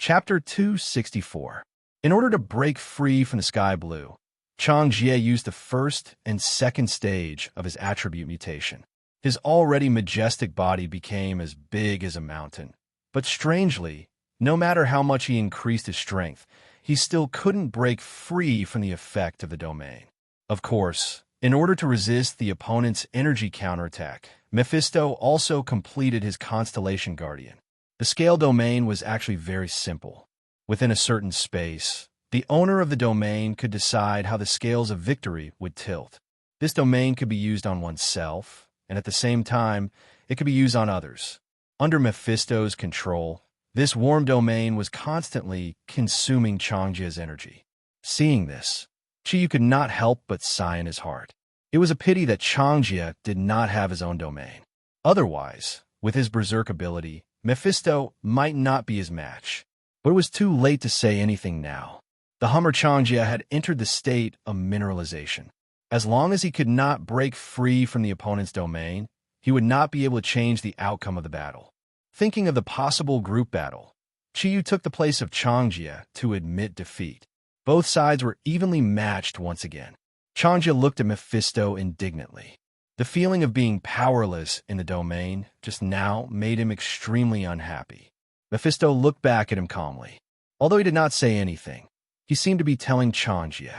Chapter 264. In order to break free from the sky blue, Chang Jie used the first and second stage of his attribute mutation. His already majestic body became as big as a mountain. But strangely, no matter how much he increased his strength, he still couldn't break free from the effect of the domain. Of course, in order to resist the opponent's energy counterattack, Mephisto also completed his Constellation Guardian. The scale domain was actually very simple. Within a certain space, the owner of the domain could decide how the scales of victory would tilt. This domain could be used on oneself, and at the same time, it could be used on others. Under Mephisto's control, this warm domain was constantly consuming Chang Jie's energy. Seeing this, Qiyu could not help but sigh in his heart. It was a pity that Chang Jie did not have his own domain. Otherwise, with his berserk ability, Mephisto might not be his match. But it was too late to say anything now. The Hummer Chang Jie had entered the state of mineralization. As long as he could not break free from the opponent's domain, he would not be able to change the outcome of the battle. Thinking of the possible group battle, Qiyu took the place of Chang Jie to admit defeat. Both sides were evenly matched once again. Chang Jie looked at Mephisto indignantly. The feeling of being powerless in the domain just now made him extremely unhappy. Mephisto looked back at him calmly. Although he did not say anything, he seemed to be telling Chang Jie,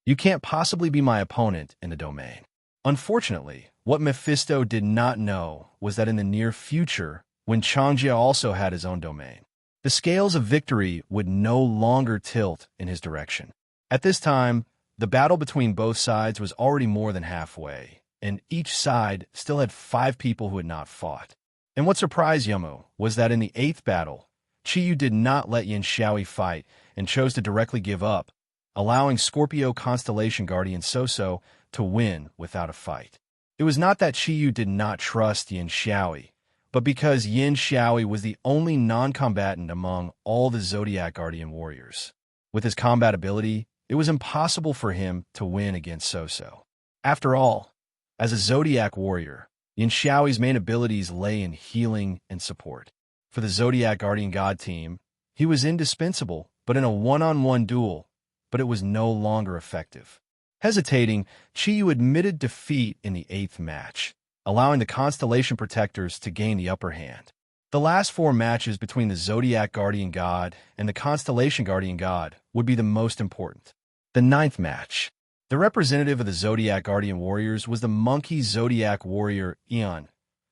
"You can't possibly be my opponent in the domain." Unfortunately, what Mephisto did not know was that in the near future, when Chang Jie also had his own domain, the scales of victory would no longer tilt in his direction. At this time, the battle between both sides was already more than halfway, and each side still had 5 people who had not fought. And what surprised Yamu was that in the 8th battle, Qiyu did not let Yin Xiaoyi fight and chose to directly give up, allowing Scorpio Constellation Guardian Soso to win without a fight. It was not that Qiyu did not trust Yin Xiaoyi, but because Yin Xiaoyi was the only non-combatant among all the Zodiac Guardian warriors. With his combat ability, it was impossible for him to win against Soso. After all, as a Zodiac warrior, Yin Xiaoyi's main abilities lay in healing and support. For the Zodiac Guardian God team, he was indispensable, but in a one-on-one duel, but it was no longer effective. Hesitating, Qiyu admitted defeat in the 8th match, allowing the Constellation Protectors to gain the upper hand. The last 4 matches between the Zodiac Guardian God and the Constellation Guardian God would be the most important. The 9th match. The representative of the Zodiac Guardian Warriors was the Monkey Zodiac Warrior Eon,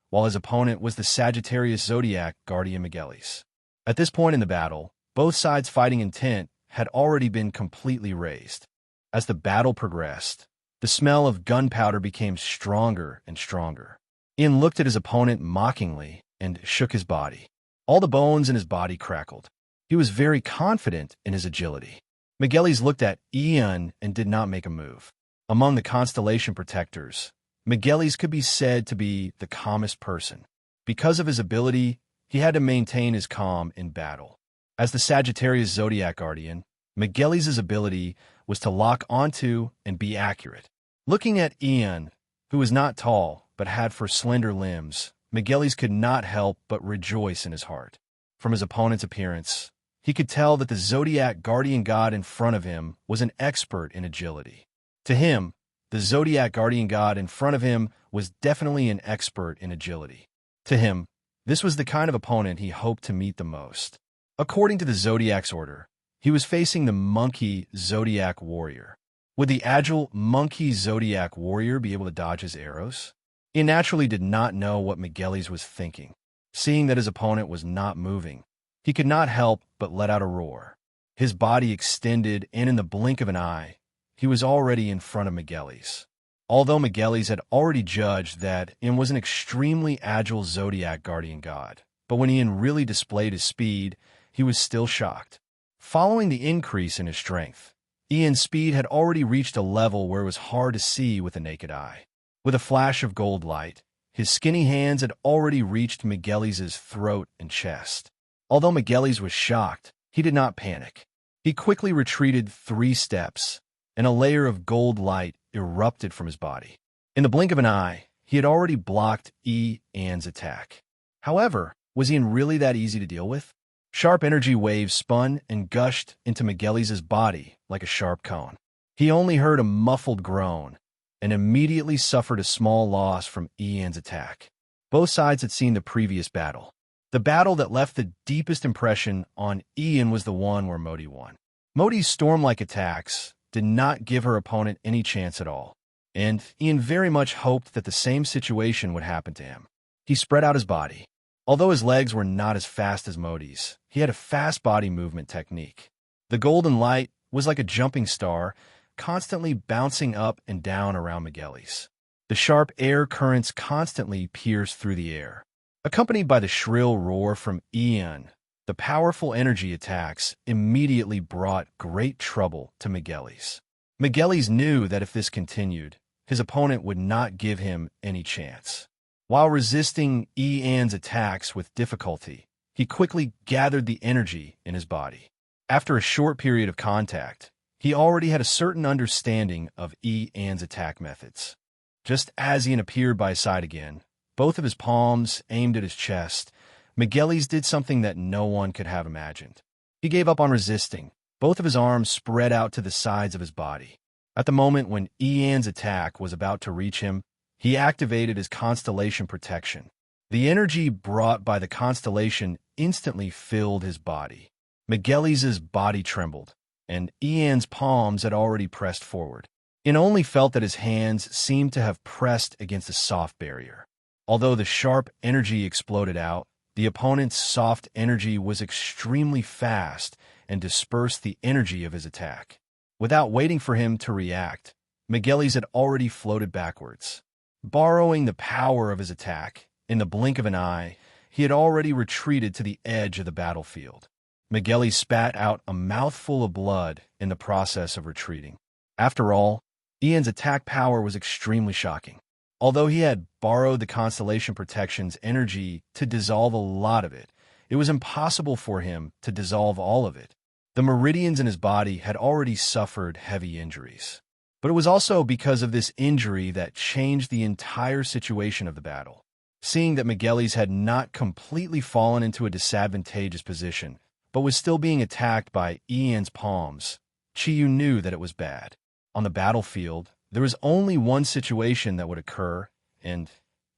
while his opponent was the Sagittarius Zodiac Guardian Miguelis. At this point in the battle, both sides' fighting intent had already been completely raised. As the battle progressed, the smell of gunpowder became stronger and stronger. Ian looked at his opponent mockingly and shook his body. All the bones in his body crackled. He was very confident in his agility. Miguelis looked at Ian and did not make a move. Among the Constellation Protectors, Miguelis could be said to be the calmest person. Because of his ability, he had to maintain his calm in battle. As the Sagittarius Zodiac Guardian, Miguelis' ability was to lock onto and be accurate. Looking at Ian, who was not tall but had for slender limbs, Miguelis could not help but rejoice in his heart. From his opponent's appearance, he could tell that the Zodiac Guardian God in front of him was an expert in agility. To him, the Zodiac Guardian God in front of him was definitely an expert in agility. To him, this was the kind of opponent he hoped to meet the most. According to the Zodiac's order, he was facing the Monkey Zodiac Warrior. Would the agile Monkey Zodiac Warrior be able to dodge his arrows? He naturally did not know what Miguelis was thinking. Seeing that his opponent was not moving, he could not help but let out a roar. His body extended, and in the blink of an eye, he was already in front of Miguelis. Although Miguelis had already judged that Ian was an extremely agile Zodiac Guardian God, but when Ian really displayed his speed, he was still shocked. Following the increase in his strength, Ian's speed had already reached a level where it was hard to see with the naked eye. With a flash of gold light, his skinny hands had already reached Miguelis' throat and chest. Although Miguelis was shocked, he did not panic. He quickly retreated 3 steps, and a layer of gold light erupted from his body. In the blink of an eye, he had already blocked Ian's attack. However, was Ian really that easy to deal with? Sharp energy waves spun and gushed into Miguelis' body like a sharp cone. He only heard a muffled groan and immediately suffered a small loss from Ian's attack. Both sides had seen the previous battle. The battle that left the deepest impression on Ian was the one where Modi won. Modi's storm-like attacks did not give her opponent any chance at all, and Ian very much hoped that the same situation would happen to him. He spread out his body. Although his legs were not as fast as Modi's, he had a fast body movement technique. The golden light was like a jumping star, constantly bouncing up and down around Miguelis. The sharp air currents constantly pierced through the air. Accompanied by the shrill roar from Ian, the powerful energy attacks immediately brought great trouble to Miguelis. Miguelis knew that if this continued, his opponent would not give him any chance. While resisting Ian's attacks with difficulty, he quickly gathered the energy in his body. After a short period of contact, he already had a certain understanding of Ian's attack methods. Just as Ian appeared by his side again, both of his palms aimed at his chest, Miguelis did something that no one could have imagined. He gave up on resisting. Both of his arms spread out to the sides of his body. At the moment when Ian's attack was about to reach him, he activated his constellation protection. The energy brought by the constellation instantly filled his body. Miguelis' body trembled, and Ian's palms had already pressed forward. Ian only felt that his hands seemed to have pressed against a soft barrier. Although the sharp energy exploded out, the opponent's soft energy was extremely fast and dispersed the energy of his attack. Without waiting for him to react, Miguelis had already floated backwards. Borrowing the power of his attack, in the blink of an eye, he had already retreated to the edge of the battlefield. Miguelis spat out a mouthful of blood in the process of retreating. After all, Ian's attack power was extremely shocking. Although he had borrowed the constellation protection's energy to dissolve a lot of it, it was impossible for him to dissolve all of it. The meridians in his body had already suffered heavy injuries. But it was also because of this injury that changed the entire situation of the battle. Seeing that Miguelis had not completely fallen into a disadvantageous position, but was still being attacked by Ian's palms, Chiyu knew that it was bad. On the battlefield, there was only one situation that would occur, and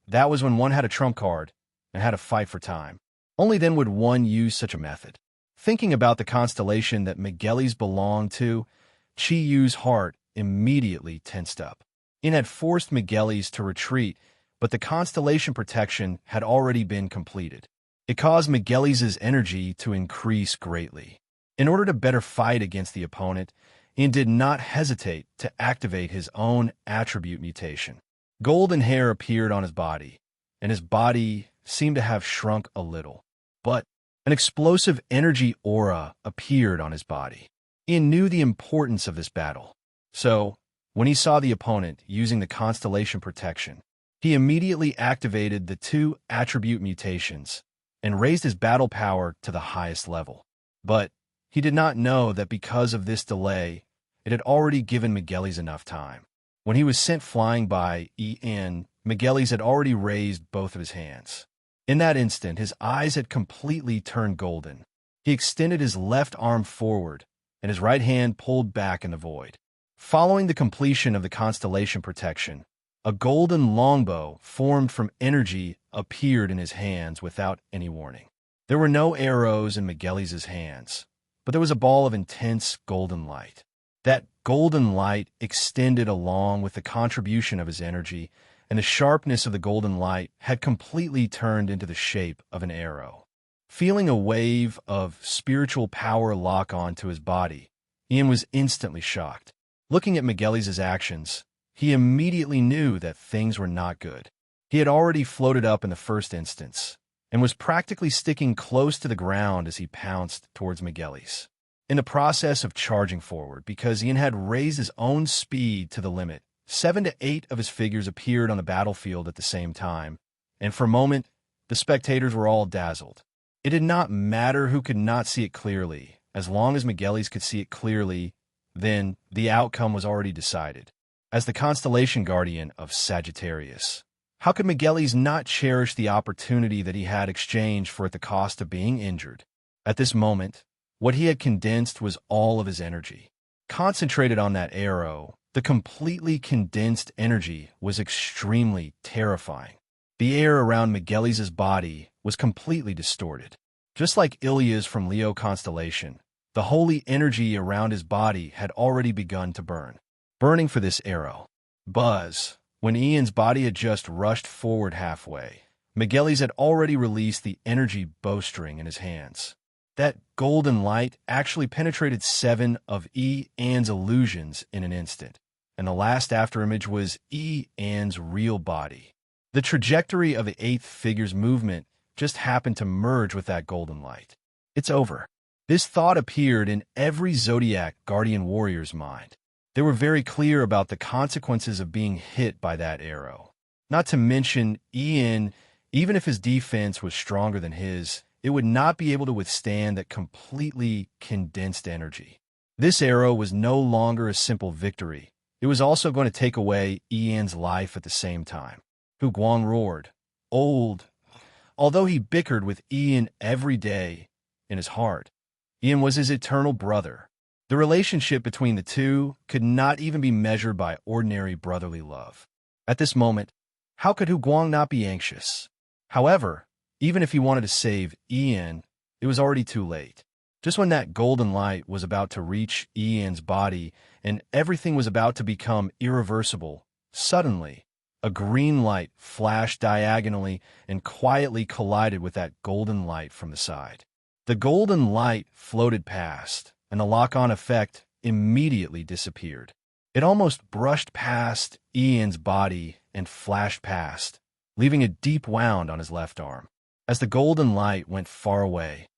that was when one had a trump card and had to fight for time. Only then would one use such a method. Thinking about the constellation that Miguelis belonged to, Chiyu's heart immediately tensed up. Ian had forced Miguelis to retreat, but the constellation protection had already been completed. It caused Miguelis' energy to increase greatly. In order to better fight against the opponent, Ian did not hesitate to activate his own attribute mutation. Golden hair appeared on his body, and his body seemed to have shrunk a little. But an explosive energy aura appeared on his body. Ian knew the importance of this battle. So, when he saw the opponent using the constellation protection, he immediately activated the 2 attribute mutations and raised his battle power to the highest level. But he did not know that because of this delay, it had already given Miguelis enough time. When he was sent flying by Ian, Miguelis had already raised both of his hands. In that instant, his eyes had completely turned golden. He extended his left arm forward, and his right hand pulled back in the void. Following the completion of the constellation protection, a golden longbow formed from energy appeared in his hands without any warning. There were no arrows in Miguelis' hands, but there was a ball of intense golden light. That golden light extended along with the contribution of his energy, and the sharpness of the golden light had completely turned into the shape of an arrow. Feeling a wave of spiritual power lock onto his body, Ian was instantly shocked. Looking at Miguelis' actions, he immediately knew that things were not good. He had already floated up in the first instance, and was practically sticking close to the ground as he pounced towards Miguelis. In the process of charging forward, because Ian had raised his own speed to the limit, 7 to 8 of his figures appeared on the battlefield at the same time, and for a moment, the spectators were all dazzled. It did not matter who could not see it clearly. As long as Miguelis could see it clearly, then the outcome was already decided. As the constellation guardian of Sagittarius, how could Miguelis not cherish the opportunity that he had exchanged for at the cost of being injured? At this moment, what he had condensed was all of his energy. Concentrated on that arrow, the completely condensed energy was extremely terrifying. The air around Miguelis' body was completely distorted. Just like Ilya's from Leo constellation, the holy energy around his body had already begun to burn. Burning for this arrow. Buzz. When Ian's body had just rushed forward halfway, Miguelis had already released the energy bowstring in his hands. That golden light actually penetrated 7 of Ian's illusions in an instant, and the last afterimage was Ian's real body. The trajectory of the 8th figure's movement just happened to merge with that golden light. It's over. This thought appeared in every Zodiac Guardian warrior's mind. They were very clear about the consequences of being hit by that arrow. Not to mention, Ian, even if his defense was stronger than his, it would not be able to withstand that completely condensed energy. This arrow was no longer a simple victory. It was also going to take away Ian's life at the same time. Hu Guang roared. Although he bickered with Ian every day, in his heart, Ian was his eternal brother. The relationship between the two could not even be measured by ordinary brotherly love. At this moment, how could Hu Guang not be anxious? However, even if he wanted to save Ian, it was already too late. Just when that golden light was about to reach Ian's body and everything was about to become irreversible, suddenly, a green light flashed diagonally and quietly collided with that golden light from the side. The golden light floated past, and the lock-on effect immediately disappeared. It almost brushed past Ian's body and flashed past, leaving a deep wound on his left arm. As the golden light went far away,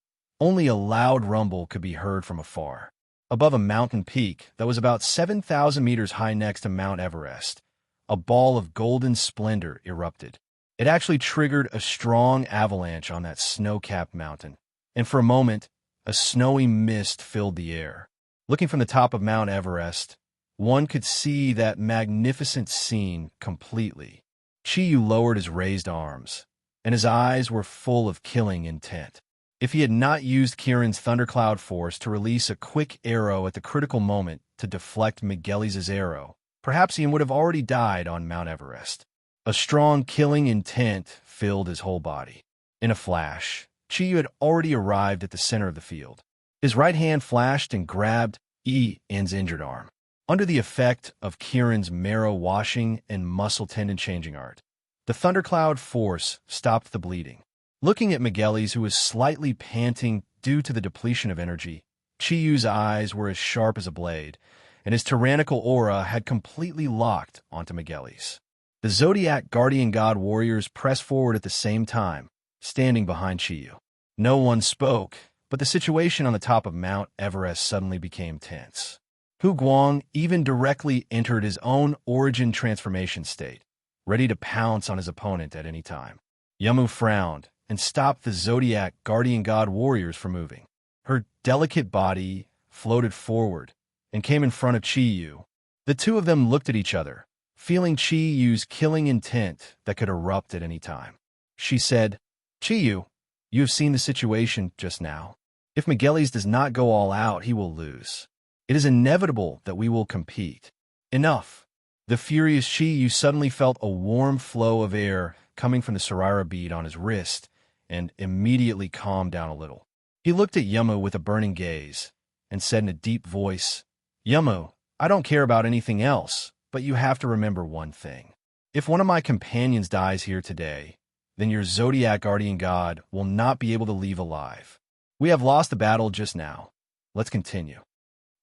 only a loud rumble could be heard from afar. Above a mountain peak that was about 7,000 meters high next to Mount Everest, a ball of golden splendor erupted. It actually triggered a strong avalanche on that snow-capped mountain, and for a moment, a snowy mist filled the air. Looking from the top of Mount Everest, one could see that magnificent scene completely. Chiyu lowered his raised arms, and his eyes were full of killing intent. If he had not used Kirin's thundercloud force to release a quick arrow at the critical moment to deflect Miguelis' arrow, perhaps Ian would have already died on Mount Everest. A strong killing intent filled his whole body. In a flash, Chiyu had already arrived at the center of the field. His right hand flashed and grabbed Ian's injured arm. Under the effect of Kirin's marrow-washing and muscle tendon-changing art, the thundercloud force stopped the bleeding. Looking at Miguelis, who was slightly panting due to the depletion of energy, Chiyu's eyes were as sharp as a blade, and his tyrannical aura had completely locked onto Miguelis. The Zodiac Guardian God warriors pressed forward at the same time, standing behind Chiyu. No one spoke, but the situation on the top of Mount Everest suddenly became tense. Hu Guang even directly entered his own origin transformation state, ready to pounce on his opponent at any time. Yamu frowned and stopped the Zodiac Guardian God warriors from moving. Her delicate body floated forward and came in front of Chiyu. The two of them looked at each other, feeling Chiyu's killing intent that could erupt at any time. She said, "Chiyu, you have seen the situation just now. If Miguelis does not go all out, he will lose. It is inevitable that we will compete." Enough. The furious Chiyu suddenly felt a warm flow of air coming from the Sarira bead on his wrist and immediately calmed down a little. He looked at Yamu with a burning gaze and said in a deep voice, "Yamu, I don't care about anything else, but you have to remember one thing. If one of my companions dies here today, then your Zodiac Guardian God will not be able to leave alive. We have lost the battle just now. Let's continue."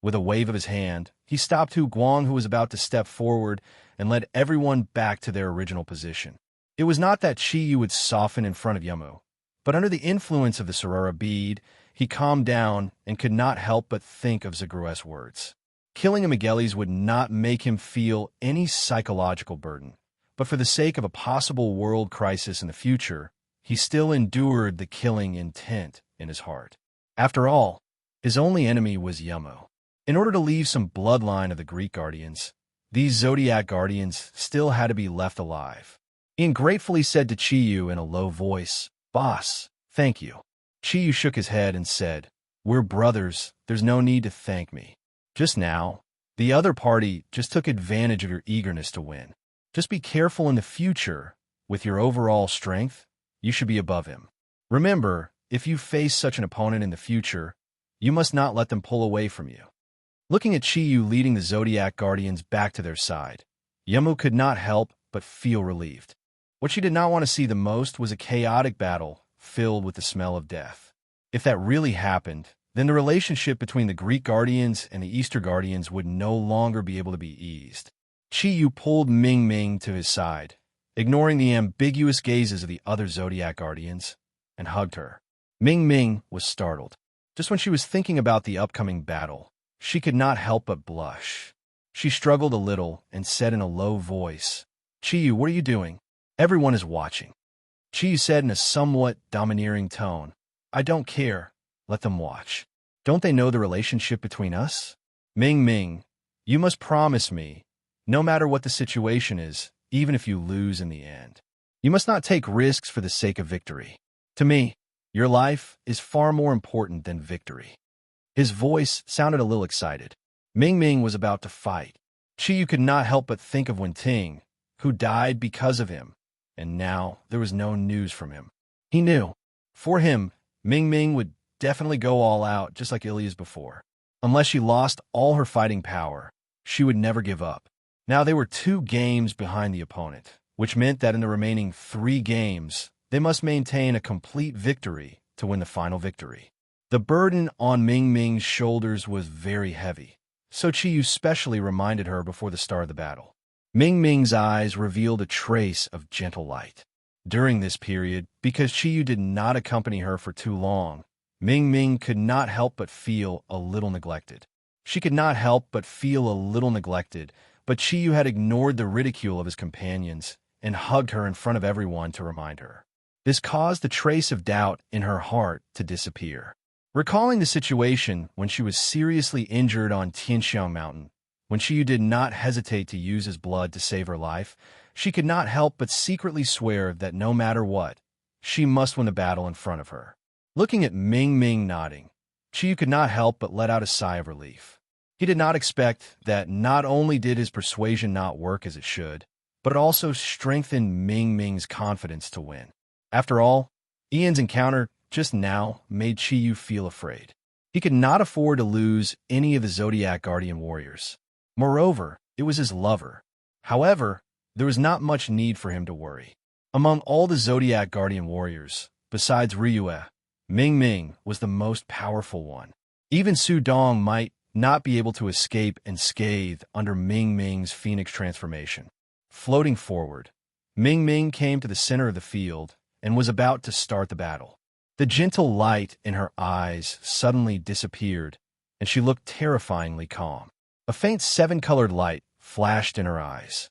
With a wave of his hand, he stopped Hu Guang, who was about to step forward, and led everyone back to their original position. It was not that Chiyu would soften in front of Yamu, but under the influence of the Sarira bead, he calmed down and could not help but think of Zagrues's words. Killing a Miguelis would not make him feel any psychological burden, but for the sake of a possible world crisis in the future, he still endured the killing intent in his heart. After all, his only enemy was Yamu. In order to leave some bloodline of the Greek Guardians, these Zodiac Guardians still had to be left alive. Ian gratefully said to Chiyu in a low voice, "Boss, thank you." Chiyu shook his head and said, "We're brothers, there's no need to thank me. Just now, the other party just took advantage of your eagerness to win. Just be careful in the future. With your overall strength, you should be above him. Remember, if you face such an opponent in the future, you must not let them pull away from you." Looking at Chiyu leading the Zodiac Guardians back to their side, Yamu could not help but feel relieved. What she did not want to see the most was a chaotic battle filled with the smell of death. If that really happened, then the relationship between the Greek Guardians and the Easter Guardians would no longer be able to be eased. Chiyu pulled Ming Ming to his side, ignoring the ambiguous gazes of the other Zodiac Guardians, and hugged her. Ming Ming was startled. Just when she was thinking about the upcoming battle, she could not help but blush. She struggled a little and said in a low voice, "Chiyu, what are you doing? Everyone is watching." Chiyu said in a somewhat domineering tone, "I don't care. Let them watch. Don't they know the relationship between us? Ming Ming, you must promise me, no matter what the situation is, even if you lose in the end, you must not take risks for the sake of victory. To me, your life is far more important than victory." His voice sounded a little excited. Ming Ming was about to fight. Chiyu could not help but think of Wenting, who died because of him, and now there was no news from him. He knew. For him, Ming Ming would definitely go all out just like Ilya's before. Unless she lost all her fighting power, she would never give up. Now they were 2 games behind the opponent, which meant that in the remaining 3 games, they must maintain a complete victory to win the final victory. The burden on Ming Ming's shoulders was very heavy, so Chiyu specially reminded her before the start of the battle. Ming Ming's eyes revealed a trace of gentle light. During this period, because Chiyu did not accompany her for too long, Ming Ming could not help but feel a little neglected. She could not help but feel a little neglected, but Chiyu had ignored the ridicule of his companions and hugged her in front of everyone to remind her. This caused the trace of doubt in her heart to disappear. Recalling the situation when she was seriously injured on Tianxiang Mountain, when Chiyu did not hesitate to use his blood to save her life, she could not help but secretly swear that no matter what, she must win the battle in front of her. Looking at Ming Ming nodding, Chiyu could not help but let out a sigh of relief. He did not expect that not only did his persuasion not work as it should, but it also strengthened Ming Ming's confidence to win. After all, Ian's encounter just now made Chiyu feel afraid. He could not afford to lose any of the Zodiac Guardian warriors. Moreover, it was his lover. However, there was not much need for him to worry. Among all the Zodiac Guardian warriors, besides Ryue, Ming Ming was the most powerful one. Even Su Dong might not be able to escape unscathed under Ming Ming's phoenix transformation. Floating forward, Ming Ming came to the center of the field and was about to start the battle. The gentle light in her eyes suddenly disappeared, and she looked terrifyingly calm. A faint 7-colored light flashed in her eyes.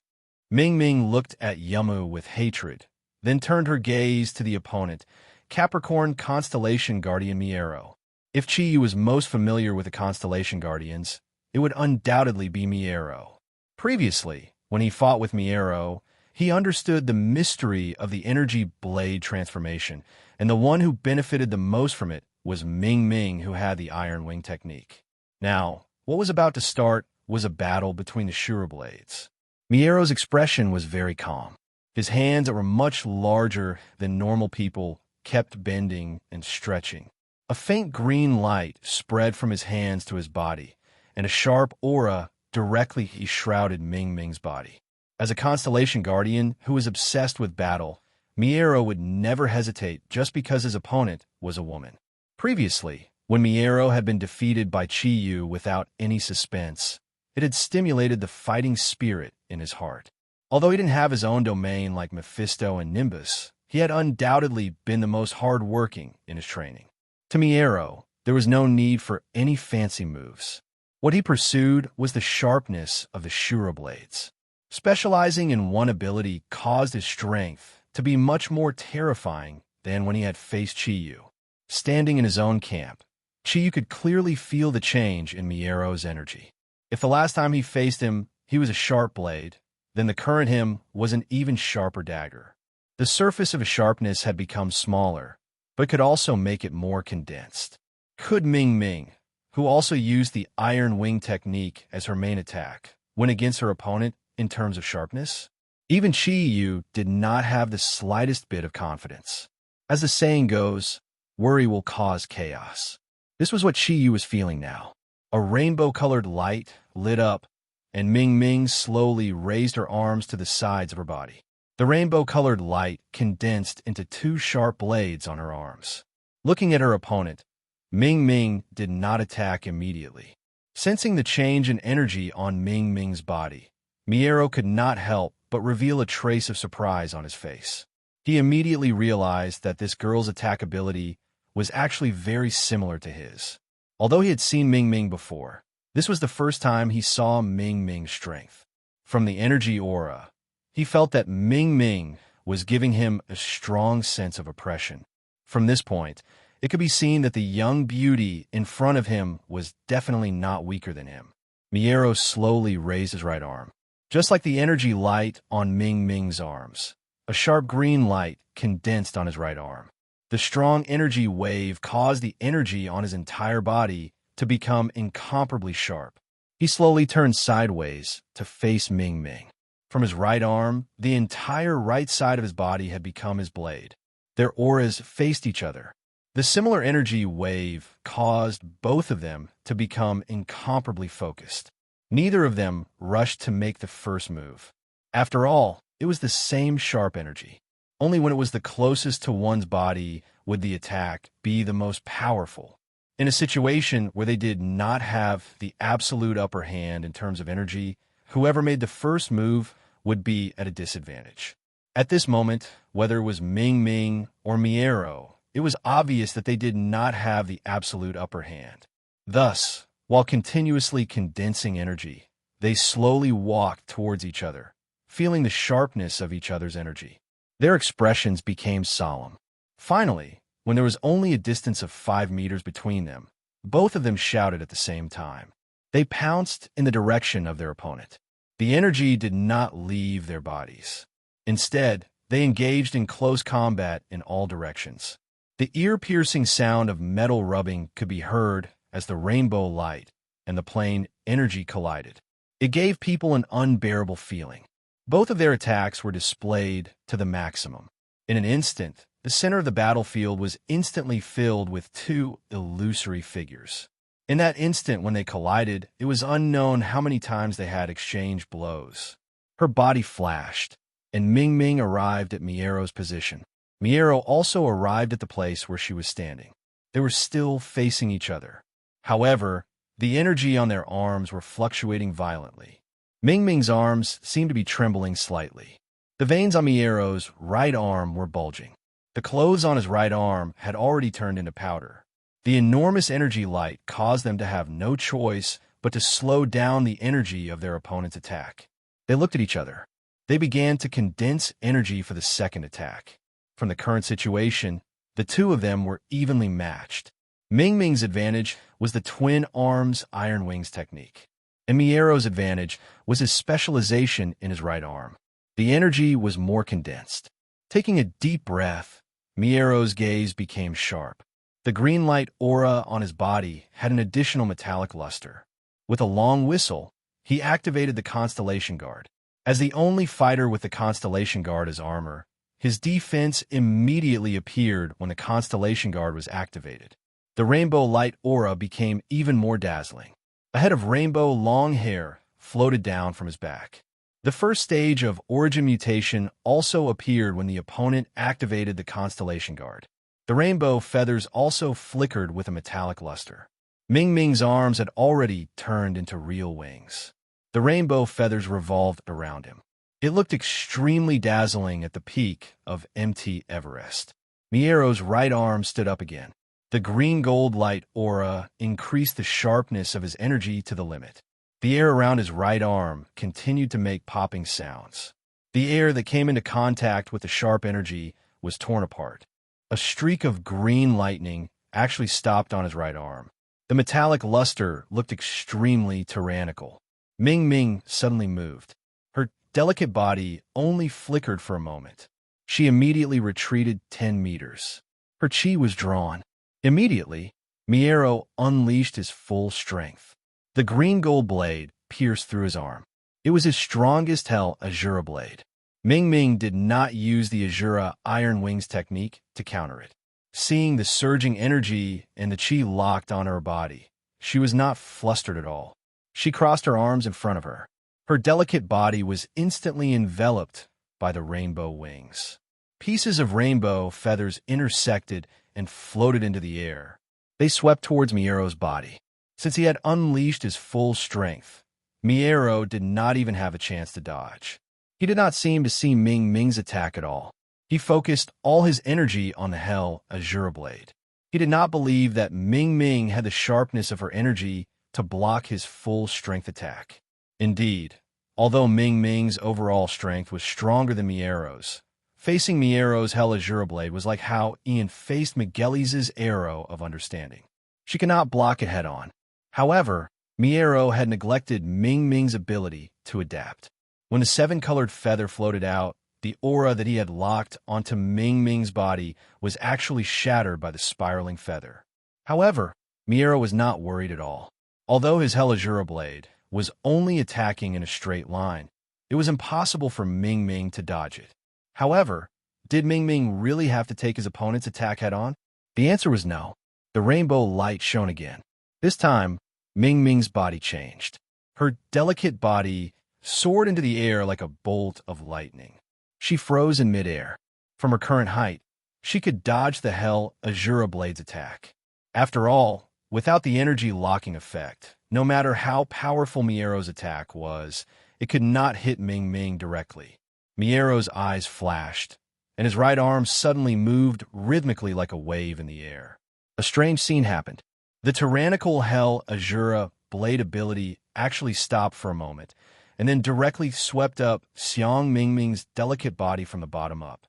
Ming Ming looked at Yamu with hatred, then turned her gaze to the opponent, Capricorn Constellation Guardian Miero. If Chiyu was most familiar with the Constellation Guardians, it would undoubtedly be Miero. Previously, when he fought with Miero, he understood the mystery of the energy blade transformation, and the one who benefited the most from it was Ming Ming, who had the Iron Wing technique. Now, what was about to start was a battle between the Shura blades. Miero's expression was very calm. His hands, that were much larger than normal people, kept bending and stretching. A faint green light spread from his hands to his body, and a sharp aura directly shrouded Ming Ming's body. As a Constellation Guardian who was obsessed with battle, Miero would never hesitate just because his opponent was a woman. Previously, when Miero had been defeated by Chiyu without any suspense, it had stimulated the fighting spirit in his heart. Although he didn't have his own domain like Mephisto and Nimbus, he had undoubtedly been the most hard-working in his training. To Miero, there was no need for any fancy moves. What he pursued was the sharpness of the Shura blades. Specializing in one ability caused his strength to be much more terrifying than when he had faced Chiyu. Standing in his own camp, Chiyu could clearly feel the change in Miero's energy. If the last time he faced him, he was a sharp blade, then the current him was an even sharper dagger. The surface of his sharpness had become smaller, but could also make it more condensed. Could Ming Ming, who also used the iron wing technique as her main attack, win against her opponent in terms of sharpness? Even Chi Yu did not have the slightest bit of confidence. As the saying goes, worry will cause chaos. This was what Chi Yu was feeling now. A rainbow-colored light lit up, and Ming Ming slowly raised her arms to the sides of her body. The rainbow-colored light condensed into two sharp blades on her arms. Looking at her opponent, Ming Ming did not attack immediately. Sensing the change in energy on Ming Ming's body, Miero could not help but reveal a trace of surprise on his face. He immediately realized that this girl's attack ability was actually very similar to his. Although he had seen Ming Ming before, this was the first time he saw Ming Ming's strength. From the energy aura, he felt that Ming Ming was giving him a strong sense of oppression. From this point, it could be seen that the young beauty in front of him was definitely not weaker than him. Miero slowly raised his right arm. Just like the energy light on Ming Ming's arms, a sharp green light condensed on his right arm. The strong energy wave caused the energy on his entire body to become incomparably sharp. He slowly turned sideways to face Ming Ming. From his right arm, the entire right side of his body had become his blade. Their auras faced each other. The similar energy wave caused both of them to become incomparably focused. Neither of them rushed to make the first move. After all, it was the same sharp energy. Only when it was the closest to one's body would the attack be the most powerful. In a situation where they did not have the absolute upper hand in terms of energy, whoever made the first move would be at a disadvantage. At this moment, whether it was Ming Ming or Miero, it was obvious that they did not have the absolute upper hand. Thus, while continuously condensing energy, they slowly walked towards each other, feeling the sharpness of each other's energy. Their expressions became solemn. Finally, when there was only a distance of 5 meters between them, both of them shouted at the same time. They pounced in the direction of their opponent. The energy did not leave their bodies. Instead, they engaged in close combat in all directions. The ear-piercing sound of metal rubbing could be heard as the rainbow light and the plane energy collided. It gave people an unbearable feeling. Both of their attacks were displayed to the maximum. In an instant, the center of the battlefield was instantly filled with two illusory figures. In that instant when they collided, it was unknown how many times they had exchanged blows. Her body flashed, and Ming Ming arrived at Miero's position. Miero also arrived at the place where she was standing. They were still facing each other. However, the energy on their arms were fluctuating violently. Ming Ming's arms seemed to be trembling slightly. The veins on Miero's right arm were bulging. The clothes on his right arm had already turned into powder. The enormous energy light caused them to have no choice but to slow down the energy of their opponent's attack. They looked at each other. They began to condense energy for the second attack. From the current situation, the two of them were evenly matched. Ming Ming's advantage was the twin arms iron wings technique, and Miero's advantage was his specialization in his right arm. The energy was more condensed. Taking a deep breath, Miero's gaze became sharp. The green light aura on his body had an additional metallic luster. With a long whistle, he activated the Constellation Guard. As the only fighter with the Constellation Guard as armor, his defense immediately appeared when the Constellation Guard was activated. The rainbow light aura became even more dazzling. A head of rainbow long hair floated down from his back. The first stage of origin mutation also appeared when the opponent activated the Constellation Guard. The rainbow feathers also flickered with a metallic luster. Ming Ming's arms had already turned into real wings. The rainbow feathers revolved around him. It looked extremely dazzling at the peak of MT Everest. Miero's right arm stood up again. The green-gold light aura increased the sharpness of his energy to the limit. The air around his right arm continued to make popping sounds. The air that came into contact with the sharp energy was torn apart. A streak of green lightning actually stopped on his right arm. The metallic luster looked extremely tyrannical. Ming Ming suddenly moved. Her delicate body only flickered for a moment. She immediately retreated 10 meters. Her chi was drawn. Immediately, Miero unleashed his full strength. The green-gold blade pierced through his arm. It was his strongest hell Azura blade. Ming Ming did not use the Azura Iron Wings technique to counter it. Seeing the surging energy and the chi locked on her body, she was not flustered at all. She crossed her arms in front of her. Her delicate body was instantly enveloped by the rainbow wings. Pieces of rainbow feathers intersected and floated into the air. They swept towards Miero's body. Since he had unleashed his full strength, Miero did not even have a chance to dodge. He did not seem to see Ming Ming's attack at all. He focused all his energy on the Hell Azura blade. He did not believe that Ming Ming had the sharpness of her energy to block his full strength attack. Indeed, although Ming Ming's overall strength was stronger than Miero's, facing Miero's Hell Azura blade was like how Ian faced Miguel's arrow of understanding. She could not block it head-on. However, Miero had neglected Ming Ming's ability to adapt. When the seven-colored feather floated out, the aura that he had locked onto Ming Ming's body was actually shattered by the spiraling feather. However, Miero was not worried at all. Although his Hell Azura blade was only attacking in a straight line, it was impossible for Ming Ming to dodge it. However, did Ming Ming really have to take his opponent's attack head-on? The answer was no. The rainbow light shone again. This time, Ming Ming's body changed. Her delicate body soared into the air like a bolt of lightning. She froze in midair. From her current height, she could dodge the Hell Azura blade's attack. After all, without the energy locking effect, no matter how powerful Miero's attack was, it could not hit Ming Ming directly. Miero's eyes flashed, and his right arm suddenly moved rhythmically like a wave in the air. A strange scene happened. The tyrannical Hell Azura blade ability actually stopped for a moment, and then directly swept up Xiang Ming Ming's delicate body from the bottom up.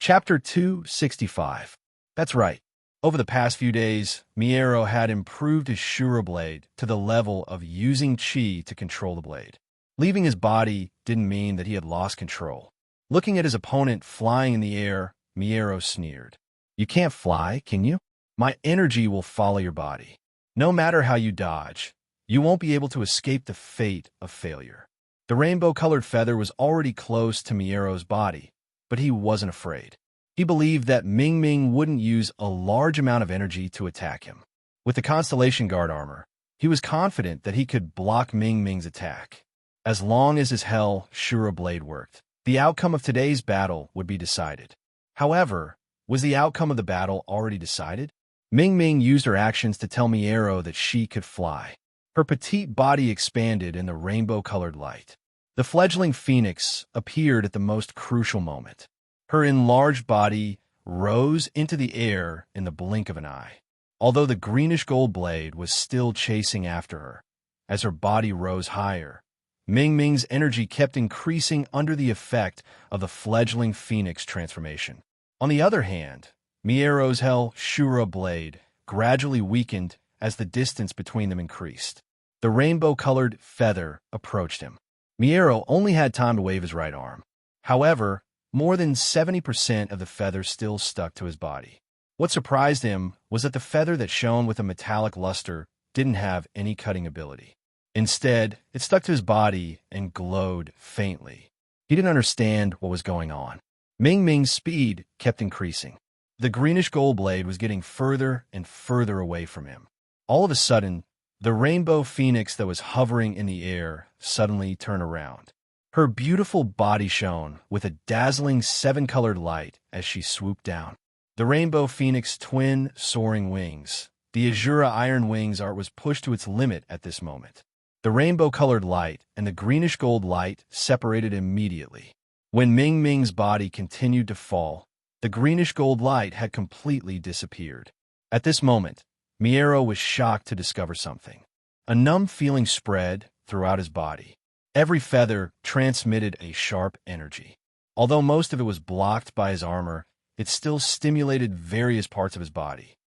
Chapter 265. That's right. Over the past few days, Miero had improved his Shura blade to the level of using chi to control the blade. Leaving his body didn't mean that he had lost control. Looking at his opponent flying in the air, Miero sneered. "You can't fly, can you? My energy will follow your body. No matter how you dodge, you won't be able to escape the fate of failure." The rainbow-colored feather was already close to Miero's body, but he wasn't afraid. He believed that Ming Ming wouldn't use a large amount of energy to attack him. With the Constellation Guard armor, he was confident that he could block Ming Ming's attack. As long as his Hell Shura blade worked, the outcome of today's battle would be decided. However, was the outcome of the battle already decided? Ming Ming used her actions to tell Miero that she could fly. Her petite body expanded in the rainbow-colored light. The fledgling phoenix appeared at the most crucial moment. Her enlarged body rose into the air in the blink of an eye. Although the greenish-gold blade was still chasing after her, as her body rose higher, Ming Ming's energy kept increasing under the effect of the fledgling phoenix transformation. On the other hand, Miero's Hell Shura blade gradually weakened as the distance between them increased. The rainbow-colored feather approached him. Miero only had time to wave his right arm. However, more than 70% of the feather still stuck to his body. What surprised him was that the feather that shone with a metallic luster didn't have any cutting ability. Instead, it stuck to his body and glowed faintly. He didn't understand what was going on. Ming Ming's speed kept increasing. The greenish-gold blade was getting further and further away from him. All of a sudden, the rainbow phoenix that was hovering in the air suddenly turned around. Her beautiful body shone with a dazzling seven-colored light as she swooped down. The rainbow phoenix twin soaring wings. The Azura Iron Wings art was pushed to its limit at this moment. The rainbow-colored light and the greenish-gold light separated immediately. When Ming Ming's body continued to fall, the greenish-gold light had completely disappeared. At this moment, Miero was shocked to discover something. A numb feeling spread throughout his body. Every feather transmitted a sharp energy. Although most of it was blocked by his armor, it still stimulated various parts of his body.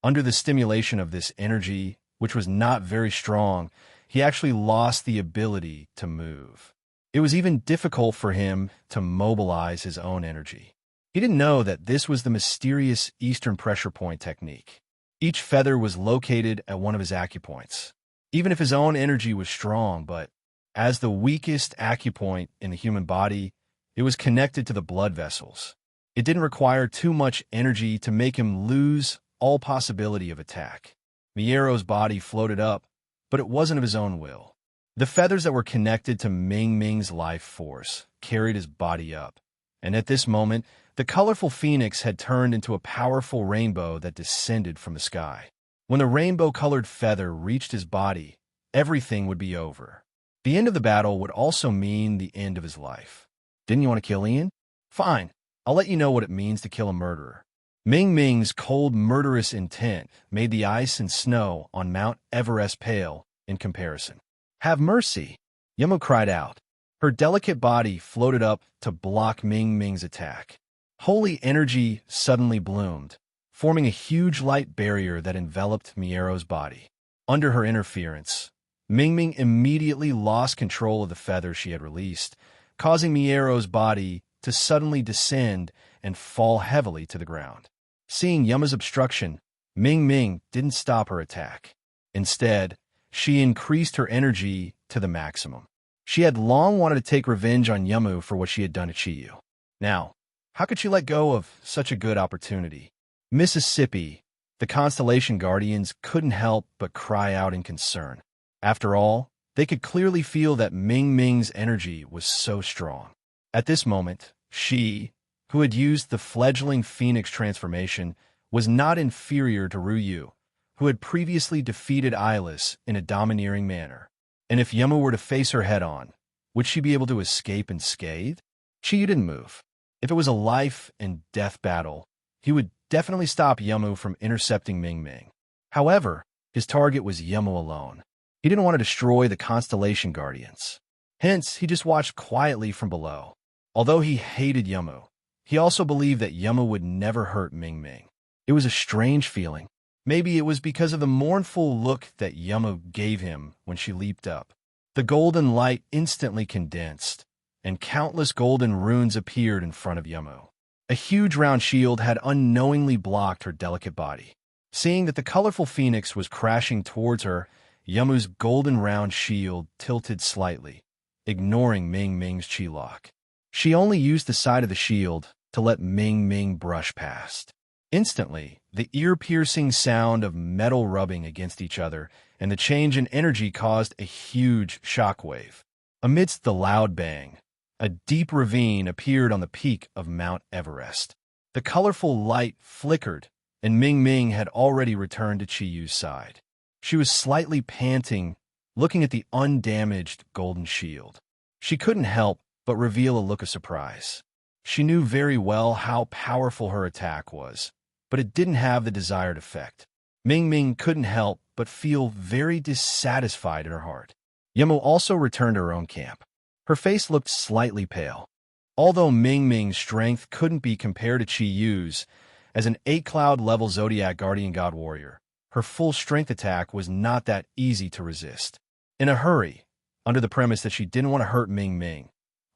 Under the stimulation of this energy, which was not very strong, he actually lost the ability to move. It was even difficult for him to mobilize his own energy. He didn't know that this was the mysterious Eastern pressure point technique. Each feather was located at one of his acupoints. Even if his own energy was strong, but as the weakest acupoint in the human body, it was connected to the blood vessels. It didn't require too much energy to make him lose all possibility of attack. Miero's body floated up, but it wasn't of his own will. The feathers that were connected to Ming Ming's life force carried his body up, and at this moment, the colorful phoenix had turned into a powerful rainbow that descended from the sky. When the rainbow-colored feather reached his body, everything would be over. The end of the battle would also mean the end of his life. Didn't you want to kill Ian? Fine, I'll let you know what it means to kill a murderer. Ming Ming's cold, murderous intent made the ice and snow on Mount Everest pale in comparison. Have mercy, Yemo cried out. Her delicate body floated up to block Ming Ming's attack. Holy energy suddenly bloomed, forming a huge light barrier that enveloped Miero's body. Under her interference, Ming Ming immediately lost control of the feather she had released, causing Miero's body to suddenly descend and fall heavily to the ground. Seeing Yama's obstruction, Ming Ming didn't stop her attack. Instead, she increased her energy to the maximum. She had long wanted to take revenge on Yamu for what she had done to Chiyu. Now, how could she let go of such a good opportunity? Mississippi, the Constellation Guardians couldn't help but cry out in concern. After all, they could clearly feel that Ming Ming's energy was so strong. At this moment, she, who had used the fledgling phoenix transformation, was not inferior to Ruyu, who had previously defeated Eyeless in a domineering manner. And if Yamu were to face her head-on, would she be able to escape unscathed? Chiyu didn't move. If it was a life-and-death battle, he would definitely stop Yamu from intercepting Ming Ming. However, his target was Yamu alone. He didn't want to destroy the Constellation Guardians. Hence, he just watched quietly from below. Although he hated Yamu, he also believed that Yamu would never hurt Ming Ming. It was a strange feeling. Maybe it was because of the mournful look that Yamu gave him when she leaped up. The golden light instantly condensed, and countless golden runes appeared in front of Yamu. A huge round shield had unknowingly blocked her delicate body. Seeing that the colorful phoenix was crashing towards her, Yamu's golden round shield tilted slightly, ignoring Ming Ming's chi lock. She only used the side of the shield to let Ming Ming brush past. Instantly, the ear-piercing sound of metal rubbing against each other and the change in energy caused a huge shockwave. Amidst the loud bang, a deep ravine appeared on the peak of Mount Everest. The colorful light flickered, and Ming Ming had already returned to Chiyu's side. She was slightly panting, looking at the undamaged golden shield. She couldn't help but reveal a look of surprise. She knew very well how powerful her attack was, but it didn't have the desired effect. Ming Ming couldn't help but feel very dissatisfied in her heart. Yamu also returned to her own camp. Her face looked slightly pale. Although Ming Ming's strength couldn't be compared to Chi Yu's, as an 8-cloud level Zodiac Guardian God Warrior, her full strength attack was not that easy to resist. In a hurry, under the premise that she didn't want to hurt Ming Ming,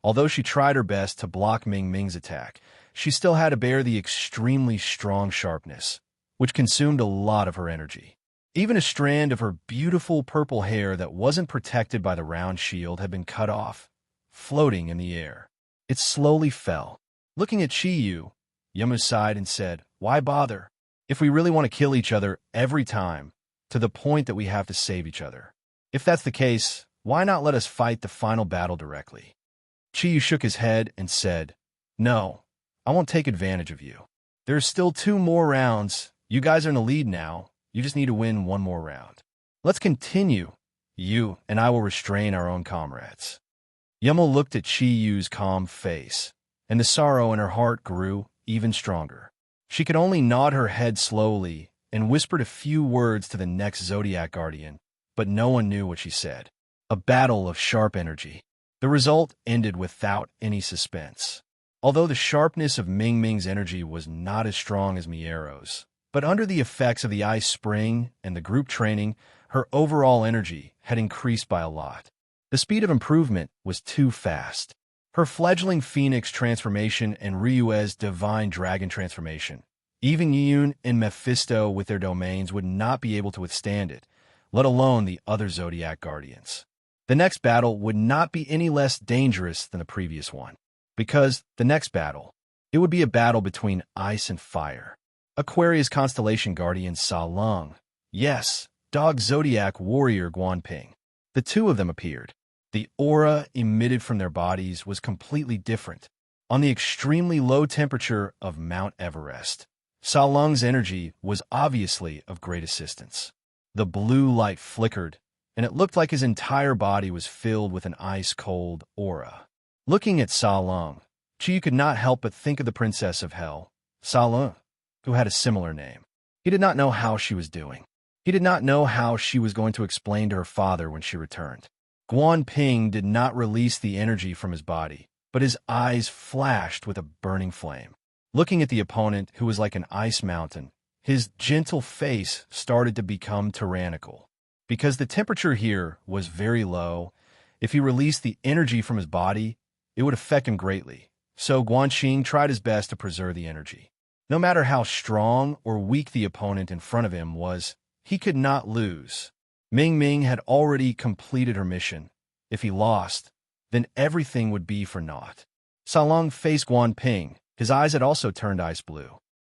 although she tried her best to block Ming Ming's attack, she still had to bear the extremely strong sharpness, which consumed a lot of her energy. Even a strand of her beautiful purple hair that wasn't protected by the round shield had been cut off, floating in the air. It slowly fell. Looking at Chiyu, Yamu sighed and said, "Why bother? If we really want to kill each other every time, to the point that we have to save each other. If that's the case, why not let us fight the final battle directly?" Chiyu shook his head and said, "No, I won't take advantage of you. There's still 2 more rounds. You guys are in the lead now. You just need to win 1 more round. Let's continue. You and I will restrain our own comrades." Yamu looked at Chiyu's calm face, and the sorrow in her heart grew even stronger. She could only nod her head slowly and whispered a few words to the next Zodiac Guardian, but no one knew what she said. A battle of sharp energy. The result ended without any suspense. Although the sharpness of Ming Ming's energy was not as strong as Miero's, but under the effects of the ice spring and the group training, her overall energy had increased by a lot. The speed of improvement was too fast. Her fledgling phoenix transformation and Ryue's divine dragon transformation. Even Yoon and Mephisto with their domains would not be able to withstand it, let alone the other Zodiac guardians. The next battle would not be any less dangerous than the previous one, because the next battle, it would be a battle between ice and fire. Aquarius constellation guardian Sa Lung. Yes, dog Zodiac warrior Guanping. The two of them appeared. The aura emitted from their bodies was completely different. On the extremely low temperature of Mount Everest, Sa Lung's energy was obviously of great assistance. The blue light flickered, and it looked like his entire body was filled with an ice-cold aura. Looking at Sa Lung, Chi could not help but think of the Princess of Hell, Sa Lung, who had a similar name. He did not know how she was doing. He did not know how she was going to explain to her father when she returned. Guanping did not release the energy from his body, but his eyes flashed with a burning flame. Looking at the opponent, who was like an ice mountain, his gentle face started to become tyrannical. Because the temperature here was very low, if he released the energy from his body, it would affect him greatly. So Guanxing tried his best to preserve the energy. No matter how strong or weak the opponent in front of him was, he could not lose. Ming Ming had already completed her mission. If he lost, then everything would be for naught. Sa Lung faced Guanping. His eyes had also turned ice blue.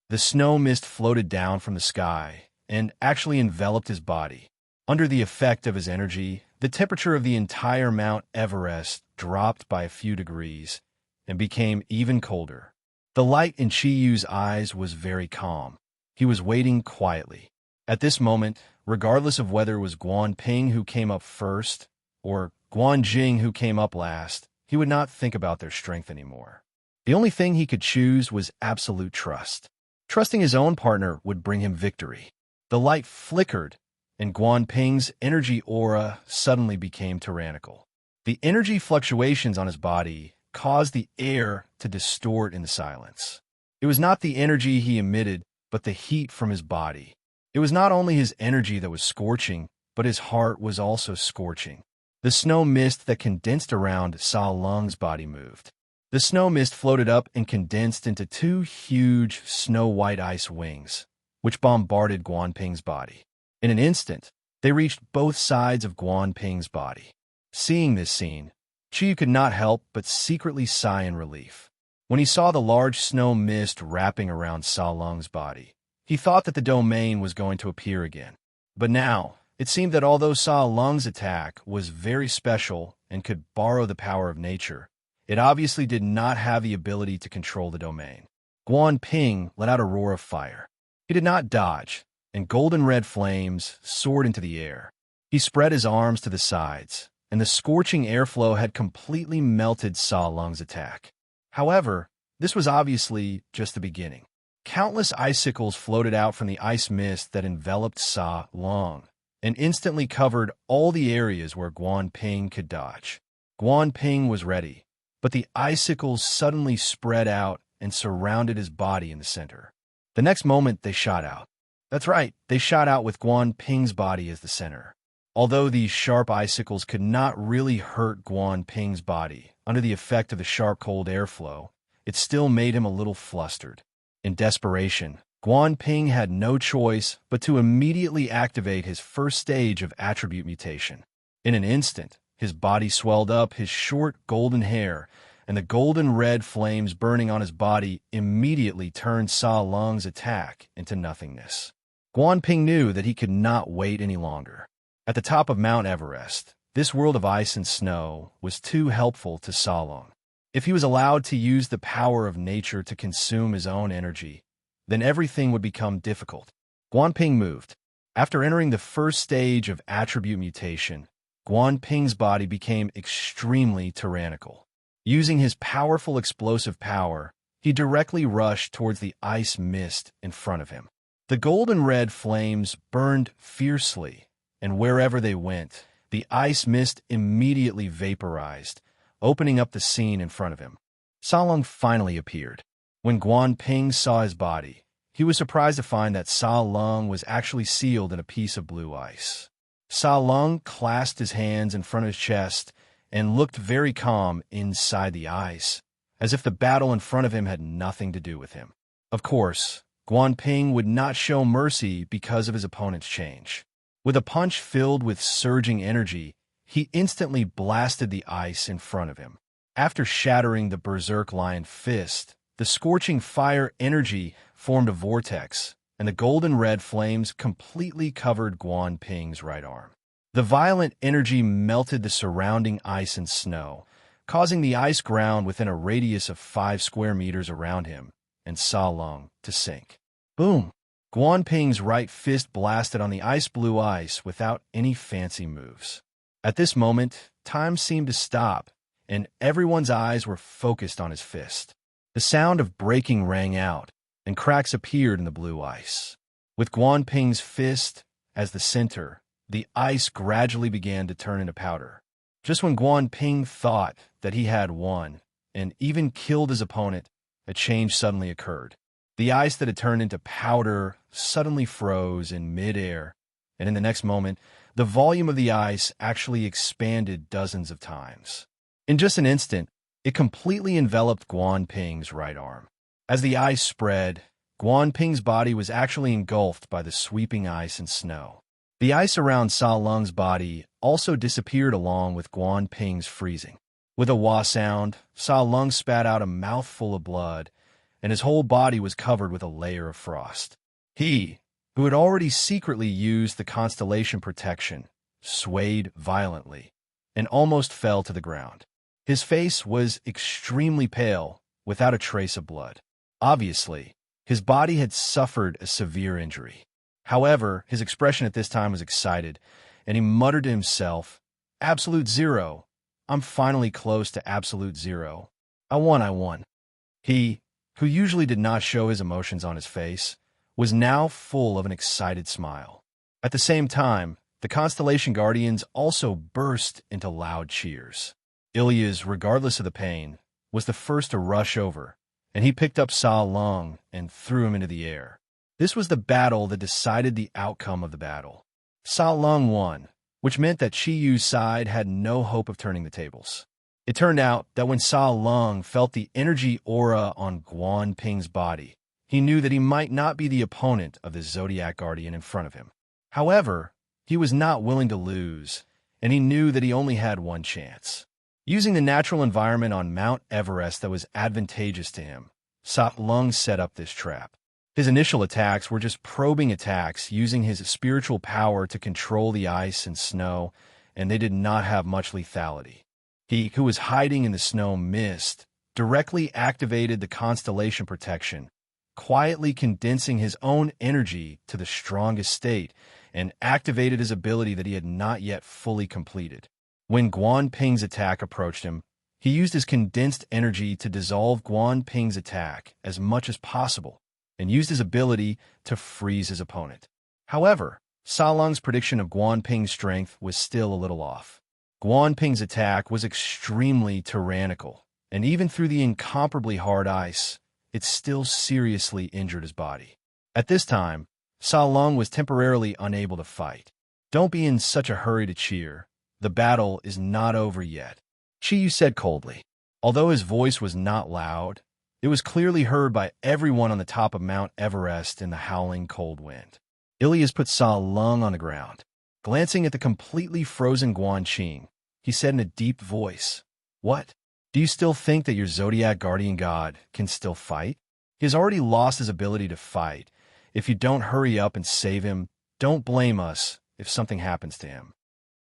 The snow mist floated down from the sky and actually enveloped his body. Under the effect of his energy, the temperature of the entire Mount Everest dropped by a few degrees and became even colder. The light in Chi Yu's eyes was very calm. He was waiting quietly. At this moment, regardless of whether it was Guanping who came up first or Guanjing who came up last, he would not think about their strength anymore. The only thing he could choose was absolute trust. Trusting his own partner would bring him victory. The light flickered, and Guanping's energy aura suddenly became tyrannical. The energy fluctuations on his body caused the air to distort in the silence. It was not the energy he emitted, but the heat from his body. It was not only his energy that was scorching, but his heart was also scorching. The snow mist that condensed around Sa Lung's body moved. The snow mist floated up and condensed into two huge snow-white ice wings, which bombarded Guanping's body. In an instant, they reached both sides of Guanping's body. Seeing this scene, Chi could not help but secretly sigh in relief. When he saw the large snow mist wrapping around Sa Lung's body, he thought that the domain was going to appear again. But now, it seemed that although Sa Lung's attack was very special and could borrow the power of nature, it obviously did not have the ability to control the domain. Guanping let out a roar of fire. He did not dodge, and golden red flames soared into the air. He spread his arms to the sides, and the scorching airflow had completely melted Sa Lung's attack. However, this was obviously just the beginning. Countless icicles floated out from the ice mist that enveloped Sa Lung and instantly covered all the areas where Guanping could dodge. Guanping was ready, but the icicles suddenly spread out and surrounded his body in the center. The next moment, they shot out. That's right, they shot out with Guanping's body as the center. Although these sharp icicles could not really hurt Guanping's body under the effect of the sharp cold airflow, it still made him a little flustered. In desperation, Guanping had no choice but to immediately activate his first stage of attribute mutation. In an instant, his body swelled up, his short golden hair and the golden red flames burning on his body immediately turned Sa Lung's attack into nothingness. Guanping knew that he could not wait any longer. At the top of Mount Everest, this world of ice and snow was too helpful to Sa Lung. If he was allowed to use the power of nature to consume his own energy, then everything would become difficult. Guanping moved. After entering the first stage of attribute mutation, Guanping's body became extremely tyrannical. Using his powerful explosive power, he directly rushed towards the ice mist in front of him. The golden red flames burned fiercely, and wherever they went, the ice mist immediately vaporized, opening up the scene in front of him. Sa Lung finally appeared. When Guanping saw his body, he was surprised to find that Sa Lung was actually sealed in a piece of blue ice. Sa Lung clasped his hands in front of his chest and looked very calm inside the ice, as if the battle in front of him had nothing to do with him. Of course, Guan Ping would not show mercy because of his opponent's change. With a punch filled with surging energy, he instantly blasted the ice in front of him. After shattering the berserk lion fist, the scorching fire energy formed a vortex, and the golden-red flames completely covered Guan Ping's right arm. The violent energy melted the surrounding ice and snow, causing the ice ground within a radius of 5 square meters around him and Sa Lung to sink. Boom! Guan Ping's right fist blasted on the ice-blue ice without any fancy moves. At this moment, time seemed to stop, and everyone's eyes were focused on his fist. The sound of breaking rang out, and cracks appeared in the blue ice. With Guan Ping's fist as the center, the ice gradually began to turn into powder. Just when Guan Ping thought that he had won, and even killed his opponent, a change suddenly occurred. The ice that had turned into powder suddenly froze in mid-air, and in the next moment, the volume of the ice actually expanded dozens of times. In just an instant, it completely enveloped Guan Ping's right arm. As the ice spread, Guan Ping's body was actually engulfed by the sweeping ice and snow. The ice around Sa Lung's body also disappeared along with Guan Ping's freezing. With a wah sound, Sa Lung spat out a mouthful of blood, and his whole body was covered with a layer of frost. He, who had already secretly used the constellation protection, swayed violently and almost fell to the ground. His face was extremely pale, without a trace of blood. Obviously, his body had suffered a severe injury. However, his expression at this time was excited, and he muttered to himself, "Absolute zero. I'm finally close to absolute zero. I won. He, who usually did not show his emotions on his face, was now full of an excited smile. At the same time, the Constellation Guardians also burst into loud cheers. Ilya's, regardless of the pain, was the first to rush over, and he picked up Sa Lung and threw him into the air. This was the battle that decided the outcome of the battle. Sa Lung won, which meant that Chi Yu's side had no hope of turning the tables. It turned out that when Sa Lung felt the energy aura on Guan Ping's body, he knew that he might not be the opponent of the Zodiac Guardian in front of him. However, he was not willing to lose, and he knew that he only had one chance. Using the natural environment on Mount Everest that was advantageous to him, Sa Lung set up this trap. His initial attacks were just probing attacks using his spiritual power to control the ice and snow, and they did not have much lethality. He, who was hiding in the snow mist, directly activated the constellation protection, quietly condensing his own energy to the strongest state, and activated his ability that he had not yet fully completed. When Guan Ping's attack approached him, he used his condensed energy to dissolve Guan Ping's attack as much as possible, and used his ability to freeze his opponent. However, Sa Lung's prediction of Guan Ping's strength was still a little off. Guan Ping's attack was extremely tyrannical, and even through the incomparably hard ice, it still seriously injured his body. At this time, Sa Lung was temporarily unable to fight. "Don't be in such a hurry to cheer. The battle is not over yet," Chi Yu said coldly. Although his voice was not loud, it was clearly heard by everyone on the top of Mount Everest in the howling cold wind. Ilyas put Sa Lung on the ground. Glancing at the completely frozen Guan Qing, he said in a deep voice, "What? Do you still think that your Zodiac Guardian God can still fight? He has already lost his ability to fight. If you don't hurry up and save him, don't blame us if something happens to him."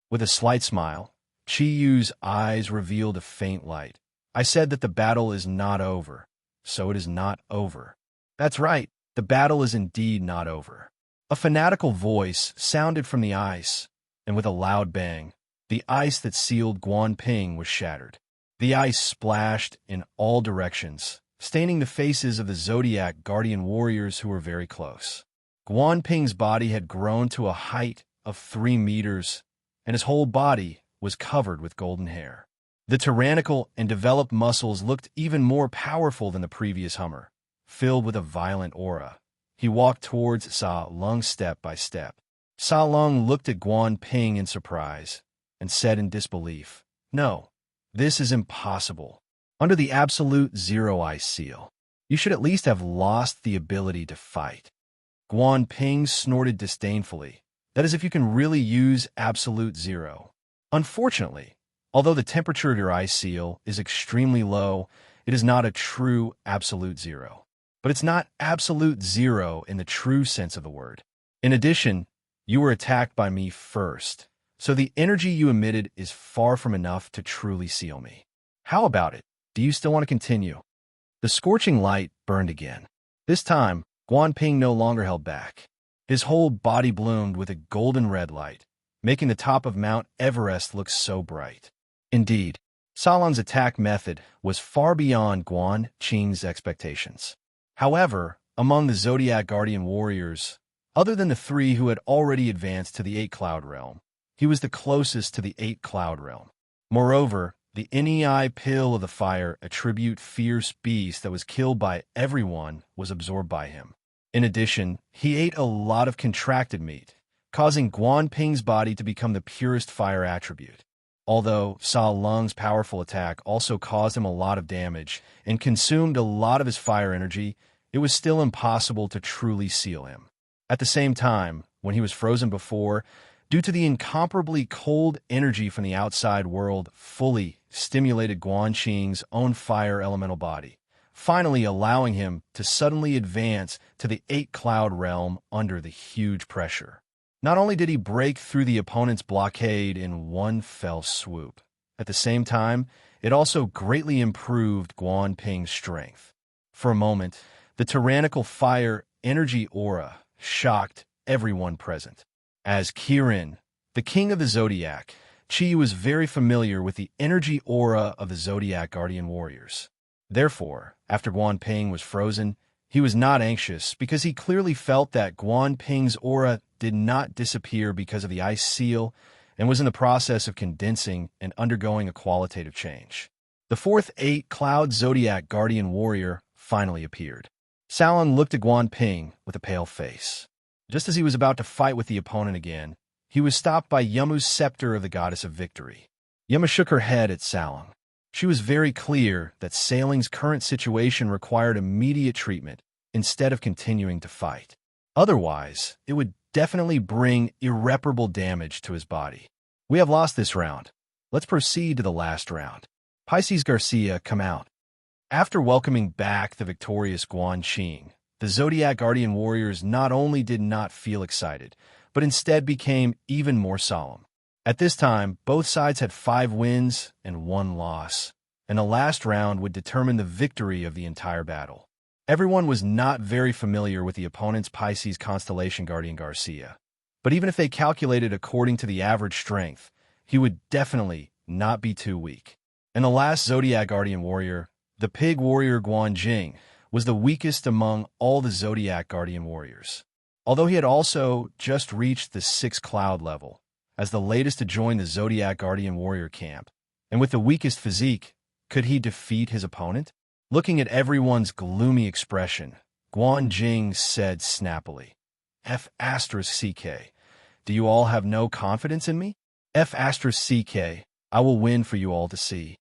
With a slight smile, Chi Yu's eyes revealed a faint light. "I said that the battle is not over, so it is not over." "That's right, the battle is indeed not over." A fanatical voice sounded from the ice, and with a loud bang, the ice that sealed Guan Ping was shattered. The ice splashed in all directions, staining the faces of the Zodiac Guardian warriors who were very close. Guan Ping's body had grown to a height of 3 meters, and his whole body was covered with golden hair. The tyrannical and developed muscles looked even more powerful than the previous Hummer, filled with a violent aura. He walked towards Sa Lung step by step. Sa Lung looked at Guan Ping in surprise and said in disbelief, "No, This is impossible. Under the absolute zero ice seal, you should at least have lost the ability to fight. Guan Ping snorted disdainfully. That is if you can really use absolute zero. Unfortunately, although the temperature of your ice seal is extremely low, it is not a true absolute zero. But it's not absolute zero in the true sense of the word. In addition, you were attacked by me first, so the energy you emitted is far from enough to truly seal me. How about it? Do you still want to continue? The scorching light burned again. This time, Guan Ping no longer held back. His whole body bloomed with a golden red light, making the top of Mount Everest look so bright. Indeed, Salon's attack method was far beyond Guan Qing's expectations. However, among the Zodiac Guardian warriors, other than the three who had already advanced to the 8-Cloud Realm, he was the closest to the 8-Cloud Realm. Moreover, the NEI pill of the fire attribute fierce beast that was killed by everyone was absorbed by him. In addition, he ate a lot of contracted meat, causing Guan Ping's body to become the purest fire attribute. Although Sa Lung's powerful attack also caused him a lot of damage and consumed a lot of his fire energy, it was still impossible to truly seal him. At the same time, when he was frozen before, due to the incomparably cold energy from the outside world fully stimulated Guan Qing's own fire elemental body, finally allowing him to suddenly advance to the 8-Cloud Realm under the huge pressure. Not only did he break through the opponent's blockade in one fell swoop, at the same time, it also greatly improved Guan Ping's strength. For a moment, the tyrannical fire energy aura shocked everyone present. As Kirin, the king of the Zodiac, Qi was very familiar with the energy aura of the Zodiac Guardian warriors. Therefore, after Guan Ping was frozen, he was not anxious because he clearly felt that Guan Ping's aura did not disappear because of the ice seal and was in the process of condensing and undergoing a qualitative change. The fourth 8-Cloud Zodiac Guardian warrior finally appeared. Salon looked at Guan Ping with a pale face. Just as he was about to fight with the opponent again, he was stopped by Yumu's scepter of the goddess of victory. Yumu shook her head at Salon. She was very clear that Saling's current situation required immediate treatment instead of continuing to fight. Otherwise, it would definitely bring irreparable damage to his body. We have lost this round. Let's proceed to the last round. Pisces Garcia, come out. After welcoming back the victorious Guan Qing, the Zodiac Guardian warriors not only did not feel excited, but instead became even more solemn. At this time, both sides had 5 wins and 1 loss, and the last round would determine the victory of the entire battle. Everyone was not very familiar with the opponent's Pisces constellation Guardian Garcia, but even if they calculated according to the average strength, he would definitely not be too weak. And the last Zodiac Guardian warrior, the pig warrior Guan Jing, was the weakest among all the Zodiac Guardian warriors. Although he had also just reached the 6th cloud level, as the latest to join the Zodiac Guardian warrior camp, and with the weakest physique, could he defeat his opponent? Looking at everyone's gloomy expression, Guan Jing said snappily, F***CK, do you all have no confidence in me? F***CK, I will win for you all to see.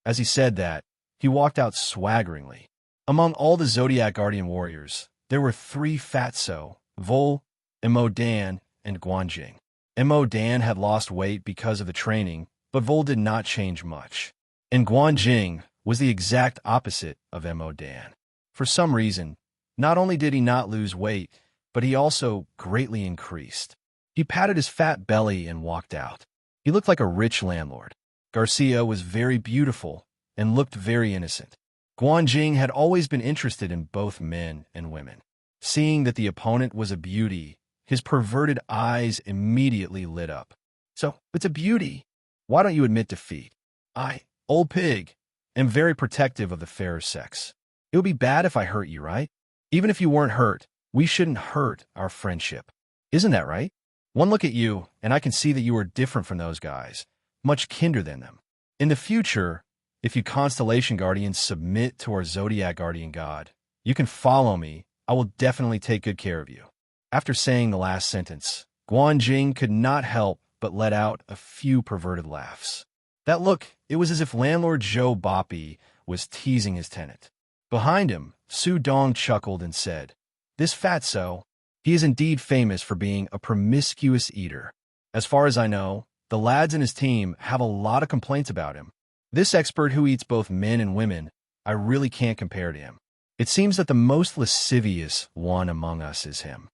As he said that, he walked out swaggeringly. Among all the Zodiac Guardian warriors, there were 3 Fatso, Vol, Mo Dan, and Guan Jing. Mo Dan had lost weight because of the training, but Vol did not change much. And Guan Jing was the exact opposite of Mo Dan. For some reason, not only did he not lose weight, but he also greatly increased. He patted his fat belly and walked out. He looked like a rich landlord. Garcia was very beautiful and looked very innocent. Guan Jing had always been interested in both men and women. Seeing that the opponent was a beauty, his perverted eyes immediately lit up. So, it's a beauty. Why don't you admit defeat? I, old pig, am very protective of the fairer sex. It would be bad if I hurt you, right? Even if you weren't hurt, we shouldn't hurt our friendship. Isn't that right? One look at you, and I can see that you are different from those guys, much kinder than them. In the future, if you Constellation Guardians submit to our Zodiac Guardian God, you can follow me. I will definitely take good care of you. After saying the last sentence, Guan Jing could not help but let out a few perverted laughs. That look, it was as if landlord Joe Boppy was teasing his tenant. Behind him, Su Dong chuckled and said, "This fatso, he is indeed famous for being a promiscuous eater. As far as I know, the lads in his team have a lot of complaints about him. This expert who eats both men and women, I really can't compare to him. It seems that the most lascivious one among us is him."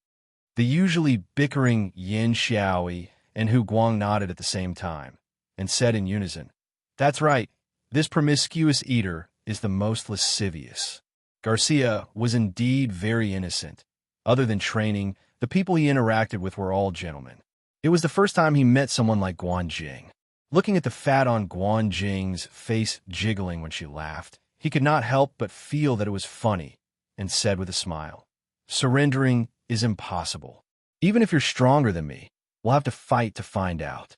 The usually bickering Yin Xiaoi and Hu Guang nodded at the same time, and said in unison, "That's right, this promiscuous eater is the most lascivious." Garcia was indeed very innocent. Other than training, the people he interacted with were all gentlemen. It was the first time he met someone like Guan Jing. Looking at the fat on Guan Jing's face jiggling when she laughed, he could not help but feel that it was funny, and said with a smile, "Surrendering is impossible. Even if you're stronger than me, we'll have to fight to find out."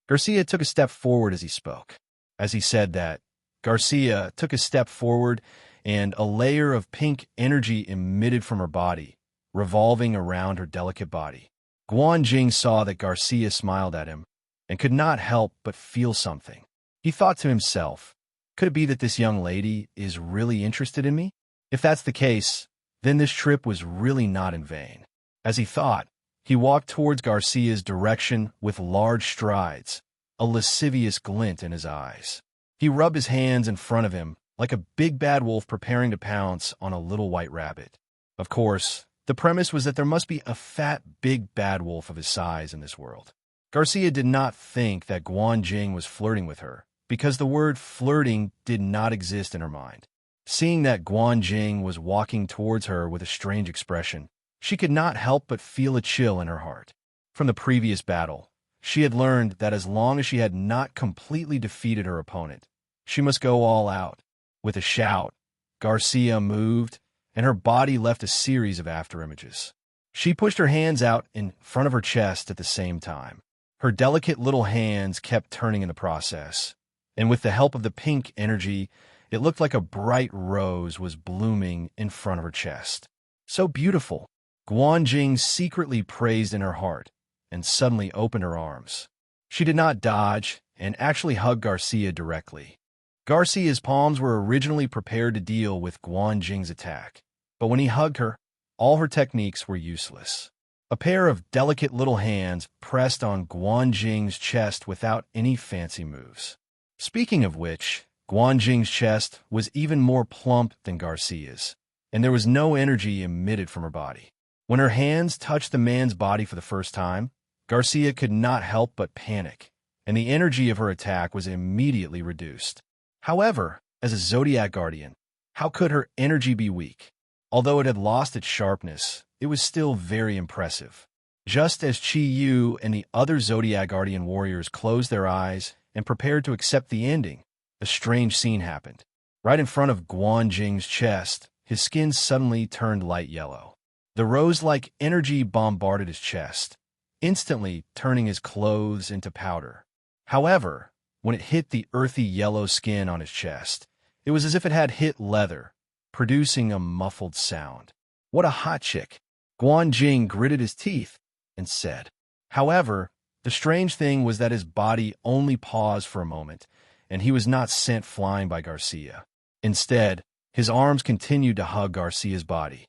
Garcia took a step forward as he spoke. As he said that, Garcia took a step forward, and a layer of pink energy emitted from her body, revolving around her delicate body. Guan Jing saw that Garcia smiled at him, and could not help but feel something. He thought to himself, could it be that this young lady is really interested in me? If that's the case, then this trip was really not in vain. As he thought, he walked towards Garcia's direction with large strides, a lascivious glint in his eyes. He rubbed his hands in front of him, like a big bad wolf preparing to pounce on a little white rabbit. Of course, the premise was that there must be a fat, big bad wolf of his size in this world. Garcia did not think that Guan Jing was flirting with her, because the word flirting did not exist in her mind. Seeing that Guan Jing was walking towards her with a strange expression, she could not help but feel a chill in her heart. From the previous battle, she had learned that as long as she had not completely defeated her opponent, she must go all out. With a shout, Garcia moved, and her body left a series of afterimages. She pushed her hands out in front of her chest at the same time. Her delicate little hands kept turning in the process, and with the help of the pink energy, it looked like a bright rose was blooming in front of her chest. So beautiful, Guan Jing secretly praised in her heart, and suddenly opened her arms. She did not dodge, and actually hugged Garcia directly. Garcia's palms were originally prepared to deal with Guan Jing's attack, but when he hugged her, all her techniques were useless. A pair of delicate little hands pressed on Guan Jing's chest without any fancy moves. Speaking of which, Guan Jing's chest was even more plump than Garcia's, and there was no energy emitted from her body. When her hands touched the man's body for the first time, Garcia could not help but panic, and the energy of her attack was immediately reduced. However, as a Zodiac guardian, how could her energy be weak? Although it had lost its sharpness, it was still very impressive. Just as Chi Yu and the other Zodiac Guardian warriors closed their eyes and prepared to accept the ending, a strange scene happened. Right in front of Guan Jing's chest, his skin suddenly turned light yellow. The rose-like energy bombarded his chest, instantly turning his clothes into powder. However, when it hit the earthy yellow skin on his chest, it was as if it had hit leather, producing a muffled sound. What a hot chick! Guan Jing gritted his teeth and said. However, the strange thing was that his body only paused for a moment, and he was not sent flying by Garcia. Instead, his arms continued to hug Garcia's body.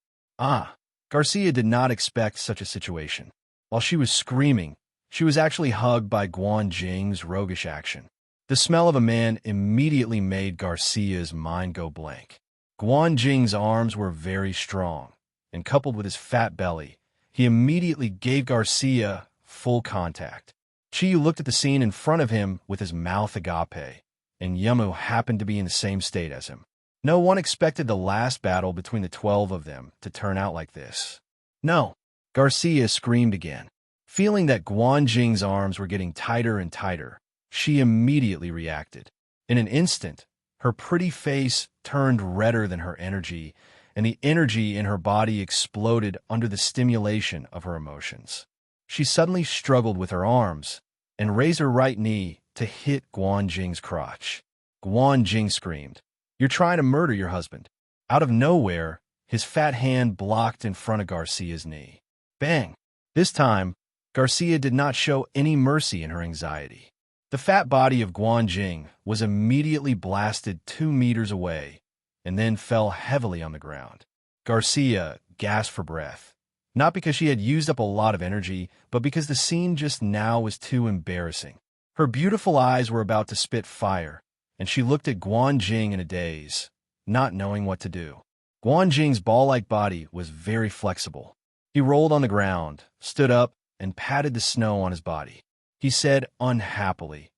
Garcia did not expect such a situation. While she was screaming, she was actually hugged by Guan Jing's roguish action. The smell of a man immediately made Garcia's mind go blank. Guan Jing's arms were very strong, and coupled with his fat belly, he immediately gave Garcia full contact. Chiyu looked at the scene in front of him with his mouth agape, and Yamu happened to be in the same state as him. No one expected the last battle between the 12 of them to turn out like this. No, Garcia screamed again. Feeling that Guan Jing's arms were getting tighter and tighter, she immediately reacted. In an instant, her pretty face turned redder than her energy, and the energy in her body exploded under the stimulation of her emotions. She suddenly struggled with her arms and raised her right knee to hit Guan Jing's crotch. Guan Jing screamed, "You're trying to murder your husband." Out of nowhere, his fat hand blocked in front of Garcia's knee. Bang! This time, Garcia did not show any mercy in her anxiety. The fat body of Guanjing was immediately blasted 2 meters away and then fell heavily on the ground. Garcia gasped for breath, not because she had used up a lot of energy, but because the scene just now was too embarrassing. Her beautiful eyes were about to spit fire, and she looked at Guanjing in a daze, not knowing what to do. Guanjing's ball-like body was very flexible. He rolled on the ground, stood up, and patted the snow on his body. He said unhappily,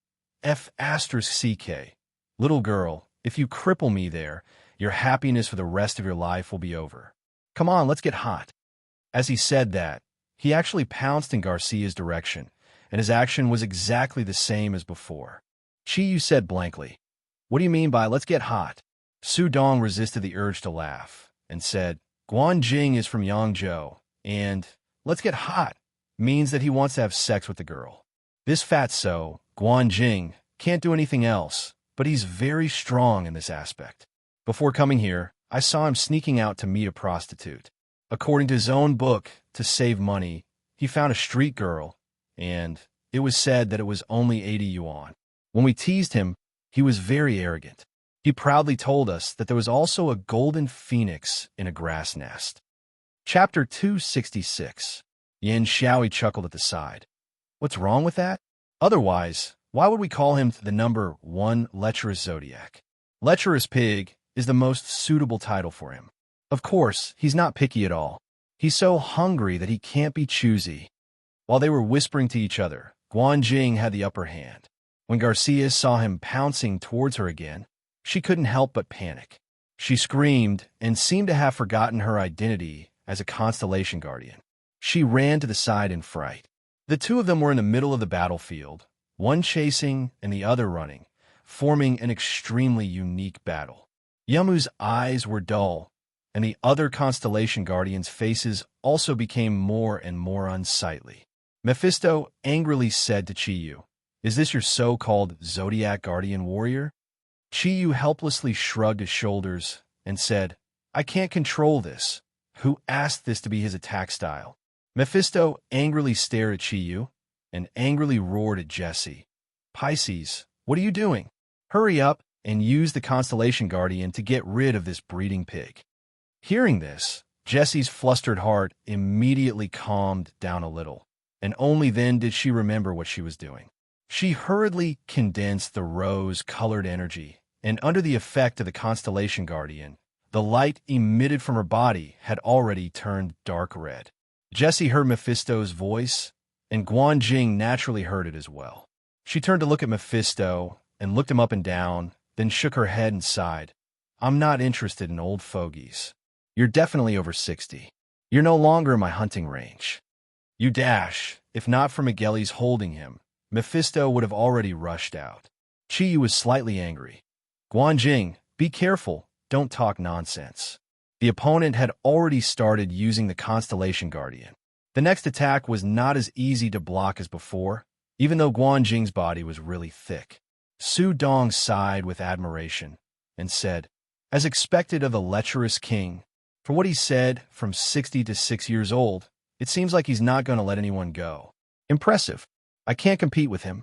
F***CK, little girl, if you cripple me there, your happiness for the rest of your life will be over. Come on, let's get hot. As he said that, he actually pounced in Garcia's direction, and his action was exactly the same as before. Chiyu said blankly, What do you mean by let's get hot? Su Dong resisted the urge to laugh and said, Guanjing is from Yangzhou, and let's get hot means that he wants to have sex with the girl. This fatso, Guanjing, can't do anything else, but he's very strong in this aspect. Before coming here, I saw him sneaking out to meet a prostitute. According to his own book, to save money, he found a street girl, and it was said that it was only 80 yuan. When we teased him, he was very arrogant. He proudly told us that there was also a golden phoenix in a grass nest. Chapter 266. Yin Xiaoi chuckled at the side. What's wrong with that? Otherwise, why would we call him the number 1 lecherous Zodiac? Lecherous Pig is the most suitable title for him. Of course, he's not picky at all. He's so hungry that he can't be choosy. While they were whispering to each other, Guanjing had the upper hand. When Garcia saw him pouncing towards her again, she couldn't help but panic. She screamed and seemed to have forgotten her identity as a constellation guardian. She ran to the side in fright. The two of them were in the middle of the battlefield, one chasing and the other running, forming an extremely unique battle. Yamu's eyes were dull, and the other constellation guardians' faces also became more and more unsightly. Mephisto angrily said to Chiyu, Is this your so-called Zodiac guardian warrior? Chiyu helplessly shrugged his shoulders and said, I can't control this. Who asked this to be his attack style? Mephisto angrily stared at Chiyu and angrily roared at Jesse. Pisces, what are you doing? Hurry up and use the Constellation Guardian to get rid of this breeding pig. Hearing this, Jesse's flustered heart immediately calmed down a little, and only then did she remember what she was doing. She hurriedly condensed the rose-colored energy, and under the effect of the Constellation Guardian, the light emitted from her body had already turned dark red. Jesse heard Mephisto's voice, and Guanjing naturally heard it as well. She turned to look at Mephisto and looked him up and down, then shook her head and sighed. I'm not interested in old fogies. You're definitely over 60. You're no longer in my hunting range. You dash. If not for Migueli's holding him, Mephisto would have already rushed out. Chiyu was slightly angry. Guanjing, be careful. Don't talk nonsense. The opponent had already started using the Constellation Guardian. The next attack was not as easy to block as before, even though Guanjing's body was really thick. Su Dong sighed with admiration and said, as expected of the lecherous king, for what he said, from 60 to 6 years old, it seems like he's not going to let anyone go. Impressive. I can't compete with him.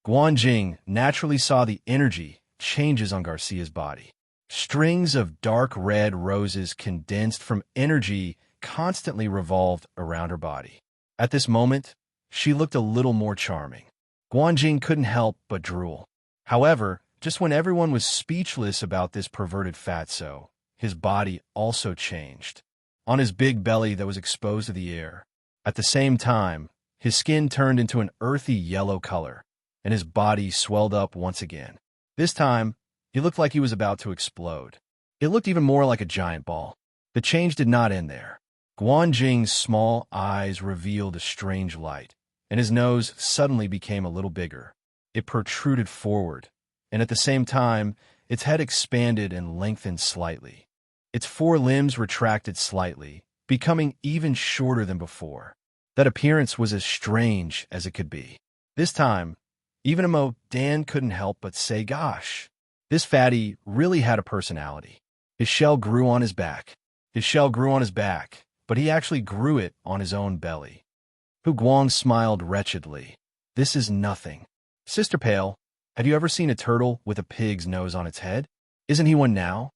Guanjing naturally saw the energy changes on Garcia's body. Strings of dark red roses condensed from energy constantly revolved around her body. At this moment, she looked a little more charming. Guanjing couldn't help but drool. However, just when everyone was speechless about this perverted fatso, his body also changed. On his big belly that was exposed to the air. At the same time, his skin turned into an earthy yellow color, and his body swelled up once again. This time, he looked like he was about to explode. It looked even more like a giant ball. The change did not end there. Guanjing's small eyes revealed a strange light, and his nose suddenly became a little bigger. It protruded forward, and at the same time, its head expanded and lengthened slightly. Its 4 limbs retracted slightly, becoming even shorter than before. That appearance was as strange as it could be. This time, even Emo Dan couldn't help but say, gosh, this fatty really had a personality. His shell grew on his back. His shell grew on his back, but he actually grew it on his own belly. Hu Guang smiled wretchedly. This is nothing. Sister Pale, have you ever seen a turtle with a pig's nose on its head? Isn't he one now?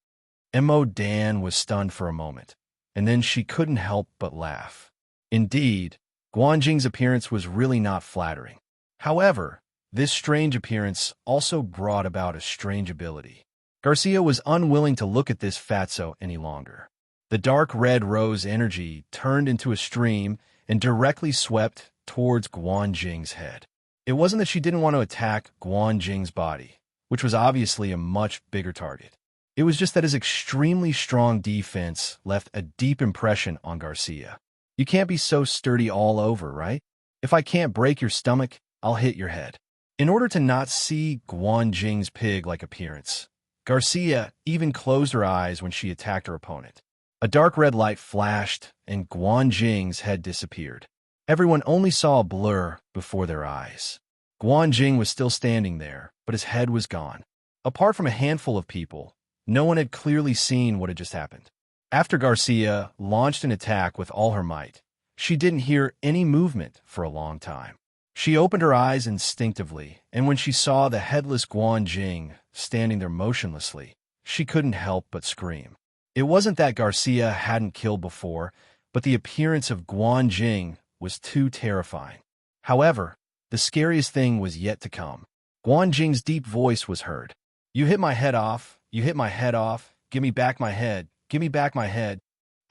Mo Dan was stunned for a moment, and then she couldn't help but laugh. Indeed, Guanjing's appearance was really not flattering. However, this strange appearance also brought about a strange ability. Garcia was unwilling to look at this fatso any longer. The dark red rose energy turned into a stream and directly swept towards Guanjing's head. It wasn't that she didn't want to attack Guanjing's body, which was obviously a much bigger target. It was just that his extremely strong defense left a deep impression on Garcia. You can't be so sturdy all over, right? If I can't break your stomach, I'll hit your head. In order to not see Guanjing's pig-like appearance, Garcia even closed her eyes when she attacked her opponent. A dark red light flashed, and Guanjing's head disappeared. Everyone only saw a blur before their eyes. Guanjing was still standing there, but his head was gone. Apart from a handful of people, no one had clearly seen what had just happened. After Garcia launched an attack with all her might, she didn't hear any movement for a long time. She opened her eyes instinctively, and when she saw the headless Guanjing standing there motionlessly, she couldn't help but scream. It wasn't that Garcia hadn't killed before, but the appearance of Guanjing was too terrifying. However, the scariest thing was yet to come. Guanjing's deep voice was heard. "You hit my head off. You hit my head off. Give me back my head. Give me back my head."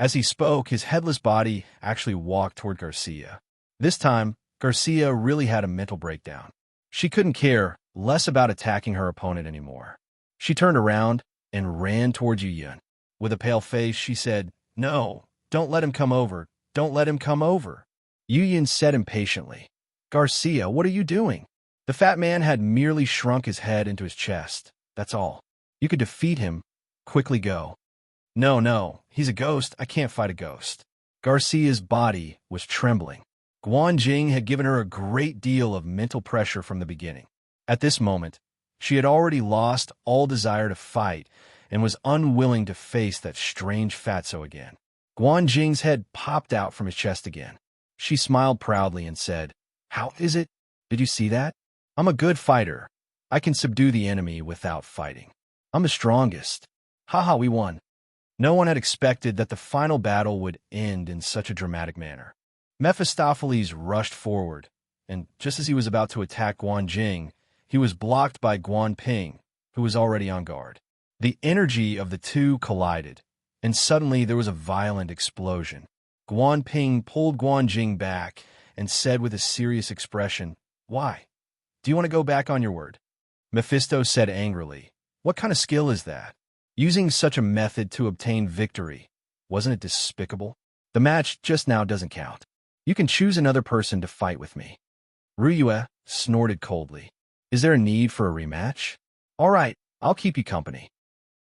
As he spoke, his headless body actually walked toward Garcia. This time, Garcia really had a mental breakdown. She couldn't care less about attacking her opponent anymore. She turned around and ran towards Yuyan. With a pale face, she said, "No, don't let him come over. Don't let him come over." Yuyan said impatiently, "Garcia, what are you doing?" The fat man had merely shrunk his head into his chest. That's all. You could defeat him. Quickly go. No, he's a ghost. I can't fight a ghost. Garcia's body was trembling. Guanjing had given her a great deal of mental pressure from the beginning. At this moment, she had already lost all desire to fight and was unwilling to face that strange fatso again. Guanjing's head popped out from his chest again. She smiled proudly and said, "How is it? Did you see that? I'm a good fighter. I can subdue the enemy without fighting. I'm the strongest. Haha, we won." No one had expected that the final battle would end in such a dramatic manner. Mephistopheles rushed forward, and just as he was about to attack Guanjing, he was blocked by Guanping, who was already on guard. The energy of the two collided, and suddenly there was a violent explosion. Guanping pulled Guanjing back and said with a serious expression, "Why? Do you want to go back on your word?" Mephisto said angrily, "What kind of skill is that? Using such a method to obtain victory, wasn't it despicable? The match just now doesn't count. You can choose another person to fight with me." Ryue snorted coldly. "Is there a need for a rematch? All right, I'll keep you company."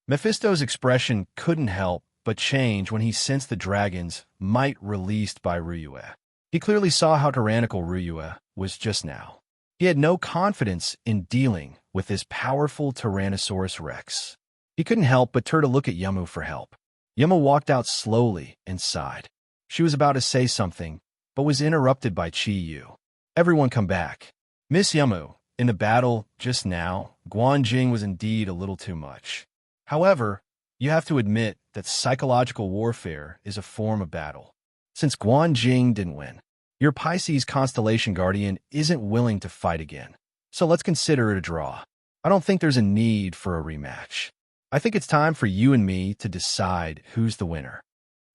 Mephisto's expression couldn't help but change when he sensed the dragon's might released by Ryue. He clearly saw how tyrannical Ryue was just now. He had no confidence in dealing with this powerful Tyrannosaurus Rex. He couldn't help but turn to look at Yamu for help. Yamu walked out slowly and sighed. She was about to say something, but was interrupted by Chi Yu. "Everyone come back. Miss Yamu, in the battle just now, Guanjing was indeed a little too much. However, you have to admit that psychological warfare is a form of battle. Since Guanjing didn't win, your Pisces constellation guardian isn't willing to fight again. So let's consider it a draw. I don't think there's a need for a rematch. I think it's time for you and me to decide who's the winner."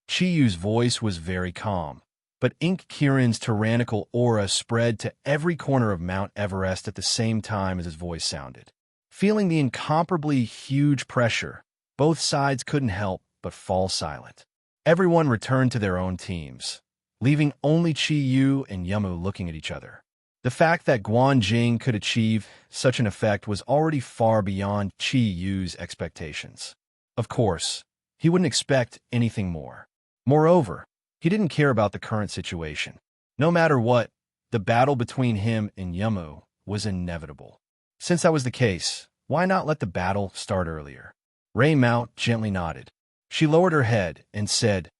Chiyu's voice was very calm, but Ink Kirin's tyrannical aura spread to every corner of Mount Everest at the same time as his voice sounded. Feeling the incomparably huge pressure, both sides couldn't help but fall silent. Everyone returned to their own teams, leaving only Chiyu and Yamu looking at each other. The fact that Guanjing could achieve such an effect was already far beyond Chiyu's expectations. Of course, he wouldn't expect anything more. Moreover, he didn't care about the current situation. No matter what, the battle between him and Yamu was inevitable. Since that was the case, why not let the battle start earlier? Ray Mount gently nodded. She lowered her head and said,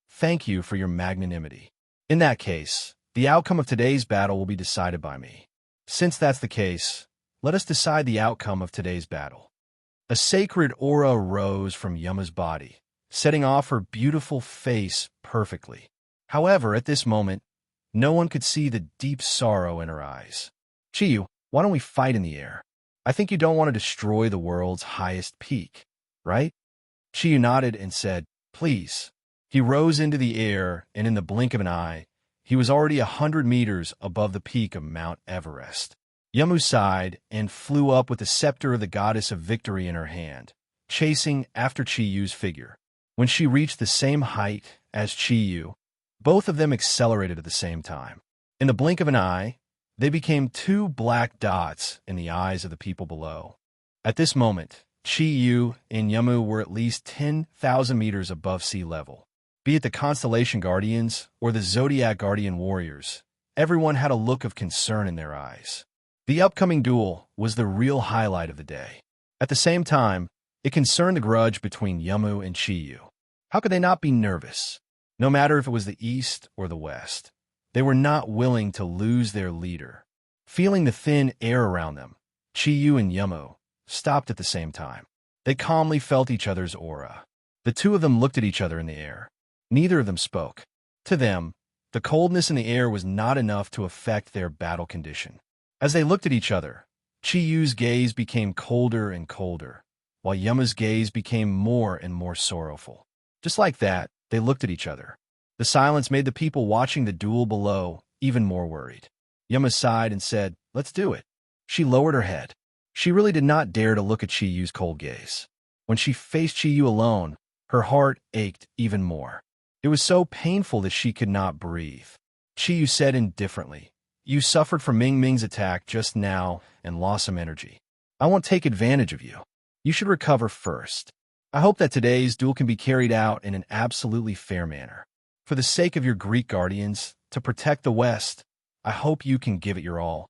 "Thank you for your magnanimity. In that case, the outcome of today's battle will be decided by me. Since that's the case, let us decide the outcome of today's battle. A sacred aura rose from Yama's body, setting off her beautiful face perfectly. However, at this moment, no one could see the deep sorrow in her eyes. Chiyu, why don't we fight in the air? I think you don't want to destroy the world's highest peak, right? Chiyu nodded and said, please. He rose into the air, and in the blink of an eye, he was already 100 meters above the peak of Mount Everest. Yamu sighed and flew up with the scepter of the goddess of victory in her hand, chasing after Chiyu's figure. When she reached the same height as Chiyu, both of them accelerated at the same time. In the blink of an eye, they became two black dots in the eyes of the people below. At this moment, Chiyu and Yamu were at least 10,000 meters above sea level. Be it the Constellation Guardians or the Zodiac Guardian Warriors, everyone had a look of concern in their eyes. The upcoming duel was the real highlight of the day. At the same time, it concerned the grudge between Yamu and Chiyu. How could they not be nervous? No matter if it was the East or the West, they were not willing to lose their leader. Feeling the thin air around them, Chiyu and Yamu stopped at the same time. They calmly felt each other's aura. The two of them looked at each other in the air. Neither of them spoke. To them, the coldness in the air was not enough to affect their battle condition. As they looked at each other, Chiyu's gaze became colder and colder, while Yamu's gaze became more and more sorrowful. Just like that, they looked at each other. The silence made the people watching the duel below even more worried. Yamu sighed and said, let's do it. She lowered her head. She really did not dare to look at Chiyu's cold gaze. When she faced Chiyu alone, her heart ached even more. It was so painful that she could not breathe. Chiyu said indifferently, you suffered from Ming Ming's attack just now and lost some energy. I won't take advantage of you. You should recover first. I hope that today's duel can be carried out in an absolutely fair manner. For the sake of your Greek guardians, to protect the West, I hope you can give it your all.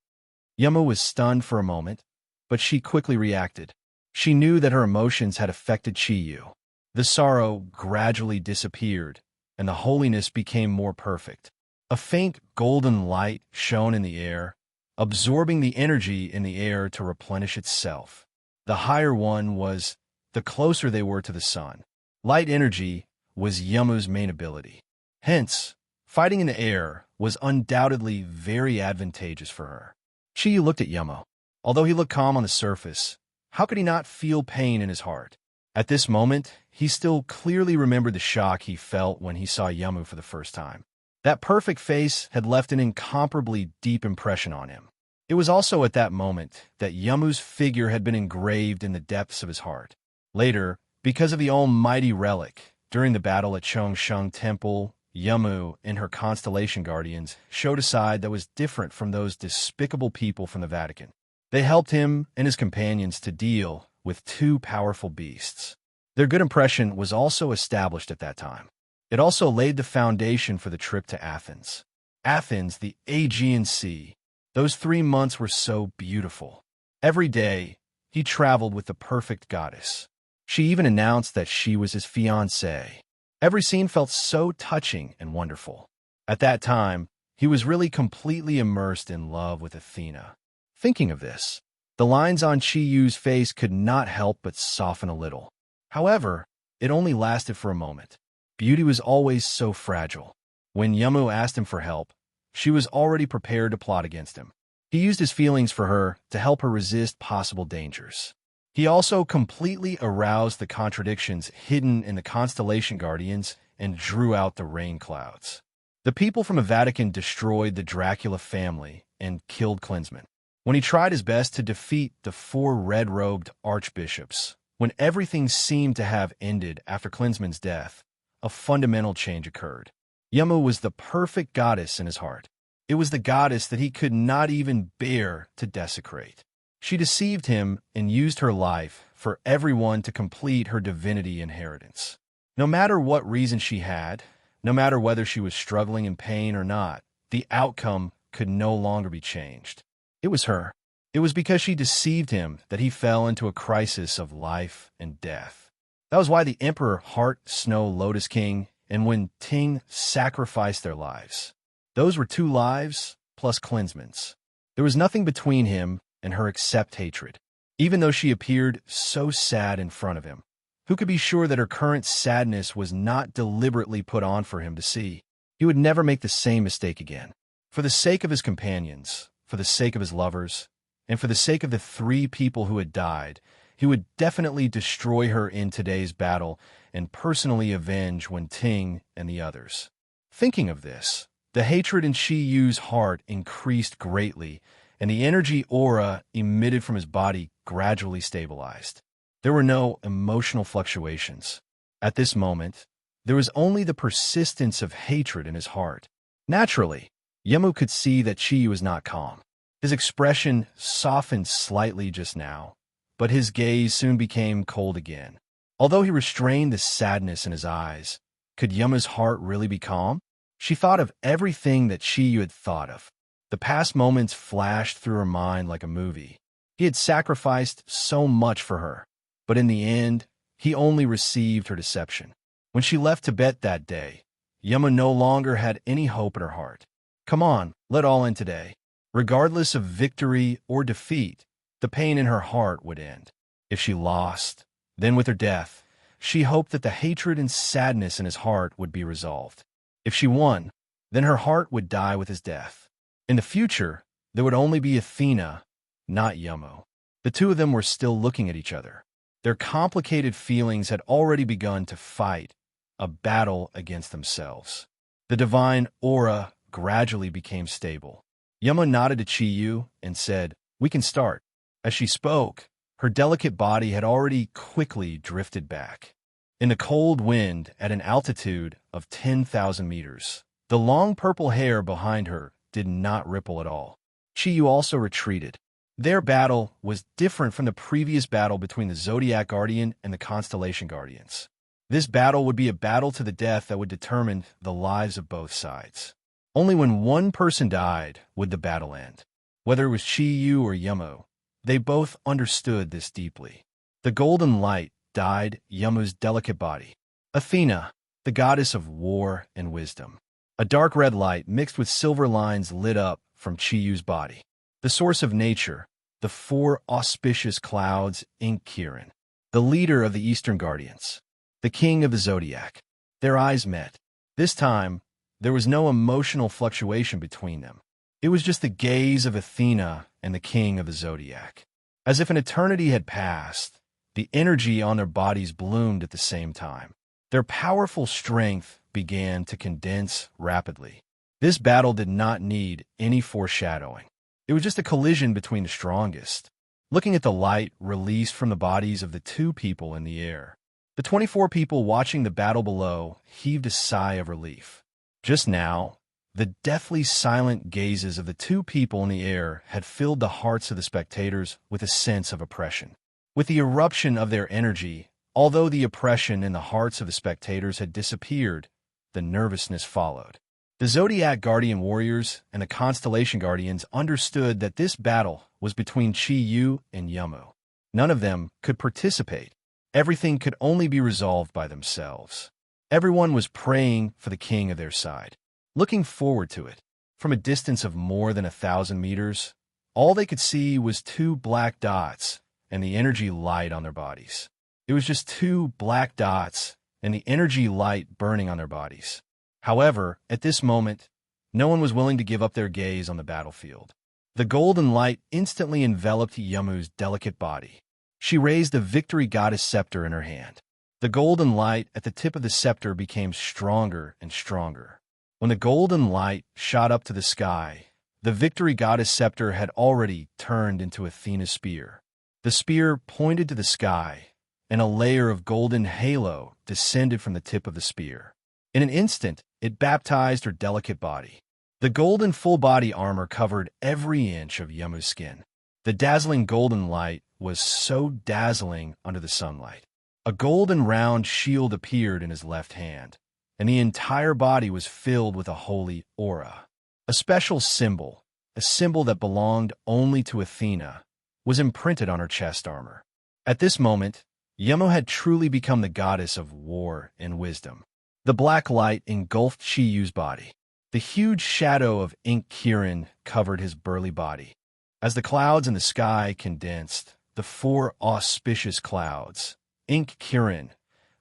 Yamu was stunned for a moment, but she quickly reacted. She knew that her emotions had affected Chiyu. The sorrow gradually disappeared, and the holiness became more perfect. A faint golden light shone in the air, absorbing the energy in the air to replenish itself. The higher one was the closer they were to the sun. Light energy was Yamu's main ability. Hence, fighting in the air was undoubtedly very advantageous for her. Chiyu looked at Yamu. Although he looked calm on the surface, how could he not feel pain in his heart? At this moment, he still clearly remembered the shock he felt when he saw Yamu for the first time. That perfect face had left an incomparably deep impression on him. It was also at that moment that Yamu's figure had been engraved in the depths of his heart. Later, because of the almighty relic, during the battle at Chongsheng Temple, Yamu and her Constellation Guardians showed a side that was different from those despicable people from the Vatican. They helped him and his companions to deal with two powerful beasts. Their good impression was also established at that time. It also laid the foundation for the trip to Athens. Athens, the Aegean Sea. Those 3 months were so beautiful. Every day, he traveled with the perfect goddess. She even announced that she was his fiancée. Every scene felt so touching and wonderful. At that time, he was really completely immersed in love with Athena. Thinking of this, the lines on Chiyu's face could not help but soften a little. However, it only lasted for a moment. Beauty was always so fragile. When Yamu asked him for help, she was already prepared to plot against him. He used his feelings for her to help her resist possible dangers. He also completely aroused the contradictions hidden in the Constellation Guardians and drew out the rain clouds. The people from the Vatican destroyed the Dracula family and killed Klinsmann. When he tried his best to defeat the 4 red-robed archbishops, when everything seemed to have ended after Klinsmann's death, a fundamental change occurred. Yamu was the perfect goddess in his heart. It was the goddess that he could not even bear to desecrate. She deceived him and used her life for everyone to complete her divinity inheritance. No matter what reason she had, no matter whether she was struggling in pain or not, the outcome could no longer be changed. It was her. It was because she deceived him that he fell into a crisis of life and death. That was why the Emperor Heart Snow Lotus King and Wen Ting sacrificed their lives. Those were 2 lives plus Klinsmann's. There was nothing between him and her accept hatred. Even though she appeared so sad in front of him, who could be sure that her current sadness was not deliberately put on for him to see? He would never make the same mistake again. For the sake of his companions, for the sake of his lovers, and for the sake of the 3 people who had died, he would definitely destroy her in today's battle and personally avenge Wen Ting and the others. Thinking of this, the hatred in Shi Yu's heart increased greatly, and the energy aura emitted from his body gradually stabilized. There were no emotional fluctuations. At this moment, there was only the persistence of hatred in his heart. Naturally, Yemu could see that Shi Yu was not calm. His expression softened slightly just now, but his gaze soon became cold again. Although he restrained the sadness in his eyes, could Yemu's heart really be calm? She thought of everything that Shi Yu had thought of. The past moments flashed through her mind like a movie. He had sacrificed so much for her, but in the end, he only received her deception. When she left Tibet that day, Yemu no longer had any hope in her heart. Come on, let all end today. Regardless of victory or defeat, the pain in her heart would end. If she lost, then with her death, she hoped that the hatred and sadness in his heart would be resolved. If she won, then her heart would die with his death. In the future, there would only be Athena, not Yemu. The 2 of them were still looking at each other. Their complicated feelings had already begun to fight a battle against themselves. The divine aura gradually became stable. Yemu nodded to Chi Yu and said, "We can start." As she spoke, her delicate body had already quickly drifted back. In the cold wind at an altitude of 10,000 meters, the long purple hair behind her did not ripple at all. Chi Yu also retreated. Their battle was different from the previous battle between the Zodiac Guardian and the Constellation Guardians. This battle would be a battle to the death that would determine the lives of both sides. Only when one person died would the battle end. Whether it was Chi Yu or Yemu, they both understood this deeply. The golden light dyed Yemu's delicate body. Athena, the goddess of war and wisdom. A dark red light mixed with silver lines lit up from Chi Yu's body. The source of nature, the 4 auspicious clouds, Kirin. The leader of the Eastern Guardians. The king of the Zodiac. Their eyes met. This time, there was no emotional fluctuation between them. It was just the gaze of Athena and the king of the Zodiac. As if an eternity had passed, the energy on their bodies bloomed at the same time. Their powerful strength began to condense rapidly. This battle did not need any foreshadowing. It was just a collision between the strongest. Looking at the light released from the bodies of the 2 people in the air, the 24 people watching the battle below heaved a sigh of relief. Just now, the deathly silent gazes of the 2 people in the air had filled the hearts of the spectators with a sense of oppression. With the eruption of their energy, although the oppression in the hearts of the spectators had disappeared, the nervousness followed. The Zodiac Guardian warriors and the Constellation Guardians understood that this battle was between Chi Yu and Yemu. None of them could participate. Everything could only be resolved by themselves. Everyone was praying for the king of their side, looking forward to it. From a distance of more than 1,000 meters, all they could see was 2 black dots and the energy light on their bodies. It was just 2 black dots and the energy light burning on their bodies. However, at this moment, no one was willing to give up their gaze on the battlefield. The golden light instantly enveloped Yemu's delicate body. She raised the victory goddess scepter in her hand. The golden light at the tip of the scepter became stronger and stronger. When the golden light shot up to the sky, the victory goddess scepter had already turned into Athena's spear. The spear pointed to the sky, and a layer of golden halo descended from the tip of the spear. In an instant, it baptized her delicate body. The golden full-body armor covered every inch of Yemu's skin. The dazzling golden light was so dazzling under the sunlight. A golden round shield appeared in his left hand, and the entire body was filled with a holy aura. A special symbol, a symbol that belonged only to Athena, was imprinted on her chest armor. At this moment, Yemu had truly become the goddess of war and wisdom. The black light engulfed Chi Yu's body. The huge shadow of Kirin covered his burly body. As the clouds in the sky condensed, the four auspicious clouds, Ink Kirin,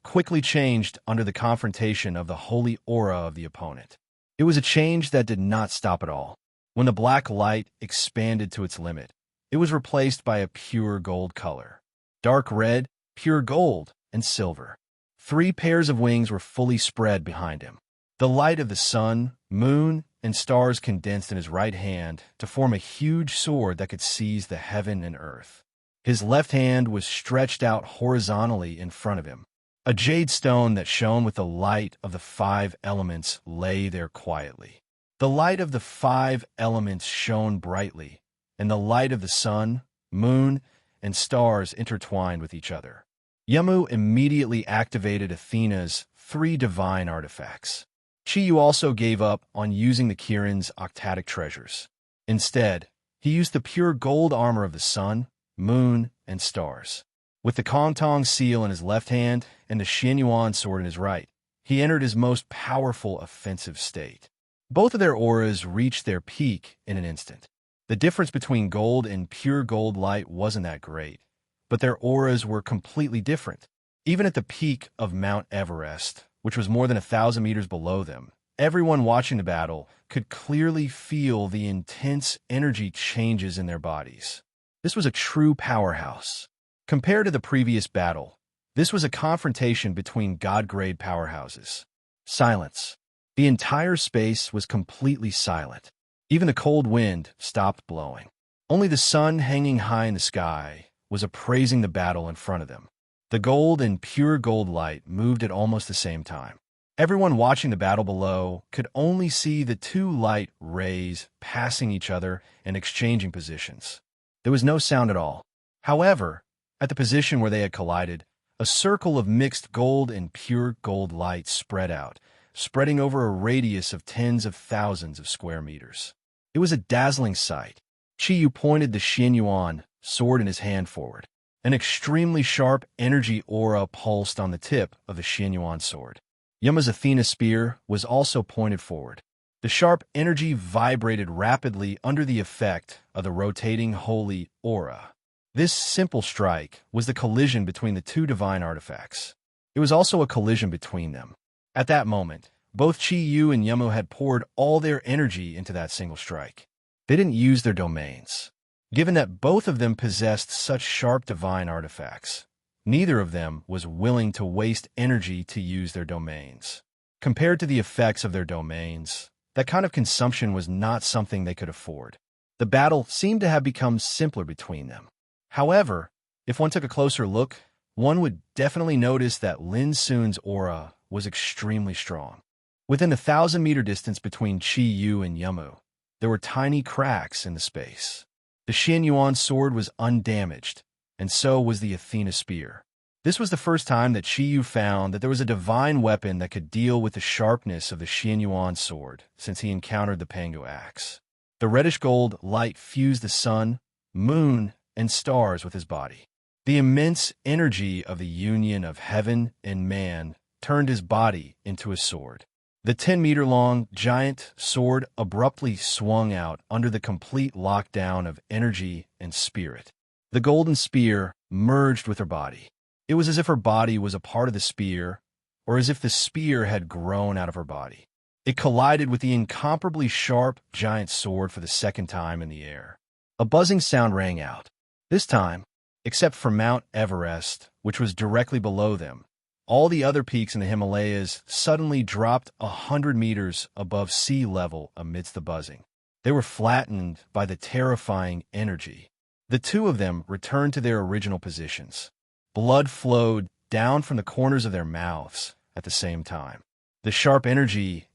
quickly changed under the confrontation of the holy aura of the opponent. It was a change that did not stop at all. When the black light expanded to its limit, it was replaced by a pure gold color. Dark red, pure gold, and silver. 3 pairs of wings were fully spread behind him. The light of the sun, moon, and stars condensed in his right hand to form a huge sword that could seize the heaven and earth. His left hand was stretched out horizontally in front of him. A jade stone that shone with the light of the 5 elements lay there quietly. The light of the 5 elements shone brightly, and the light of the sun, moon, and stars intertwined with each other. Yamu immediately activated Athena's 3 divine artifacts. Chiyu also gave up on using the Kirin's octatic treasures. Instead, he used the pure gold armor of the sun, moon, and stars. With the Kongtong seal in his left hand and the Xianyuan sword in his right, he entered his most powerful offensive state. Both of their auras reached their peak in an instant. The difference between gold and pure gold light wasn't that great, but their auras were completely different. Even at the peak of Mount Everest, which was more than 1,000 meters below them, everyone watching the battle could clearly feel the intense energy changes in their bodies. This was a true powerhouse. Compared to the previous battle, this was a confrontation between god-grade powerhouses. Silence. The entire space was completely silent. Even the cold wind stopped blowing. Only the sun hanging high in the sky was appraising the battle in front of them. The gold and pure gold light moved at almost the same time. Everyone watching the battle below could only see the 2 light rays passing each other and exchanging positions. There was no sound at all. However, at the position where they had collided, a circle of mixed gold and pure gold light spread out, spreading over a radius of tens of thousands of square meters. It was a dazzling sight. Chiyu pointed the Xianyuan sword in his hand forward. An extremely sharp energy aura pulsed on the tip of the Xianyuan sword. Yama's Athena spear was also pointed forward. The sharp energy vibrated rapidly under the effect of the rotating holy aura. This simple strike was the collision between the 2 divine artifacts. It was also a collision between them. At that moment, both Chiyu and Yamu had poured all their energy into that single strike. They didn't use their domains. Given that both of them possessed such sharp divine artifacts, neither of them was willing to waste energy to use their domains. Compared to the effects of their domains, that kind of consumption was not something they could afford. The battle seemed to have become simpler between them. However, if one took a closer look, one would definitely notice that Lin Sun's aura was extremely strong. Within the 1,000-meter distance between Chiyu and Yamu, there were tiny cracks in the space. The Xianyuan sword was undamaged, and so was the Athena spear. This was the first time that Chiyu found that there was a divine weapon that could deal with the sharpness of the Xianyuan sword since he encountered the Pangu axe. The reddish-gold light fused the sun, moon, and stars with his body. The immense energy of the union of heaven and man turned his body into a sword. The 10-meter-long giant sword abruptly swung out under the complete lockdown of energy and spirit. The golden spear merged with her body. It was as if her body was a part of the spear, or as if the spear had grown out of her body. It collided with the incomparably sharp giant sword for the second time in the air. A buzzing sound rang out. This time, except for Mount Everest, which was directly below them, all the other peaks in the Himalayas suddenly dropped 100 meters above sea level amidst the buzzing. They were flattened by the terrifying energy. The 2 of them returned to their original positions. Blood flowed down from the corners of their mouths at the same time. The sharp energy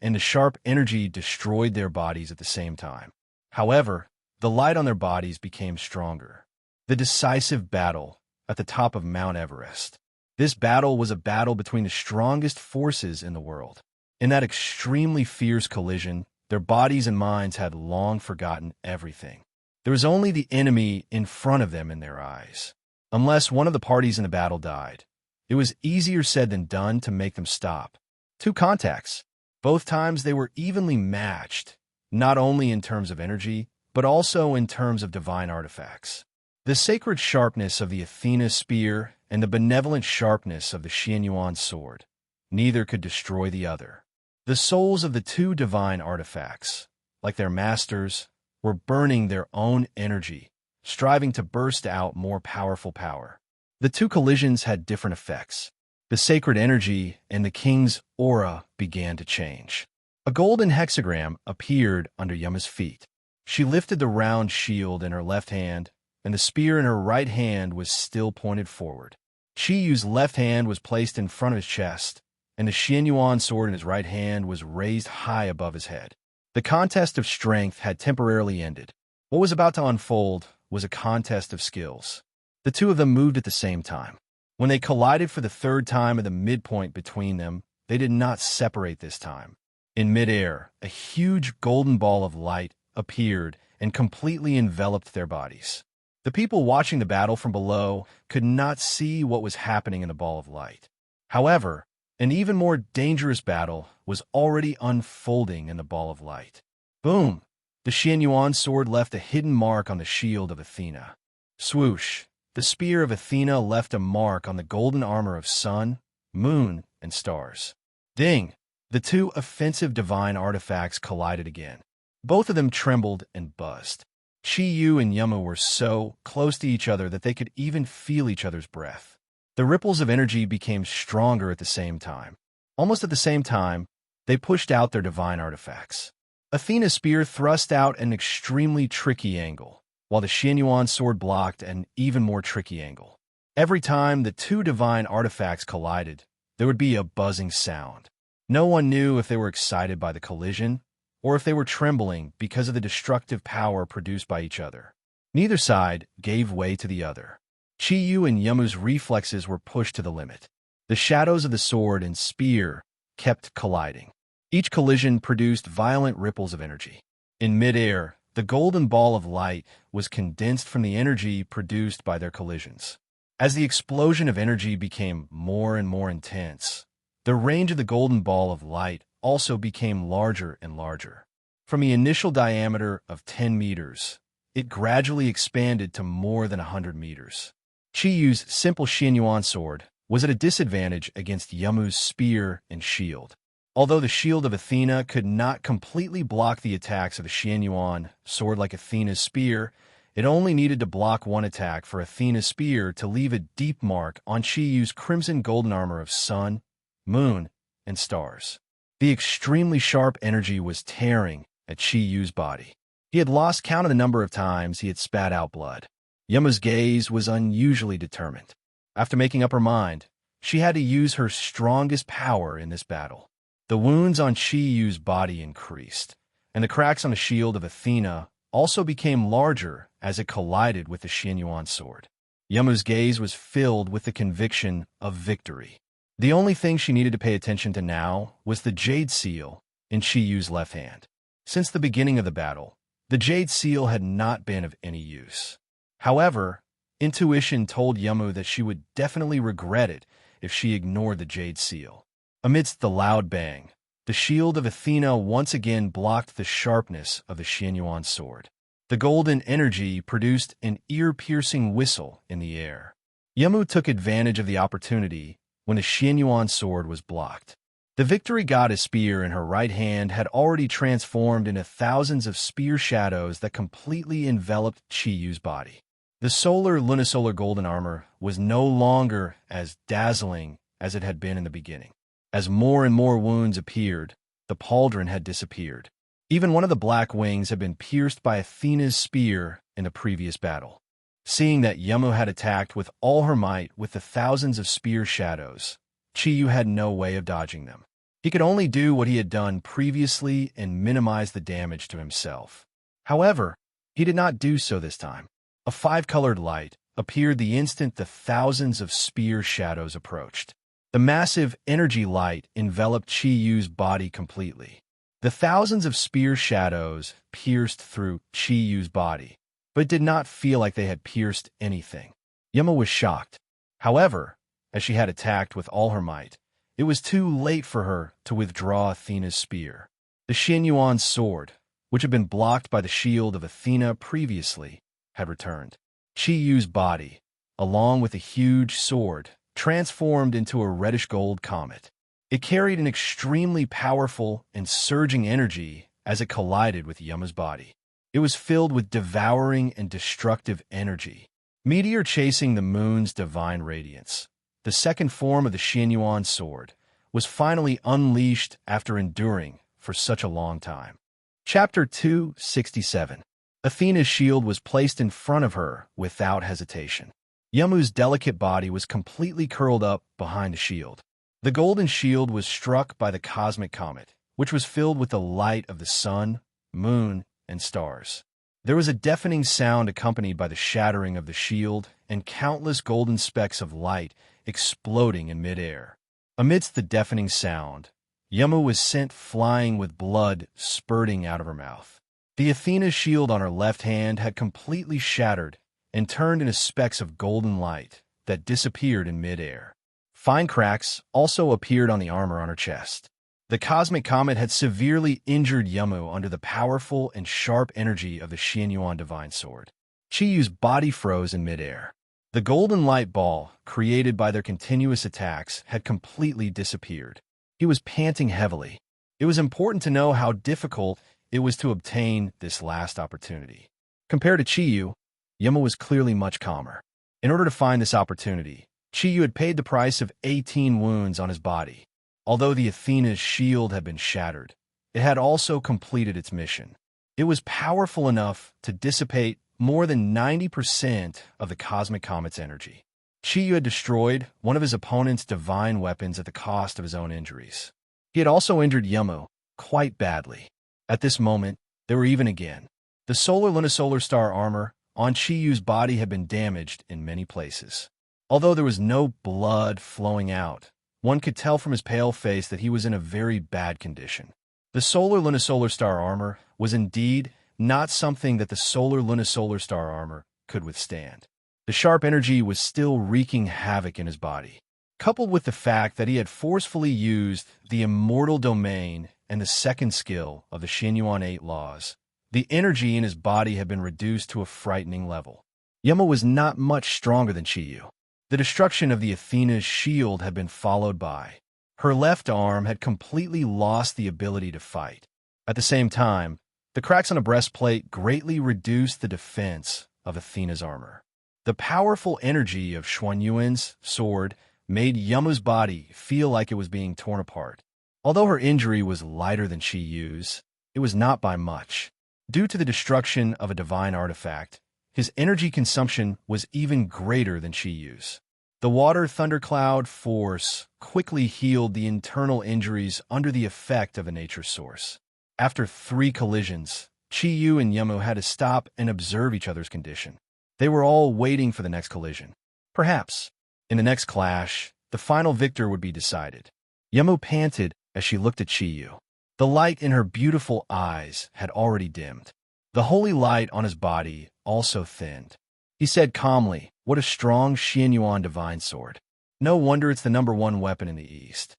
destroyed their bodies at the same time. However, the light on their bodies became stronger. The decisive battle at the top of Mount Everest. This battle was a battle between the strongest forces in the world. In that extremely fierce collision, their bodies and minds had long forgotten everything. There was only the enemy in front of them in their eyes. Unless one of the parties in the battle died, it was easier said than done to make them stop. 2 contacts. Both times they were evenly matched, not only in terms of energy, but also in terms of divine artifacts. The sacred sharpness of the Athena spear and the benevolent sharpness of the Xianyuan sword. Neither could destroy the other. The souls of the two divine artifacts, like their masters, were burning their own energy, striving to burst out more powerful power. The two collisions had different effects. The sacred energy and the king's aura began to change. A golden hexagram appeared under Yama's feet. She lifted the round shield in her left hand, and the spear in her right hand was still pointed forward. Chiyu's left hand was placed in front of his chest, and the Xianyuan sword in his right hand was raised high above his head. The contest of strength had temporarily ended. What was about to unfold was a contest of skills. The two of them moved at the same time. When they collided for the third time at the midpoint between them, they did not separate this time. In midair, a huge golden ball of light appeared and completely enveloped their bodies. The people watching the battle from below could not see what was happening in the ball of light. However, an even more dangerous battle was already unfolding in the ball of light. Boom! The Xianyuan sword left a hidden mark on the shield of Athena. Swoosh! The spear of Athena left a mark on the golden armor of sun, moon, and stars. Ding! The two offensive divine artifacts collided again. Both of them trembled and buzzed. Chiyu and Yama were so close to each other that they could even feel each other's breath. The ripples of energy became stronger at the same time. Almost at the same time, they pushed out their divine artifacts. Athena's spear thrust out an extremely tricky angle, while the Xianyuan sword blocked an even more tricky angle. Every time the two divine artifacts collided, there would be a buzzing sound. No one knew if they were excited by the collision or if they were trembling because of the destructive power produced by each other. Neither side gave way to the other. Chiyu and Yamu's reflexes were pushed to the limit. The shadows of the sword and spear kept colliding. Each collision produced violent ripples of energy. In midair, the golden ball of light was condensed from the energy produced by their collisions. As the explosion of energy became more and more intense, the range of the golden ball of light also became larger and larger. From the initial diameter of 10 meters, it gradually expanded to more than 100 meters. Chiyu's simple Xianyuan sword was at a disadvantage against Yamu's spear and shield. Although the shield of Athena could not completely block the attacks of the Xianyuan sword like Athena's spear, it only needed to block one attack for Athena's spear to leave a deep mark on Chiyu's crimson golden armor of sun, moon, and stars. The extremely sharp energy was tearing at Chiyu's body. He had lost count of the number of times he had spat out blood. Yama's gaze was unusually determined. After making up her mind, she had to use her strongest power in this battle. The wounds on Chiyu's body increased, and the cracks on the shield of Athena also became larger as it collided with the Xianyuan sword. Yama's gaze was filled with the conviction of victory. The only thing she needed to pay attention to now was the jade seal in Chiyu's left hand. Since the beginning of the battle, the jade seal had not been of any use. However, intuition told Yamu that she would definitely regret it if she ignored the jade seal. Amidst the loud bang, the shield of Athena once again blocked the sharpness of the Xianyuan sword. The golden energy produced an ear-piercing whistle in the air. Yamu took advantage of the opportunity when the Xianyuan sword was blocked. The victory goddess spear in her right hand had already transformed into thousands of spear shadows that completely enveloped Chiyu's body. The lunisolar golden armor was no longer as dazzling as it had been in the beginning. As more and more wounds appeared, the pauldron had disappeared. Even one of the black wings had been pierced by Athena's spear in the previous battle. Seeing that Yamu had attacked with all her might with the thousands of spear shadows, Chiyu had no way of dodging them. He could only do what he had done previously and minimize the damage to himself. However, he did not do so this time. A five-colored light appeared the instant the thousands of spear shadows approached. The massive energy light enveloped Chiyu's body completely. The thousands of spear shadows pierced through Chiyu's body, but did not feel like they had pierced anything. Yama was shocked. However, as she had attacked with all her might, it was too late for her to withdraw Athena's spear. The Xianyuan sword which had been blocked by the shield of Athena previously, had returned. Chi-Yu's body, along with a huge sword, transformed into a reddish-gold comet. It carried an extremely powerful and surging energy as it collided with Yama's body. It was filled with devouring and destructive energy. Meteor chasing the moon's divine radiance, the second form of the Xianyuan sword, was finally unleashed after enduring for such a long time. Chapter 267. Athena's shield was placed in front of her without hesitation. Yamu's delicate body was completely curled up behind the shield. The golden shield was struck by the cosmic comet, which was filled with the light of the sun, moon, and stars. There was a deafening sound accompanied by the shattering of the shield and countless golden specks of light exploding in midair. Amidst the deafening sound, Yamu was sent flying with blood spurting out of her mouth. The Athena's shield on her left hand had completely shattered and turned into specks of golden light that disappeared in midair. Fine cracks also appeared on the armor on her chest. The cosmic comet had severely injured Yamu under the powerful and sharp energy of the Xianyuan divine sword. Chi-Yu's body froze in midair. The golden light ball, created by their continuous attacks, had completely disappeared. He was panting heavily. It was important to know how difficult it was to obtain this last opportunity. Compared to Chi-Yu, Yamu was clearly much calmer. In order to find this opportunity, Chi-Yu had paid the price of 18 wounds on his body. Although the Athena's shield had been shattered, it had also completed its mission. It was powerful enough to dissipate more than 90% of the cosmic comet's energy. Chi-Yu had destroyed one of his opponent's divine weapons at the cost of his own injuries. He had also injured Yamu quite badly. At this moment, they were even again. The solar lunisolar star armor on Chi-Yu's body had been damaged in many places. Although there was no blood flowing out, one could tell from his pale face that he was in a very bad condition. The solar lunisolar star armor was indeed not something that the solar lunisolar star armor could withstand. The sharp energy was still wreaking havoc in his body. Coupled with the fact that he had forcefully used the immortal domain and the second skill of the Xianyuan 8 laws, the energy in his body had been reduced to a frightening level. Yamu was not much stronger than Chi-Yu. The destruction of the Athena's shield had been followed by. Her left arm had completely lost the ability to fight. At the same time, the cracks on a breastplate greatly reduced the defense of Athena's armor. The powerful energy of Xuanyuan's sword made Yamu's body feel like it was being torn apart. Although her injury was lighter than Chi-Yu's, it was not by much. Due to the destruction of a divine artifact, his energy consumption was even greater than Chi-Yu's. The water thundercloud force quickly healed the internal injuries under the effect of a nature source. After 3 collisions, Chi-Yu and Yamu had to stop and observe each other's condition. They were all waiting for the next collision. Perhaps, in the next clash, the final victor would be decided. Yamu panted as she looked at Chi-Yu. The light in her beautiful eyes had already dimmed. The holy light on his body also thinned. He said calmly, "What a strong Xianyuan divine sword. No wonder it's the #1 weapon in the East."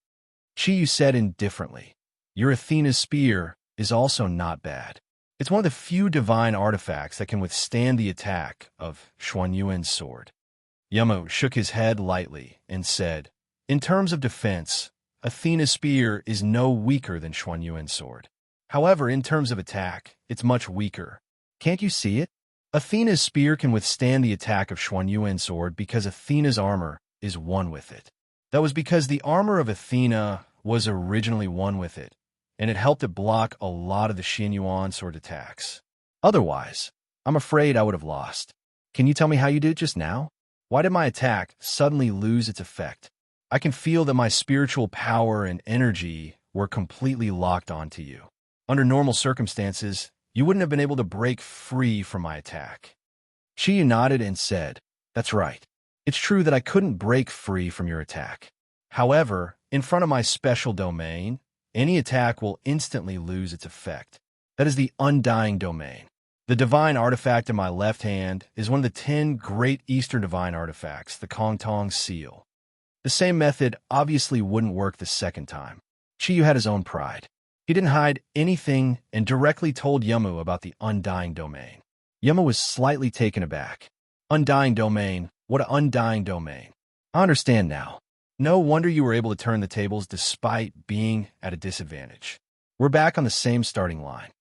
Chi-Yu said indifferently, "Your Athena's spear is also not bad. It's one of the few divine artifacts that can withstand the attack of Xuanyuan's sword." Yamu shook his head lightly and said, "In terms of defense, Athena's spear is no weaker than Xuanyuan's sword. However, in terms of attack, it's much weaker. Can't you see it? Athena's spear can withstand the attack of Xuanyuan's sword because Athena's armor is one with it. That was because the armor of Athena was originally one with it, and it helped it block a lot of the Xianyuan sword attacks. Otherwise, I'm afraid I would have lost. Can you tell me how you did it just now? Why did my attack suddenly lose its effect? I can feel that my spiritual power and energy were completely locked onto you. Under normal circumstances, you wouldn't have been able to break free from my attack." Chi nodded and said, "That's right. It's true that I couldn't break free from your attack. However, in front of my special domain, any attack will instantly lose its effect. That is the undying domain. The divine artifact in my left hand is one of the 10 great Eastern divine artifacts, the Kong Tong seal. The same method obviously wouldn't work the second time." Chi had his own pride. He didn't hide anything and directly told Yamu about the undying domain. Yamu was slightly taken aback. Undying domain? What an undying domain. I understand now. No wonder you were able to turn the tables despite being at a disadvantage. We're back on the same starting line.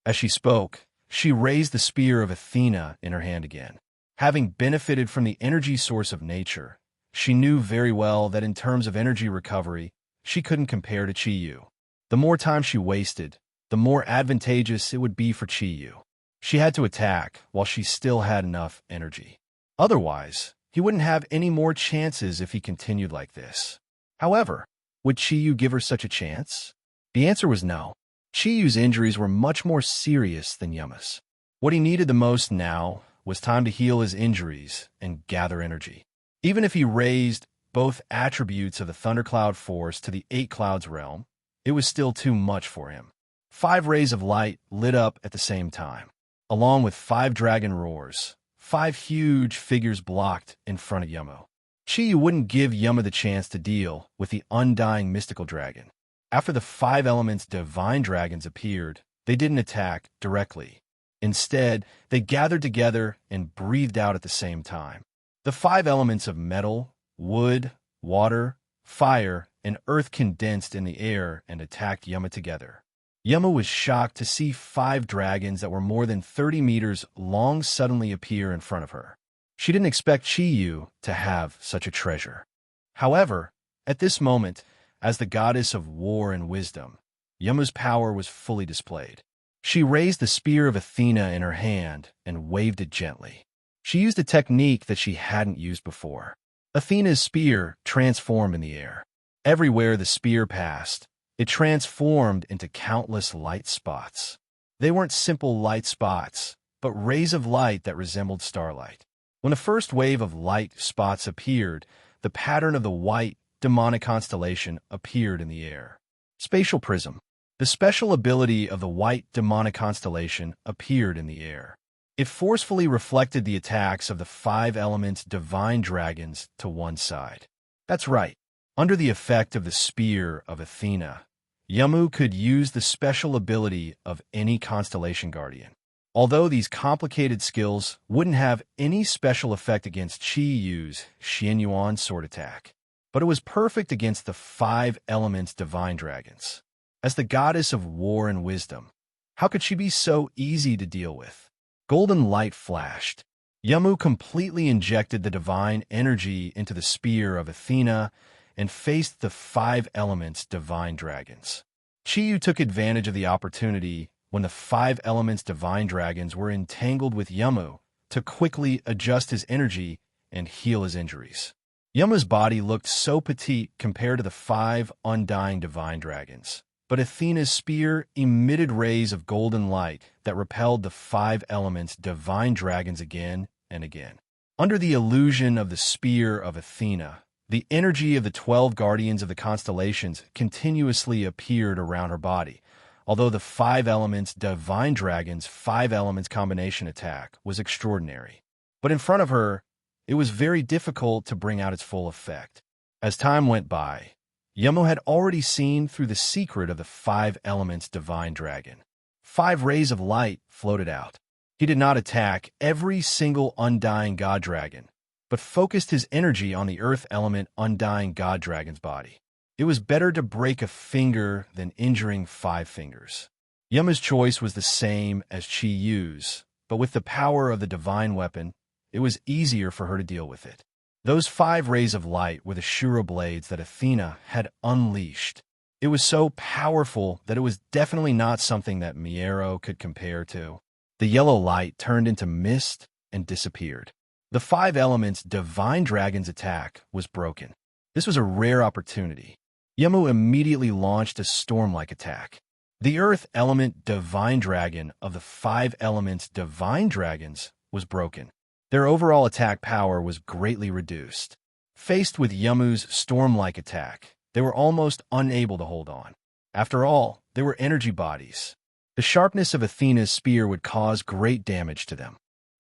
As she spoke, she raised the spear of Athena in her hand again. Having benefited from the energy source of nature, she knew very well that in terms of energy recovery, she couldn't compare to Chi-Yu. The more time she wasted, the more advantageous it would be for Chi-Yu. She had to attack while she still had enough energy. Otherwise, he wouldn't have any more chances if he continued like this. However, would Chi-Yu give her such a chance? The answer was no. Chi-Yu's injuries were much more serious than Yamu's. What he needed the most now was time to heal his injuries and gather energy. Even if he raised both attributes of the Thundercloud Force to the Eight Clouds realm, it was still too much for him. 5 rays of light lit up at the same time, along with 5 dragon roars. 5 huge figures blocked in front of Yamu. Chi-Yu wouldn't give Yamu the chance to deal with the undying mystical dragon. After the 5 elements divine dragons appeared, they didn't attack directly. Instead, they gathered together and breathed out at the same time. The 5 elements of metal, wood, water, fire, and earth condensed in the air and attacked Yamu together. Yamu was shocked to see 5 dragons that were more than 30 meters long suddenly appear in front of her. She didn't expect Chi-Yu to have such a treasure. However, at this moment, as the goddess of war and wisdom, Yamu's power was fully displayed. She raised the spear of Athena in her hand and waved it gently. She used a technique that she hadn't used before. Athena's spear transformed in the air. Everywhere the spear passed, it transformed into countless light spots. They weren't simple light spots, but rays of light that resembled starlight. When the first wave of light spots appeared, the pattern of the white demonic constellation appeared in the air. Spatial prism. The special ability of the white demonic constellation appeared in the air. It forcefully reflected the attacks of the 5 elements divine dragons to one side. That's right. Under the effect of the spear of Athena, Yamu could use the special ability of any constellation guardian. Although these complicated skills wouldn't have any special effect against Chi-Yu's Xianyuan sword attack, but it was perfect against the 5 elements divine dragons. As the goddess of war and wisdom, how could she be so easy to deal with? Golden light flashed. Yamu completely injected the divine energy into the spear of Athena and faced the 5 elements divine dragons. Chi-Yu took advantage of the opportunity when the 5 elements divine dragons were entangled with Yamu to quickly adjust his energy and heal his injuries. Yamu's body looked so petite compared to the 5 undying divine dragons, but Athena's spear emitted rays of golden light that repelled the 5 elements divine dragons again and again. Under the illusion of the spear of Athena, the energy of the 12 guardians of the constellations continuously appeared around her body, although the 5 elements divine dragons' 5 elements combination attack was extraordinary. But in front of her, it was very difficult to bring out its full effect. As time went by, Yamu had already seen through the secret of the 5 elements divine dragon. 5 rays of light floated out. He did not attack every single undying god dragon, but focused his energy on the earth element undying god dragon's body. It was better to break a finger than injuring 5 fingers. Yamu's choice was the same as Chi-Yu's, but with the power of the divine weapon, it was easier for her to deal with it. Those 5 rays of light were the Shura blades that Athena had unleashed. It was so powerful that it was definitely not something that Miero could compare to. The yellow light turned into mist and disappeared. The 5 elements divine dragon's attack was broken. This was a rare opportunity. Yamu immediately launched a storm-like attack. The earth element divine dragon of the 5 elements divine dragons was broken. Their overall attack power was greatly reduced. Faced with Yamu's storm-like attack, they were almost unable to hold on. After all, they were energy bodies. The sharpness of Athena's spear would cause great damage to them.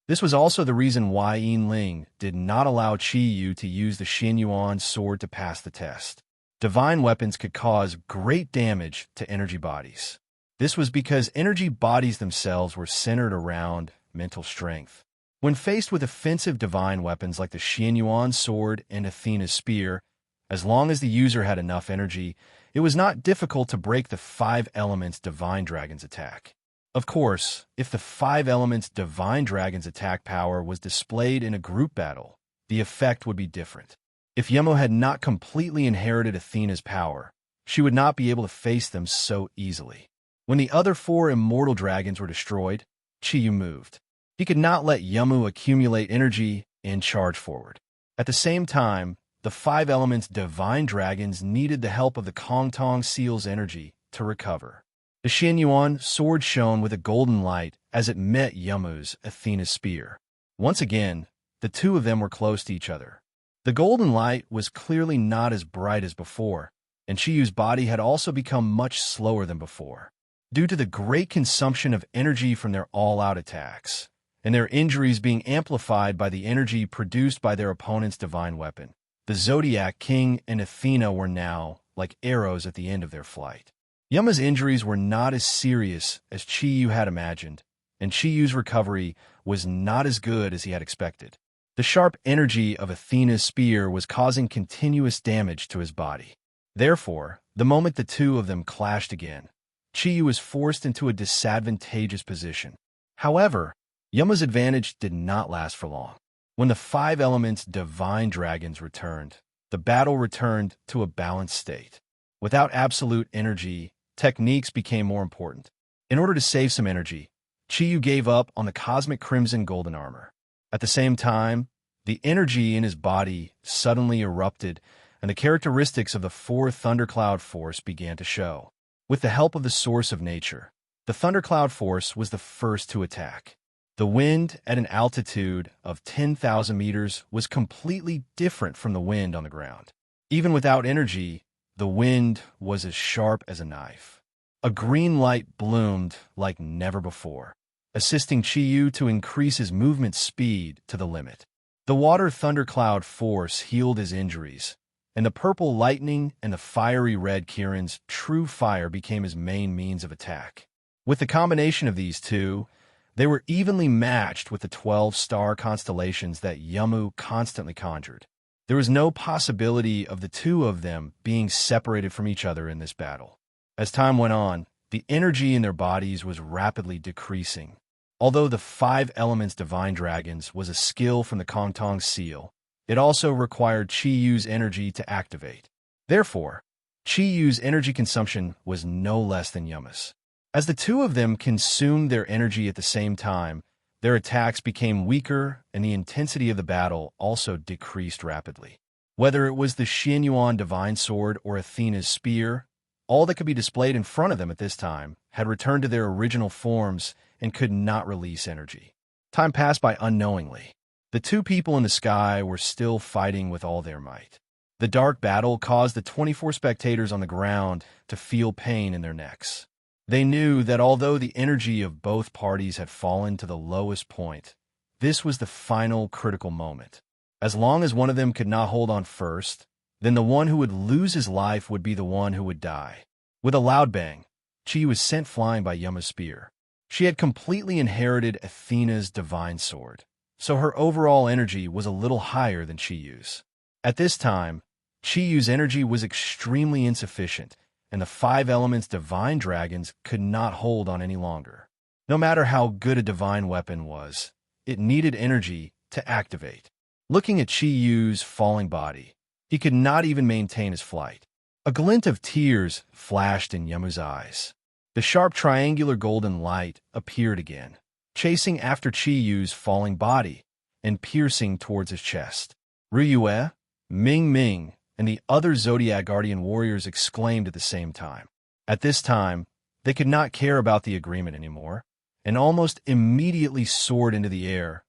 This was also the reason why Yin Ling did not allow Chi-Yu to use the Xianyuan sword to pass the test. divine weapons could cause great damage to energy bodies. This was because energy bodies themselves were centered around mental strength. When faced with offensive divine weapons like the Xianyuan sword and Athena's spear, as long as the user had enough energy, it was not difficult to break the 5 elements divine dragon's attack. Of course, if the 5 elements divine dragon's attack power was displayed in a group battle, the effect would be different. If Yemo had not completely inherited Athena's power, she would not be able to face them so easily. When the other 4 immortal dragons were destroyed, Chiyu moved. He could not let Yamu accumulate energy and charge forward. At the same time, the 5 elements divine dragons needed the help of the Kongtong seal's energy to recover. The Xianyuan sword shone with a golden light as it met Yamu's Athena's spear. Once again, the two of them were close to each other. The golden light was clearly not as bright as before, and Chiyu's body had also become much slower than before. Due to the great consumption of energy from their all-out attacks, and their injuries being amplified by the energy produced by their opponent's divine weapon, the Zodiac King and Athena were now like arrows at the end of their flight. Yama's injuries were not as serious as Chiyu had imagined, and Chiyu's recovery was not as good as he had expected. The sharp energy of Athena's spear was causing continuous damage to his body. Therefore, the moment the two of them clashed again, Chiyu was forced into a disadvantageous position. However, Yama's advantage did not last for long. When the 5 elements divine dragons returned, the battle returned to a balanced state. Without absolute energy, techniques became more important. In order to save some energy, Chiyu gave up on the cosmic crimson golden armor. At the same time, the energy in his body suddenly erupted, and the characteristics of the 4 thundercloud force began to show. With the help of the source of nature, the thundercloud force was the first to attack. The wind at an altitude of 10,000 meters was completely different from the wind on the ground. Even without energy, the wind was as sharp as a knife. A green light bloomed like never before, assisting Chiyu to increase his movement speed to the limit. The water thundercloud force healed his injuries, and the purple lightning and the fiery red Kirin's true fire became his main means of attack. With the combination of these two, they were evenly matched with the 12-star constellations that Yamu constantly conjured. There was no possibility of the two of them being separated from each other in this battle. As time went on, the energy in their bodies was rapidly decreasing. Although the 5 elements divine dragons was a skill from the Kongtong seal, it also required Chiyu's energy to activate. Therefore, Chiyu's energy consumption was no less than Yama's. As the two of them consumed their energy at the same time, their attacks became weaker and the intensity of the battle also decreased rapidly. Whether it was the Xianyuan divine sword or Athena's spear, all that could be displayed in front of them at this time had returned to their original forms and could not release energy. Time passed by unknowingly. The two people in the sky were still fighting with all their might. The dark battle caused the 24 spectators on the ground to feel pain in their necks. They knew that although the energy of both parties had fallen to the lowest point, this was the final critical moment. As long as one of them could not hold on first, then the one who would lose his life would be the one who would die. With a loud bang, Chi was sent flying by Yama's spear. She had completely inherited Athena's divine sword, so her overall energy was a little higher than Chiyu's. At this time, Chiyu's energy was extremely insufficient, and the 5 elements divine dragons could not hold on any longer. No matter how good a divine weapon was, it needed energy to activate. Looking at Chiyu's falling body, he could not even maintain his flight. A glint of tears flashed in Yamu's eyes. The sharp triangular golden light appeared again, chasing after Chiyu's falling body and piercing towards his chest. Ryue, Ming Ming, and the other Zodiac Guardian warriors exclaimed at the same time. At this time, they could not care about the agreement anymore, and almost immediately soared into the air,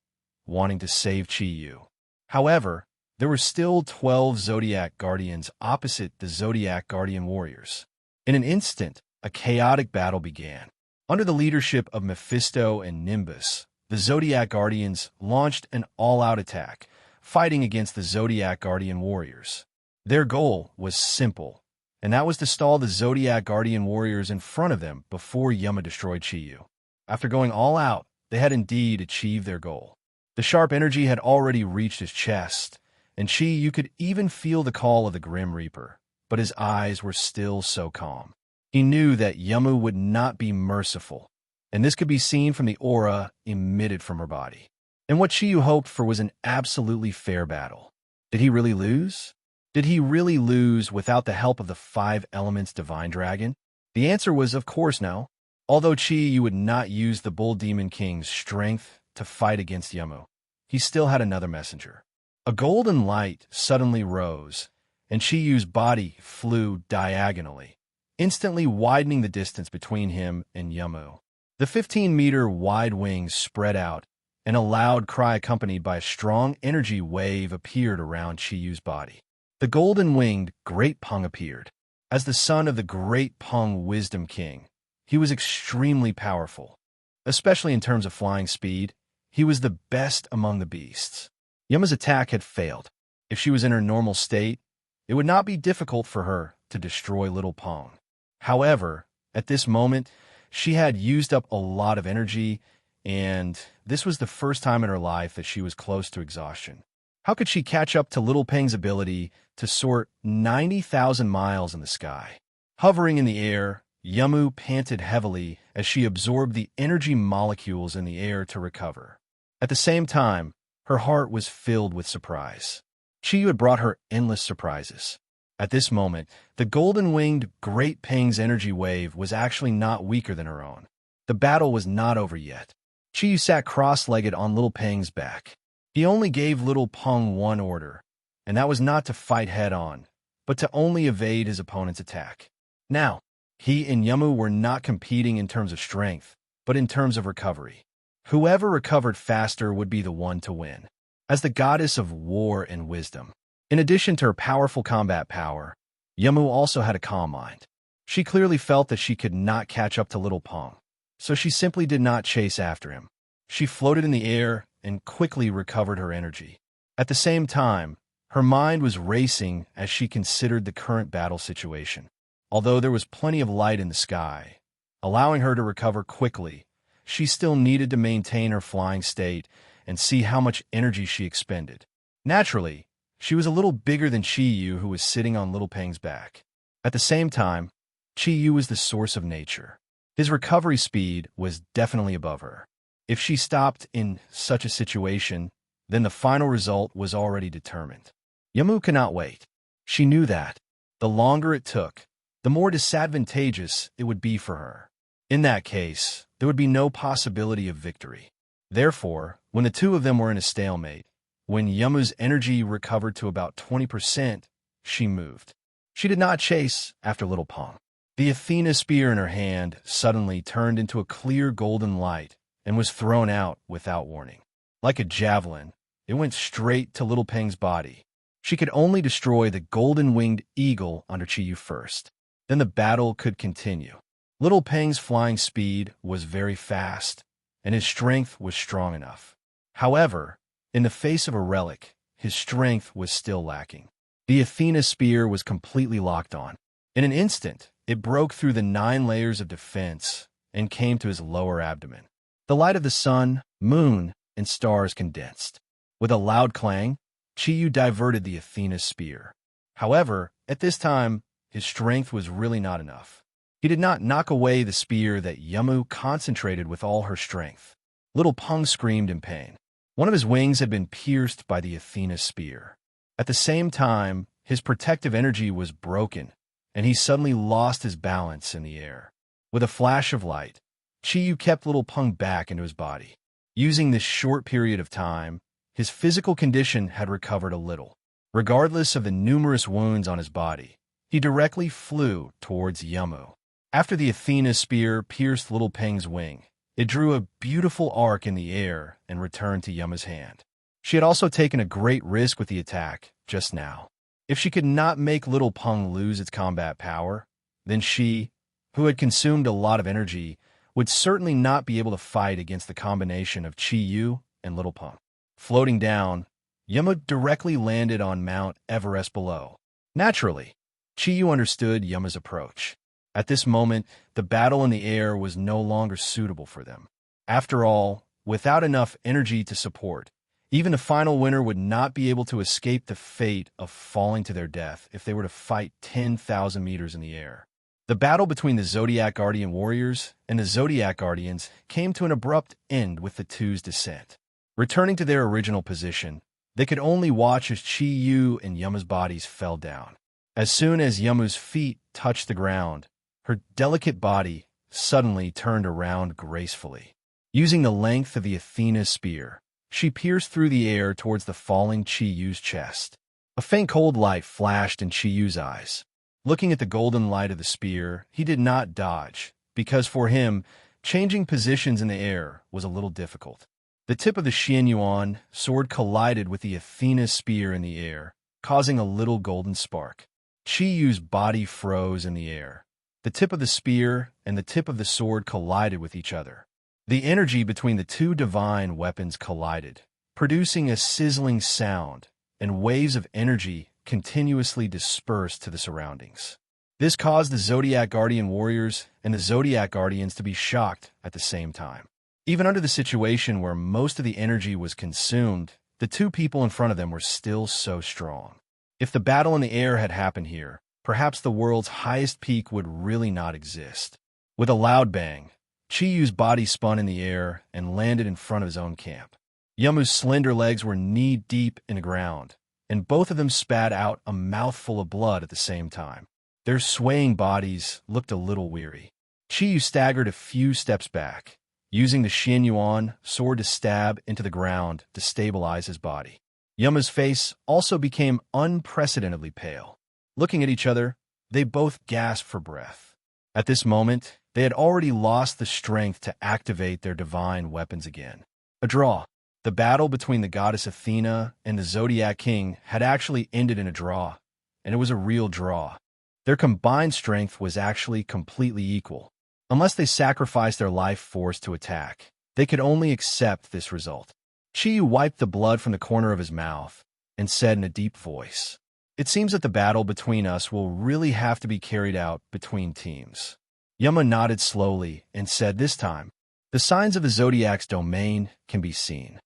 wanting to save Chiyu. However, there were still 12 Zodiac Guardians opposite the Zodiac Guardian warriors. In an instant, a chaotic battle began. Under the leadership of Mephisto and Nimbus, the Zodiac Guardians launched an all-out attack, fighting against the Zodiac Guardian warriors. Their goal was simple, and that was to stall the Zodiac Guardian warriors in front of them before Yama destroyed Chiyu. After going all out, they had indeed achieved their goal. The sharp energy had already reached his chest, and Chiyu could even feel the call of the Grim Reaper, but his eyes were still so calm. He knew that Yama would not be merciful, and this could be seen from the aura emitted from her body. And what Chiyu hoped for was an absolutely fair battle. Did he really lose? Did he really lose without the help of the 5 elements divine dragon? The answer was of course no. Although Chiyu would not use the Bull Demon King's strength to fight against Yama, he still had another messenger. A golden light suddenly rose, and Chiyu's body flew diagonally, instantly widening the distance between him and Yama. The 15-meter wide wings spread out, and a loud cry accompanied by a strong energy wave appeared around Chiyu's body. The golden-winged Great Peng appeared. As the son of the Great Peng Wisdom King, he was extremely powerful. Especially in terms of flying speed, he was the best among the beasts. Yama's attack had failed. If she was in her normal state, it would not be difficult for her to destroy Little Peng. However, at this moment, she had used up a lot of energy, and this was the first time in her life that she was close to exhaustion. How could she catch up to Little Peng's ability to soar 90,000 miles in the sky? Hovering in the air, Yama panted heavily as she absorbed the energy molecules in the air to recover. At the same time, her heart was filled with surprise. Chiyu had brought her endless surprises. At this moment, the golden-winged Great Peng's energy wave was actually not weaker than her own. The battle was not over yet. Chiyu sat cross-legged on Little Peng's back. He only gave Little Peng one order, and that was not to fight head-on, but to only evade his opponent's attack. Now, he and Yama were not competing in terms of strength, but in terms of recovery. Whoever recovered faster would be the one to win. As the goddess of war and wisdom, in addition to her powerful combat power, Yama also had a calm mind. She clearly felt that she could not catch up to Little Peng, so she simply did not chase after him. She floated in the air and quickly recovered her energy. At the same time, her mind was racing as she considered the current battle situation. Although there was plenty of light in the sky, allowing her to recover quickly, she still needed to maintain her flying state and see how much energy she expended. Naturally, she was a little bigger than Chiyu, who was sitting on Little Peng's back. At the same time, Chiyu was the source of nature. His recovery speed was definitely above her. If she stopped in such a situation, then the final result was already determined. Yama could not wait. She knew that the longer it took, the more disadvantageous it would be for her. In that case, there would be no possibility of victory. Therefore, when the two of them were in a stalemate, when Yama's energy recovered to about 20%, she moved. She did not chase after Little Peng. The Athena spear in her hand suddenly turned into a clear golden light and was thrown out without warning. Like a javelin, it went straight to Little Peng's body. She could only destroy the golden-winged eagle under Chiyu first. Then the battle could continue. Little Peng's flying speed was very fast, and his strength was strong enough. However, in the face of a relic, his strength was still lacking. The Athena spear was completely locked on. In an instant, it broke through the 9 layers of defense and came to his lower abdomen. The light of the sun, moon, and stars condensed. With a loud clang, Chiyu diverted the Athena's spear. However, at this time, his strength was really not enough. He did not knock away the spear that Yama concentrated with all her strength. Little Peng screamed in pain. One of his wings had been pierced by the Athena's spear. At the same time, his protective energy was broken, and he suddenly lost his balance in the air. With a flash of light, Chiyu kept Little Peng back into his body. Using this short period of time, his physical condition had recovered a little. Regardless of the numerous wounds on his body, he directly flew towards Yama. After the Athena spear pierced Little Peng's wing, it drew a beautiful arc in the air and returned to Yama's hand. She had also taken a great risk with the attack just now. If she could not make Little Peng lose its combat power, then she, who had consumed a lot of energy, would certainly not be able to fight against the combination of Chiyu and Little Peng. Floating down, Yama directly landed on Mount Everest below. Naturally, Chiyu understood Yama's approach. At this moment, the battle in the air was no longer suitable for them. After all, without enough energy to support, even the final winner would not be able to escape the fate of falling to their death if they were to fight 10,000 meters in the air. The battle between the Zodiac Guardian warriors and the Zodiac Guardians came to an abrupt end with the two's descent. Returning to their original position, they could only watch as Chiyu and Yama's bodies fell down. As soon as Yamu's feet touched the ground, her delicate body suddenly turned around gracefully. Using the length of the Athena's spear, she pierced through the air towards the falling Chiyu's chest. A faint cold light flashed in Chiyu's eyes. Looking at the golden light of the spear, he did not dodge, because for him, changing positions in the air was a little difficult. The tip of the Xianyuan sword collided with the Athena's spear in the air, causing a little golden spark. Chiyu's body froze in the air. The tip of the spear and the tip of the sword collided with each other. The energy between the two divine weapons collided, producing a sizzling sound, and waves of energy continuously dispersed to the surroundings. This caused the Zodiac Guardian warriors and the Zodiac Guardians to be shocked at the same time. Even under the situation where most of the energy was consumed, the two people in front of them were still so strong. If the battle in the air had happened here, perhaps the world's highest peak would really not exist. With a loud bang, Chiyu's body spun in the air and landed in front of his own camp. Yamu's slender legs were knee-deep in the ground, and both of them spat out a mouthful of blood at the same time. Their swaying bodies looked a little weary. Chiyu staggered a few steps back, using the Xianyuan sword to stab into the ground to stabilize his body. Yama's face also became unprecedentedly pale. Looking at each other, they both gasped for breath. At this moment, they had already lost the strength to activate their divine weapons again. A draw. The battle between the goddess Athena and the Zodiac King had actually ended in a draw, and it was a real draw. Their combined strength was actually completely equal. Unless they sacrificed their life force to attack, they could only accept this result. Chiyu wiped the blood from the corner of his mouth and said in a deep voice, "It seems that the battle between us will really have to be carried out between teams." Yama nodded slowly and said this time, "The signs of the Zodiac's domain can be seen."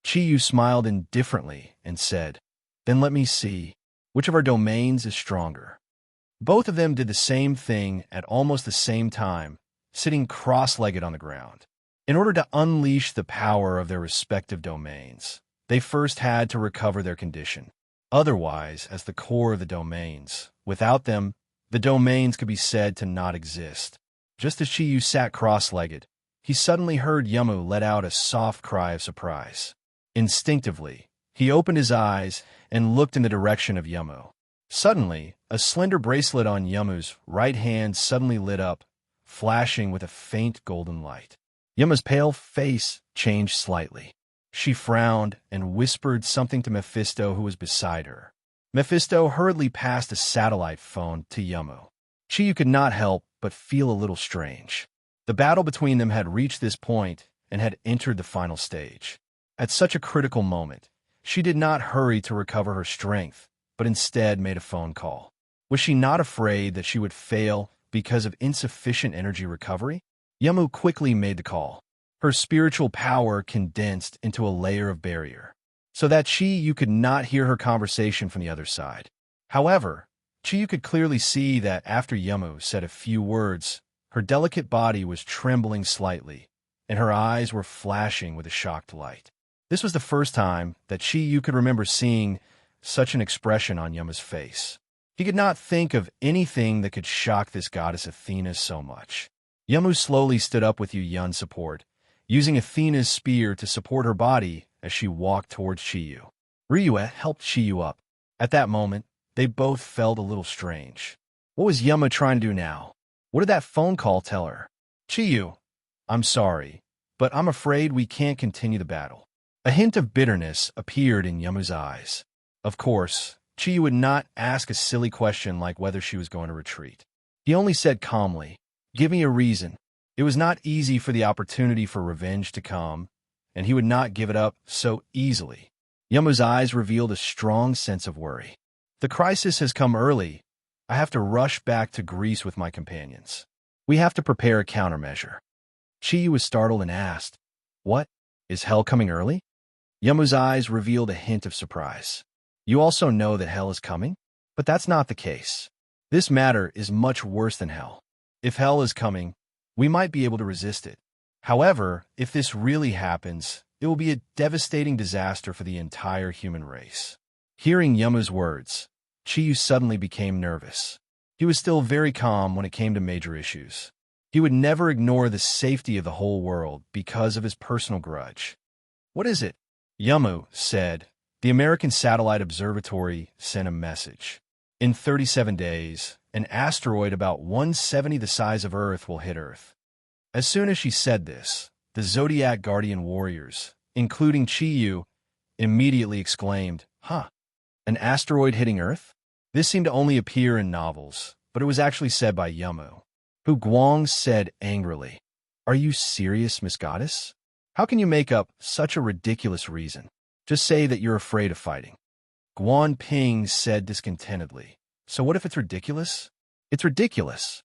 Chiyu smiled indifferently and said, "Then let me see, which of our domains is stronger?" Both of them did the same thing at almost the same time, sitting cross-legged on the ground. In order to unleash the power of their respective domains, they first had to recover their condition. Otherwise, as the core of the domains, without them, the domains could be said to not exist. Just as Chiyu sat cross-legged, he suddenly heard Yamu let out a soft cry of surprise. Instinctively, he opened his eyes and looked in the direction of Yamu. Suddenly, a slender bracelet on Yamu's right hand suddenly lit up, flashing with a faint golden light. Yama's pale face changed slightly. She frowned and whispered something to Mephisto, who was beside her. Mephisto hurriedly passed a satellite phone to Yamu. Chiyu could not help but feel a little strange. The battle between them had reached this point and had entered the final stage. At such a critical moment, she did not hurry to recover her strength, but instead made a phone call. Was she not afraid that she would fail because of insufficient energy recovery? Yamu quickly made the call. Her spiritual power condensed into a layer of barrier, so that Chiyu could not hear her conversation from the other side. However, Chiyu could clearly see that after Yamu said a few words, her delicate body was trembling slightly, and her eyes were flashing with a shocked light. This was the first time that Chiyu could remember seeing such an expression on Yama's face. He could not think of anything that could shock this goddess Athena so much. Yamu slowly stood up with Yun's support, using Athena's spear to support her body as she walked towards Chiyu. Ryue helped Chiyu up. At that moment, they both felt a little strange. What was Yama trying to do now? What did that phone call tell her? "Chiyu, I'm sorry, but I'm afraid we can't continue the battle." A hint of bitterness appeared in Yamu's eyes. Of course, Chiyu would not ask a silly question like whether she was going to retreat. He only said calmly, "Give me a reason." It was not easy for the opportunity for revenge to come, and he would not give it up so easily. Yamu's eyes revealed a strong sense of worry. The crisis has come early. I have to rush back to Greece with my companions. We have to prepare a countermeasure. Chiyu was startled and asked, "What? Is hell coming early?" Yamu's eyes revealed a hint of surprise. "You also know that hell is coming? But that's not the case. This matter is much worse than hell. If hell is coming, we might be able to resist it. However, if this really happens, it will be a devastating disaster for the entire human race." Hearing Yamu's words, Chiyu suddenly became nervous. He was still very calm when it came to major issues. He would never ignore the safety of the whole world because of his personal grudge. "What is it?" Yamu said. "The American Satellite Observatory sent a message. In 37 days, an asteroid about 170 the size of Earth will hit Earth." As soon as she said this, the Zodiac Guardian warriors, including Chiyu, immediately exclaimed, "Huh? An asteroid hitting Earth?" This seemed to only appear in novels, but it was actually said by Yamu, who Guang said angrily, "Are you serious, Miss Goddess? How can you make up such a ridiculous reason? Just say that you're afraid of fighting." Guan Ping said discontentedly, "So what if it's ridiculous?" "It's ridiculous."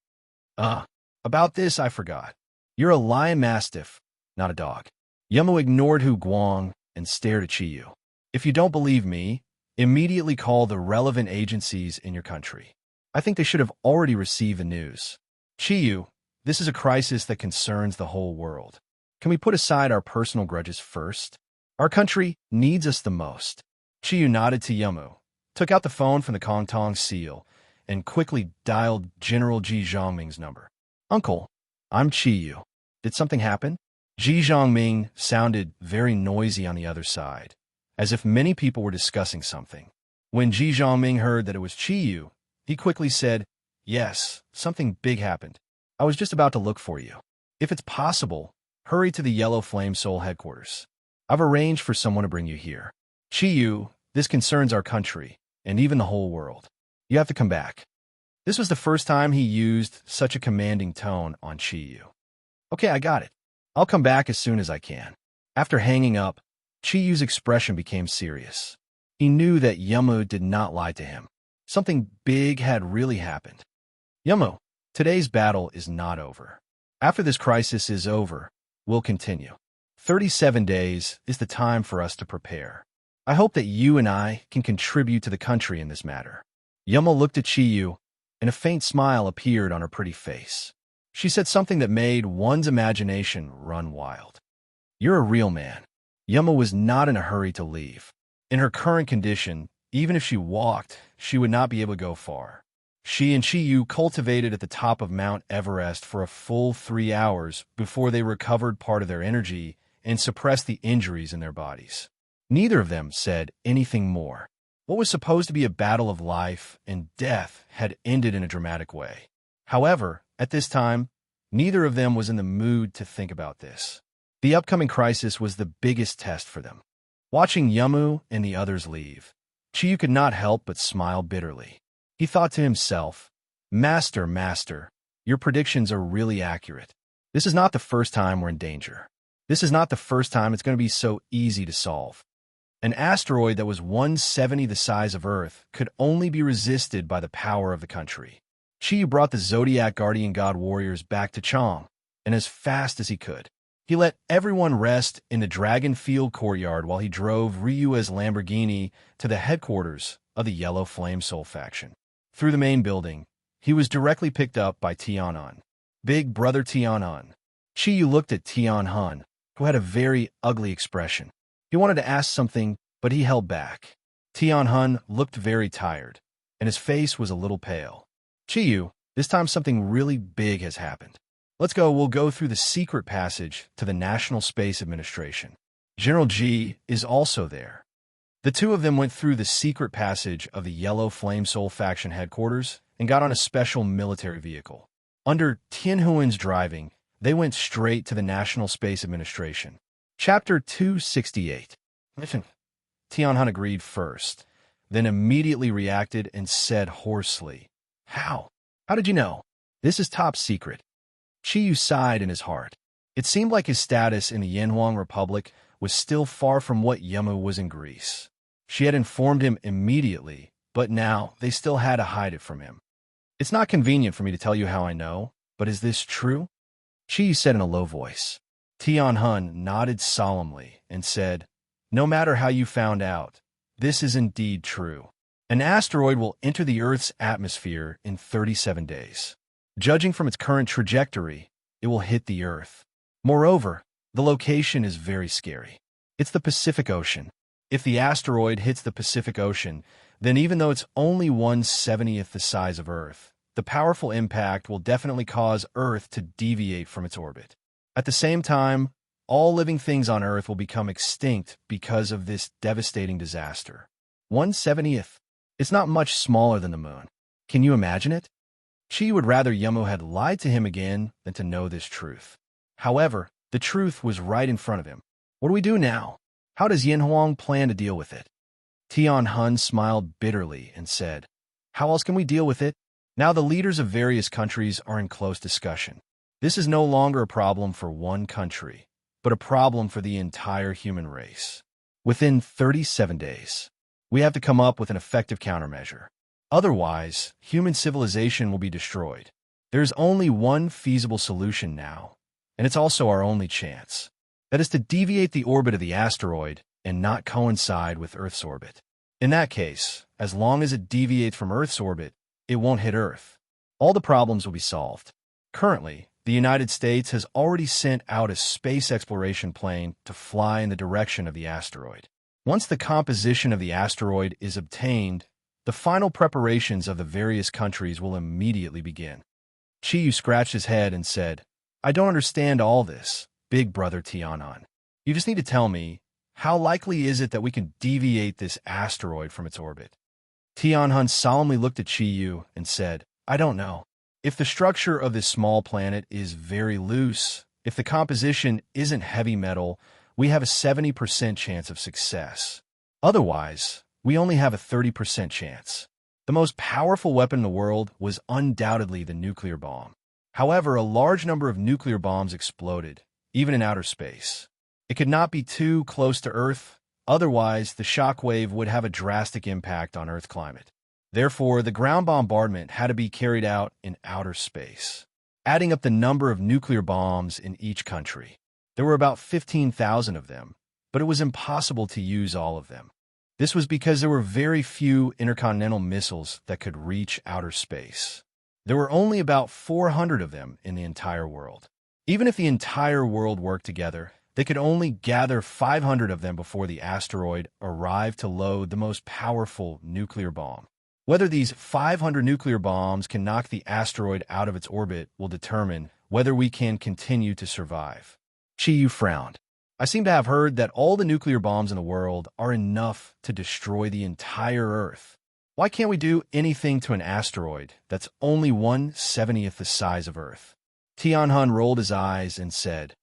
About this I forgot. You're a lion mastiff, not a dog." Yamu ignored Hu Guang and stared at Chiyu. "If you don't believe me, immediately call the relevant agencies in your country. I think they should have already received the news. Chiyu, this is a crisis that concerns the whole world. Can we put aside our personal grudges first? Our country needs us the most." Chiyu nodded to Yamu, took out the phone from the Kongtong seal, and quickly dialed General Ji Zhongming's number. "Uncle, I'm Chiyu. Did something happen?" Ji Zhongming sounded very noisy on the other side, as if many people were discussing something. When Ji Zhongming heard that it was Chiyu, he quickly said, "Yes, something big happened. I was just about to look for you. If it's possible, hurry to the Yellow Flame Soul headquarters. I've arranged for someone to bring you here. Chiyu, this concerns our country, and even the whole world. You have to come back." This was the first time he used such a commanding tone on Chiyu. "Okay, I got it. I'll come back as soon as I can." After hanging up, Chiyu's expression became serious. He knew that Yamu did not lie to him. Something big had really happened. "Yamu, today's battle is not over. After this crisis is over, we'll continue. 37 days is the time for us to prepare. I hope that you and I can contribute to the country in this matter." Yamu looked at Chiyu, and a faint smile appeared on her pretty face. She said something that made one's imagination run wild. "You're a real man." Yamu was not in a hurry to leave. In her current condition, even if she walked, she would not be able to go far. She and Chiyu cultivated at the top of Mount Everest for a full 3 hours before they recovered part of their energy and suppressed the injuries in their bodies. Neither of them said anything more. What was supposed to be a battle of life and death had ended in a dramatic way. However, at this time, neither of them was in the mood to think about this. The upcoming crisis was the biggest test for them. Watching Yamu and the others leave, Chiyu could not help but smile bitterly. He thought to himself, Master, your predictions are really accurate. This is not the first time we're in danger. This is not the first time it's going to be so easy to solve. An asteroid that was 170 the size of Earth could only be resisted by the power of the country. Chiyu brought the Zodiac Guardian God warriors back to Chang, and as fast as he could. He let everyone rest in the Dragon Field courtyard while he drove Ryua's Lamborghini to the headquarters of the Yellow Flame Soul faction. Through the main building, he was directly picked up by Tian'an. Big brother Tian'an. Chiyu looked at Tian'an, who had a very ugly expression. He wanted to ask something, but he held back. Tian'an looked very tired, and his face was a little pale. "Chiyu, this time something really big has happened. We'll go through the secret passage to the National Space Administration. General G is also there." The two of them went through the secret passage of the Yellow Flame Soul faction headquarters and got on a special military vehicle. Under Tianhuan's driving, they went straight to the National Space Administration. Chapter 268. Tian'an agreed first, then immediately reacted and said hoarsely, How? How did you know? This is top secret." Chiyu sighed in his heart. It seemed like his status in the Yanhuang Republic was still far from what Yamu was in Greece. She had informed him immediately, but now they still had to hide it from him. It's not convenient for me to tell you how I know, but is this true? Chi said in a low voice. Tian-hun nodded solemnly and said, no matter how you found out, this is indeed true. An asteroid will enter the Earth's atmosphere in 37 days. Judging from its current trajectory, it will hit the Earth. Moreover, the location is very scary. It's the Pacific Ocean. If the asteroid hits the Pacific Ocean, then even though it's only 1/70th the size of Earth, the powerful impact will definitely cause Earth to deviate from its orbit. At the same time, all living things on Earth will become extinct because of this devastating disaster. 1/70th. It's not much smaller than the moon. Can you imagine it? Chi would rather Yemo had lied to him again than to know this truth. However, the truth was right in front of him. What do we do now? How does Yin Huang plan to deal with it? Tian-hun smiled bitterly and said, how else can we deal with it? Now the leaders of various countries are in close discussion. This is no longer a problem for one country, but a problem for the entire human race. Within 37 days, we have to come up with an effective countermeasure. Otherwise, human civilization will be destroyed. There's only one feasible solution now, and it's also our only chance. That is to deviate the orbit of the asteroid and not coincide with Earth's orbit. In that case, as long as it deviates from Earth's orbit, it won't hit Earth. All the problems will be solved. Currently, the United States has already sent out a space exploration plane to fly in the direction of the asteroid. Once the composition of the asteroid is obtained, the final preparations of the various countries will immediately begin. Chi scratched his head and said, I don't understand all this, big brother Tian-hun. You just need to tell me, how likely is it that we can deviate this asteroid from its orbit? Tian-hun solemnly looked at Chi and said, I don't know. If the structure of this small planet is very loose, if the composition isn't heavy metal, we have a 70% chance of success. Otherwise, we only have a 30% chance. The most powerful weapon in the world was undoubtedly the nuclear bomb. However, a large number of nuclear bombs exploded, even in outer space. It could not be too close to Earth, otherwise the shockwave would have a drastic impact on Earth's climate. Therefore, the ground bombardment had to be carried out in outer space, adding up the number of nuclear bombs in each country. There were about 15,000 of them, but it was impossible to use all of them. This was because there were very few intercontinental missiles that could reach outer space. There were only about 400 of them in the entire world. Even if the entire world worked together, they could only gather 500 of them before the asteroid arrived to load the most powerful nuclear bomb. Whether these 500 nuclear bombs can knock the asteroid out of its orbit will determine whether we can continue to survive. Chi frowned. I seem to have heard that all the nuclear bombs in the world are enough to destroy the entire Earth. Why can't we do anything to an asteroid that's only 1/70th the size of Earth? Tian-hun rolled his eyes and said,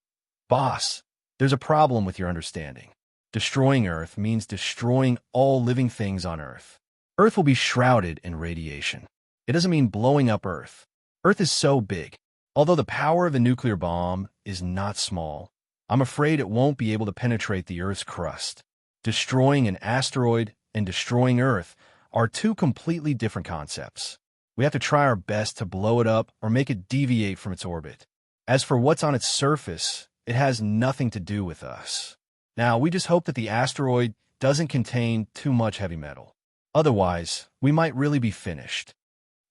Boss, there's a problem with your understanding. Destroying Earth means destroying all living things on Earth. Earth will be shrouded in radiation. It doesn't mean blowing up Earth. Earth is so big. Although the power of the nuclear bomb is not small, I'm afraid it won't be able to penetrate the Earth's crust. Destroying an asteroid and destroying Earth are two completely different concepts. We have to try our best to blow it up or make it deviate from its orbit. As for what's on its surface, it has nothing to do with us. Now, we just hope that the asteroid doesn't contain too much heavy metal. Otherwise, we might really be finished.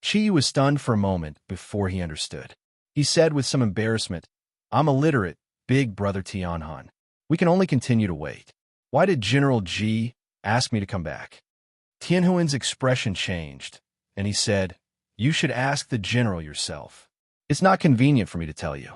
Chi was stunned for a moment before he understood. He said with some embarrassment, I'm illiterate, big brother Tian-hun. We can only continue to wait. Why did General Ji ask me to come back? Tian-hun's expression changed, and he said, you should ask the general yourself. It's not convenient for me to tell you.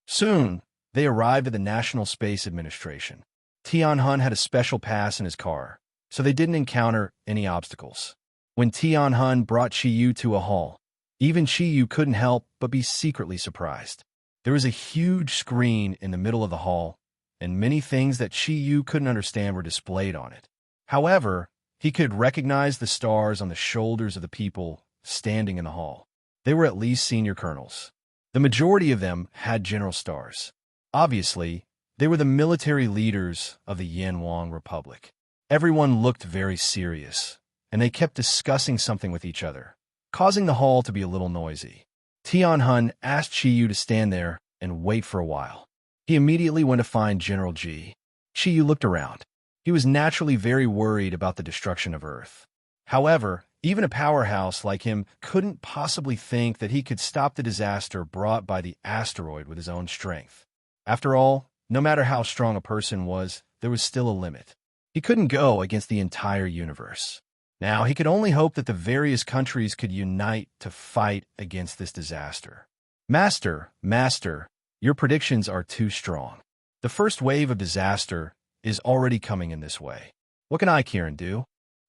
Soon, they arrived at the National Space Administration. Tian-hun had a special pass in his car, so they didn't encounter any obstacles. When Tian-hun brought Chi-yu to a hall, even Chi-yu couldn't help but be secretly surprised. There was a huge screen in the middle of the hall, and many things that Chi-yu couldn't understand were displayed on it. However, he could recognize the stars on the shoulders of the people standing in the hall. They were at least senior colonels. The majority of them had general stars. Obviously, they were the military leaders of the Yanwang Republic. Everyone looked very serious, and they kept discussing something with each other, causing the hall to be a little noisy. Tianhun asked Qiyu to stand there and wait for a while. He immediately went to find General Ji. Qiyu looked around. He was naturally very worried about the destruction of Earth. However, even a powerhouse like him couldn't possibly think that he could stop the disaster brought by the asteroid with his own strength. After all, no matter how strong a person was, there was still a limit. He couldn't go against the entire universe. Now, he could only hope that the various countries could unite to fight against this disaster. Master, your predictions are too strong. The first wave of disaster is already coming in this way. What can I, Kiran, do?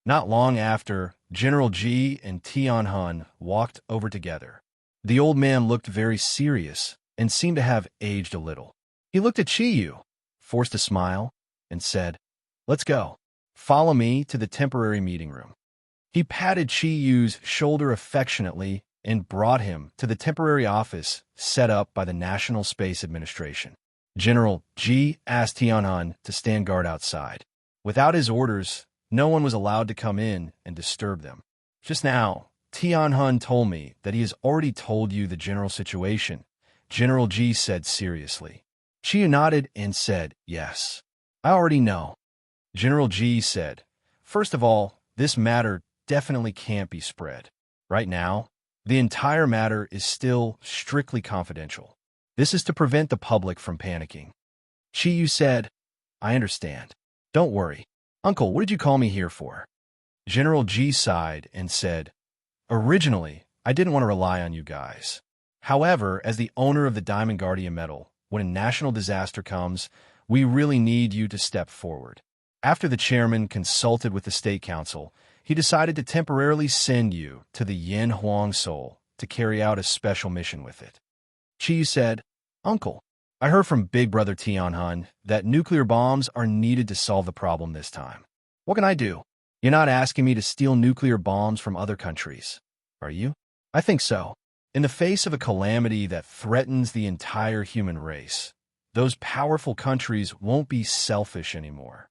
Not long after, General Ji and Tianhun walked over together. The old man looked very serious and seemed to have aged a little. He looked at Qiyu, forced a smile, and said, "Let's go. Follow me to the temporary meeting room." He patted Qiyu's shoulder affectionately and brought him to the temporary office set up by the National Space Administration. General Ji asked Tianhun to stand guard outside. Without his orders, no one was allowed to come in and disturb them. Just now, Tianhun told me that he has already told you the general situation, General Ji said seriously. Qiyu nodded and said, "Yes. I already know." General Ji said, "First of all, this matter definitely can't be spread. Right now, the entire matter is still strictly confidential. This is to prevent the public from panicking." Qiyu said, "I understand. Don't worry. Uncle, what did you call me here for?" General Ji sighed and said, "Originally, I didn't want to rely on you guys. However, as the owner of the Diamond Guardian Medal, when a national disaster comes, we really need you to step forward." After the chairman consulted with the State Council, he decided to temporarily send you to the Yin Huang Soul to carry out a special mission with it. Qiyu said, "Uncle, I heard from Big Brother Tianhun that nuclear bombs are needed to solve the problem this time. What can I do? You're not asking me to steal nuclear bombs from other countries, are you?" "I think so. In the face of a calamity that threatens the entire human race, those powerful countries won't be selfish anymore."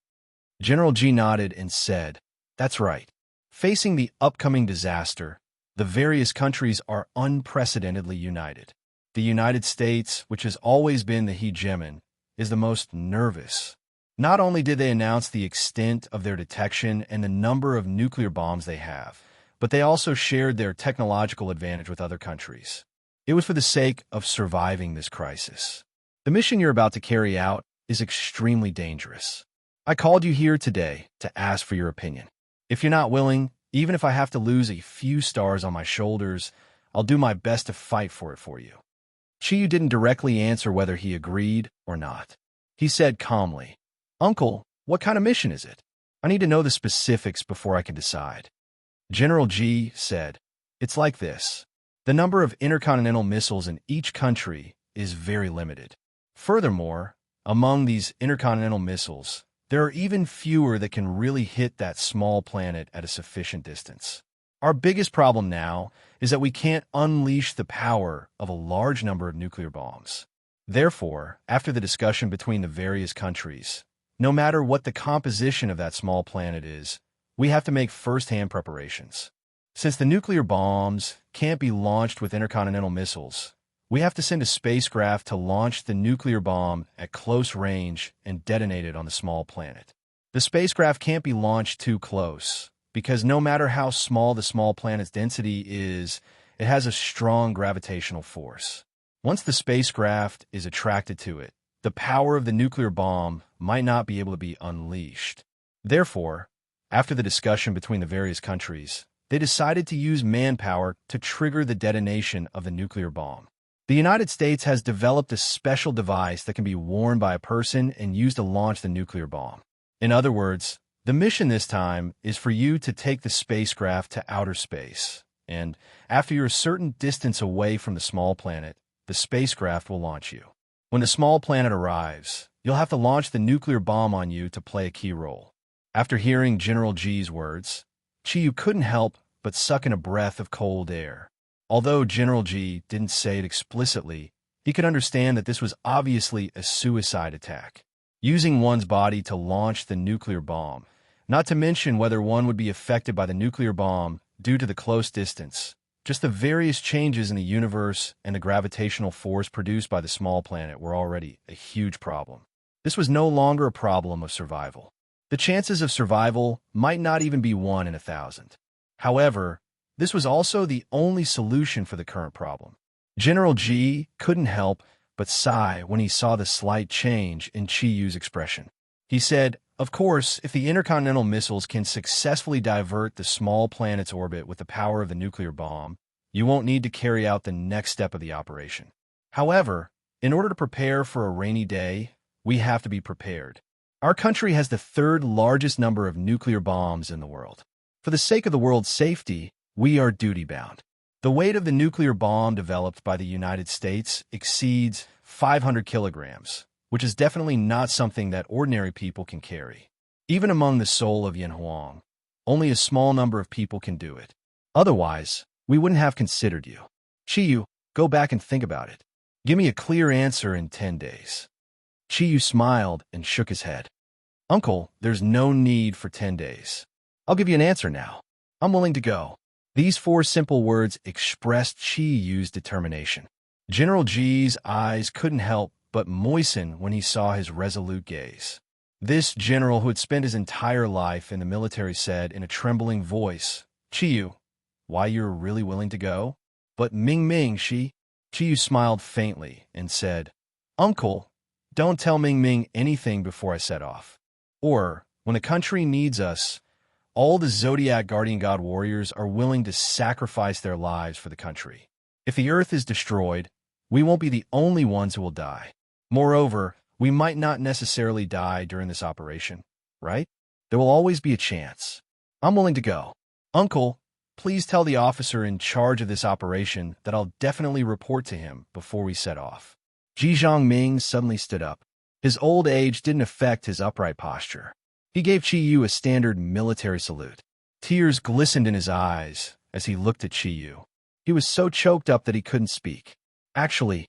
General Ji nodded and said, "That's right. Facing the upcoming disaster, the various countries are unprecedentedly united. The United States, which has always been the hegemon, is the most nervous. Not only did they announce the extent of their detection and the number of nuclear bombs they have, but they also shared their technological advantage with other countries. It was for the sake of surviving this crisis. The mission you're about to carry out is extremely dangerous. I called you here today to ask for your opinion. If you're not willing, even if I have to lose a few stars on my shoulders, I'll do my best to fight for it for you." Qiyu didn't directly answer whether he agreed or not. He said calmly, "Uncle, what kind of mission is it? I need to know the specifics before I can decide." General Ji said, "It's like this. The number of intercontinental missiles in each country is very limited. Furthermore, among these intercontinental missiles, there are even fewer that can really hit that small planet at a sufficient distance. Our biggest problem now is that we can't unleash the power of a large number of nuclear bombs. Therefore, after the discussion between the various countries, no matter what the composition of that small planet is, we have to make first-hand preparations. Since the nuclear bombs can't be launched with intercontinental missiles, we have to send a spacecraft to launch the nuclear bomb at close range and detonate it on the small planet. The spacecraft can't be launched too close, because no matter how small the small planet's density is, it has a strong gravitational force. Once the spacecraft is attracted to it, the power of the nuclear bomb might not be able to be unleashed. Therefore, after the discussion between the various countries, they decided to use manpower to trigger the detonation of the nuclear bomb. The United States has developed a special device that can be worn by a person and used to launch the nuclear bomb. In other words, the mission this time is for you to take the spacecraft to outer space, and after you're a certain distance away from the small planet, the spacecraft will launch you. When the small planet arrives, you'll have to launch the nuclear bomb on you to play a key role." After hearing General Ji's words, Qiyu couldn't help but suck in a breath of cold air. Although General Ji didn't say it explicitly, he could understand that this was obviously a suicide attack. Using one's body to launch the nuclear bomb not to mention whether one would be affected by the nuclear bomb due to the close distance. Just the various changes in the universe and the gravitational force produced by the small planet were already a huge problem. This was no longer a problem of survival. The chances of survival might not even be 1 in 1,000. However, this was also the only solution for the current problem. General G couldn't help but sigh when he saw the slight change in Chi-Yu's expression. He said, "Of course, if the intercontinental missiles can successfully divert the small planet's orbit with the power of the nuclear bomb, you won't need to carry out the next step of the operation. However, in order to prepare for a rainy day, we have to be prepared. Our country has the 3rd largest number of nuclear bombs in the world. For the sake of the world's safety, we are duty-bound. The weight of the nuclear bomb developed by the United States exceeds 500 kilograms, which is definitely not something that ordinary people can carry. Even among the soul of Yanhuang, only a small number of people can do it. Otherwise, we wouldn't have considered you. Chi-Yu, go back and think about it. Give me a clear answer in 10 days. Chi-Yu smiled and shook his head. Uncle, there's no need for 10 days. I'll give you an answer now. I'm willing to go. These 4 simple words expressed Chi-Yu's determination. General G's eyes couldn't help but moisten when he saw his resolute gaze. This general, who had spent his entire life in the military, said in a trembling voice, Chi-Yu, why, you're really willing to go? But Ming, Chi-Yu smiled faintly and said, Uncle, don't tell Ming anything before I set off. Or, when the country needs us, all the Zodiac Guardian God warriors are willing to sacrifice their lives for the country. If the Earth is destroyed, we won't be the only ones who will die. Moreover, we might not necessarily die during this operation, right? There will always be a chance. I'm willing to go. Uncle, please tell the officer in charge of this operation that I'll definitely report to him before we set off. Ji Zhongming suddenly stood up. His old age didn't affect his upright posture. He gave Chi-Yu a standard military salute. Tears glistened in his eyes as he looked at Chi-Yu. He was so choked up that he couldn't speak. Actually,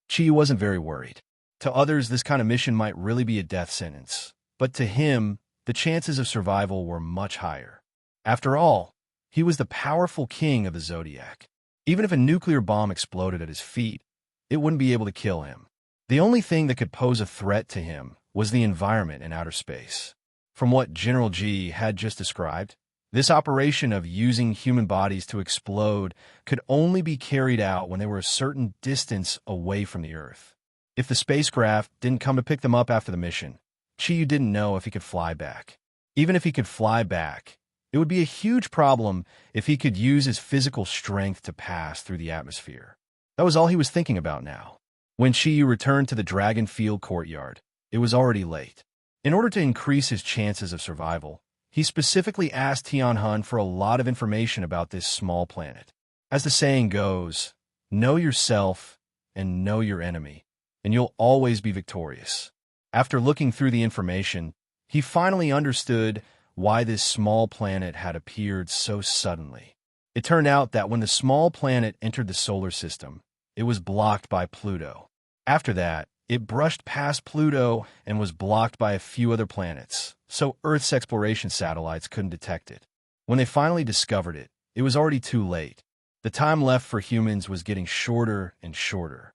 Chi-Yu wasn't very worried. To others, this kind of mission might really be a death sentence. But to him, the chances of survival were much higher. After all, he was the powerful king of the Zodiac. Even if a nuclear bomb exploded at his feet, it wouldn't be able to kill him. The only thing that could pose a threat to him was the environment in outer space. From what General G had just described, this operation of using human bodies to explode could only be carried out when they were a certain distance away from the Earth. If the spacecraft didn't come to pick them up after the mission, Chi-Yu didn't know if he could fly back. Even if he could fly back, it would be a huge problem if he could use his physical strength to pass through the atmosphere. That was all he was thinking about now. When Chi-Yu returned to the Dragon Field courtyard, it was already late. In order to increase his chances of survival, he specifically asked Tianhun for a lot of information about this small planet. As the saying goes, know yourself and know your enemy, and you'll always be victorious. After looking through the information, he finally understood why this small planet had appeared so suddenly. It turned out that when the small planet entered the solar system, it was blocked by Pluto. After that, it brushed past Pluto and was blocked by a few other planets, so Earth's exploration satellites couldn't detect it. When they finally discovered it, it was already too late. The time left for humans was getting shorter and shorter.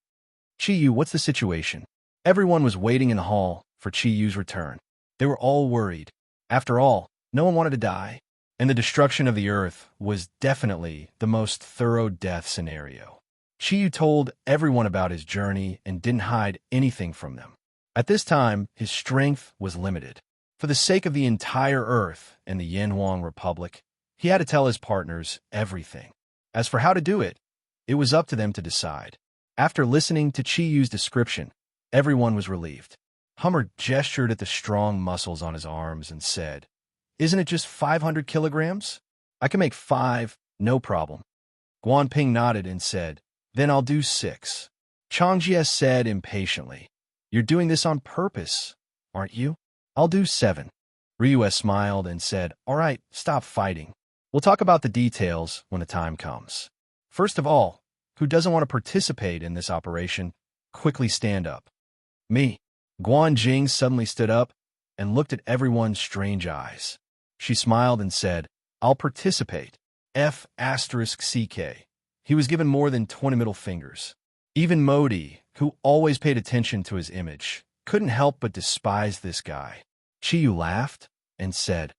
Chi-Yu, what's the situation? Everyone was waiting in the hall for Chi-Yu's return. They were all worried. After all, no one wanted to die, and the destruction of the Earth was definitely the most thorough death scenario. Chi-Yu told everyone about his journey and didn't hide anything from them. At this time, his strength was limited. For the sake of the entire Earth and the Yanhuang Republic, he had to tell his partners everything. As for how to do it, it was up to them to decide. After listening to Chi-Yu's description, everyone was relieved. Hummer gestured at the strong muscles on his arms and said, Isn't it just 500 kilograms? I can make 5, no problem. Guanping nodded and said, Then I'll do 6. Changjie said impatiently, You're doing this on purpose, aren't you? I'll do 7. Ryue smiled and said, All right, stop fighting. We'll talk about the details when the time comes. First of all, who doesn't want to participate in this operation, quickly stand up. Me. Guan Jing suddenly stood up and looked at everyone's strange eyes. She smiled and said, I'll participate. F***CK. He was given more than 20 middle fingers. Even Modi, who always paid attention to his image, couldn't help but despise this guy. Chiyu laughed and said,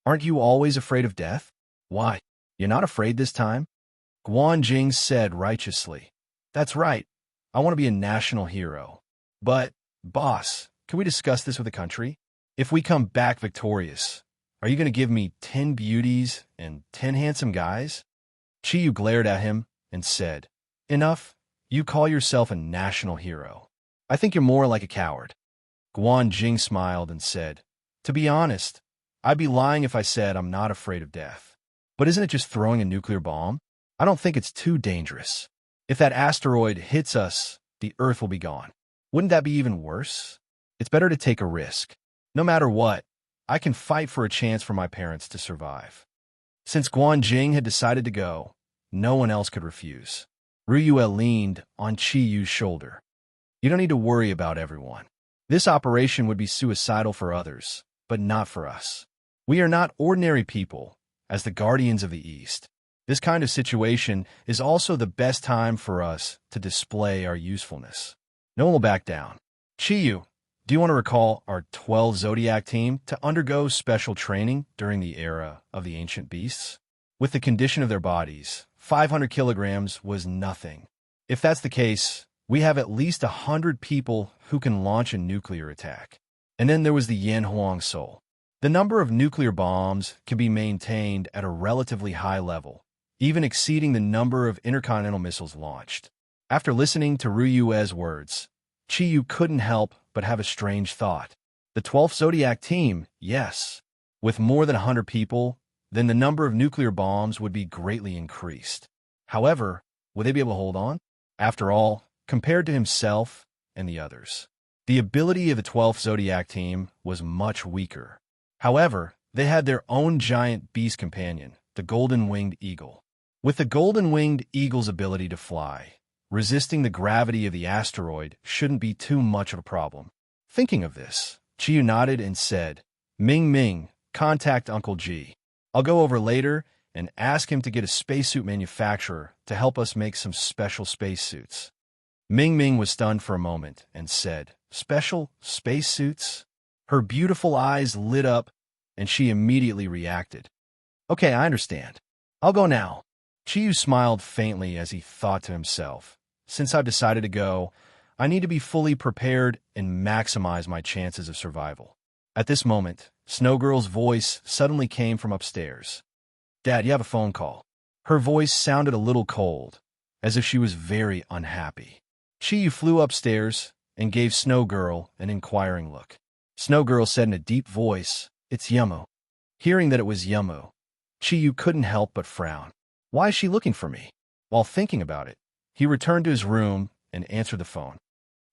Aren't you always afraid of death? Why, you're not afraid this time? Guanjing said righteously. That's right. I want to be a national hero. But, boss, can we discuss this with the country? If we come back victorious, are you going to give me 10 beauties and 10 handsome guys? Chiyu glared at him and said, Enough. You call yourself a national hero. I think you're more like a coward. Guanjing smiled and said, To be honest, I'd be lying if I said I'm not afraid of death. But isn't it just throwing a nuclear bomb? I don't think it's too dangerous. If that asteroid hits us, the Earth will be gone. Wouldn't that be even worse? It's better to take a risk. No matter what, I can fight for a chance for my parents to survive. Since Guanjing had decided to go, no one else could refuse. Ruyue leaned on Chiyu's shoulder. You don't need to worry about everyone. This operation would be suicidal for others, but not for us. We are not ordinary people, as the guardians of the East. This kind of situation is also the best time for us to display our usefulness. No one will back down. Chiyu, do you want to recall our 12 Zodiac team to undergo special training during the era of the ancient beasts? With the condition of their bodies, 500 kilograms was nothing. If that's the case, we have at least 100 people who can launch a nuclear attack. And then there was the Yin Huang Soul. The number of nuclear bombs can be maintained at a relatively high level, even exceeding the number of intercontinental missiles launched. After listening to Ruyue's words, Chiyu couldn't help but have a strange thought. The 12th Zodiac team, yes. With more than 100 people, then the number of nuclear bombs would be greatly increased. However, would they be able to hold on? After all, compared to himself and the others, the ability of the 12th Zodiac team was much weaker. However, they had their own giant beast companion, the golden-winged eagle. With the golden-winged eagle's ability to fly, resisting the gravity of the asteroid shouldn't be too much of a problem. Thinking of this, Chiyu nodded and said, Ming Ming, contact Uncle G. I'll go over later and ask him to get a spacesuit manufacturer to help us make some special spacesuits. Ming Ming was stunned for a moment and said, Special spacesuits? Her beautiful eyes lit up and she immediately reacted. Okay, I understand. I'll go now. Chiyu smiled faintly as he thought to himself, Since I've decided to go, I need to be fully prepared and maximize my chances of survival. At this moment, Snow Girl's voice suddenly came from upstairs. Dad, you have a phone call. Her voice sounded a little cold, as if she was very unhappy. Chiyu flew upstairs and gave Snow Girl an inquiring look. Snow Girl said in a deep voice, It's Yumu. Hearing that it was Yumu, Chiyu couldn't help but frown. Why is she looking for me? While thinking about it, he returned to his room and answered the phone.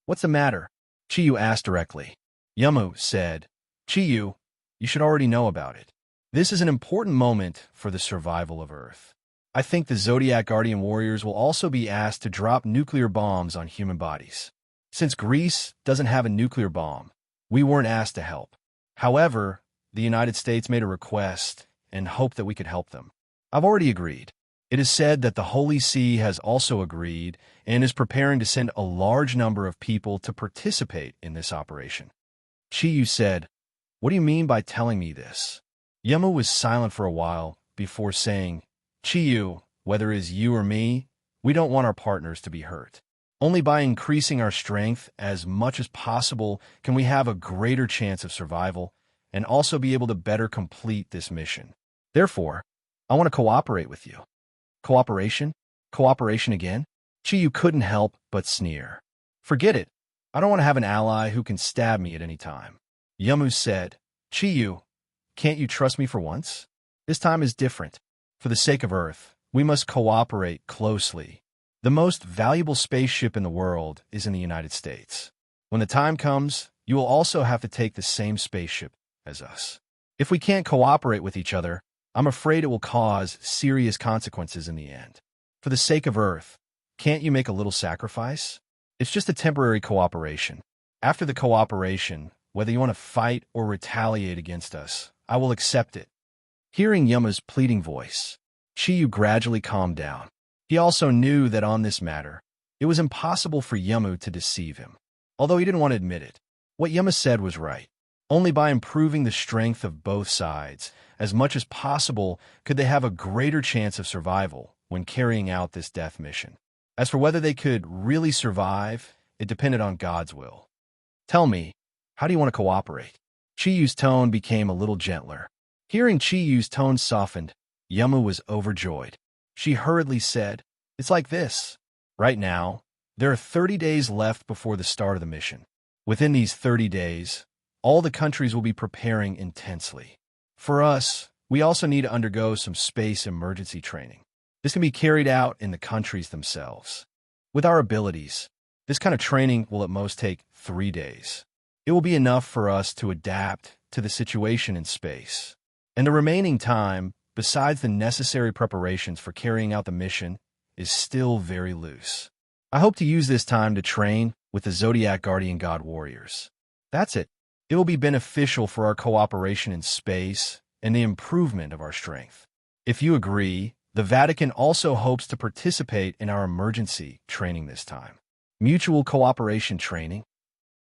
What's the matter? Chiyu asked directly. Yumu said, Chiyu, you should already know about it. This is an important moment for the survival of Earth. I think the Zodiac Guardian Warriors will also be asked to drop nuclear bombs on human bodies. Since Greece doesn't have a nuclear bomb, we weren't asked to help. However, the United States made a request and hoped that we could help them. I've already agreed. It is said that the Holy See has also agreed and is preparing to send a large number of people to participate in this operation. Chiyu said, What do you mean by telling me this? Yumu was silent for a while before saying, Chiyu, whether it is you or me, we don't want our partners to be hurt. Only by increasing our strength as much as possible can we have a greater chance of survival and also be able to better complete this mission. Therefore, I want to cooperate with you. Cooperation? Cooperation again? Chiyu couldn't help but sneer. Forget it. I don't want to have an ally who can stab me at any time. Yumu said, Chiyu, can't you trust me for once? This time is different. For the sake of Earth, we must cooperate closely. The most valuable spaceship in the world is in the United States. When the time comes, you will also have to take the same spaceship as us. If we can't cooperate with each other, I'm afraid it will cause serious consequences in the end. For the sake of Earth, can't you make a little sacrifice? It's just a temporary cooperation. After the cooperation, whether you want to fight or retaliate against us, I will accept it. Hearing Yama's pleading voice, Chiyu gradually calmed down. He also knew that on this matter, it was impossible for Yamu to deceive him. Although he didn't want to admit it, what Yama said was right. Only by improving the strength of both sides as much as possible could they have a greater chance of survival when carrying out this death mission. As for whether they could really survive, it depended on God's will. Tell me, how do you want to cooperate? Chiyu's tone became a little gentler. Hearing Chiyu's tone softened, Yamu was overjoyed. She hurriedly said, "It's like this. Right now, there are 30 days left before the start of the mission. Within these 30 days, all the countries will be preparing intensely. For us, we also need to undergo some space emergency training. This can be carried out in the countries themselves. With our abilities, this kind of training will at most take 3 days. It will be enough for us to adapt to the situation in space. And the remaining time, besides the necessary preparations for carrying out the mission, is still very loose. I hope to use this time to train with the Zodiac Guardian God Warriors. That's it. It will be beneficial for our cooperation in space and the improvement of our strength. If you agree, the Vatican also hopes to participate in our emergency training this time. Mutual cooperation training?"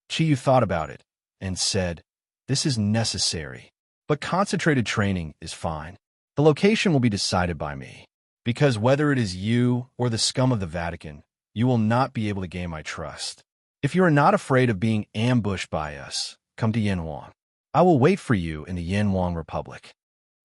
Chiyu thought about it and said, "This is necessary, but concentrated training is fine. The location will be decided by me, because whether it is you or the scum of the Vatican, you will not be able to gain my trust. If you are not afraid of being ambushed by us, come to Yanhuang. I will wait for you in the Yanhuang Republic."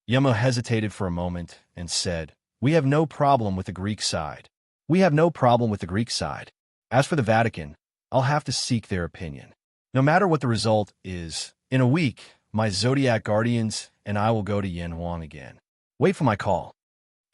Yamo hesitated for a moment and said, "We have no problem with the Greek side. We have no problem with the Greek side. As for the Vatican, I'll have to seek their opinion. No matter what the result is, in a week, my Zodiac Guardians and I will go to Yanhuang again. Wait for my call."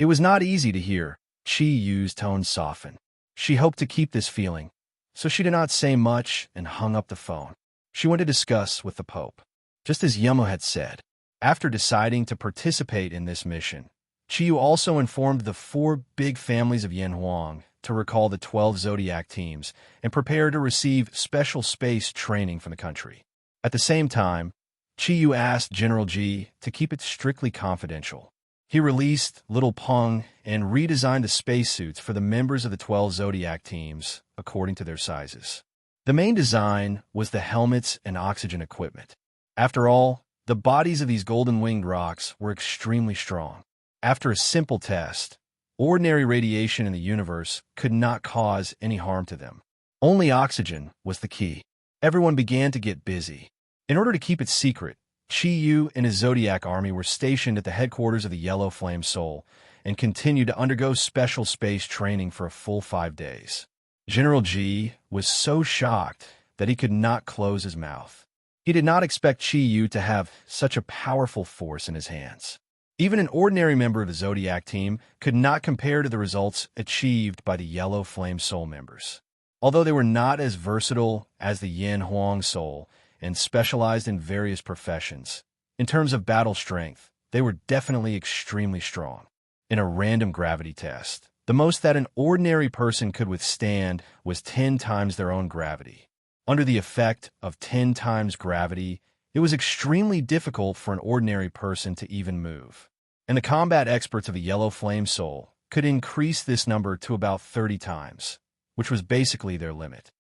It was not easy to hear Chi Yu's tone soften. She hoped to keep this feeling, so she did not say much and hung up the phone. She went to discuss with the Pope. Just as Yamo had said, after deciding to participate in this mission, Chiyu also informed the 4 big families of Yanhuang to recall the 12 Zodiac teams and prepare to receive special space training from the country. At the same time, Chiyu asked General Ji to keep it strictly confidential. He released Little Peng and redesigned the spacesuits for the members of the 12 Zodiac teams according to their sizes. The main design was the helmets and oxygen equipment. After all, the bodies of these golden-winged rocks were extremely strong. After a simple test, ordinary radiation in the universe could not cause any harm to them. Only oxygen was the key. Everyone began to get busy. In order to keep it secret, Chi Yu and his Zodiac army were stationed at the headquarters of the Yellow Flame Soul and continued to undergo special space training for a full 5 days. General Ji was so shocked that he could not close his mouth. He did not expect Chi Yu to have such a powerful force in his hands. Even an ordinary member of the Zodiac team could not compare to the results achieved by the Yellow Flame Soul members. Although they were not as versatile as the Yin Huang Soul and specialized in various professions, in terms of battle strength, they were definitely extremely strong. In a random gravity test, the most that an ordinary person could withstand was 10 times their own gravity. Under the effect of 10 times gravity, it was extremely difficult for an ordinary person to even move. And the combat experts of the Yellow Flame Soul could increase this number to about 30 times, which was basically their limit.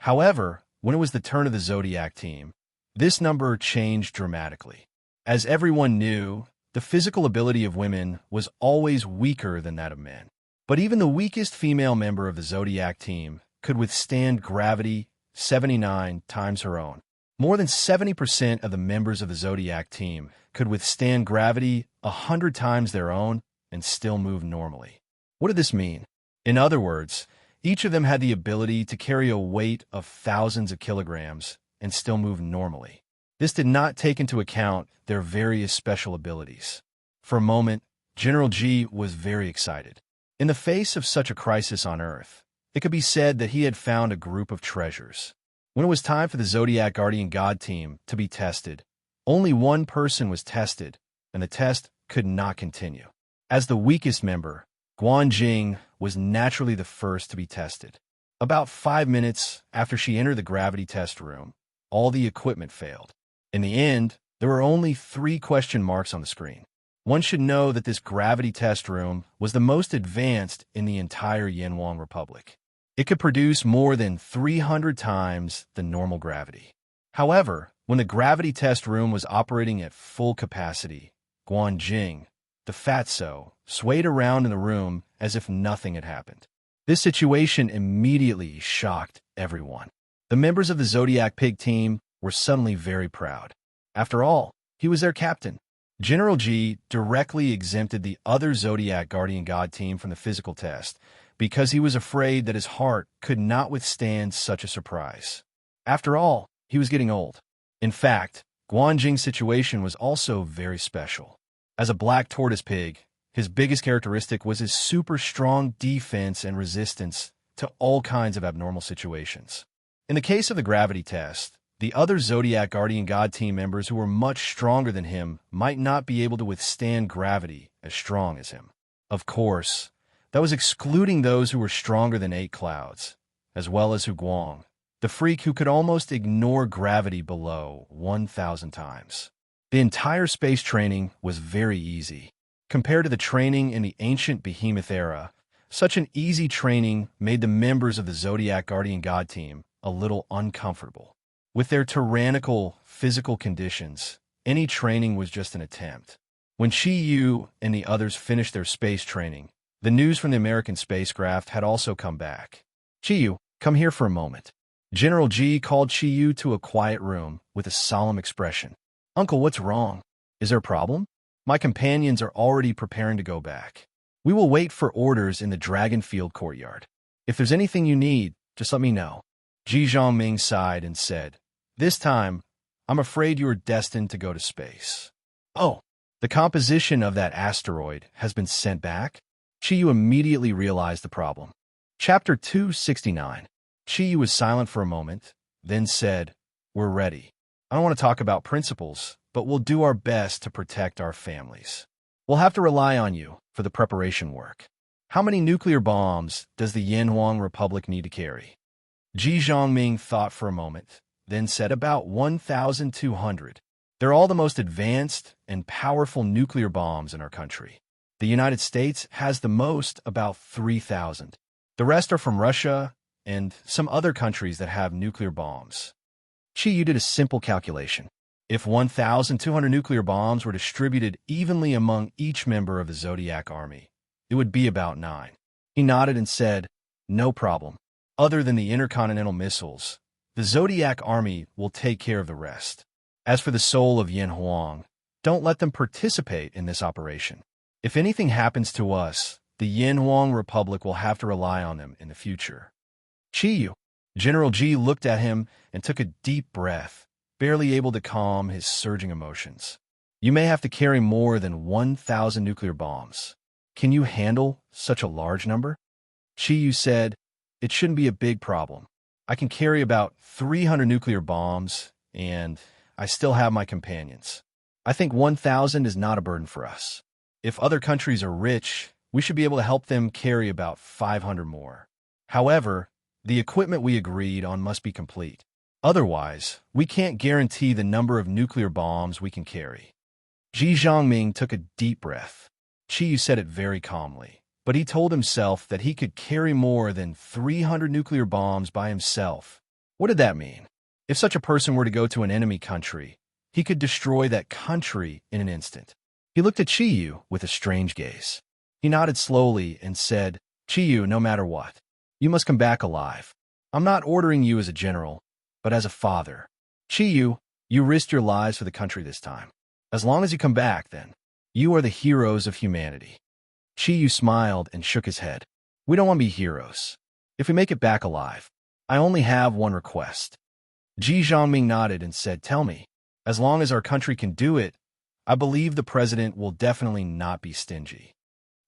However, when it was the turn of the Zodiac team, this number changed dramatically. As everyone knew, the physical ability of women was always weaker than that of men. But even the weakest female member of the Zodiac team could withstand gravity 79 times her own. More than 70% of the members of the Zodiac team could withstand gravity 100 times their own and still move normally. What did this mean? In other words, each of them had the ability to carry a weight of thousands of kilograms and still move normally. This did not take into account their various special abilities. For a moment, General Ji was very excited. In the face of such a crisis on Earth, it could be said that he had found a group of treasures. When it was time for the Zodiac Guardian God team to be tested, only one person was tested, and the test could not continue. As the weakest member, Guanjing was naturally the first to be tested. About 5 minutes after she entered the gravity test room, all the equipment failed. In the end, there were only 3 question marks on the screen. One should know that this gravity test room was the most advanced in the entire Yanhuang Republic. It could produce more than 300 times the normal gravity. However, when the gravity test room was operating at full capacity, Guanjing, the fatso, swayed around in the room as if nothing had happened. This situation immediately shocked everyone. The members of the Zodiac Pig team were suddenly very proud. After all, he was their captain. General G directly exempted the other Zodiac Guardian God team from the physical test because he was afraid that his heart could not withstand such a surprise. After all, he was getting old. In fact, Guanjing's situation was also very special. As a black tortoise pig, his biggest characteristic was his super strong defense and resistance to all kinds of abnormal situations. In the case of the gravity test, the other Zodiac Guardian God team members who were much stronger than him might not be able to withstand gravity as strong as him. Of course, that was excluding those who were stronger than 8 clouds, as well as Hu Guang, the freak who could almost ignore gravity below 1,000 times. The entire space training was very easy. Compared to the training in the ancient Behemoth era, such an easy training made the members of the Zodiac Guardian God team a little uncomfortable. With their tyrannical physical conditions, any training was just an attempt. When Chi Yu and the others finished their space training, the news from the American spacecraft had also come back. Chi Yu, come here for a moment. General G called Chi Yu to a quiet room with a solemn expression. Uncle, what's wrong? Is there a problem? My companions are already preparing to go back. We will wait for orders in the Dragon Field courtyard. If there's anything you need, just let me know. Ji Zhongming sighed and said, This time, I'm afraid you are destined to go to space. Oh, the composition of that asteroid has been sent back? Chi Yu immediately realized the problem. Chapter 269. Chi Yu was silent for a moment, then said, We're ready. I don't want to talk about principles, but we'll do our best to protect our families. We'll have to rely on you for the preparation work. How many nuclear bombs does the Yanhuang Republic need to carry? Ji Zhongming thought for a moment, then said about 1,200. They're all the most advanced and powerful nuclear bombs in our country. The United States has the most, about 3,000. The rest are from Russia and some other countries that have nuclear bombs. Chi Yu did a simple calculation. If 1,200 nuclear bombs were distributed evenly among each member of the Zodiac army, it would be about 9. He nodded and said, No problem. Other than the intercontinental missiles, the Zodiac army will take care of the rest. As for the soul of Yanhuang, don't let them participate in this operation. If anything happens to us, the Yanhuang Republic will have to rely on them in the future. Chi Yu. General G looked at him and took a deep breath, barely able to calm his surging emotions. You may have to carry more than 1,000 nuclear bombs. Can you handle such a large number? Chi Yu said, It shouldn't be a big problem. I can carry about 300 nuclear bombs, and I still have my companions. I think 1,000 is not a burden for us. If other countries are rich, we should be able to help them carry about 500 more. However, the equipment we agreed on must be complete. Otherwise, we can't guarantee the number of nuclear bombs we can carry. Ji Zhongming took a deep breath. Chi Yu said it very calmly, but he told himself that he could carry more than 300 nuclear bombs by himself. What did that mean? If such a person were to go to an enemy country, he could destroy that country in an instant. He looked at Chi Yu with a strange gaze. He nodded slowly and said, Chi Yu, no matter what, you must come back alive. I'm not ordering you as a general, but as a father. Chi Yu, you risked your lives for the country this time. As long as you come back, then, you are the heroes of humanity. Chi Yu smiled and shook his head. We don't want to be heroes. If we make it back alive, I only have one request. Ji Zhongming nodded and said, Tell me, as long as our country can do it, I believe the president will definitely not be stingy.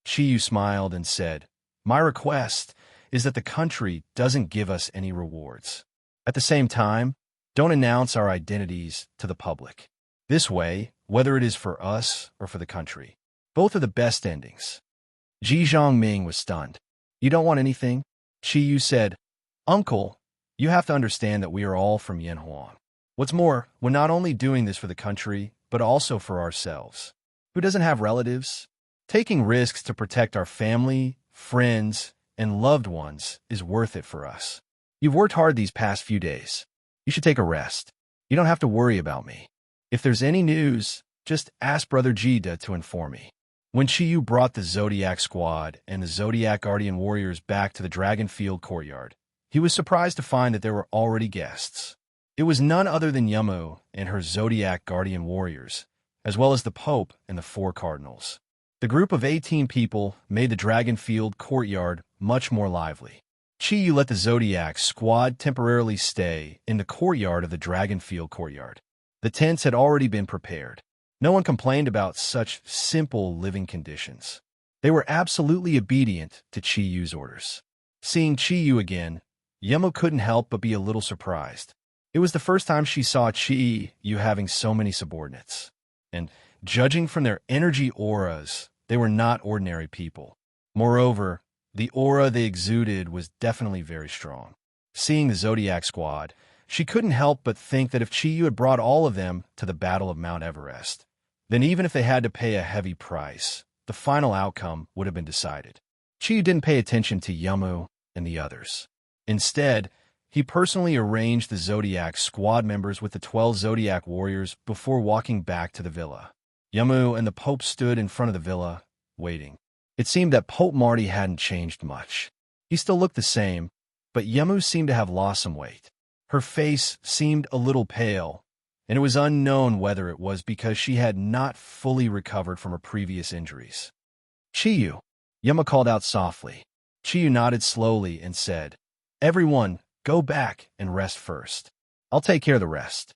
Chi Yu smiled and said, My request is that the country doesn't give us any rewards. At the same time, don't announce our identities to the public. This way, whether it is for us or for the country, both are the best endings. Ji Zhongming was stunned. You don't want anything? Chi Yu said, Uncle, you have to understand that we are all from Yanhuang. What's more, we're not only doing this for the country, but also for ourselves. Who doesn't have relatives? Taking risks to protect our family, friends, and loved ones is worth it for us. You've worked hard these past few days. You should take a rest. You don't have to worry about me. If there's any news, just ask Brother Jida to inform me. When Chiyu brought the Zodiac squad and the Zodiac Guardian warriors back to the Dragonfield courtyard, he was surprised to find that there were already guests. It was none other than Yamu and her Zodiac Guardian warriors, as well as the Pope and the 4 cardinals. The group of 18 people made the Dragonfield courtyard much more lively. Chiyu let the Zodiac squad temporarily stay in the courtyard of the Dragonfield courtyard. The tents had already been prepared. No one complained about such simple living conditions. They were absolutely obedient to Chiyu's orders. Seeing Chiyu again, Yamu couldn't help but be a little surprised. It was the first time she saw Chiyu having so many subordinates. And judging from their energy auras, they were not ordinary people. Moreover, the aura they exuded was definitely very strong. Seeing the Zodiac squad, she couldn't help but think that if Chiyu had brought all of them to the Battle of Mount Everest, then even if they had to pay a heavy price, the final outcome would have been decided. Chiyu didn't pay attention to Yamu and the others. Instead, he personally arranged the Zodiac squad members with the 12 Zodiac warriors before walking back to the villa. Yamu and the Pope stood in front of the villa, waiting. It seemed that Pope Marty hadn't changed much. He still looked the same, but Yamu seemed to have lost some weight. Her face seemed a little pale, and it was unknown whether it was because she had not fully recovered from her previous injuries. Chiyu, Yamu called out softly. Chiyu nodded slowly and said, "Everyone, go back and rest first. I'll take care of the rest."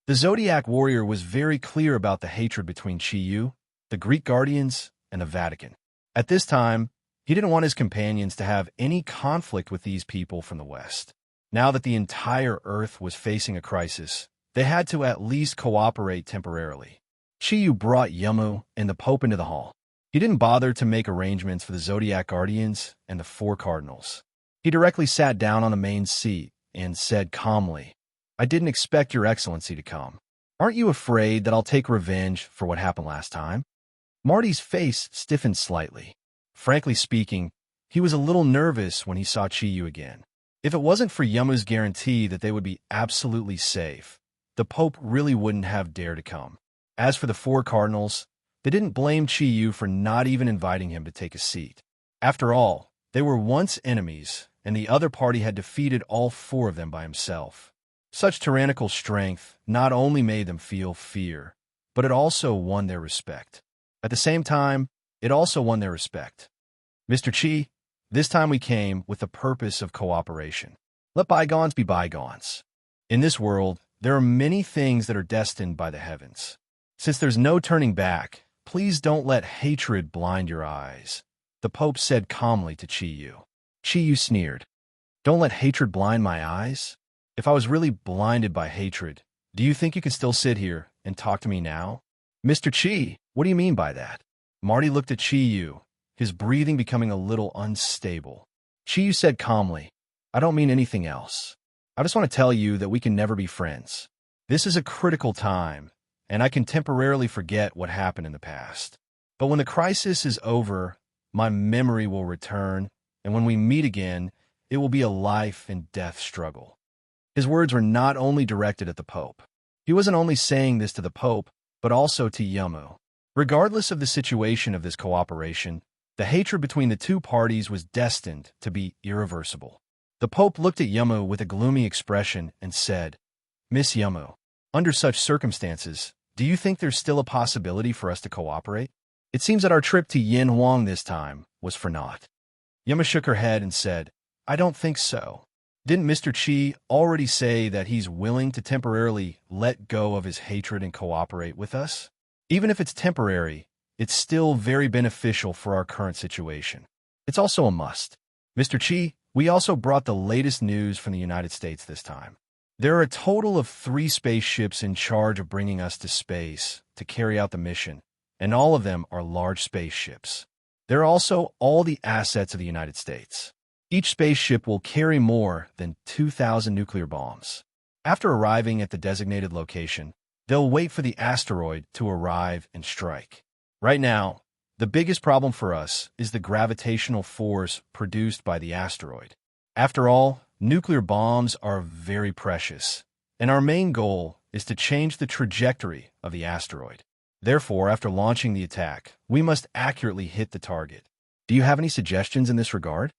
The Zodiac warrior was very clear about the hatred between Chiyu, the Greek guardians, and the Vatican. At this time, he didn't want his companions to have any conflict with these people from the West. Now that the entire Earth was facing a crisis, they had to at least cooperate temporarily. Chiyu brought Yamu and the Pope into the hall. He didn't bother to make arrangements for the Zodiac Guardians and the 4 cardinals. He directly sat down on the main seat and said calmly, "I didn't expect your excellency to come. Aren't you afraid that I'll take revenge for what happened last time?" Marty's face stiffened slightly. Frankly speaking, he was a little nervous when he saw Chiyu again. If it wasn't for Yamu's guarantee that they would be absolutely safe, the Pope really wouldn't have dared to come. As for the 4 cardinals, they didn't blame Chiyu for not even inviting him to take a seat. After all, they were once enemies, and the other party had defeated all 4 of them by himself. Such tyrannical strength not only made them feel fear, but it also won their respect. At the same time, it also won their respect. "Mr. Chi, this time we came with the purpose of cooperation. Let bygones be bygones. In this world, there are many things that are destined by the heavens. Since there's no turning back, please don't let hatred blind your eyes," the Pope said calmly to Chiyu. Chiyu sneered. "Don't let hatred blind my eyes? If I was really blinded by hatred, do you think you can still sit here and talk to me now?" "Mr. Chi, what do you mean by that?" Marty looked at Chiyu, his breathing becoming a little unstable. Chiyu said calmly, "I don't mean anything else. I just want to tell you that we can never be friends. This is a critical time, and I can temporarily forget what happened in the past. But when the crisis is over, my memory will return, and when we meet again, it will be a life and death struggle." His words were not only directed at the Pope. He wasn't only saying this to the Pope, but also to Yamu. Regardless of the situation of this cooperation, the hatred between the 2 parties was destined to be irreversible. The Pope looked at Yamu with a gloomy expression and said, "Miss Yamu, under such circumstances, do you think there's still a possibility for us to cooperate? It seems that our trip to Yin Huang this time was for naught." Yamu shook her head and said, "I don't think so. Didn't Mr. Chi already say that he's willing to temporarily let go of his hatred and cooperate with us? Even if it's temporary, it's still very beneficial for our current situation. It's also a must. Mr. Chi, we also brought the latest news from the United States this time. There are a total of 3 spaceships in charge of bringing us to space to carry out the mission, and all of them are large spaceships. There are also all the assets of the United States. Each spaceship will carry more than 2,000 nuclear bombs. After arriving at the designated location, they'll wait for the asteroid to arrive and strike. Right now, the biggest problem for us is the gravitational force produced by the asteroid. After all, nuclear bombs are very precious, and our main goal is to change the trajectory of the asteroid. Therefore, after launching the attack, we must accurately hit the target. Do you have any suggestions in this regard?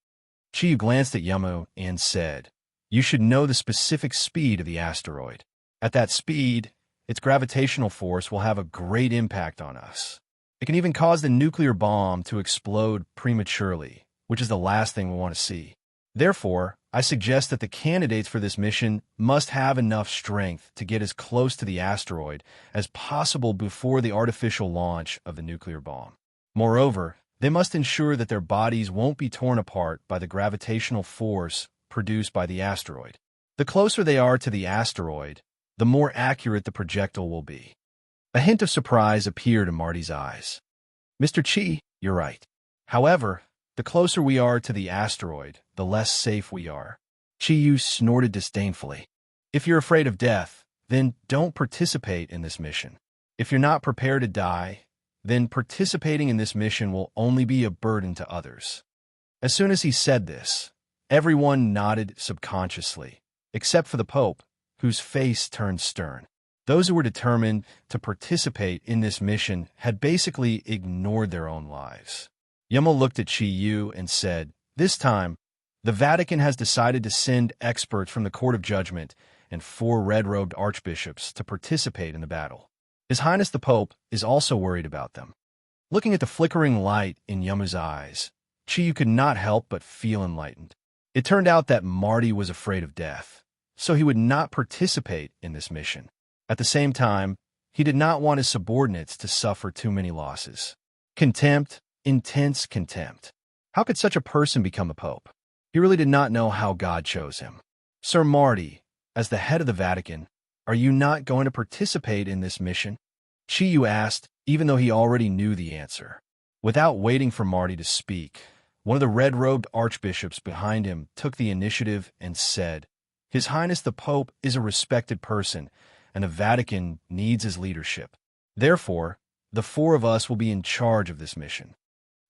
Chiyu glanced at Yamu and said, "You should know the specific speed of the asteroid. At that speed, its gravitational force will have a great impact on us. It can even cause the nuclear bomb to explode prematurely, which is the last thing we want to see. Therefore, I suggest that the candidates for this mission must have enough strength to get as close to the asteroid as possible before the artificial launch of the nuclear bomb. Moreover, they must ensure that their bodies won't be torn apart by the gravitational force produced by the asteroid. The closer they are to the asteroid, the more accurate the projectile will be." A hint of surprise appeared in Marty's eyes. "Mr. Chi, you're right. However, the closer we are to the asteroid, the less safe we are." Chiyu snorted disdainfully. "If you're afraid of death, then don't participate in this mission. If you're not prepared to die, then participating in this mission will only be a burden to others." As soon as he said this, everyone nodded subconsciously, except for the Pope, whose face turned stern. Those who were determined to participate in this mission had basically ignored their own lives. Yamu looked at Chiyu and said, "This time, the Vatican has decided to send experts from the Court of Judgment and 4 red-robed archbishops to participate in the battle. His Highness the Pope is also worried about them." Looking at the flickering light in Yamu's eyes, Chiyu could not help but feel enlightened. It turned out that Marty was afraid of death, so he would not participate in this mission. At the same time, he did not want his subordinates to suffer too many losses. Contempt, intense contempt. How could such a person become a pope? He really did not know how God chose him. "Sir Marty, as the head of the Vatican, are you not going to participate in this mission?" Chiyu asked, even though he already knew the answer. Without waiting for Marty to speak, one of the red-robed archbishops behind him took the initiative and said, "His Highness the Pope is a respected person, and the Vatican needs his leadership. Therefore, the 4 of us will be in charge of this mission."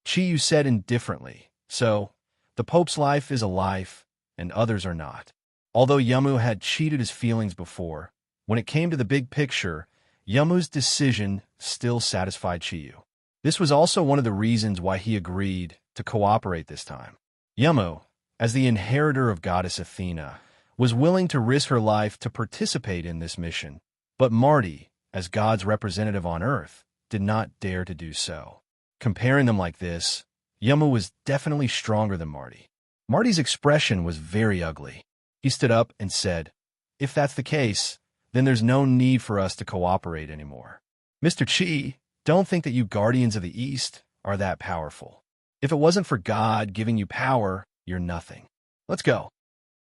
Chiyu said indifferently, "So, the Pope's life is a life, and others are not." Although Yamu had cheated his feelings before, when it came to the big picture, Yamu's decision still satisfied Chiyu. This was also one of the reasons why he agreed to cooperate this time. Yamu, as the inheritor of Goddess Athena, was willing to risk her life to participate in this mission, but Marty, as God's representative on Earth, did not dare to do so. Comparing them like this, Yamu was definitely stronger than Marty. Marty's expression was very ugly. He stood up and said, "If that's the case, then there's no need for us to cooperate anymore. Mr. Chi, don't think that you Guardians of the East are that powerful. If it wasn't for God giving you power, you're nothing. Let's go."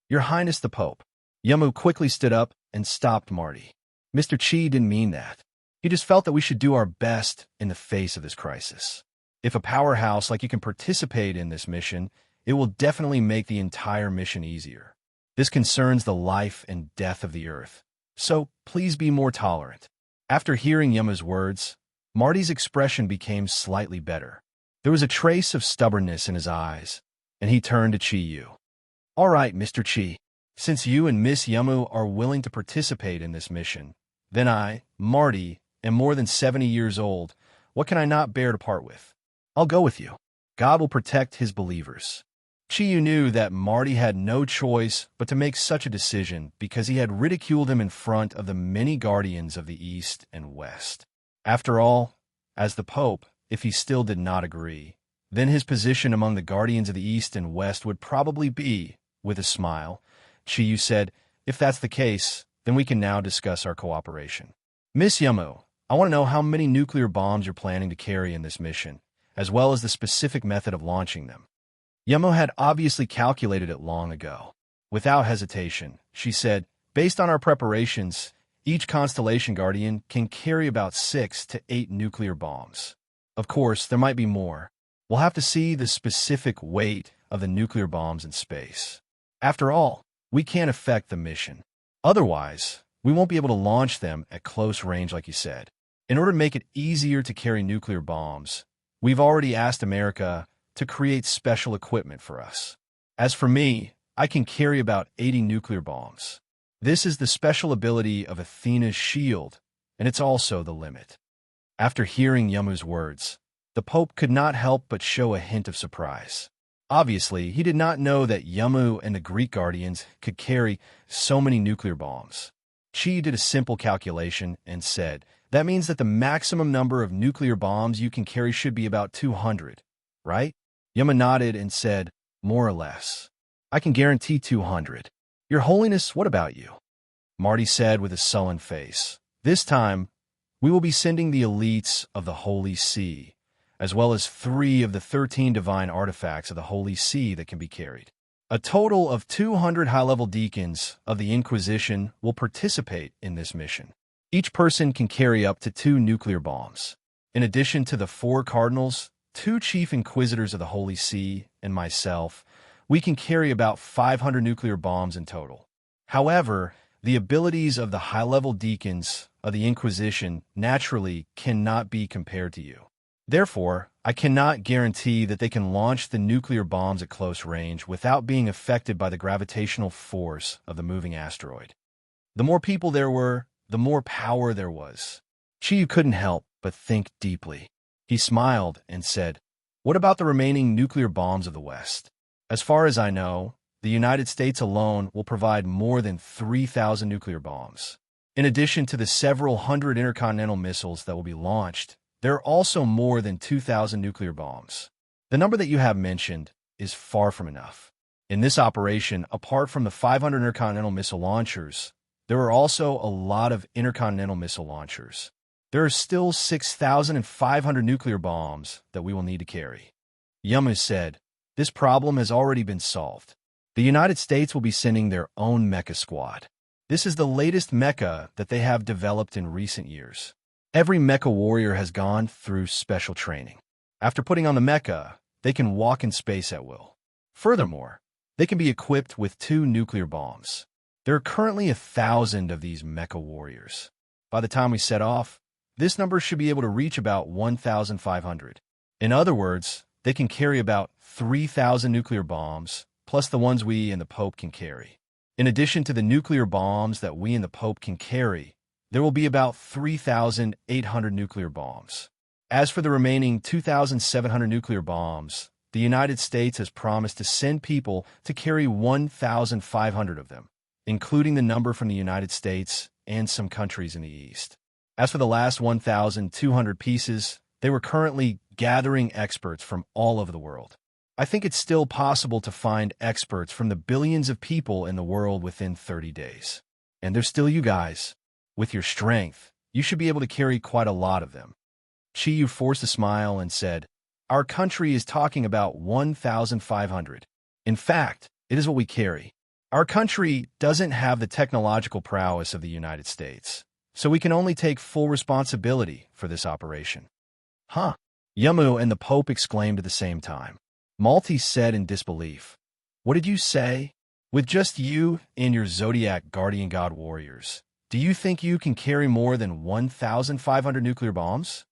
"Your Highness the Pope." Yamu quickly stood up and stopped Marty. "Mr. Chi didn't mean that. He just felt that we should do our best in the face of this crisis. If a powerhouse like you can participate in this mission, it will definitely make the entire mission easier. This concerns the life and death of the Earth, so please be more tolerant." After hearing Yamu's words, Marty's expression became slightly better. There was a trace of stubbornness in his eyes, and he turned to Chiyu. "All right, Mr. Chi, since you and Miss Yamu are willing to participate in this mission, then I, Marty, am more than 70 years old. What can I not bear to part with? I'll go with you. God will protect his believers." Chiyu knew that Marty had no choice but to make such a decision because he had ridiculed him in front of the many guardians of the East and West. After all, as the Pope, if he still did not agree, then his position among the guardians of the East and West would probably be, with a smile, Chiyu said, "If that's the case, then we can now discuss our cooperation. Miss Yamu, I want to know how many nuclear bombs you're planning to carry in this mission, as well as the specific method of launching them." Yamu had obviously calculated it long ago. Without hesitation, she said, "Based on our preparations, each Constellation Guardian can carry about 6 to 8 nuclear bombs. Of course, there might be more. We'll have to see the specific weight of the nuclear bombs in space. After all, we can't affect the mission. Otherwise, we won't be able to launch them at close range like you said." In order to make it easier to carry nuclear bombs, we've already asked America to create special equipment for us. As for me, I can carry about 80 nuclear bombs. This is the special ability of Athena's shield, and it's also the limit. After hearing Yamu's words, the Pope could not help but show a hint of surprise. Obviously, he did not know that Yamu and the Greek guardians could carry so many nuclear bombs. Chi did a simple calculation and said, "That means that the maximum number of nuclear bombs you can carry should be about 200, right?" Yamu nodded and said, "More or less. I can guarantee 200. Your Holiness, what about you?" Marty said with a sullen face, "This time, we will be sending the elites of the Holy See, as well as 3 of the 13 divine artifacts of the Holy See that can be carried. A total of 200 high-level deacons of the Inquisition will participate in this mission. Each person can carry up to 2 nuclear bombs. In addition to the 4 cardinals, 2 chief inquisitors of the Holy See, and myself, we can carry about 500 nuclear bombs in total. However, the abilities of the high-level deacons of the Inquisition naturally cannot be compared to you. Therefore, I cannot guarantee that they can launch the nuclear bombs at close range without being affected by the gravitational force of the moving asteroid. The more people there were, the more power there was." Chiyu couldn't help but think deeply. He smiled and said, "What about the remaining nuclear bombs of the West? As far as I know, the United States alone will provide more than 3,000 nuclear bombs. In addition to the several hundred intercontinental missiles that will be launched, there are also more than 2,000 nuclear bombs. The number that you have mentioned is far from enough. In this operation, apart from the 500 intercontinental missile launchers, there are also a lot of intercontinental missile launchers. There are still 6,500 nuclear bombs that we will need to carry." Yamu said, "This problem has already been solved. The United States will be sending their own mecha squad. This is the latest mecha that they have developed in recent years. Every mecha warrior has gone through special training. After putting on the mecha, they can walk in space at will. Furthermore, they can be equipped with 2 nuclear bombs. There are currently 1,000 of these mecha warriors. By the time we set off, this number should be able to reach about 1,500. In other words, they can carry about 3,000 nuclear bombs, plus the ones we and the Pope can carry. In addition to the nuclear bombs that we and the Pope can carry, there will be about 3,800 nuclear bombs. As for the remaining 2,700 nuclear bombs, the United States has promised to send people to carry 1,500 of them, including the number from the United States and some countries in the East. As for the last 1,200 pieces, they were currently gathering experts from all over the world. I think it's still possible to find experts from the billions of people in the world within 30 days. And there's still you guys. With your strength, you should be able to carry quite a lot of them." Chiyu forced a smile and said, "Our country is talking about 1,500. In fact, it is what we carry. Our country doesn't have the technological prowess of the United States, so we can only take full responsibility for this operation." "Huh?" Yamu and the Pope exclaimed at the same time. Maltese said in disbelief, "What did you say? With just you and your Zodiac guardian god warriors, do you think you can carry more than 1,500 nuclear bombs?"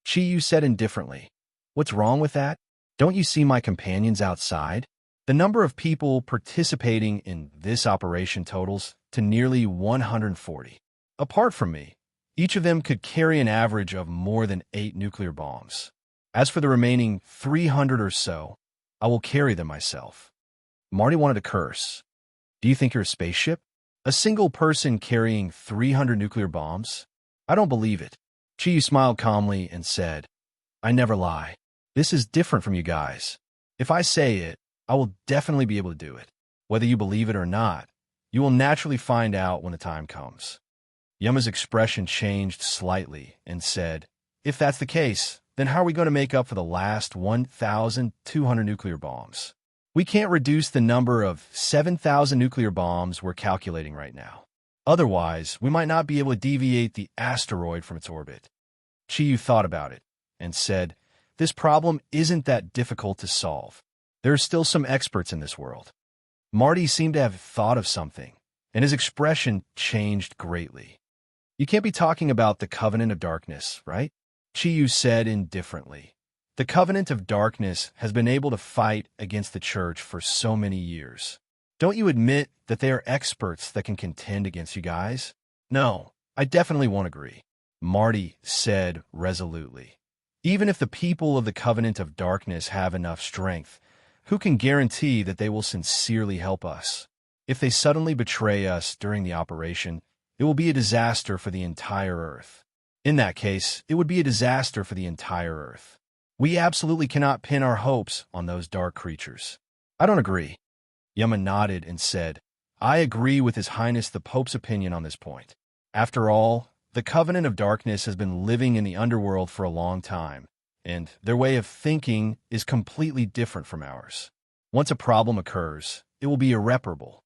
Chiyu said indifferently, "What's wrong with that? Don't you see my companions outside? The number of people participating in this operation totals to nearly 140. Apart from me, each of them could carry an average of more than 8 nuclear bombs. As for the remaining 300 or so, I will carry them myself." Marty wanted to curse. "Do you think you're a spaceship? A single person carrying 300 nuclear bombs? I don't believe it." Chiyu smiled calmly and said, "I never lie. This is different from you guys. If I say it, I will definitely be able to do it. Whether you believe it or not, you will naturally find out when the time comes." Yama's expression changed slightly and said, "If that's the case, then how are we going to make up for the last 1,200 nuclear bombs? We can't reduce the number of 7,000 nuclear bombs we're calculating right now. Otherwise, we might not be able to deviate the asteroid from its orbit." Chiyu thought about it and said, "This problem isn't that difficult to solve. There are still some experts in this world." Marty seemed to have thought of something, and his expression changed greatly. You can't be talking about the Covenant of Darkness, right? Chiyu said indifferently. The Covenant of Darkness has been able to fight against the Church for so many years. Don't you admit that they are experts that can contend against you guys? No, I definitely won't agree, Marty said resolutely. Even if the people of the Covenant of Darkness have enough strength, who can guarantee that they will sincerely help us? If they suddenly betray us during the operation, it will be a disaster for the entire Earth. In that case, it would be a disaster for the entire Earth. We absolutely cannot pin our hopes on those dark creatures. I don't agree. Yama nodded and said, I agree with His Highness the Pope's opinion on this point. After all, the Covenant of Darkness has been living in the underworld for a long time, and their way of thinking is completely different from ours. Once a problem occurs, it will be irreparable.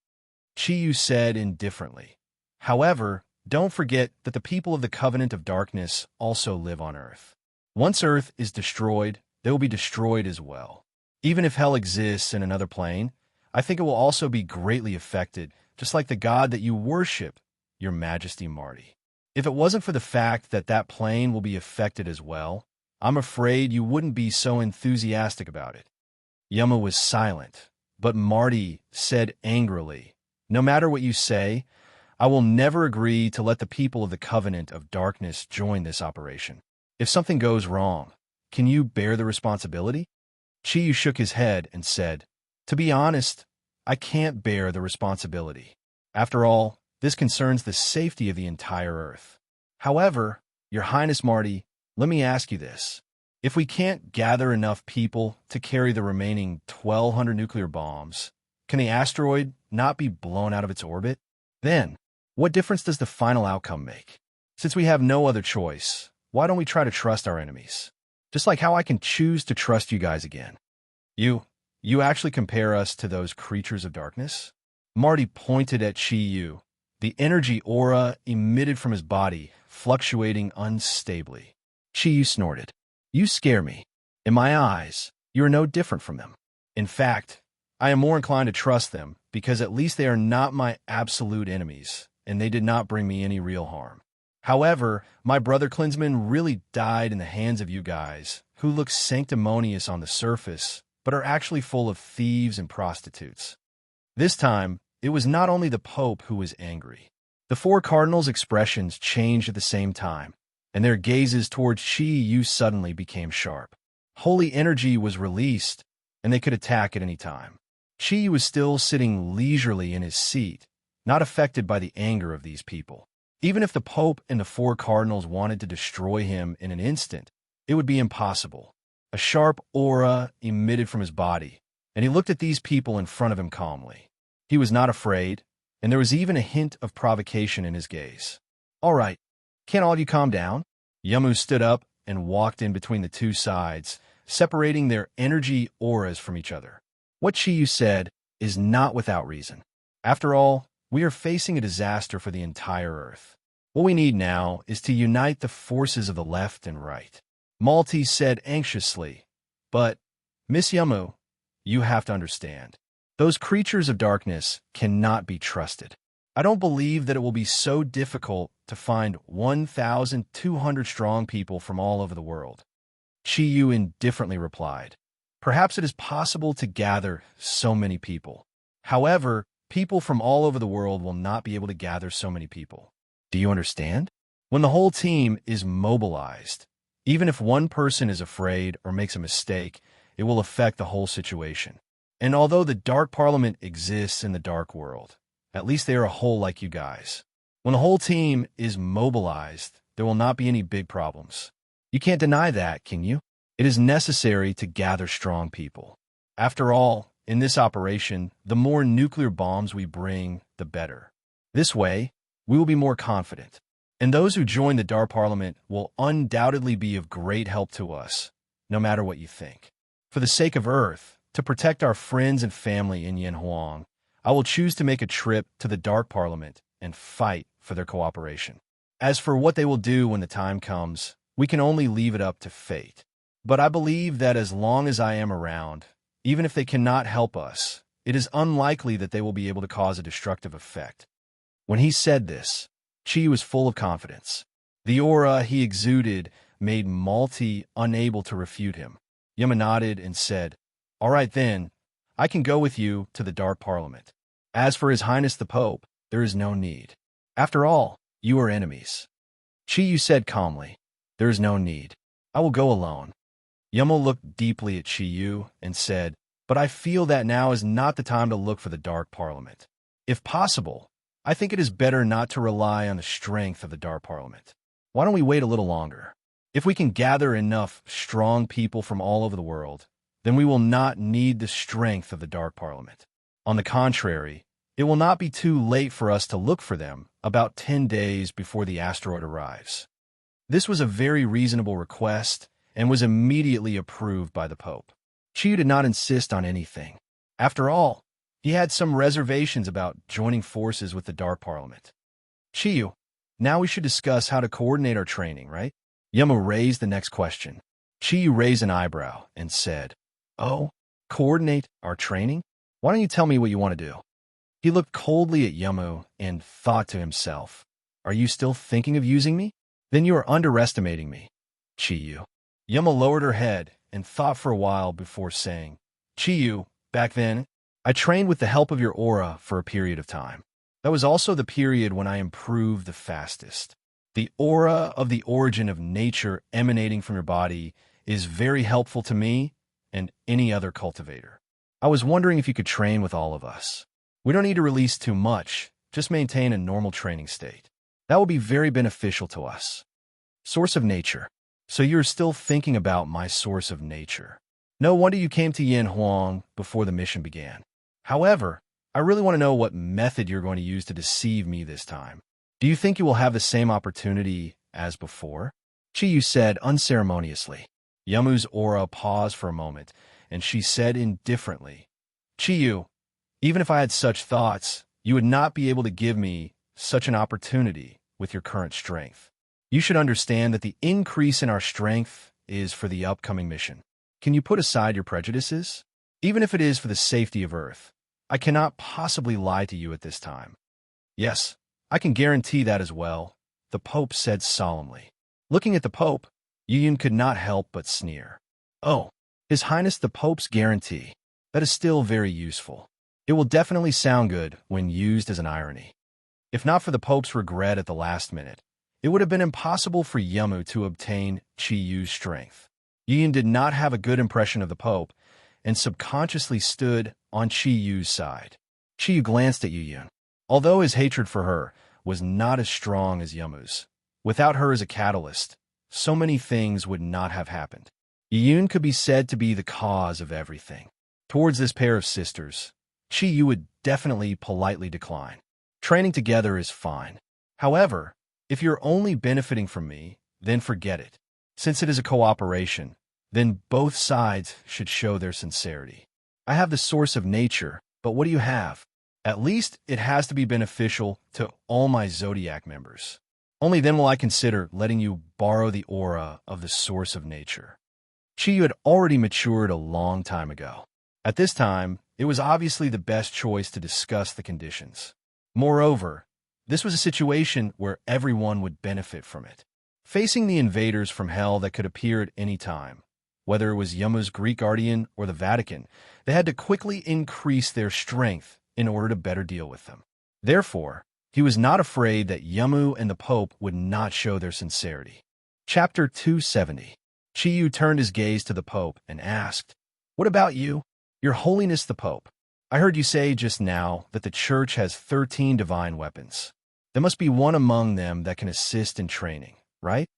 Chiyu said indifferently. However, don't forget that the people of the Covenant of Darkness also live on Earth. Once Earth is destroyed, they will be destroyed as well. Even if hell exists in another plane, I think it will also be greatly affected, just like the god that you worship, Your Majesty Marty. If it wasn't for the fact that that plane will be affected as well, I'm afraid you wouldn't be so enthusiastic about it. Yama was silent, but Marty said angrily, No matter what you say, I will never agree to let the people of the Covenant of Darkness join this operation. If something goes wrong, can you bear the responsibility? Chiyu shook his head and said, To be honest, I can't bear the responsibility. After all, this concerns the safety of the entire Earth. However, Your Highness Marty, let me ask you this. If we can't gather enough people to carry the remaining 1,200 nuclear bombs, can the asteroid not be blown out of its orbit? Then, what difference does the final outcome make? Since we have no other choice, why don't we try to trust our enemies? Just like how I can choose to trust you guys again. You actually compare us to those creatures of darkness? Marty pointed at Chiyu, the energy aura emitted from his body fluctuating unstably. Chiyu snorted. You scare me. In my eyes, you are no different from them. In fact, I am more inclined to trust them because at least they are not my absolute enemies, and they did not bring me any real harm. However, my brother Klinsman really died in the hands of you guys, who look sanctimonious on the surface, but are actually full of thieves and prostitutes. This time, it was not only the Pope who was angry. The four cardinals' expressions changed at the same time, and their gazes towards Chiyu suddenly became sharp. Holy energy was released, and they could attack at any time. Chiyu was still sitting leisurely in his seat, not affected by the anger of these people. Even if the Pope and the four cardinals wanted to destroy him in an instant, it would be impossible. A sharp aura emitted from his body, and he looked at these people in front of him calmly. He was not afraid, and there was even a hint of provocation in his gaze. All right, can't all of you calm down? Yamu stood up and walked in between the two sides, separating their energy auras from each other. What Chiyu said is not without reason. After all, we are facing a disaster for the entire Earth. What we need now is to unite the forces of the left and right. Maltese said anxiously, but, Miss Yamu, you have to understand. Those creatures of darkness cannot be trusted. I don't believe that it will be so difficult to find 1,200 strong people from all over the world. Chiyu indifferently replied. Perhaps it is possible to gather so many people. However, people from all over the world will not be able to gather so many people. Do you understand? When the whole team is mobilized, even if one person is afraid or makes a mistake, it will affect the whole situation. And although the Dark Parliament exists in the Dark World, at least they are a whole like you guys. When the whole team is mobilized, there will not be any big problems. You can't deny that, can you? It is necessary to gather strong people. After all, in this operation, the more nuclear bombs we bring, the better. This way, we will be more confident. And those who join the Dark Parliament will undoubtedly be of great help to us, no matter what you think. For the sake of Earth, to protect our friends and family in Yanhuang, I will choose to make a trip to the Dark Parliament and fight for their cooperation. As for what they will do when the time comes, we can only leave it up to fate. But I believe that as long as I am around, even if they cannot help us, it is unlikely that they will be able to cause a destructive effect. When he said this, Chi was full of confidence. The aura he exuded made Malti unable to refute him. Yama nodded and said, "All right then, I can go with you to the Dark Parliament. As for His Highness the Pope, there is no need. After all, you are enemies." Chiyu said calmly, "There is no need. I will go alone." Yama looked deeply at Chiyu and said, "But I feel that now is not the time to look for the Dark Parliament. If possible, I think it is better not to rely on the strength of the Dark Parliament. Why don't we wait a little longer? If we can gather enough strong people from all over the world, then we will not need the strength of the Dark Parliament. On the contrary, it will not be too late for us to look for them about 10 days before the asteroid arrives." This was a very reasonable request and was immediately approved by the Pope. Chiyu did not insist on anything. After all, he had some reservations about joining forces with the Dark Parliament. "Chiyu, now we should discuss how to coordinate our training, right?" Yama raised the next question. Chiyu raised an eyebrow and said, "Oh, coordinate our training? Why don't you tell me what you want to do?" He looked coldly at Yamu and thought to himself, "Are you still thinking of using me? Then you are underestimating me, Chiyu." Yama lowered her head and thought for a while before saying, "Chiyu, back then, I trained with the help of your aura for a period of time. That was also the period when I improved the fastest. The aura of the origin of nature emanating from your body is very helpful to me and any other cultivator. I was wondering if you could train with all of us. We don't need to release too much, just maintain a normal training state. That will be very beneficial to us." Source of nature. So you're still thinking about my source of nature. No wonder you came to Yin Huang before the mission began. However, I really want to know what method you're going to use to deceive me this time. Do you think you will have the same opportunity as before?" Chiyu said unceremoniously. Yamu's aura paused for a moment, and she said indifferently, "Chiyu, even if I had such thoughts, you would not be able to give me such an opportunity with your current strength. You should understand that the increase in our strength is for the upcoming mission. Can you put aside your prejudices? Even if it is for the safety of Earth, I cannot possibly lie to you at this time." "Yes, I can guarantee that as well," the Pope said solemnly. Looking at the Pope, Yuyun could not help but sneer. "Oh, His Highness the Pope's guarantee. That is still very useful. It will definitely sound good when used as an irony." If not for the Pope's regret at the last minute, it would have been impossible for Yamu to obtain Chiyu's strength. Yuyun did not have a good impression of the Pope and subconsciously stood on Chiyu's side. Chiyu glanced at Yuyun. Although his hatred for her was not as strong as Yamu's, without her as a catalyst, so many things would not have happened. Yuyun could be said to be the cause of everything. Towards this pair of sisters, Chiyu would definitely politely decline. Training together is fine. However, if you're only benefiting from me, then forget it. Since it is a cooperation, then both sides should show their sincerity. I have the source of nature, but what do you have? At least it has to be beneficial to all my Zodiac members. Only then will I consider letting you borrow the aura of the source of nature." Chiyu had already matured a long time ago. At this time, it was obviously the best choice to discuss the conditions. Moreover, this was a situation where everyone would benefit from it. Facing the invaders from hell that could appear at any time, whether it was Yamu's Greek guardian or the Vatican, they had to quickly increase their strength in order to better deal with them. Therefore, he was not afraid that Yamu and the Pope would not show their sincerity. Chapter 270. Chiyu turned his gaze to the Pope and asked, "What about you? Your Holiness the Pope, I heard you say just now that the Church has 13 divine weapons. There must be one among them that can assist in training, right?"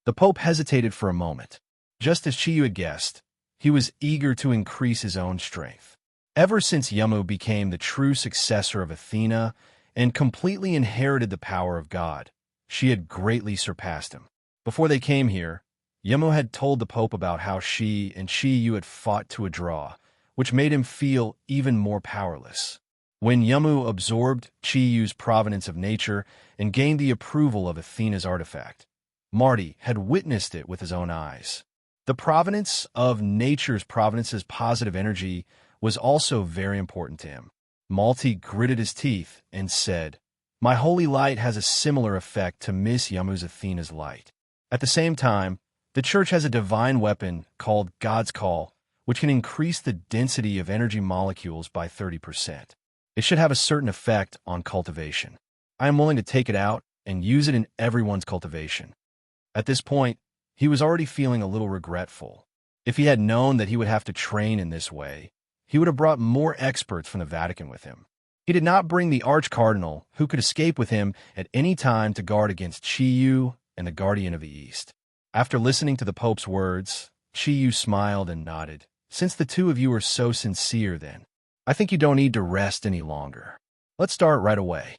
The Pope hesitated for a moment. Just as Chiyu had guessed, he was eager to increase his own strength. Ever since Yamu became the true successor of Athena and completely inherited the power of God, she had greatly surpassed him. Before they came here, Yamu had told the Pope about how she and Chiyu had fought to a draw, which made him feel even more powerless. When Yamu absorbed Chiyu's provenance of nature and gained the approval of Athena's artifact, Marty had witnessed it with his own eyes. The provenance of nature's provenance's positive energy was also very important to him. Malty gritted his teeth and said, My holy light has a similar effect to Miss Yamu's Athena's light. At the same time, the church has a divine weapon called God's Call, which can increase the density of energy molecules by 30%. It should have a certain effect on cultivation. I am willing to take it out and use it in everyone's cultivation. At this point, he was already feeling a little regretful. If he had known that he would have to train in this way, he would have brought more experts from the Vatican with him. He did not bring the Arch-Cardinal, who could escape with him at any time to guard against Chi-Yu and the Guardian of the East. After listening to the Pope's words, Chi-Yu smiled and nodded. Since the two of you are so sincere then, I think you don't need to rest any longer. Let's start right away.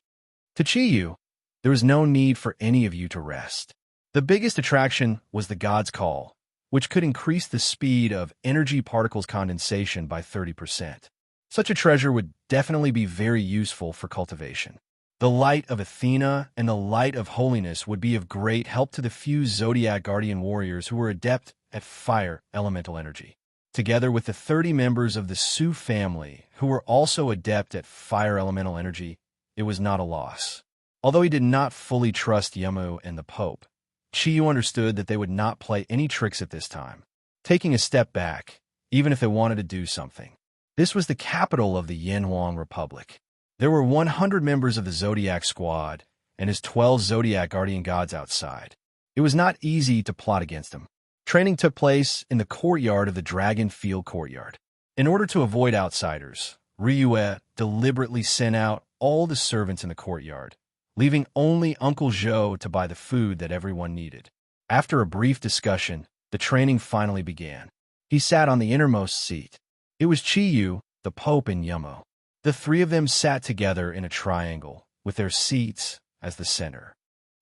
To Chi-Yu, there was no need for any of you to rest. The biggest attraction was the God's Call, which could increase the speed of energy particles condensation by 30%. Such a treasure would definitely be very useful for cultivation. The light of Athena and the light of holiness would be of great help to the few Zodiac Guardian warriors who were adept at fire elemental energy. Together with the 30 members of the Su family who were also adept at fire elemental energy, it was not a loss. Although he did not fully trust Yamu and the Pope, Chi-Yu understood that they would not play any tricks at this time, taking a step back, even if they wanted to do something. This was the capital of the Yanhuang Republic. There were 100 members of the Zodiac squad and his 12 Zodiac guardian gods outside. It was not easy to plot against them. Training took place in the courtyard of the Dragon Field Courtyard. In order to avoid outsiders, Ryue deliberately sent out all the servants in the courtyard, leaving only Uncle Zhou to buy the food that everyone needed. After a brief discussion, the training finally began. He sat on the innermost seat. It was Chi-Yu, the Pope, and Yamu. The three of them sat together in a triangle, with their seats as the center.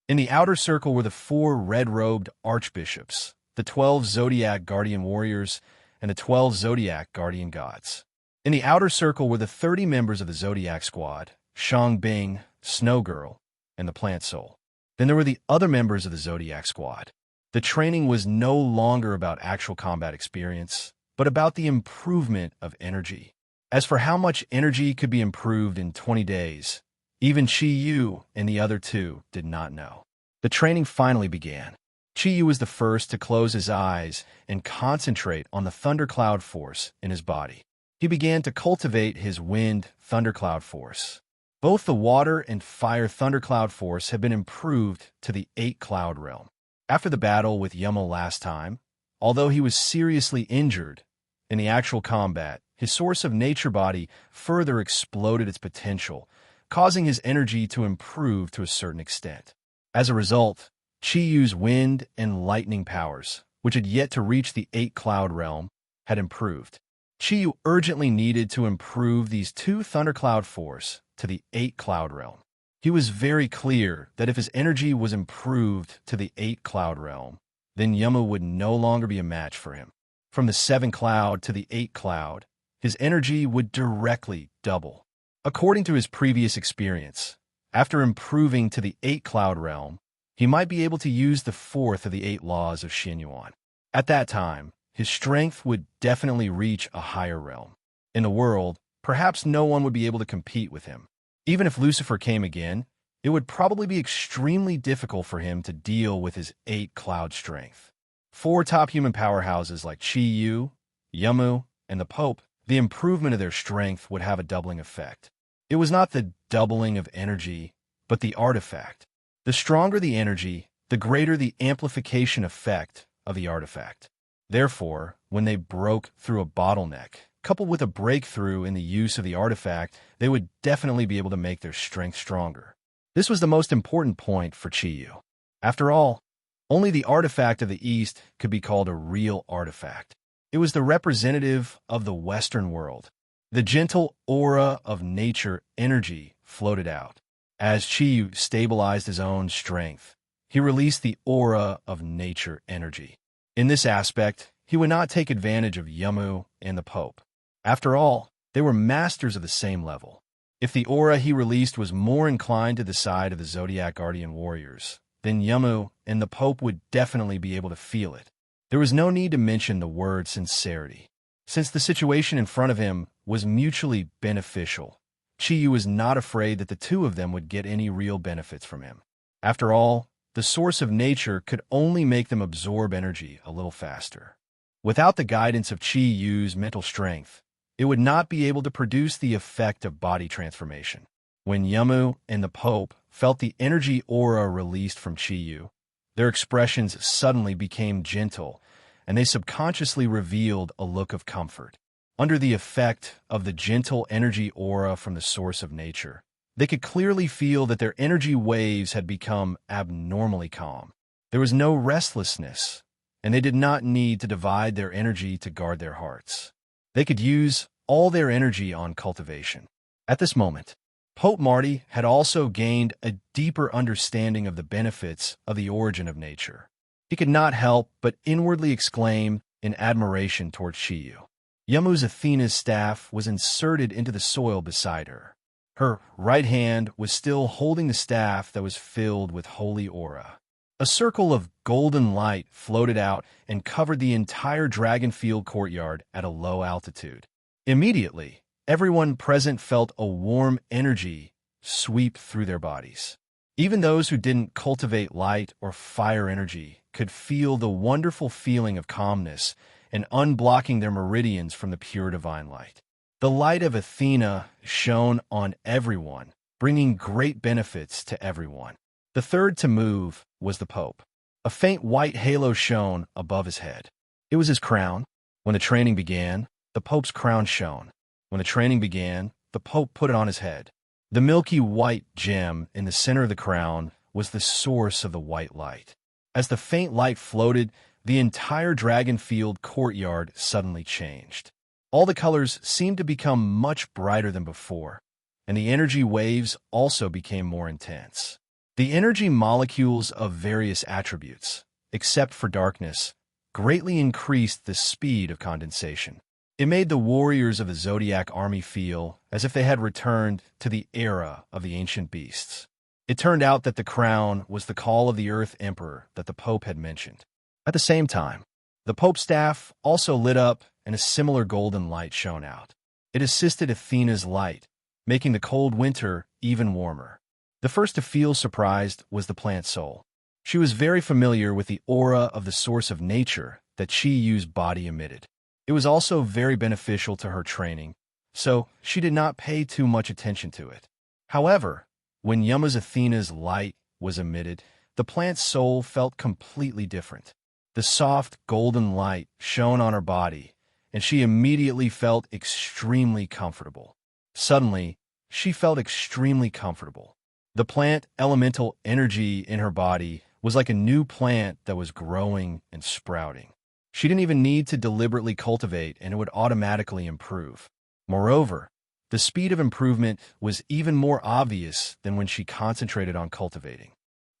In the outer circle were the 4 red-robed archbishops, the 12 Zodiac guardian warriors, and the 12 Zodiac guardian gods. In the outer circle were the 30 members of the Zodiac squad, Shangbing, Snow Girl, and the Plant Soul. Then there were the other members of the Zodiac squad. The training was no longer about actual combat experience, but about the improvement of energy. As for how much energy could be improved in 20 days, even Chi-Yu and the other two did not know. The training finally began. Chi-Yu was the first to close his eyes and concentrate on the thundercloud force in his body. He began to cultivate his wind thundercloud force. Both the water and fire thundercloud force have been improved to the 8 cloud realm. After the battle with Yamu last time, although he was seriously injured in the actual combat, his source of nature body further exploded its potential, causing his energy to improve to a certain extent. As a result, Chi-Yu's wind and lightning powers, which had yet to reach the 8 cloud realm, had improved. Chi-Yu urgently needed to improve these 2 thundercloud force to the 8 cloud realm. He was very clear that if his energy was improved to the 8 cloud realm, then Yamu would no longer be a match for him. From the 7 cloud to the 8 cloud, his energy would directly double. According to his previous experience, after improving to the 8 cloud realm, he might be able to use the 4th of the 8 laws of Xinyuan. At that time, his strength would definitely reach a higher realm. In the world, perhaps no one would be able to compete with him. Even if Lucifer came again, it would probably be extremely difficult for him to deal with his 8 cloud strength. 4 top human powerhouses like Chi-Yu, Yamu, and the Pope, the improvement of their strength would have a doubling effect. It was not the doubling of energy, but the artifact. The stronger the energy, the greater the amplification effect of the artifact. Therefore, when they broke through a bottleneck, coupled with a breakthrough in the use of the artifact, they would definitely be able to make their strength stronger. This was the most important point for Chi-Yu. After all, only the artifact of the East could be called a real artifact. It was the representative of the Western world. The gentle aura of nature energy floated out. As Chi-Yu stabilized his own strength, he released the aura of nature energy. In this aspect, he would not take advantage of Yamu and the Pope. After all, they were masters of the same level. If the aura he released was more inclined to the side of the Zodiac Guardian warriors, then Yamu and the Pope would definitely be able to feel it. There was no need to mention the word sincerity. Since the situation in front of him was mutually beneficial, Chi was not afraid that the two of them would get any real benefits from him. After all, the source of nature could only make them absorb energy a little faster. Without the guidance of Chi-Yu's mental strength, it would not be able to produce the effect of body transformation. When Yamu and the Pope felt the energy aura released from Chi-Yu, their expressions suddenly became gentle, and they subconsciously revealed a look of comfort. Under the effect of the gentle energy aura from the source of nature, they could clearly feel that their energy waves had become abnormally calm. There was no restlessness, and they did not need to divide their energy to guard their hearts. They could use all their energy on cultivation. At this moment, Pope Marty had also gained a deeper understanding of the benefits of the origin of nature. He could not help but inwardly exclaim in admiration toward Chi-Yu. Yamu's Athena's staff was inserted into the soil beside her. Her right hand was still holding the staff that was filled with holy aura. A circle of golden light floated out and covered the entire Dragonfield courtyard at a low altitude. Immediately, everyone present felt a warm energy sweep through their bodies. Even those who didn't cultivate light or fire energy could feel the wonderful feeling of calmness and unblocking their meridians from the pure divine light. The light of Athena shone on everyone, bringing great benefits to everyone. The third to move was the Pope. A faint white halo shone above his head. It was his crown. When the training began, the Pope's crown shone. When the training began, the Pope put it on his head. The milky white gem in the center of the crown was the source of the white light. As the faint light floated, the entire Dragonfield courtyard suddenly changed. All the colors seemed to become much brighter than before, and the energy waves also became more intense. The energy molecules of various attributes, except for darkness, greatly increased the speed of condensation. It made the warriors of the Zodiac army feel as if they had returned to the era of the ancient beasts. It turned out that the crown was the call of the Earth Emperor that the Pope had mentioned. At the same time, the Pope's staff also lit up and a similar golden light shone out. It assisted Athena's light, making the cold winter even warmer. The first to feel surprised was the plant soul. She was very familiar with the aura of the source of nature that Chi-Yu's body emitted. It was also very beneficial to her training, so she did not pay too much attention to it. However, when Yama's Athena's light was emitted, the plant soul felt completely different. The soft golden light shone on her body, and she immediately felt extremely comfortable. Suddenly, she felt extremely comfortable. The plant elemental energy in her body was like a new plant that was growing and sprouting. She didn't even need to deliberately cultivate, and it would automatically improve. Moreover, the speed of improvement was even more obvious than when she concentrated on cultivating.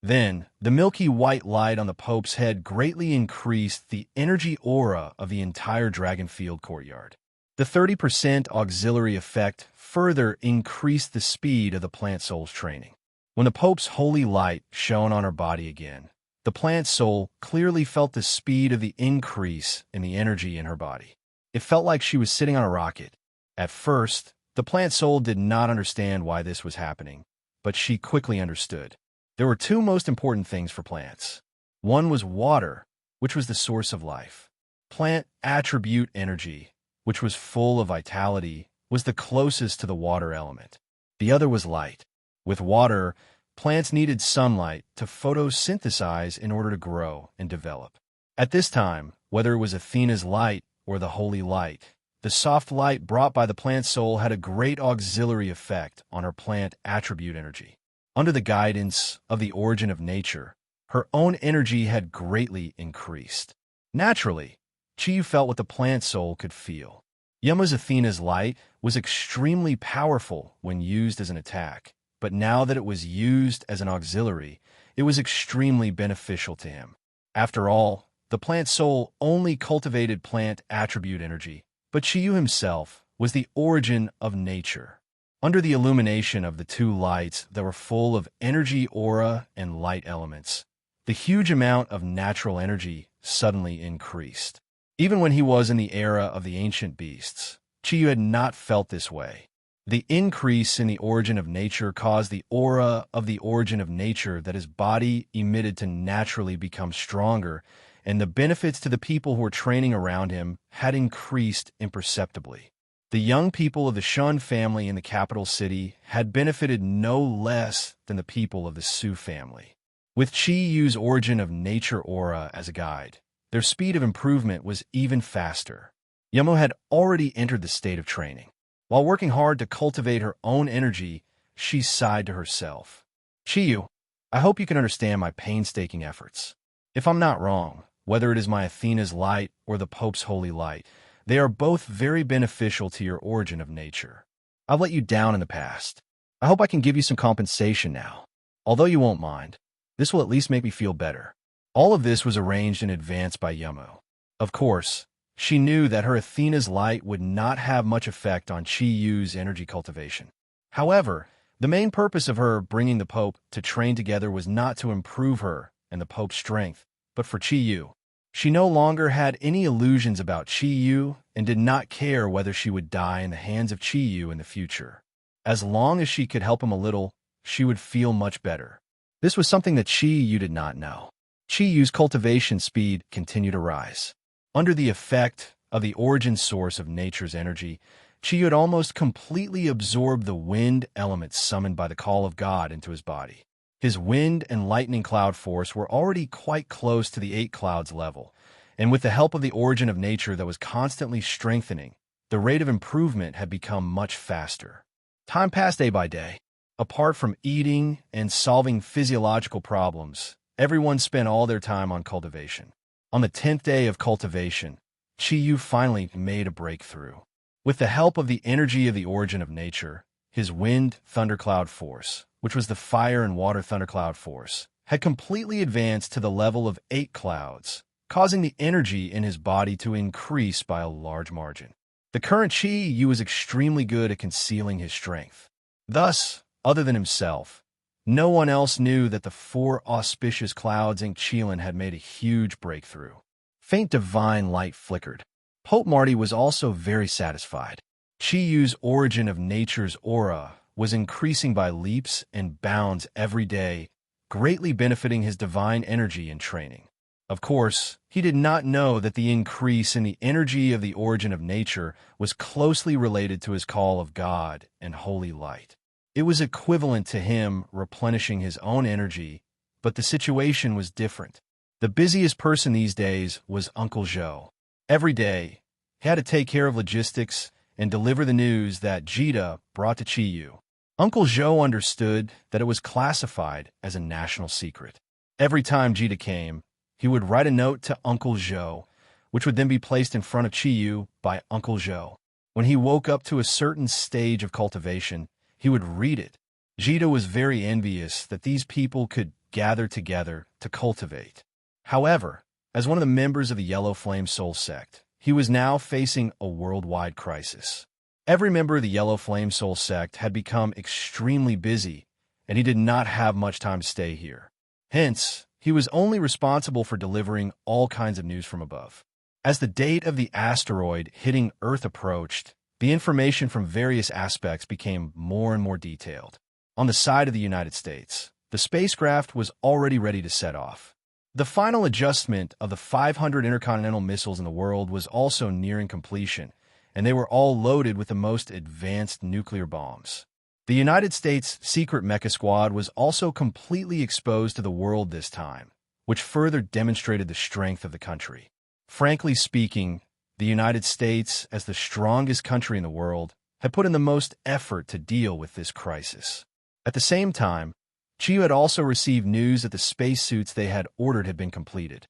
Then, the milky white light on the Pope's head greatly increased the energy aura of the entire Dragonfield courtyard. The 30% auxiliary effect further increased the speed of the plant soul's training. When the Pope's holy light shone on her body again, the plant soul clearly felt the speed of the increase in the energy in her body. It felt like she was sitting on a rocket. At first, the plant soul did not understand why this was happening, but she quickly understood. There were two most important things for plants. One was water, which was the source of life. Plant attribute energy, which was full of vitality, was the closest to the water element. The other was light. With water, plants needed sunlight to photosynthesize in order to grow and develop. At this time, whether it was Athena's light or the holy light, the soft light brought by the plant soul had a great auxiliary effect on her plant attribute energy. Under the guidance of the origin of nature, her own energy had greatly increased. Naturally, Chi felt what the plant soul could feel. Yama's Athena's light was extremely powerful when used as an attack, but now that it was used as an auxiliary, it was extremely beneficial to him. After all, the plant soul only cultivated plant attribute energy, but Chiyu himself was the origin of nature. Under the illumination of the two lights that were full of energy aura and light elements, the huge amount of natural energy suddenly increased. Even when he was in the era of the ancient beasts, Chiyu had not felt this way. The increase in the origin of nature caused the aura of the origin of nature that his body emitted to naturally become stronger, and the benefits to the people who were training around him had increased imperceptibly. The young people of the Shun family in the capital city had benefited no less than the people of the Su family. With Chi Yu's origin of nature aura as a guide, their speed of improvement was even faster. Yemo had already entered the state of training. While working hard to cultivate her own energy, she sighed to herself. Chiyu, I hope you can understand my painstaking efforts. If I'm not wrong, whether it is my Athena's light or the Pope's holy light, they are both very beneficial to your origin of nature. I've let you down in the past. I hope I can give you some compensation now. Although you won't mind, this will at least make me feel better. All of this was arranged in advance by Yemo. Of course, she knew that her Athena's light would not have much effect on Chi Yu's energy cultivation. However, the main purpose of her bringing the Pope to train together was not to improve her and the Pope's strength, but for Chi Yu. She no longer had any illusions about Chi Yu and did not care whether she would die in the hands of Chi Yu in the future. As long as she could help him a little, she would feel much better. This was something that Chi Yu did not know. Chi Yu's cultivation speed continued to rise. Under the effect of the origin source of nature's energy, Chi Yu had almost completely absorbed the wind element summoned by the call of God into his body. His wind and lightning cloud force were already quite close to the 8 clouds level, and with the help of the origin of nature that was constantly strengthening, the rate of improvement had become much faster. Time passed day by day. Apart from eating and solving physiological problems, everyone spent all their time on cultivation. On the 10th day of cultivation, Chi Yu finally made a breakthrough. With the help of the energy of the origin of nature, his wind thundercloud force, which was the fire and water thundercloud force, had completely advanced to the level of 8 clouds, causing the energy in his body to increase by a large margin. The current Chi Yu was extremely good at concealing his strength. Thus, other than himself, no one else knew that the 4 auspicious clouds in Qilin had made a huge breakthrough. Faint divine light flickered. Pope Marty was also very satisfied. Chi Yu's origin of nature's aura was increasing by leaps and bounds every day, greatly benefiting his divine energy in training. Of course, he did not know that the increase in the energy of the origin of nature was closely related to his call of God and holy light. It was equivalent to him replenishing his own energy, but the situation was different. The busiest person these days was Uncle Zhou. Every day, he had to take care of logistics and deliver the news that Jita brought to Chi Yu. Uncle Zhou understood that it was classified as a national secret. Every time Jita came, he would write a note to Uncle Zhou, which would then be placed in front of Chi Yu by Uncle Zhou. When he woke up to a certain stage of cultivation, he would read it. Jita was very envious that these people could gather together to cultivate. However, as one of the members of the Yellow Flame Soul sect, he was now facing a worldwide crisis. Every member of the Yellow Flame Soul sect had become extremely busy, and he did not have much time to stay here. Hence, he was only responsible for delivering all kinds of news from above. As the date of the asteroid hitting Earth approached, the information from various aspects became more and more detailed. On the side of the United States, the spacecraft was already ready to set off. The final adjustment of the 500 intercontinental missiles in the world was also nearing completion, and they were all loaded with the most advanced nuclear bombs. The United States secret mecha squad was also completely exposed to the world this time, which further demonstrated the strength of the country. Frankly speaking, the United States, as the strongest country in the world, had put in the most effort to deal with this crisis. At the same time, Chiyu had also received news that the spacesuits they had ordered had been completed.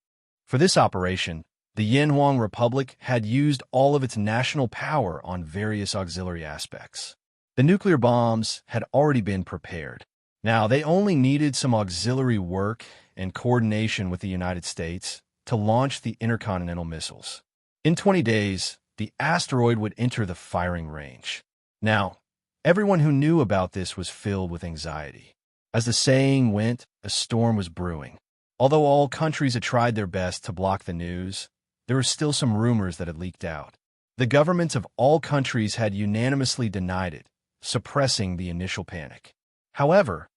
For this operation, the Yanhuang Republic had used all of its national power on various auxiliary aspects. The nuclear bombs had already been prepared. Now, they only needed some auxiliary work and coordination with the United States to launch the intercontinental missiles. In 20 days, the asteroid would enter the firing range. Now, everyone who knew about this was filled with anxiety. As the saying went, a storm was brewing. Although all countries had tried their best to block the news, there were still some rumors that had leaked out. The governments of all countries had unanimously denied it, suppressing the initial panic. However,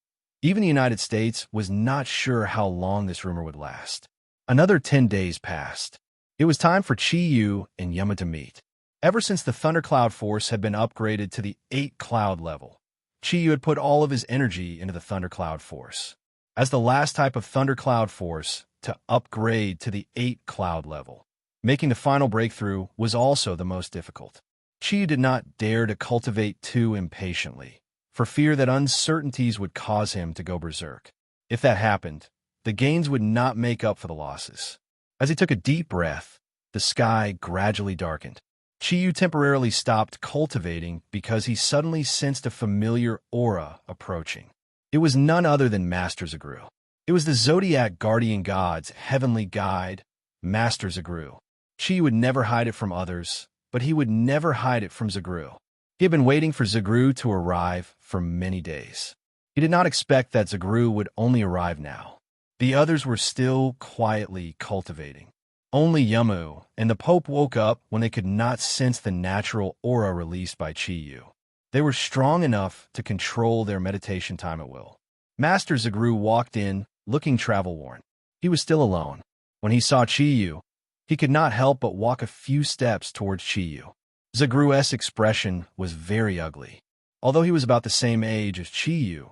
even the United States was not sure how long this rumor would last. Another 10 days passed. It was time for Chi-Yu and Yama to meet. Ever since the Thundercloud Force had been upgraded to the 8 cloud level, Chi-Yu had put all of his energy into the Thundercloud Force. As the last type of Thundercloud Force to upgrade to the 8 cloud level, making the final breakthrough was also the most difficult. Chi-Yu did not dare to cultivate too impatiently, for fear that uncertainties would cause him to go berserk. If that happened, the gains would not make up for the losses. As he took a deep breath, the sky gradually darkened. Chi-Yu temporarily stopped cultivating because he suddenly sensed a familiar aura approaching. It was none other than Master Zagru. It was the Zodiac guardian god's heavenly guide, Master Zagru. Chi-Yu would never hide it from others, but he would never hide it from Zagru. He had been waiting for Zagru to arrive for many days. He did not expect that Zagru would only arrive now. The others were still quietly cultivating. Only Yamu and the Pope woke up when they could not sense the natural aura released by Chi-Yu. They were strong enough to control their meditation time at will. Master Zagru walked in, looking travel-worn. He was still alone. When he saw Chi-Yu, he could not help but walk a few steps towards Chi-Yu. Zagru's expression was very ugly. Although he was about the same age as Chi-Yu,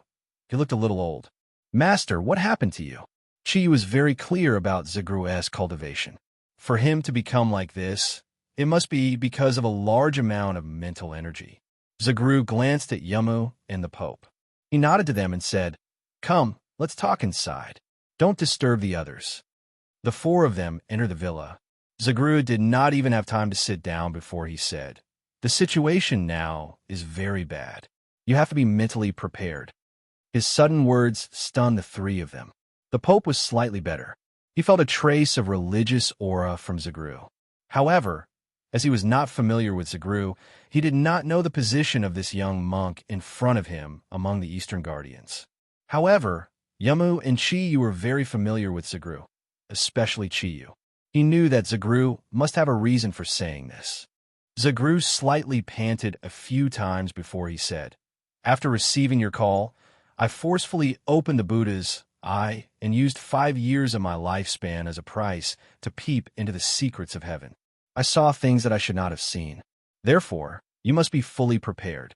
he looked a little old. "Master, what happened to you?" Chi-Yu was very clear about Zagru's cultivation. For him to become like this, it must be because of a large amount of mental energy. Zagru glanced at Yamu and the Pope. He nodded to them and said, "Come, let's talk inside. Don't disturb the others." The 4 of them entered the villa. Zagru did not even have time to sit down before he said, "The situation now is very bad. You have to be mentally prepared." His sudden words stunned the 3 of them. The Pope was slightly better. He felt a trace of religious aura from Zagru. However, as he was not familiar with Zagru, he did not know the position of this young monk in front of him among the Eastern Guardians. However, Yamu and Chi-Yu were very familiar with Zagru, especially Chi-Yu. He knew that Zagru must have a reason for saying this. Zagru slightly panted a few times before he said, "After receiving your call, I forcefully opened the Buddha's eye and used 5 years of my lifespan as a price to peep into the secrets of heaven. I saw things that I should not have seen. Therefore, you must be fully prepared."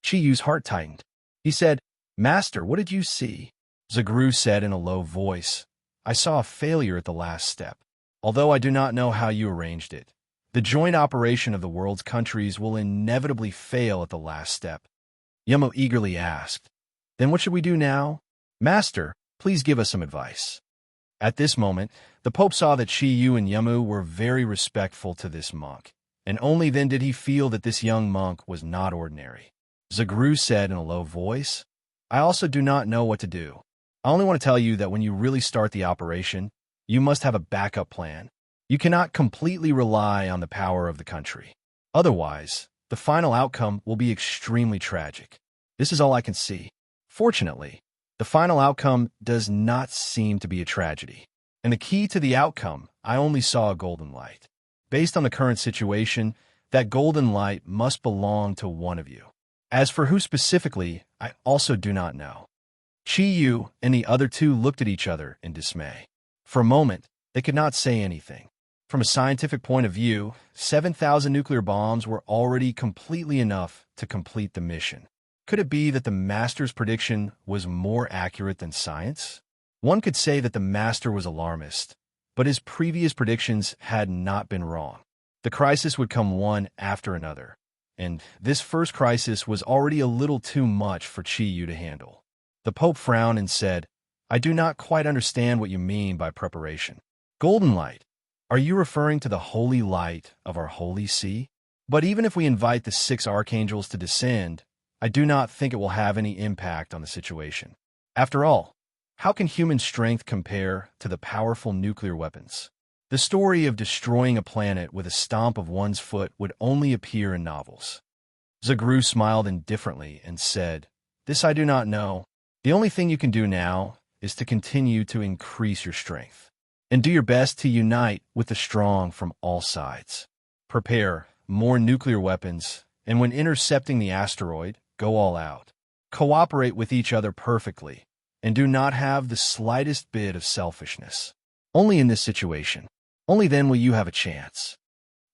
Chi-Yu's heart tightened. He said, "Master, what did you see?" Zagru said in a low voice, "I saw a failure at the last step. Although I do not know how you arranged it, the joint operation of the world's countries will inevitably fail at the last step." Yamu eagerly asked, "Then what should we do now? Master, please give us some advice." At this moment, the Pope saw that Chi-Yu and Yamu were very respectful to this monk, and only then did he feel that this young monk was not ordinary. Zagru said in a low voice, "I also do not know what to do. I only want to tell you that when you really start the operation, you must have a backup plan. You cannot completely rely on the power of the country. Otherwise, the final outcome will be extremely tragic. This is all I can see. Fortunately, the final outcome does not seem to be a tragedy. And the key to the outcome, I only saw a golden light. Based on the current situation, that golden light must belong to one of you. As for who specifically, I also do not know." Chi-Yu and the other 2 looked at each other in dismay. For a moment, they could not say anything. From a scientific point of view, 7,000 nuclear bombs were already completely enough to complete the mission. Could it be that the Master's prediction was more accurate than science? One could say that the Master was alarmist, but his previous predictions had not been wrong. The crisis would come one after another, and this first crisis was already a little too much for Chi-Yu to handle. The Pope frowned and said, "I do not quite understand what you mean by preparation. Golden light, are you referring to the holy light of our holy see? But even if we invite the 6 archangels to descend, I do not think it will have any impact on the situation. After all, how can human strength compare to the powerful nuclear weapons? The story of destroying a planet with a stomp of one's foot would only appear in novels." Zagru smiled indifferently and said, "This I do not know. The only thing you can do now is to continue to increase your strength, and do your best to unite with the strong from all sides. Prepare more nuclear weapons, and when intercepting the asteroid, go all out. Cooperate with each other perfectly, and do not have the slightest bit of selfishness. Only in this situation. Only then will you have a chance.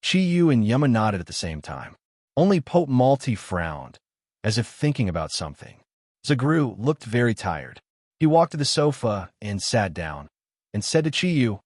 Chiyu and Yama nodded at the same time. Only Pope Malti frowned, as if thinking about something. Zagru looked very tired. He walked to the sofa and sat down, and said to Chiyu,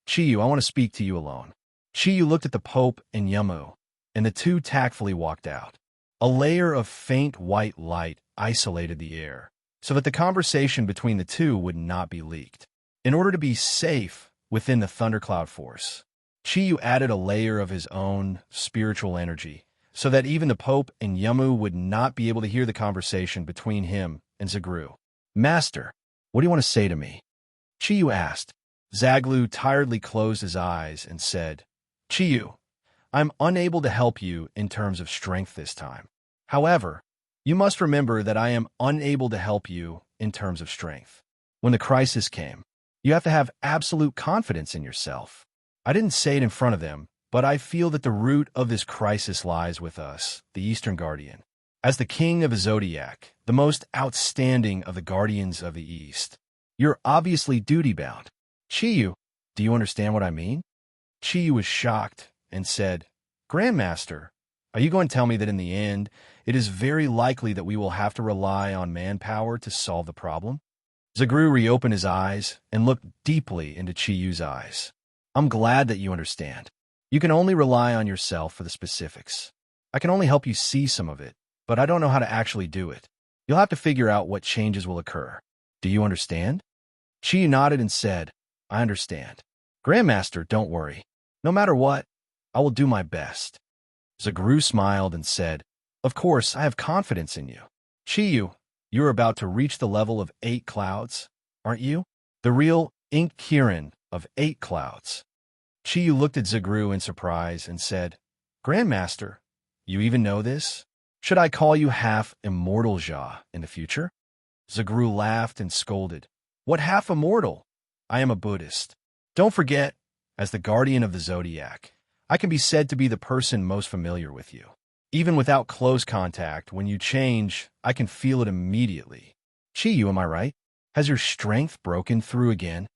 "Chiyu, I want to speak to you alone." Chiyu looked at the Pope and Yamu, and the two tactfully walked out. A layer of faint white light isolated the air, so that the conversation between the two would not be leaked. In order to be safe within the thundercloud force, Chiyu added a layer of his own spiritual energy, so that even the Pope and Yamu would not be able to hear the conversation between him and Zagru. "Master, what do you want to say to me?" Chiyu asked. Zaglu tiredly closed his eyes and said, "Chiyu, I'm unable to help you in terms of strength this time. However, you must remember that I am unable to help you in terms of strength. When the crisis came, you have to have absolute confidence in yourself. I didn't say it in front of them, but I feel that the root of this crisis lies with us, the Eastern Guardian. As the king of the Zodiac, the most outstanding of the Guardians of the East, you're obviously duty-bound. Chiyu, do you understand what I mean?" Chiyu was shocked and said, "Grandmaster, are you going to tell me that in the end, it is very likely that we will have to rely on manpower to solve the problem?" Zagru reopened his eyes and looked deeply into Chiyu's eyes. "I'm glad that you understand. You can only rely on yourself for the specifics. I can only help you see some of it, but I don't know how to actually do it. You'll have to figure out what changes will occur. Do you understand?" Chiyu nodded and said, "I understand. Grandmaster, don't worry. No matter what, I will do my best." Zagru smiled and said, "Of course, I have confidence in you. Chiyu, you're about to reach the level of 8 clouds, aren't you? The real ink Kirin of 8 clouds." Chiyu looked at Zagru in surprise and said, "Grandmaster, you even know this? Should I call you half immortal Jia in the future?" Zagru laughed and scolded, "What half immortal? I am a Buddhist. Don't forget, as the guardian of the Zodiac, I can be said to be the person most familiar with you. Even without close contact, when you change, I can feel it immediately. Chiyu, am I right? Has your strength broken through again?"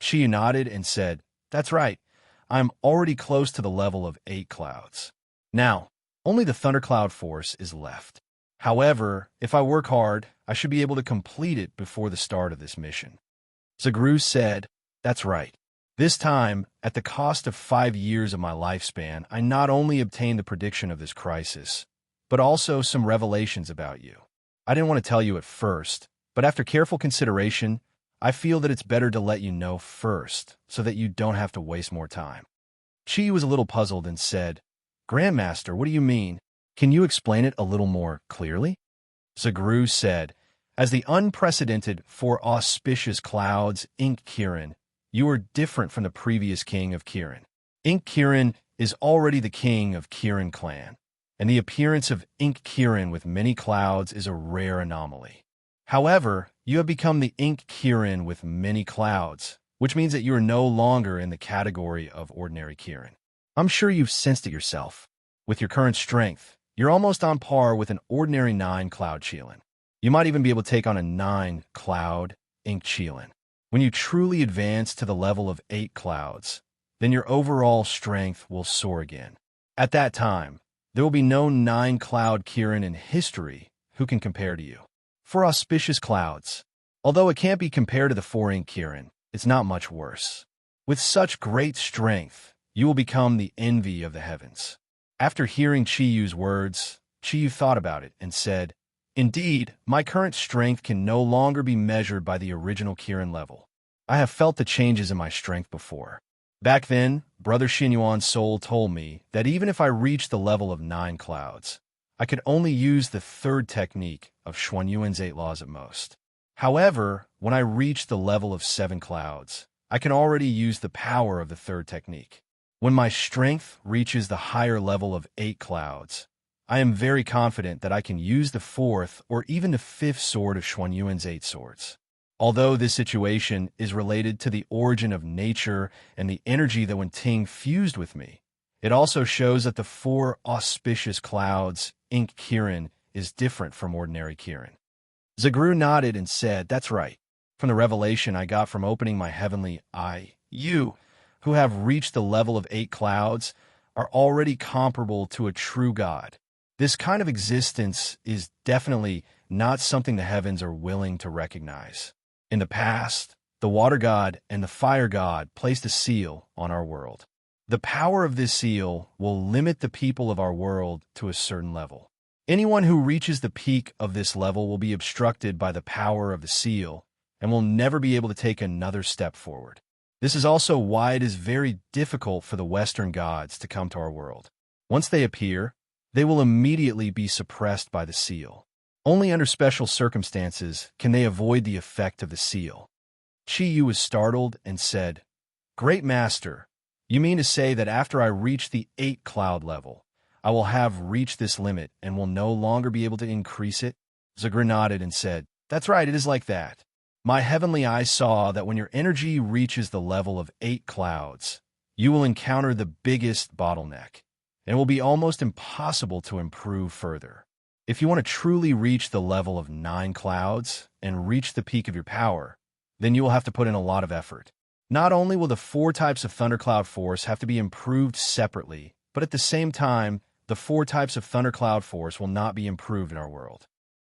Chiyu nodded and said, "That's right. I'm already close to the level of 8 clouds. Now, only the thundercloud force is left. However, if I work hard, I should be able to complete it before the start of this mission." Zagru said, "That's right. This time, at the cost of 5 years of my lifespan, I not only obtained the prediction of this crisis, but also some revelations about you. I didn't want to tell you at first, but after careful consideration, I feel that it's better to let you know first, so that you don't have to waste more time." Chi was a little puzzled and said, "Grandmaster, what do you mean? Can you explain it a little more clearly?" Zagru said, "As the unprecedented for auspicious clouds, Ink Kirin, you are different from the previous king of Kirin. Ink Kirin is already the king of Kirin clan, and the appearance of Ink Kirin with many clouds is a rare anomaly. However, you have become the Ink Kirin with many clouds, which means that you are no longer in the category of ordinary Kirin. I'm sure you've sensed it yourself. With your current strength, you're almost on par with an ordinary 9-cloud Qilin. You might even be able to take on a 9-cloud Ink Qilin. When you truly advance to the level of 8 clouds, then your overall strength will soar again. At that time, there will be no 9-cloud Kirin in history who can compare to you. For auspicious clouds, although it can't be compared to the 4-ink Kirin, it's not much worse. With such great strength, you will become the envy of the heavens." After hearing Chiyu's words, Chiyu thought about it and said, "Indeed, my current strength can no longer be measured by the original Kirin level. I have felt the changes in my strength before. Back then, Brother Xinyuan's soul told me that even if I reached the level of 9 clouds, I could only use the 3rd technique of Xuanyuan's 8 laws at most. However, when I reach the level of 7 clouds, I can already use the power of the 3rd technique. When my strength reaches the higher level of 8 clouds, I am very confident that I can use the 4th or even the 5th sword of Xuanyuan's 8 swords. Although this situation is related to the origin of nature and the energy that when Ting fused with me, it also shows that the 4 auspicious clouds, Ink Kirin, is different from ordinary Kirin. Zagru nodded and said, "That's right. From the revelation I got from opening my heavenly eye, you, who have reached the level of 8 clouds, are already comparable to a true god. This kind of existence is definitely not something the heavens are willing to recognize. In the past, the water god and the fire god placed a seal on our world. The power of this seal will limit the people of our world to a certain level. Anyone who reaches the peak of this level will be obstructed by the power of the seal and will never be able to take another step forward. This is also why it is very difficult for the Western gods to come to our world. Once they appear, they will immediately be suppressed by the seal. Only under special circumstances can they avoid the effect of the seal." Chi Yu was startled and said, "Great Master, you mean to say that after I reach the 8 cloud level, I will have reached this limit and will no longer be able to increase it?" Zagru nodded and said, "That's right, it is like that. My heavenly eye saw that when your energy reaches the level of 8 clouds, you will encounter the biggest bottleneck, and it will be almost impossible to improve further. If you want to truly reach the level of 9 clouds and reach the peak of your power, then you will have to put in a lot of effort. Not only will the 4 types of thundercloud force have to be improved separately, but at the same time, the 4 types of thundercloud force will not be improved in our world."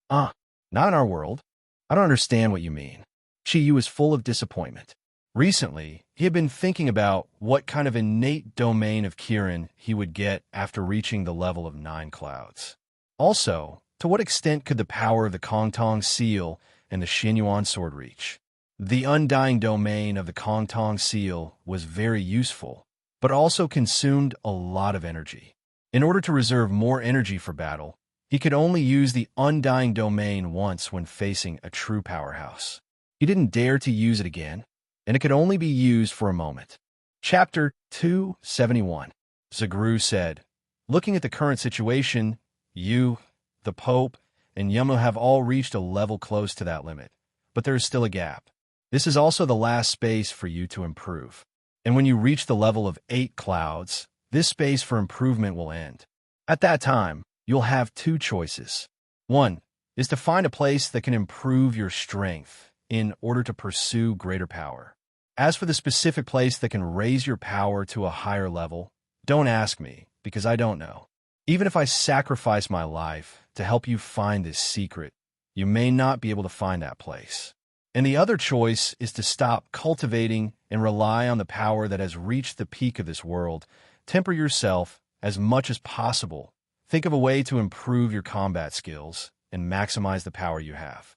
Not in our world? I don't understand what you mean." Chi Yu was full of disappointment. Recently, he had been thinking about what kind of innate domain of Kirin he would get after reaching the level of 9 clouds. Also, to what extent could the power of the Kongtong seal and the Xinyuan sword reach? The undying domain of the Kongtong seal was very useful, but also consumed a lot of energy. In order to reserve more energy for battle, he could only use the undying domain once when facing a true powerhouse. He didn't dare to use it again, and it could only be used for a moment. Chapter 271. Zagru said, "Looking at the current situation, you, the Pope, and Yumno have all reached a level close to that limit, but there is still a gap. This is also the last space for you to improve. And when you reach the level of 8 clouds, this space for improvement will end. At that time, you'll have 2 choices. One is to find a place that can improve your strength in order to pursue greater power. As for the specific place that can raise your power to a higher level, don't ask me, because I don't know. Even if I sacrifice my life to help you find this secret, you may not be able to find that place. And the other choice is to stop cultivating and rely on the power that has reached the peak of this world. Temper yourself as much as possible. Think of a way to improve your combat skills and maximize the power you have."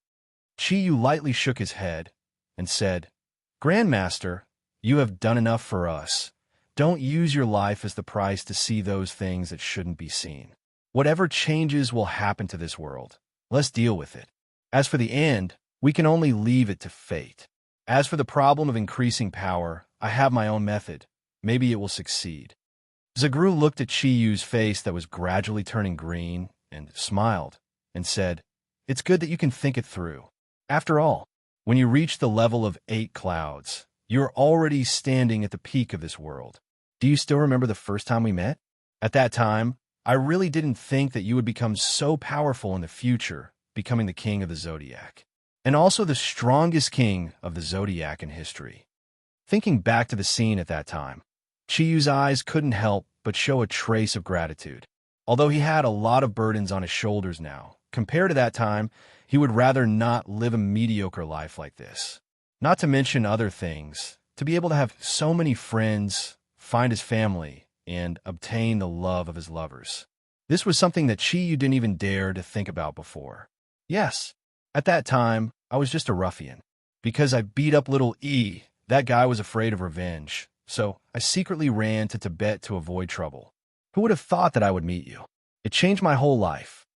Chi Yu lightly shook his head and said, "Grandmaster, you have done enough for us. Don't use your life as the price to see those things that shouldn't be seen. Whatever changes will happen to this world. Let's deal with it. As for the end, we can only leave it to fate. As for the problem of increasing power, I have my own method. Maybe it will succeed." Zagru looked at Chi Yu's face that was gradually turning green and smiled and said, "It's good that you can think it through. After all, when you reach the level of 8 clouds, you're already standing at the peak of this world. Do you still remember the first time we met? At that time, I really didn't think that you would become so powerful in the future, becoming the king of the Zodiac, and also the strongest king of the Zodiac in history." Thinking back to the scene at that time, Chi Yu's eyes couldn't help but show a trace of gratitude. Although he had a lot of burdens on his shoulders now, compared to that time, he would rather not live a mediocre life like this. Not to mention other things, to be able to have so many friends, find his family, and obtain the love of his lovers. This was something that Chi Yu didn't even dare to think about before. Yes, at that time, I was just a ruffian. Because I beat up little E, that guy was afraid of revenge. So I secretly ran to Tibet to avoid trouble. Who would have thought that I would meet you? It changed my whole life."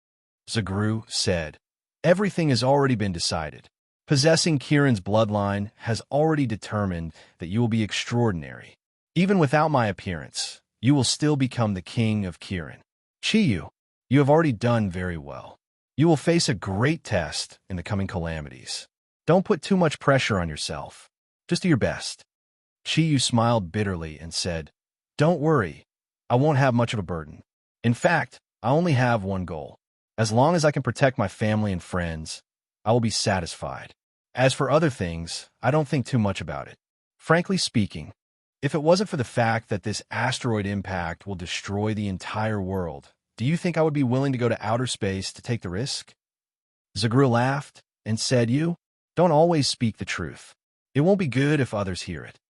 Zagru said, "Everything has already been decided. Possessing Kirin's bloodline has already determined that you will be extraordinary. Even without my appearance, you will still become the king of Kirin. Chi Yu, you have already done very well. You will face a great test in the coming calamities. Don't put too much pressure on yourself. Just do your best." Chi Yu smiled bitterly and said, "Don't worry, I won't have much of a burden. In fact, I only have one goal. As long as I can protect my family and friends, I will be satisfied. As for other things, I don't think too much about it. Frankly speaking, if it wasn't for the fact that this asteroid impact will destroy the entire world, do you think I would be willing to go to outer space to take the risk? Zagru laughed and said, You don't always speak the truth. It won't be good if others hear it.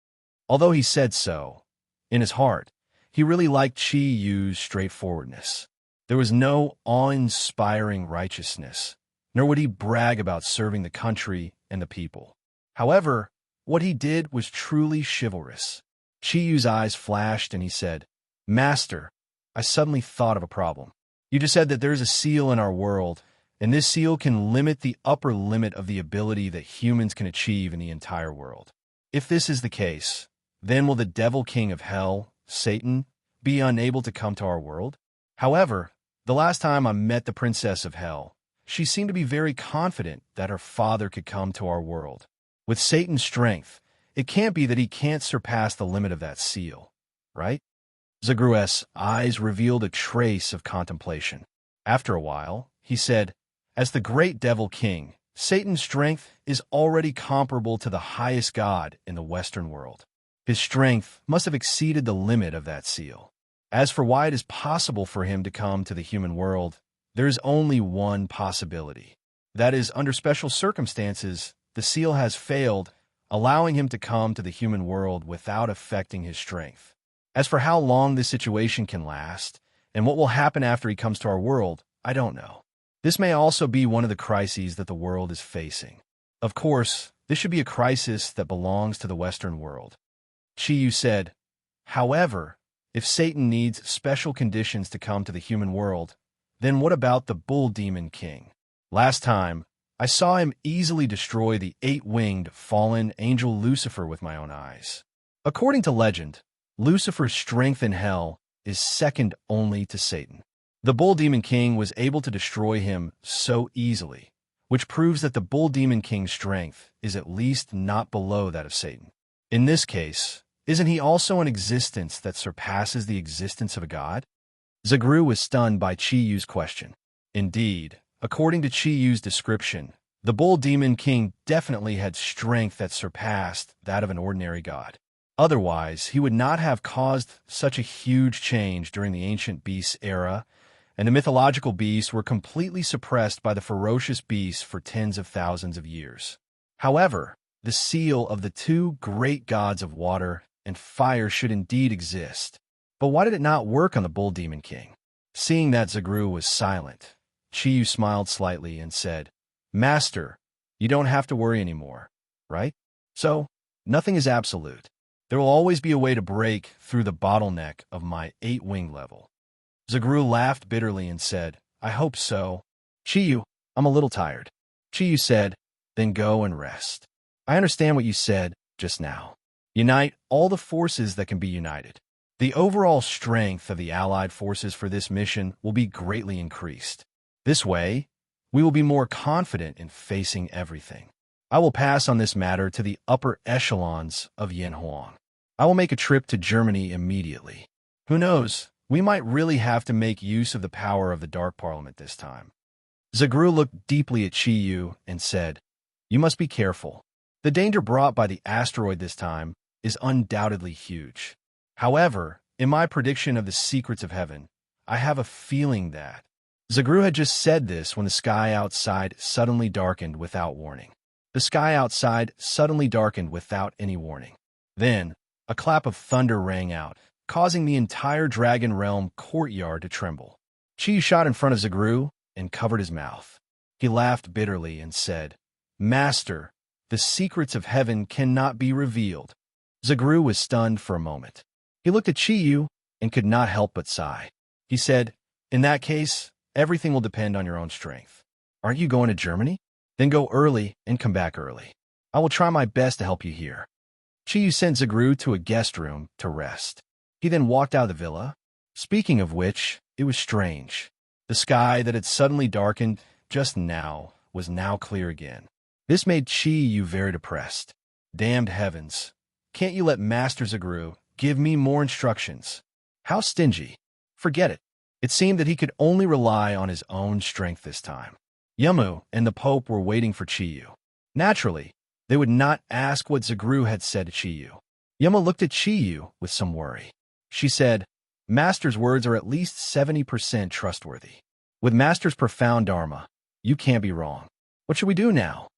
Although he said so, in his heart, he really liked Chi Yu's straightforwardness. There was no awe-inspiring righteousness, nor would he brag about serving the country and the people. However, what he did was truly chivalrous. Chi Yu's eyes flashed and he said, Master, I suddenly thought of a problem. You just said that there's a seal in our world, and this seal can limit the upper limit of the ability that humans can achieve in the entire world. If this is the case, then will the devil king of hell, Satan, be unable to come to our world? However, the last time I met the princess of hell, she seemed to be very confident that her father could come to our world. With Satan's strength, it can't be that he can't surpass the limit of that seal, right? Zagru's eyes revealed a trace of contemplation. After a while, he said, As the great devil king, Satan's strength is already comparable to the highest god in the Western world. His strength must have exceeded the limit of that seal. As for why it is possible for him to come to the human world, there is only one possibility. That is, under special circumstances, the seal has failed, allowing him to come to the human world without affecting his strength. As for how long this situation can last, and what will happen after he comes to our world, I don't know. This may also be one of the crises that the world is facing. Of course, this should be a crisis that belongs to the Western world. Chi Yu said, However, if Satan needs special conditions to come to the human world, then what about the Bull Demon King? Last time, I saw him easily destroy the 8-winged fallen angel Lucifer with my own eyes. According to legend, Lucifer's strength in hell is second only to Satan. The Bull Demon King was able to destroy him so easily, which proves that the Bull Demon King's strength is at least not below that of Satan. In this case, isn't he also an existence that surpasses the existence of a god? Zagru was stunned by Chi Yu's question. Indeed, according to Chi Yu's description, the Bull Demon King definitely had strength that surpassed that of an ordinary god. Otherwise, he would not have caused such a huge change during the ancient beasts era, and the mythological beasts were completely suppressed by the ferocious beasts for tens of thousands of years. However, the seal of the two great gods of water and fire should indeed exist. But why did it not work on the Bull Demon King? Seeing that Zagru was silent, Chi Yu smiled slightly and said, Master, you don't have to worry anymore, right? So, nothing is absolute. There will always be a way to break through the bottleneck of my 8-wing level. Zagru laughed bitterly and said, I hope so. Chi Yu, I'm a little tired. Chi Yu said, Then go and rest. I understand what you said just now. Unite all the forces that can be united. The overall strength of the Allied forces for this mission will be greatly increased. This way, we will be more confident in facing everything. I will pass on this matter to the upper echelons of Yanhuang. I will make a trip to Germany immediately. Who knows, we might really have to make use of the power of the Dark Parliament this time. Zagru looked deeply at Chi Yu and said, You must be careful. The danger brought by the asteroid this time is undoubtedly huge. However, in my prediction of the secrets of heaven, I have a feeling that Zagru had just said this when the sky outside suddenly darkened without warning. The sky outside suddenly darkened without any warning. Then, a clap of thunder rang out, causing the entire Dragon Realm courtyard to tremble. Chi shot in front of Zagru and covered his mouth. He laughed bitterly and said, Master, the secrets of heaven cannot be revealed. Zagru was stunned for a moment. He looked at Chi Yu and could not help but sigh. He said, In that case, everything will depend on your own strength. Aren't you going to Germany? Then go early and come back early. I will try my best to help you here. Chi Yu sent Zagru to a guest room to rest. He then walked out of the villa. Speaking of which, it was strange. The sky that had suddenly darkened just now was now clear again. This made Chi Yu very depressed. Damned heavens. Can't you let Master Zagru give me more instructions? How stingy. Forget it. It seemed that he could only rely on his own strength this time. Yamu and the Pope were waiting for Chiyu. Naturally, they would not ask what Zagru had said to Chiyu. Yamu looked at Chiyu with some worry. She said, Master's words are at least 70% trustworthy. With Master's profound dharma, you can't be wrong. What should we do now?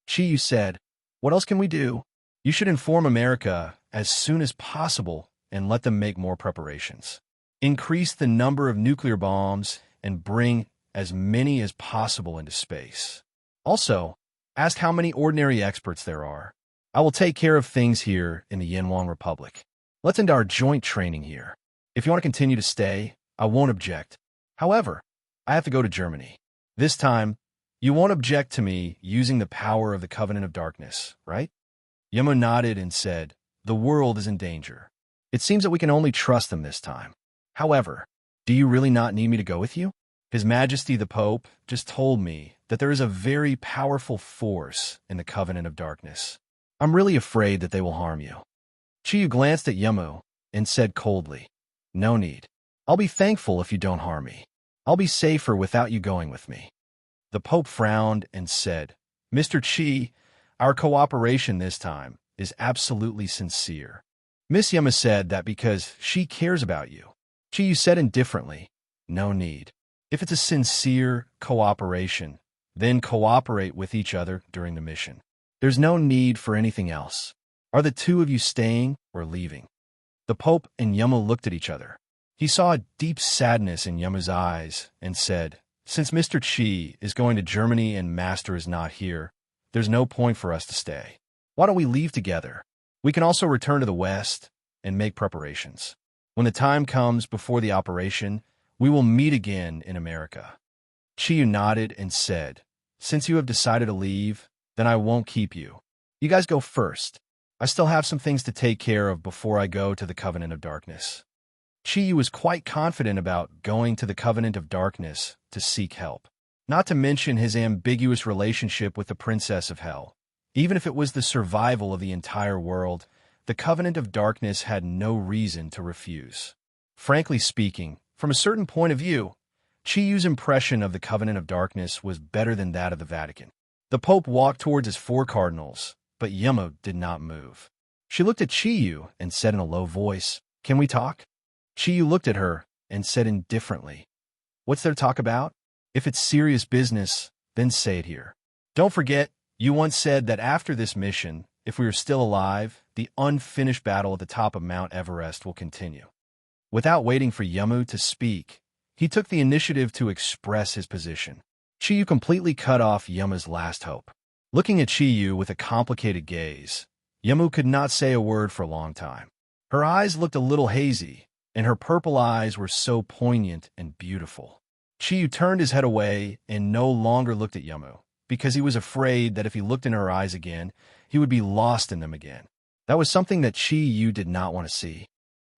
Chiyu said, What else can we do? You should inform America as soon as possible and let them make more preparations. Increase the number of nuclear bombs and bring as many as possible into space. Also, ask how many ordinary experts there are. I will take care of things here in the Yanwan Republic. Let's end our joint training here. If you want to continue to stay, I won't object. However, I have to go to Germany. This time, you won't object to me using the power of the Covenant of Darkness, right? Yamu nodded and said, The world is in danger. It seems that we can only trust them this time. However, do you really not need me to go with you? His Majesty the Pope just told me that there is a very powerful force in the Covenant of Darkness. I'm really afraid that they will harm you. Chiyu glanced at Yamu and said coldly, No need. I'll be thankful if you don't harm me. I'll be safer without you going with me. The Pope frowned and said, Mr. Chi, our cooperation this time is absolutely sincere. Miss Yamu said that because she cares about you. Chiyu said indifferently, No need. If it's a sincere cooperation, then cooperate with each other during the mission. There's no need for anything else. Are the two of you staying or leaving? The Pope and Yamu looked at each other. He saw a deep sadness in Yamu's eyes and said, Since Mr. Chi is going to Germany and Master is not here, there's no point for us to stay. Why don't we leave together? We can also return to the West and make preparations. When the time comes before the operation, we will meet again in America. Chiyu nodded and said, Since you have decided to leave, then I won't keep you. You guys go first. I still have some things to take care of before I go to the Covenant of Darkness. Chiyu was quite confident about going to the Covenant of Darkness to seek help, not to mention his ambiguous relationship with the Princess of Hell. Even if it was the survival of the entire world, the Covenant of Darkness had no reason to refuse. Frankly speaking, from a certain point of view, Chiyu's impression of the Covenant of Darkness was better than that of the Vatican. The Pope walked towards his four cardinals, but Yamu did not move. She looked at Chiyu and said in a low voice, Can we talk? Chiyu looked at her and said indifferently, What's there to talk about? If it's serious business, then say it here. Don't forget, you once said that after this mission, if we are still alive, the unfinished battle at the top of Mount Everest will continue. Without waiting for Yamu to speak, he took the initiative to express his position. Chiyu completely cut off Yamu's last hope. Looking at Chiyu with a complicated gaze, Yamu could not say a word for a long time. Her eyes looked a little hazy, and her purple eyes were so poignant and beautiful. Chiyu turned his head away and no longer looked at Yamu, because he was afraid that if he looked in her eyes again, he would be lost in them again. That was something that Chiyu did not want to see.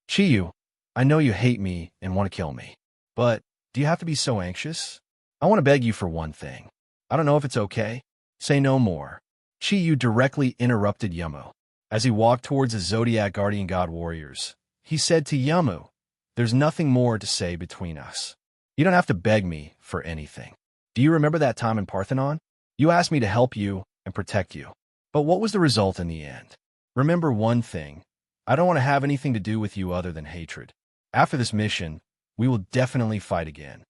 Chiyu, I know you hate me and want to kill me, but do you have to be so anxious? I want to beg you for one thing. I don't know if it's okay. Say no more. Chiyu directly interrupted Yamu. As he walked towards the Zodiac Guardian God warriors, he said to Yamu, There's nothing more to say between us. You don't have to beg me for anything. Do you remember that time in Parthenon? You asked me to help you and protect you. But what was the result in the end? Remember one thing. I don't want to have anything to do with you other than hatred. After this mission, we will definitely fight again.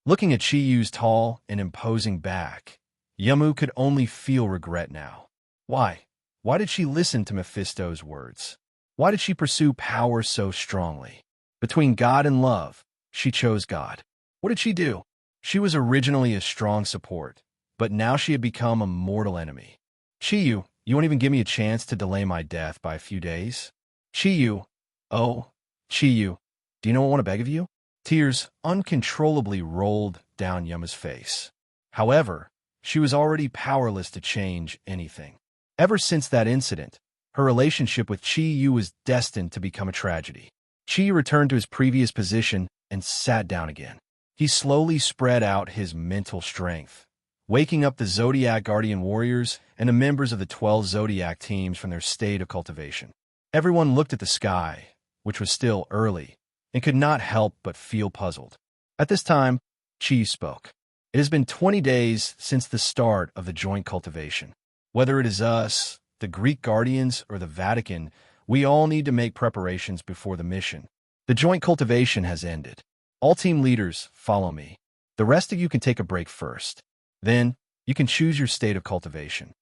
Looking at Chiyu's tall and imposing back, Yamu could only feel regret now. Why? Why did she listen to Mephisto's words? Why did she pursue power so strongly? Between God and love, she chose God. What did she do? She was originally a strong support, but now she had become a mortal enemy. Chiyu, you won't even give me a chance to delay my death by a few days? Chiyu, oh, Chiyu, do you know what I want to beg of you? Tears uncontrollably rolled down Yamu's face. However, she was already powerless to change anything. Ever since that incident, her relationship with Chiyu was destined to become a tragedy. Chiyu returned to his previous position and sat down again. He slowly spread out his mental strength, waking up the Zodiac Guardian warriors and the members of the 12 Zodiac teams from their state of cultivation. Everyone looked at the sky, which was still early, and could not help but feel puzzled. At this time, Chi spoke. It has been 20 days since the start of the joint cultivation. Whether it is us, the Greek guardians, or the Vatican, we all need to make preparations before the mission. The joint cultivation has ended. All team leaders, follow me. The rest of you can take a break first. Then, you can choose your state of cultivation.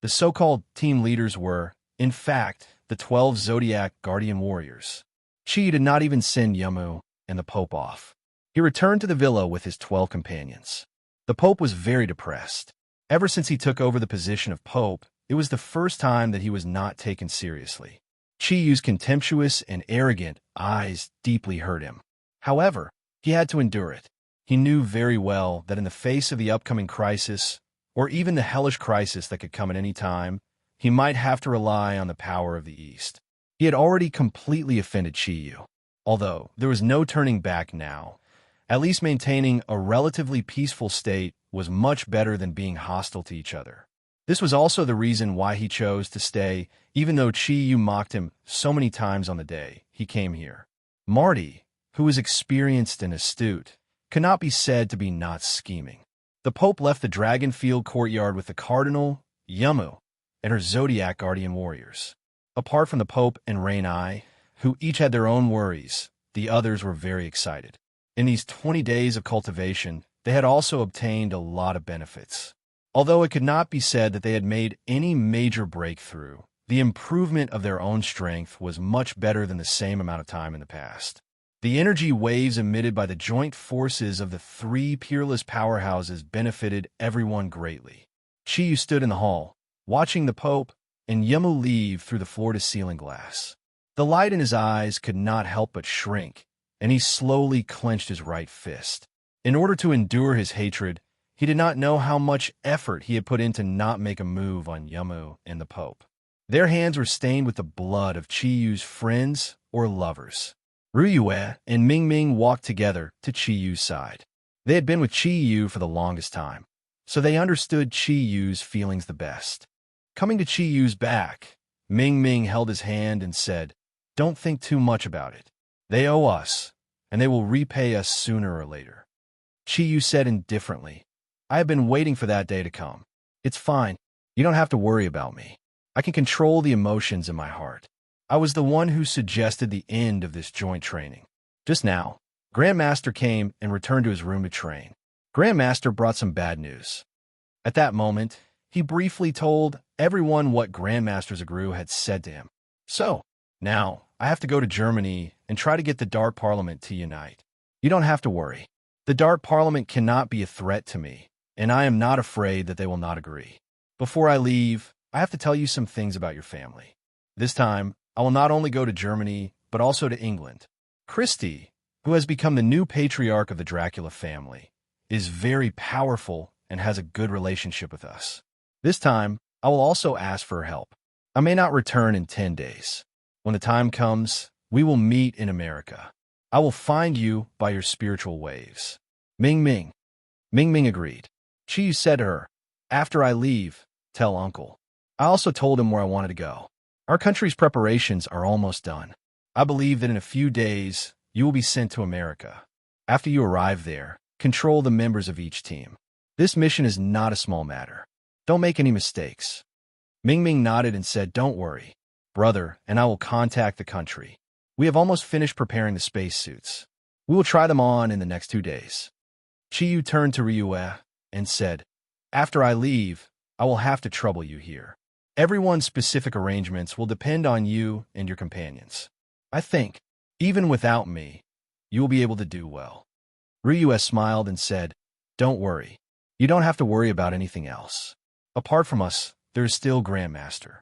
The so-called team leaders were, in fact, the 12 Zodiac guardian warriors. Chi did not even send Yamu and the Pope off. He returned to the villa with his 12 companions. The Pope was very depressed. Ever since he took over the position of Pope, it was the first time that he was not taken seriously. Chiyu's contemptuous and arrogant eyes deeply hurt him. However, he had to endure it. He knew very well that in the face of the upcoming crisis, or even the hellish crisis that could come at any time, he might have to rely on the power of the East. He had already completely offended Chiyu. Although there was no turning back now, at least maintaining a relatively peaceful state was much better than being hostile to each other. This was also the reason why he chose to stay, even though Chiyu mocked him so many times on the day he came here. Marty, who was experienced and astute, could not be said to be not scheming. The Pope left the Dragonfield courtyard with the Cardinal, Yamu, and her Zodiac guardian warriors. Apart from the Pope and Rainai, who each had their own worries, the others were very excited. In these 20 days of cultivation, they had also obtained a lot of benefits. Although it could not be said that they had made any major breakthrough, the improvement of their own strength was much better than the same amount of time in the past. The energy waves emitted by the joint forces of the three peerless powerhouses benefited everyone greatly. Chiyu stood in the hall, watching the Pope and Yamu leave through the floor-to-ceiling glass. The light in his eyes could not help but shrink, and he slowly clenched his right fist. In order to endure his hatred, he did not know how much effort he had put in to not make a move on Yamu and the Pope. Their hands were stained with the blood of Chiyu's friends or lovers. Ruyue and Mingming walked together to Chiyu's side. They had been with Chiyu for the longest time, so they understood Chiyu's feelings the best. Coming to Chiyu's back, Mingming held his hand and said, "Don't think too much about it. They owe us, and they will repay us sooner or later." Chiyu said indifferently, "I have been waiting for that day to come. It's fine. You don't have to worry about me. I can control the emotions in my heart. I was the one who suggested the end of this joint training." Just now, Grandmaster came and returned to his room to train. Grandmaster brought some bad news. At that moment, he briefly told everyone what Grandmaster Zagru had said to him. "So, now, I have to go to Germany and try to get the Dark Parliament to unite. You don't have to worry. The Dark Parliament cannot be a threat to me, and I am not afraid that they will not agree. Before I leave, I have to tell you some things about your family. This time, I will not only go to Germany, but also to England. Christie, who has become the new patriarch of the Dracula family, is very powerful and has a good relationship with us. This time, I will also ask for her help. I may not return in 10 days. When the time comes, we will meet in America. I will find you by your spiritual waves." Ming Ming agreed. Chiyu said to her, "After I leave, tell Uncle." I also told him where I wanted to go. Our country's preparations are almost done. I believe that in a few days, you will be sent to America. After you arrive there, control the members of each team. This mission is not a small matter. Don't make any mistakes." Ming nodded and said, "Don't worry, brother, and I will contact the country. We have almost finished preparing the spacesuits. We will try them on in the next 2 days." Chiyu turned to Ryue and said, "After I leave, I will have to trouble you here. Everyone's specific arrangements will depend on you and your companions. I think, even without me, you will be able to do well." Ryue smiled and said, "Don't worry. You don't have to worry about anything else. Apart from us, there is still Grandmaster."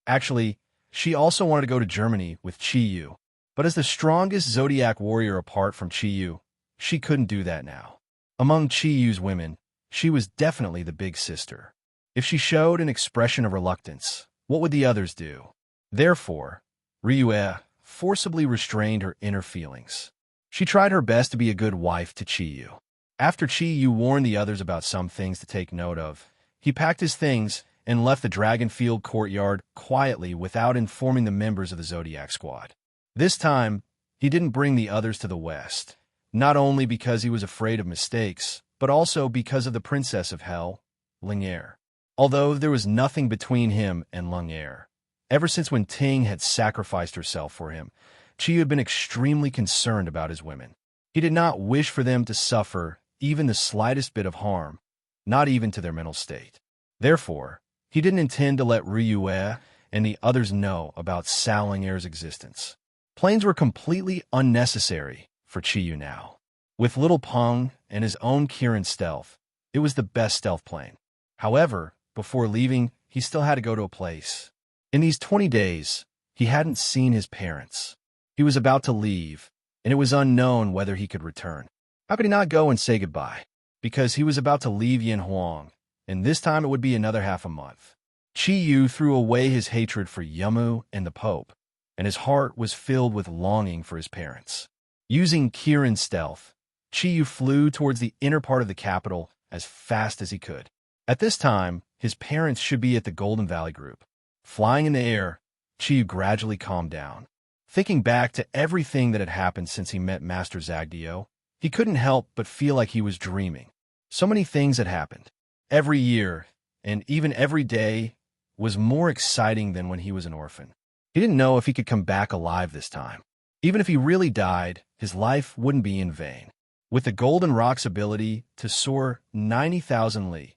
Actually, she also wanted to go to Germany with Chiyu, but as the strongest Zodiac warrior apart from Chiyu, she couldn't do that now. Among Chiyu's women, she was definitely the big sister. If she showed an expression of reluctance, what would the others do? Therefore, Ryue forcibly restrained her inner feelings. She tried her best to be a good wife to Chiyu. After Chiyu warned the others about some things to take note of, he packed his things and left the Dragonfield courtyard quietly without informing the members of the Zodiac squad. This time, he didn't bring the others to the west, not only because he was afraid of mistakes, but also because of the princess of hell, Ling'er. Although there was nothing between him and Ling'er, ever since when Ting had sacrificed herself for him, Chi had been extremely concerned about his women. He did not wish for them to suffer even the slightest bit of harm, not even to their mental state. Therefore, he didn't intend to let Ryue and the others know about Sao Ling'er's existence. Planes were completely unnecessary for Chiyu now. With little Peng and his own Kirin stealth, it was the best stealth plane. However, before leaving, he still had to go to a place. In these 20 days, he hadn't seen his parents. He was about to leave, and it was unknown whether he could return. How could he not go and say goodbye? Because he was about to leave Yanhuang, and this time it would be another half a month. Chiyu threw away his hatred for Yamu and the Pope, and his heart was filled with longing for his parents. Using Kirin's stealth, Chiyu flew towards the inner part of the capital as fast as he could. At this time, his parents should be at the Golden Valley Group. Flying in the air, Chiyu gradually calmed down. Thinking back to everything that had happened since he met Master Zagdio, he couldn't help but feel like he was dreaming. So many things had happened. Every year, and even every day, was more exciting than when he was an orphan. He didn't know if he could come back alive this time. Even if he really died, his life wouldn't be in vain. With the Golden Rock's ability to soar 90,000 li,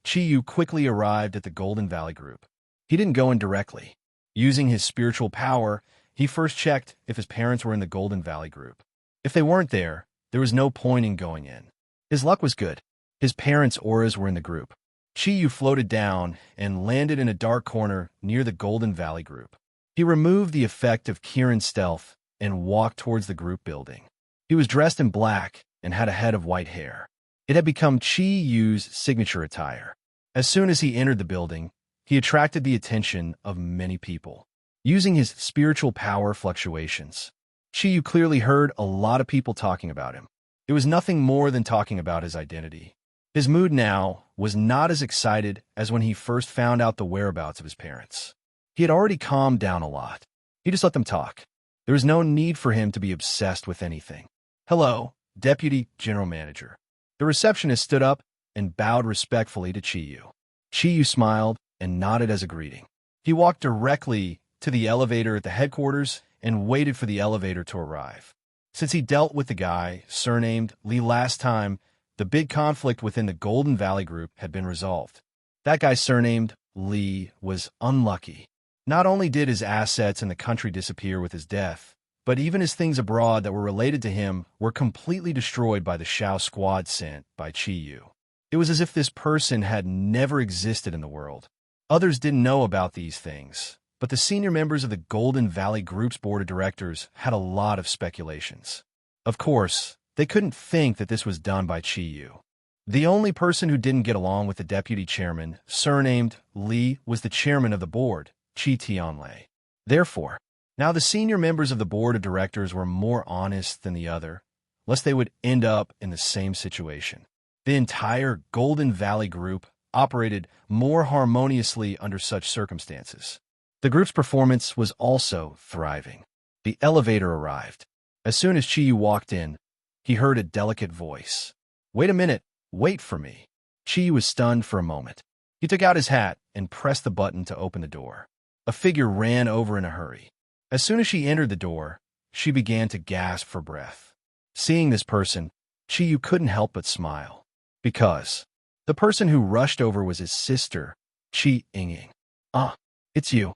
Chiyu quickly arrived at the Golden Valley Group. He didn't go in directly. Using his spiritual power, he first checked if his parents were in the Golden Valley Group. If they weren't there, there was no point in going in. His luck was good. His parents' auras were in the group. Chiyu floated down and landed in a dark corner near the Golden Valley Group. He removed the effect of Kirin's stealth and walked towards the group building. He was dressed in black and had a head of white hair. It had become Chiyu's signature attire. As soon as he entered the building, he attracted the attention of many people. Using his spiritual power fluctuations, Chiyu clearly heard a lot of people talking about him. It was nothing more than talking about his identity. His mood now was not as excited as when he first found out the whereabouts of his parents. He had already calmed down a lot. He just let them talk. There was no need for him to be obsessed with anything. "Hello, Deputy General Manager." The receptionist stood up and bowed respectfully to Chiyu. Chiyu smiled and nodded as a greeting. He walked directly to the elevator at the headquarters and waited for the elevator to arrive. Since he dealt with the guy surnamed Li last time, the big conflict within the Golden Valley Group had been resolved. That guy surnamed Li was unlucky. Not only did his assets in the country disappear with his death, but even his things abroad that were related to him were completely destroyed by the Shao squad sent by Chiyu. It was as if this person had never existed in the world. Others didn't know about these things, but the senior members of the Golden Valley Group's board of directors had a lot of speculations. Of course, they couldn't think that this was done by Chiyu. The only person who didn't get along with the deputy chairman, surnamed Li, was the chairman of the board, Chi Tianlei. Therefore, now the senior members of the board of directors were more honest than the other, lest they would end up in the same situation. The entire Golden Valley Group operated more harmoniously under such circumstances. The group's performance was also thriving. The elevator arrived. As soon as Chiyu walked in, he heard a delicate voice. "Wait a minute, wait for me." Chiyu was stunned for a moment. He took out his hat and pressed the button to open the door. A figure ran over in a hurry. As soon as she entered the door, she began to gasp for breath. Seeing this person, Chiyu couldn't help but smile. Because the person who rushed over was his sister, Chi Yingying. "Ah, it's you."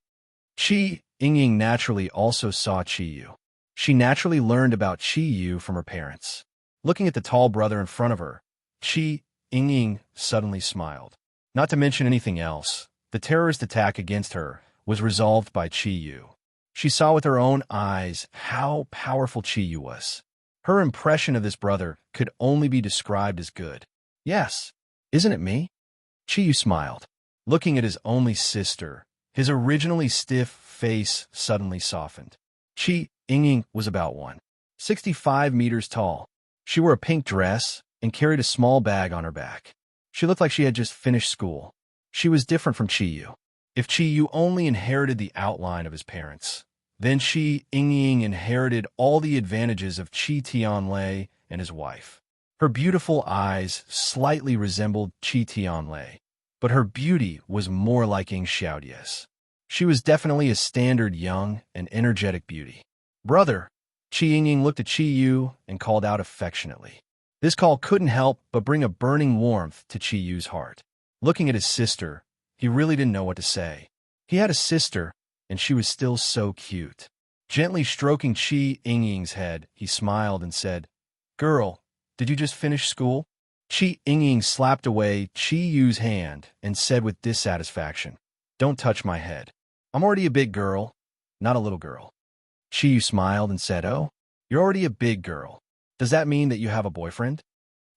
Chi Yingying naturally also saw Chiyu. She naturally learned about Chiyu from her parents. Looking at the tall brother in front of her, Chi Yingying suddenly smiled. Not to mention anything else, the terrorist attack against her was resolved by Chiyu. She saw with her own eyes how powerful Chiyu was. Her impression of this brother could only be described as good. "Yes, isn't it me?" Chiyu smiled. Looking at his only sister, his originally stiff face suddenly softened. Chi Yingying was about 165 meters tall. She wore a pink dress and carried a small bag on her back. She looked like she had just finished school. She was different from Chiyu. If Chiyu only inherited the outline of his parents, then Chi Yingying inherited all the advantages of Chi Tianlei and his wife. Her beautiful eyes slightly resembled Qi Tianlei, but her beauty was more like Ying Xiaodia's. She was definitely a standard young and energetic beauty. "Brother," Qi Yingying looked at Qi Yu and called out affectionately. This call couldn't help but bring a burning warmth to Qi Yu's heart. Looking at his sister, he really didn't know what to say. He had a sister, and she was still so cute. Gently stroking Qi Yingying's head, he smiled and said, "Girl, did you just finish school?" Qi Yingying slapped away Qi Yu's hand and said with dissatisfaction, "Don't touch my head. I'm already a big girl, not a little girl." Qi Yu smiled and said, "Oh, you're already a big girl. Does that mean that you have a boyfriend?"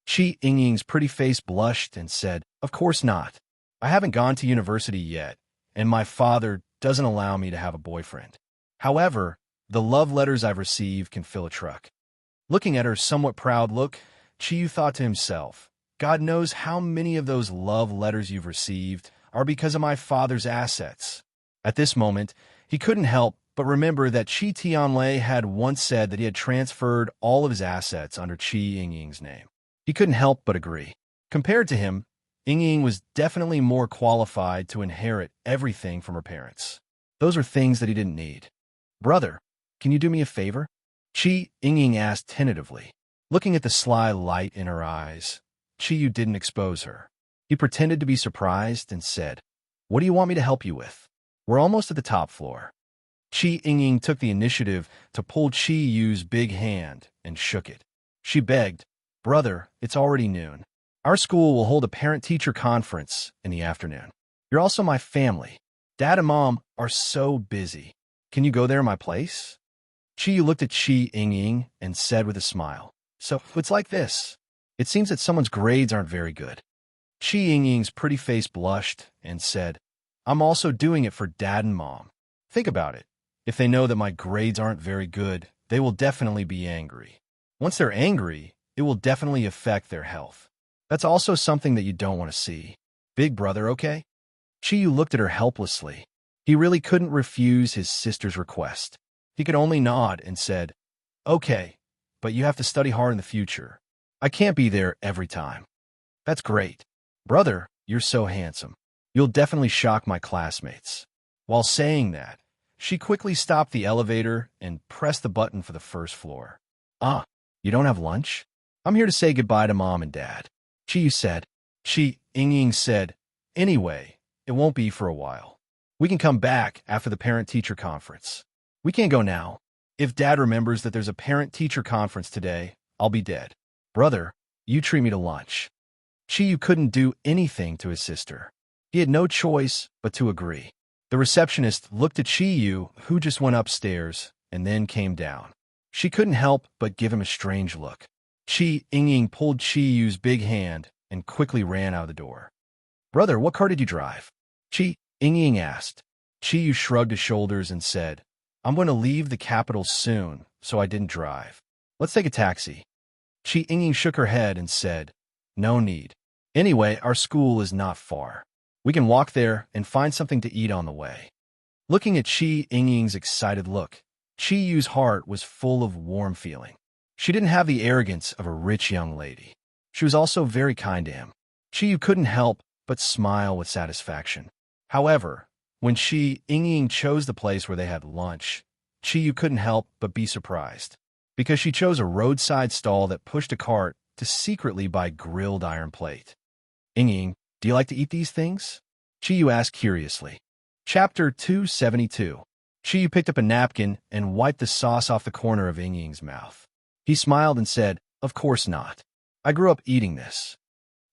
Qi Yingying's pretty face blushed and said, "Of course not. I haven't gone to university yet, and my father doesn't allow me to have a boyfriend. However, the love letters I've received can fill a truck." Looking at her somewhat proud look, Qi Yu thought to himself, "God knows how many of those love letters you've received are because of my father's assets." At this moment, he couldn't help but remember that Qi Tianlei had once said that he had transferred all of his assets under Qi Yingying's name. He couldn't help but agree. Compared to him, Yingying was definitely more qualified to inherit everything from her parents. Those were things that he didn't need. "Brother, can you do me a favor?" Qi Yingying asked tentatively. Looking at the sly light in her eyes, Qi Yu didn't expose her. He pretended to be surprised and said, "What do you want me to help you with? We're almost at the top floor." Qi Yingying took the initiative to pull Qi Yu's big hand and shook it. She begged, "Brother, it's already noon. Our school will hold a parent-teacher conference in the afternoon. You're also my family. Dad and Mom are so busy. Can you go there in my place?" Qi Yu looked at Qi Yingying and said with a smile, "So it's like this. It seems that someone's grades aren't very good." Qi Yingying's pretty face blushed and said, "I'm also doing it for Dad and Mom. Think about it. If they know that my grades aren't very good, they will definitely be angry. Once they're angry, it will definitely affect their health. That's also something that you don't want to see. Big brother, okay?" Qi Yu looked at her helplessly. He really couldn't refuse his sister's request. He could only nod and said, "Okay, but you have to study hard in the future. I can't be there every time." "That's great. Brother, you're so handsome. You'll definitely shock my classmates." While saying that, she quickly stopped the elevator and pressed the button for the first floor. "Ah, you don't have lunch? I'm here to say goodbye to Mom and Dad," Qi Yu said. Qi Yingying said, "Anyway, it won't be for a while. We can come back after the parent-teacher conference. We can't go now. If Dad remembers that there's a parent-teacher conference today, I'll be dead. Brother, you treat me to lunch." Qi Yu couldn't do anything to his sister. He had no choice but to agree. The receptionist looked at Qi Yu, who just went upstairs and then came down. She couldn't help but give him a strange look. Qi Yingying pulled Qi Yu's big hand and quickly ran out of the door. "Brother, what car did you drive?" Qi Yingying asked. Qi Yu shrugged his shoulders and said, "I'm going to leave the capital soon, so I didn't drive. Let's take a taxi." Qi Yingying shook her head and said, "No need. Anyway, our school is not far. We can walk there and find something to eat on the way." Looking at Qi Yingying's excited look, Qi Yu's heart was full of warm feeling. She didn't have the arrogance of a rich young lady. She was also very kind to him. Qi Yu couldn't help but smile with satisfaction. However, when Qi Yingying chose the place where they had lunch, Qi Yu couldn't help but be surprised, because she chose a roadside stall that pushed a cart to secretly buy grilled iron plate. "Yingying, do you like to eat these things?" Qi Yu asked curiously. Chapter 272. Qi Yu picked up a napkin and wiped the sauce off the corner of Yingying's mouth. He smiled and said, "Of course not. I grew up eating this."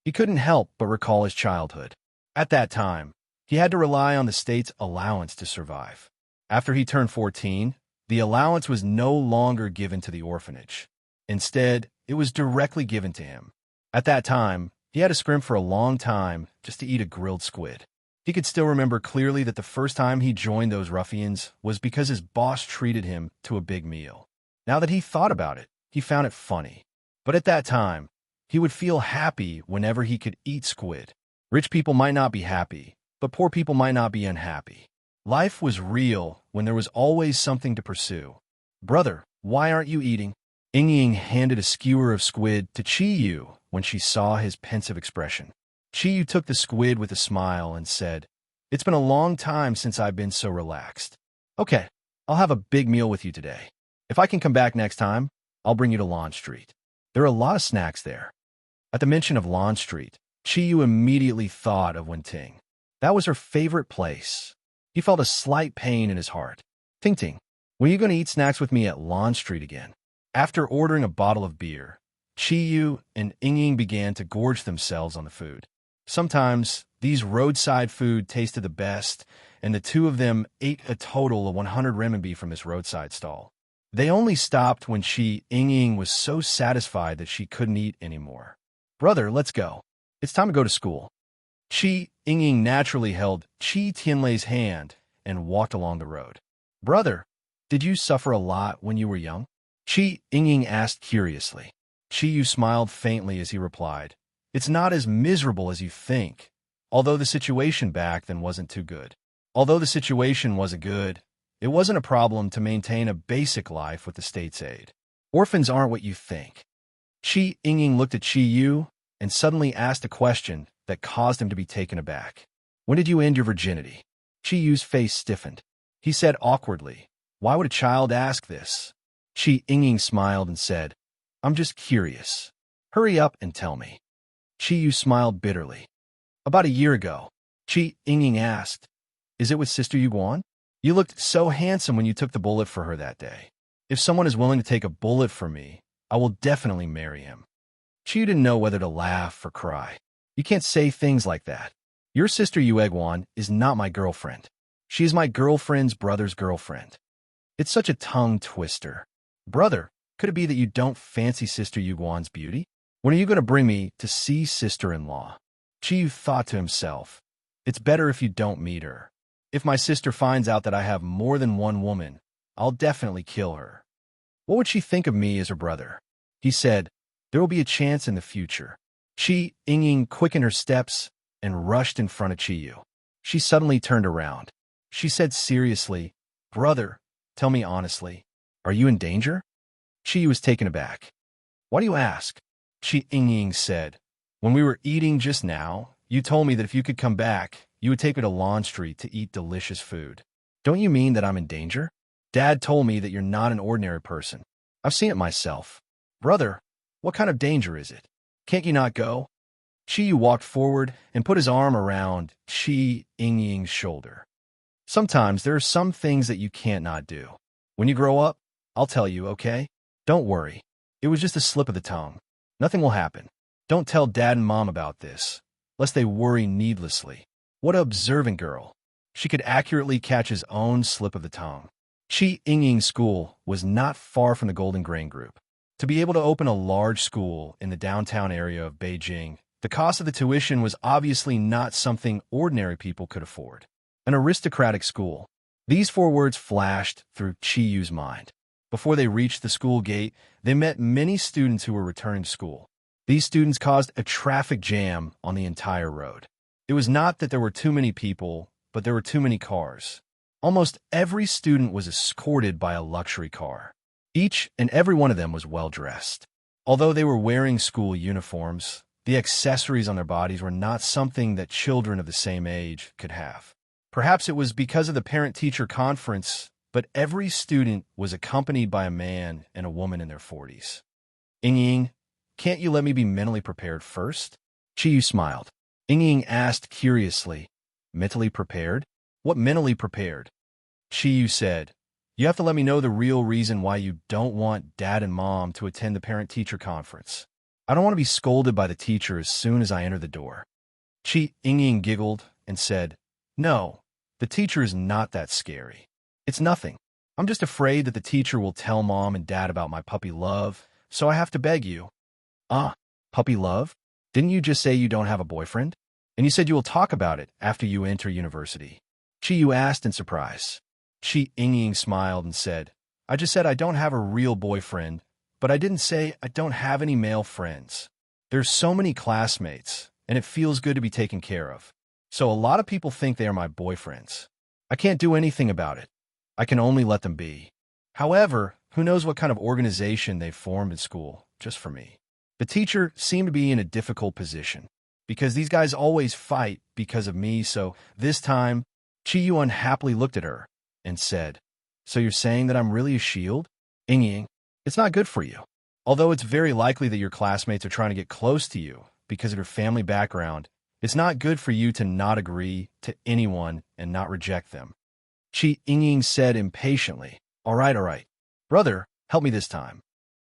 He couldn't help but recall his childhood. At that time, he had to rely on the state's allowance to survive. After he turned 14, the allowance was no longer given to the orphanage. Instead, it was directly given to him. At that time, he had to scrimp for a long time just to eat a grilled squid. He could still remember clearly that the first time he joined those ruffians was because his boss treated him to a big meal. Now that he thought about it, he found it funny. But at that time, he would feel happy whenever he could eat squid. Rich people might not be happy, but poor people might not be unhappy. Life was real when there was always something to pursue. "Brother, why aren't you eating?" Ying handed a skewer of squid to Chi when she saw his pensive expression. Chi took the squid with a smile and said, "It's been a long time since I've been so relaxed. Okay, I'll have a big meal with you today. If I can come back next time, I'll bring you to Lawn Street. There are a lot of snacks there." At the mention of Lawn Street, Chi immediately thought of Wenting. That was her favorite place. He felt a slight pain in his heart. "Ting Ting, when are you going to eat snacks with me at Lawn Street again?" After ordering a bottle of beer, Chi and Ying began to gorge themselves on the food. Sometimes, these roadside food tasted the best, and the two of them ate a total of 100 renminbi from this roadside stall. They only stopped when Ying was so satisfied that she couldn't eat anymore. "Brother, let's go. It's time to go to school." Ying naturally held Chi Tianlei's hand and walked along the road. "Brother, did you suffer a lot when you were young?" Ying asked curiously. Chi smiled faintly as he replied, "It's not as miserable as you think, although the situation back then wasn't too good. Although the situation wasn't good, it wasn't a problem to maintain a basic life with the state's aid. Orphans aren't what you think." Ying looked at Chi and suddenly asked a question that caused him to be taken aback. "When did you end your virginity?" Chi's face stiffened. He said awkwardly, "Why would a child ask this?" Ying smiled and said, "I'm just curious. Hurry up and tell me." Chi smiled bitterly. "About a year ago." Ying asked, "Is it with Sister Yuguan? You looked so handsome when you took the bullet for her that day. If someone is willing to take a bullet for me, I will definitely marry him." Chi didn't know whether to laugh or cry. "You can't say things like that. Your sister Yuguan is not my girlfriend. She is my girlfriend's brother's girlfriend." It's such a tongue twister. "Brother, could it be that you don't fancy Sister Yuguan's beauty? When are you going to bring me to see sister-in-law?" Chi thought to himself, "It's better if you don't meet her. If my sister finds out that I have more than one woman, I'll definitely kill her. What would she think of me as her brother?" He said, "There will be a chance in the future." Ying quickened her steps and rushed in front of Chi. She suddenly turned around. She said seriously, "Brother, tell me honestly, are you in danger?" Chi was taken aback. "Why do you ask?" Ying said, "When we were eating just now, you told me that if you could come back, you would take me to Lawn Street to eat delicious food. Don't you mean that I'm in danger? Dad told me that you're not an ordinary person. I've seen it myself. Brother, what kind of danger is it? Can't you not go?" Chi walked forward and put his arm around Ying's shoulder. "Sometimes there are some things that you can't not do. When you grow up, I'll tell you, okay? Don't worry. It was just a slip of the tongue. Nothing will happen. Don't tell Dad and Mom about this, lest they worry needlessly." What an observant girl. She could accurately catch his own slip of the tongue. Ying's school was not far from the Golden Grain Group. To be able to open a large school in the downtown area of Beijing, the cost of the tuition was obviously not something ordinary people could afford. An aristocratic school. These four words flashed through Chi's mind. Before they reached the school gate, they met many students who were returning to school. These students caused a traffic jam on the entire road. It was not that there were too many people, but there were too many cars. Almost every student was escorted by a luxury car. Each and every one of them was well-dressed. Although they were wearing school uniforms, the accessories on their bodies were not something that children of the same age could have. Perhaps it was because of the parent-teacher conference, but every student was accompanied by a man and a woman in their 40s. "Ying, can't you let me be mentally prepared first?" Chi smiled. Ying asked curiously, "Mentally prepared? What mentally prepared?" Chi said, "You have to let me know the real reason why you don't want Dad and Mom to attend the parent-teacher conference. I don't want to be scolded by the teacher as soon as I enter the door." Ying giggled and said, "No, the teacher is not that scary. It's nothing. I'm just afraid that the teacher will tell Mom and Dad about my puppy Love, so I have to beg you." "Ah, puppy Love? Didn't you just say you don't have a boyfriend? And you said you will talk about it after you enter university." Chi asked in surprise. Ying smiled and said, "I just said I don't have a real boyfriend, but I didn't say I don't have any male friends. There's so many classmates, and it feels good to be taken care of. So a lot of people think they are my boyfriends. I can't do anything about it. I can only let them be. However, Who knows what kind of organization they formed in school, just for me. The teacher seemed to be in a difficult position, because these guys always fight because of me, so this time, Chiyu unhappily looked at her and said, "So you're saying that I'm really a shield? Ying, it's not good for you. Although it's very likely that your classmates are trying to get close to you because of your family background, it's not good for you to not agree to anyone and not reject them." Ying said impatiently, all right. Brother, help me this time."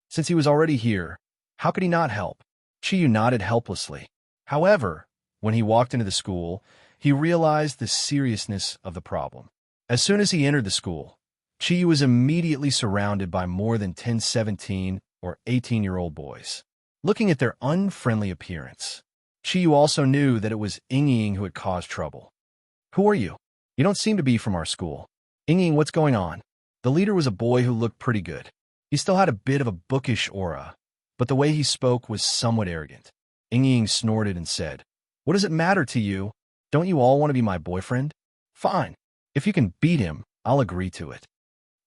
Since he was already here, how could he not help? Chiyu nodded helplessly. However, when he walked into the school, he realized the seriousness of the problem. As soon as he entered the school, Chiyu was immediately surrounded by more than 10, 17, or 18-year-old boys. Looking at their unfriendly appearance, Chiyu also knew that it was Ying who had caused trouble. "Who are you? You don't seem to be from our school. Ying, what's going on?" The leader was a boy who looked pretty good. He still had a bit of a bookish aura, but the way he spoke was somewhat arrogant. Ying snorted and said, "What does it matter to you? Don't you all want to be my boyfriend? Fine. If you can beat him, I'll agree to it."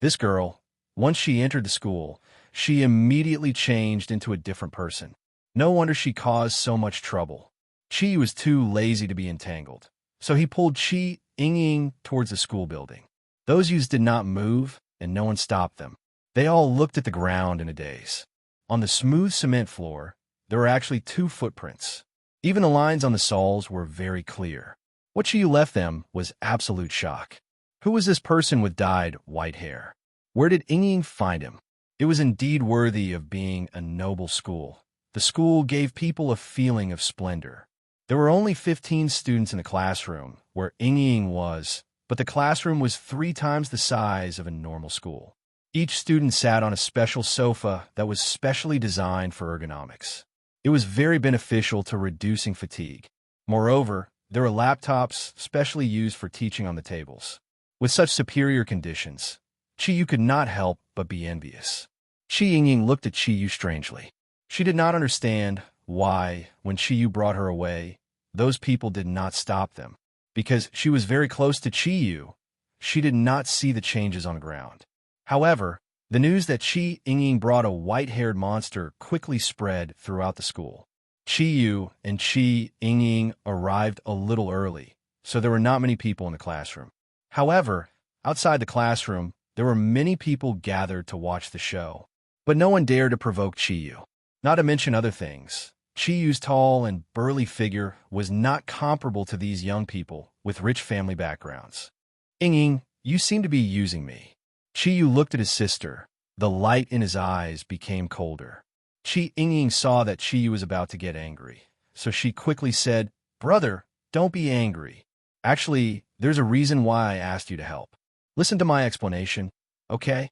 This girl, once she entered the school, she immediately changed into a different person. No wonder she caused so much trouble. Chi was too lazy to be entangled, so he pulled Ying towards the school building. Those youths did not move, and no one stopped them. They all looked at the ground in a daze. On the smooth cement floor, there were actually 2 footprints. Even the lines on the soles were very clear. What Chiyu left them was absolute shock. Who was this person with dyed white hair? Where did Ying find him? It was indeed worthy of being a noble school. The school gave people a feeling of splendor. There were only 15 students in the classroom where Ying was, but the classroom was 3 times the size of a normal school. Each student sat on a special sofa that was specially designed for ergonomics. It was very beneficial to reducing fatigue. Moreover, there were laptops specially used for teaching on the tables. With such superior conditions, Chiyu could not help but be envious. Ying looked at Chiyu strangely. She did not understand why, when Chiyu brought her away, those people did not stop them. Because she was very close to Chiyu, she did not see the changes on the ground. However, the news that Ying brought a white-haired monster quickly spread throughout the school. Chiyu and Ying arrived a little early, so there were not many people in the classroom. However, outside the classroom, there were many people gathered to watch the show. But no one dared to provoke Chiyu. Not to mention other things, Chiyu's tall and burly figure was not comparable to these young people with rich family backgrounds. "Ying, you seem to be using me." Chiyu looked at his sister. The light in his eyes became colder. Ying saw that Chiyu was about to get angry, so she quickly said, "Brother, don't be angry. Actually, there's a reason why I asked you to help. Listen to my explanation, okay?"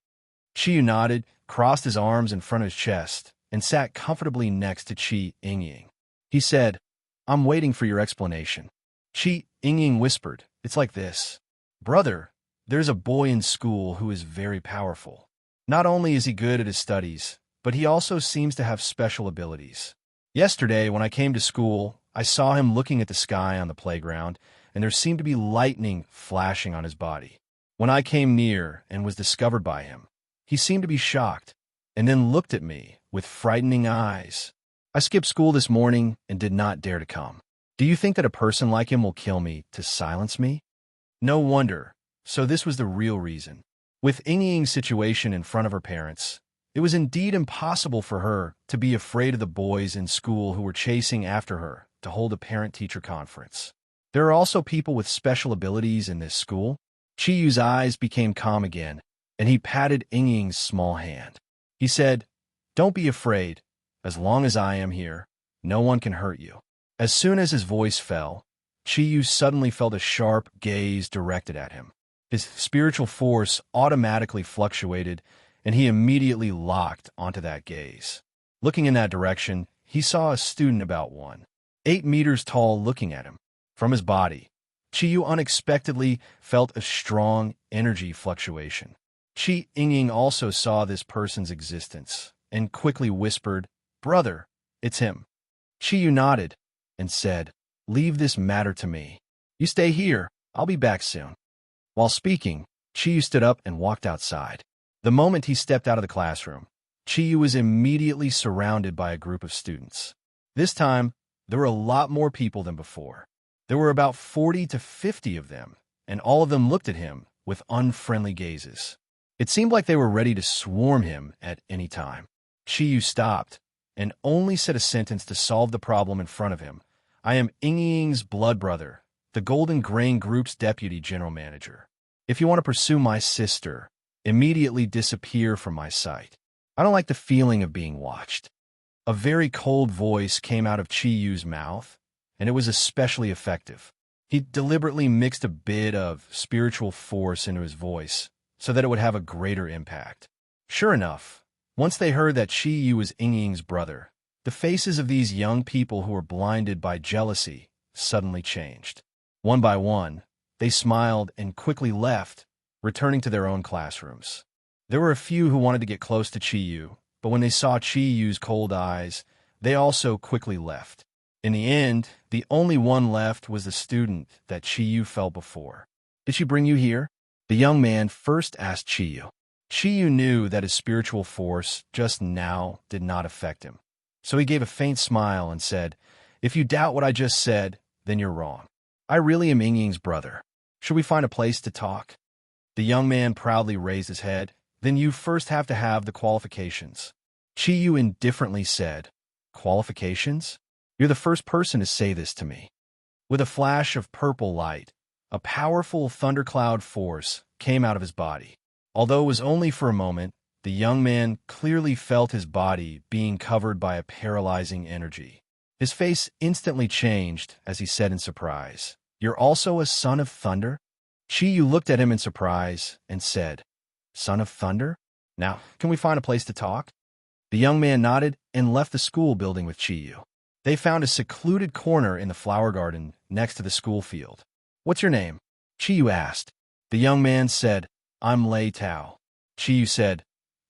Chiyu nodded, crossed his arms in front of his chest, and sat comfortably next to Ying. He said, "I'm waiting for your explanation." Ying whispered, "It's like this. Brother, there's a boy in school who is very powerful. Not only is he good at his studies, but he also seems to have special abilities. Yesterday, when I came to school, I saw him looking at the sky on the playground, and there seemed to be lightning flashing on his body. When I came near and was discovered by him, he seemed to be shocked, and then looked at me with frightening eyes. I skipped school this morning and did not dare to come. Do you think that a person like him will kill me to silence me?" No wonder. So this was the real reason. With Ying's situation in front of her parents, it was indeed impossible for her to be afraid of the boys in school who were chasing after her to hold a parent-teacher conference. There are also people with special abilities in this school. Chiyu's eyes became calm again, and he patted Ying's small hand. He said, "Don't be afraid. As long as I am here, no one can hurt you." As soon as his voice fell, Chiyu suddenly felt a sharp gaze directed at him. His spiritual force automatically fluctuated, and he immediately locked onto that gaze. Looking in that direction, he saw a student about 1.8 meters tall looking at him. From his body, Chiyu unexpectedly felt a strong energy fluctuation. Ying also saw this person's existence and quickly whispered, "Brother, it's him." Chiyu nodded and said, "Leave this matter to me. You stay here, I'll be back soon." While speaking, Chiyu stood up and walked outside. The moment he stepped out of the classroom, Chiyu was immediately surrounded by a group of students. This time, there were a lot more people than before. There were about 40 to 50 of them, and all of them looked at him with unfriendly gazes. It seemed like they were ready to swarm him at any time. Chiyu stopped and only said a sentence to solve the problem in front of him. I am Ying's blood brother, the Golden Grain Group's deputy general manager. If you want to pursue my sister, immediately disappear from my sight. I don't like the feeling of being watched. A very cold voice came out of Chiyu's mouth, and it was especially effective. He deliberately mixed a bit of spiritual force into his voice so that it would have a greater impact. Sure enough, once they heard that Chiyu was Ying's brother, the faces of these young people who were blinded by jealousy suddenly changed. One by one, they smiled and quickly left, returning to their own classrooms. There were a few who wanted to get close to Chiyu, but when they saw Chiyu's cold eyes, they also quickly left. In the end, the only one left was the student that Chiyu felt before. Did she bring you here? The young man first asked Chiyu. Chiyu knew that his spiritual force just now did not affect him. So he gave a faint smile and said, If you doubt what I just said, then you're wrong. I really am Ying's brother. Should we find a place to talk? The young man proudly raised his head. Then you first have to have the qualifications. Chiyu indifferently said, Qualifications? You're the first person to say this to me. With a flash of purple light, a powerful thundercloud force came out of his body. Although it was only for a moment, the young man clearly felt his body being covered by a paralyzing energy. His face instantly changed as he said in surprise, You're also a son of thunder? Chiyu looked at him in surprise and said, Son of thunder? Now, can we find a place to talk? The young man nodded and left the school building with Chiyu. They found a secluded corner in the flower garden next to the school field. What's your name? Chiyu asked. The young man said, I'm Lei Tao. Chiyu said,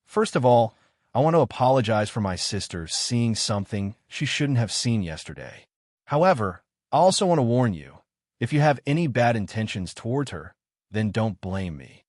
First of all, I want to apologize for my sister seeing something she shouldn't have seen yesterday. However, I also want to warn you, if you have any bad intentions towards her, then don't blame me.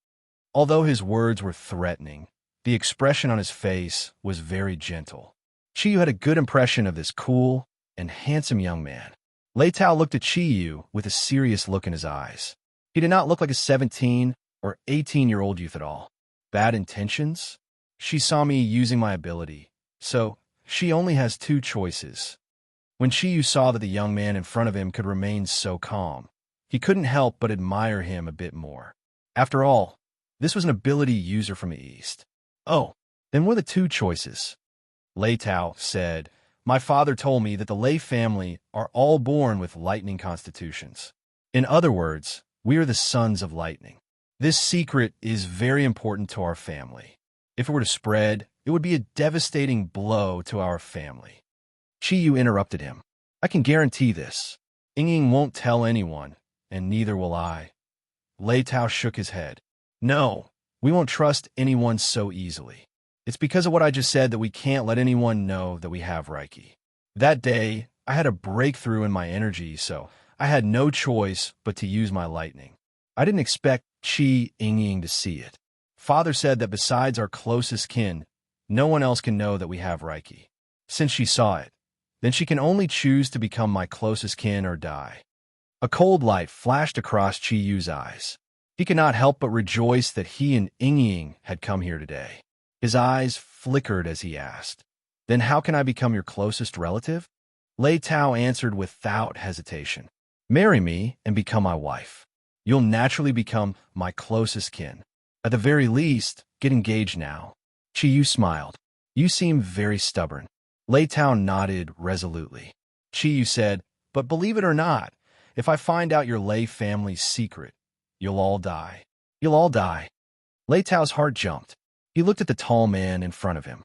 Although his words were threatening, the expression on his face was very gentle. Chiyu had a good impression of this cool and handsome young man. Lei Tao looked at Chiyu with a serious look in his eyes. He did not look like a 17 or 18-year-old youth at all. Bad intentions? She saw me using my ability, so she only has two choices. When Chiyu saw that the young man in front of him could remain so calm, he couldn't help but admire him a bit more. After all, this was an ability user from the East. Oh, then what are the two choices? Lei Tao said, My father told me that the Lei family are all born with lightning constitutions. In other words, we are the sons of lightning. This secret is very important to our family. If it were to spread, it would be a devastating blow to our family. Chiyu interrupted him. I can guarantee this. Ying won't tell anyone, and neither will I. Lei Tao shook his head. No, we won't trust anyone so easily. It's because of what I just said that we can't let anyone know that we have Reiki. That day, I had a breakthrough in my energy, so I had no choice but to use my lightning. I didn't expect Ying to see it. Father said that besides our closest kin, no one else can know that we have Reiki. Since she saw it, then she can only choose to become my closest kin or die. A cold light flashed across Chiyu's eyes. He could not help but rejoice that he and Ying had come here today. His eyes flickered as he asked, Then how can I become your closest relative? Lei Tao answered without hesitation, Marry me and become my wife. You'll naturally become my closest kin. At the very least, get engaged now. Chiyu smiled. You seem very stubborn. Lei Tao nodded resolutely. Chiyu said, But believe it or not, if I find out your Lei family's secret, you'll all die. You'll all die. Lei Tao's heart jumped. He looked at the tall man in front of him.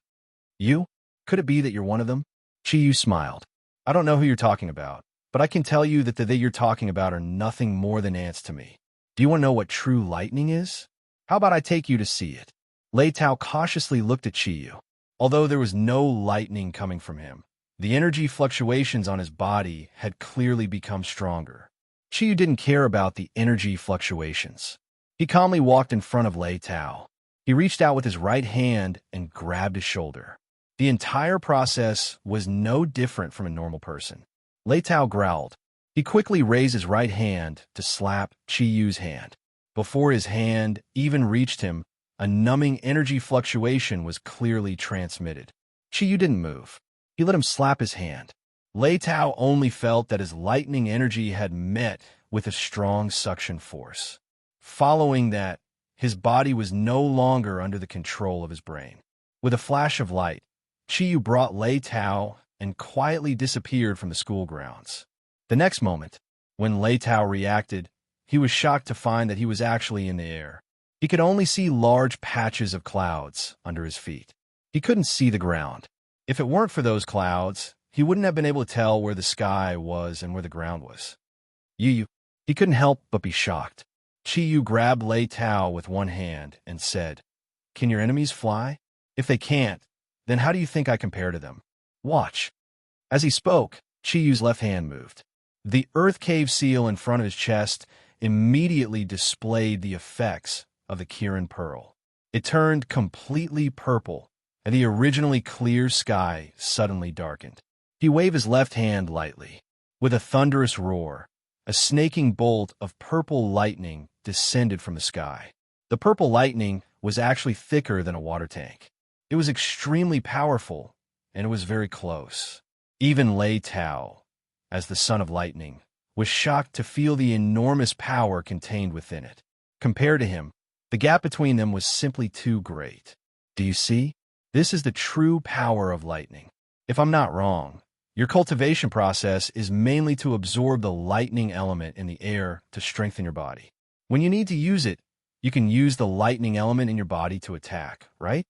You? Could it be that you're one of them? Chiyu smiled. I don't know who you're talking about, but I can tell you that the they you're talking about are nothing more than ants to me. Do you want to know what true lightning is? How about I take you to see it? Lei Tao cautiously looked at Chiyu. Although there was no lightning coming from him, the energy fluctuations on his body had clearly become stronger. Chiyu didn't care about the energy fluctuations. He calmly walked in front of Lei Tao. He reached out with his right hand and grabbed his shoulder. The entire process was no different from a normal person. Lei Tao growled. He quickly raised his right hand to slap Chi Yu's hand. Before his hand even reached him, a numbing energy fluctuation was clearly transmitted. Chi Yu didn't move. He let him slap his hand. Lei Tao only felt that his lightning energy had met with a strong suction force. Following that, his body was no longer under the control of his brain. With a flash of light, Chi Yu brought Lei Tao and quietly disappeared from the school grounds. The next moment, when Lei Tao reacted, he was shocked to find that he was actually in the air. He could only see large patches of clouds under his feet. He couldn't see the ground. If it weren't for those clouds, he wouldn't have been able to tell where the sky was and where the ground was. He couldn't help but be shocked. Chi Yu grabbed Lei Tao with one hand and said, "Can your enemies fly? If they can't, then how do you think I compare to them? Watch." As he spoke, Chi Yu's left hand moved. The earth cave seal in front of his chest immediately displayed the effects of the Kirin Pearl. It turned completely purple, and the originally clear sky suddenly darkened. He waved his left hand lightly. With a thunderous roar, a snaking bolt of purple lightning descended from the sky. The purple lightning was actually thicker than a water tank. It was extremely powerful, and it was very close. Even Lei Tao, as the son of lightning, was shocked to feel the enormous power contained within it. Compared to him, the gap between them was simply too great. Do you see? This is the true power of lightning. If I'm not wrong, your cultivation process is mainly to absorb the lightning element in the air to strengthen your body. When you need to use it, you can use the lightning element in your body to attack, right?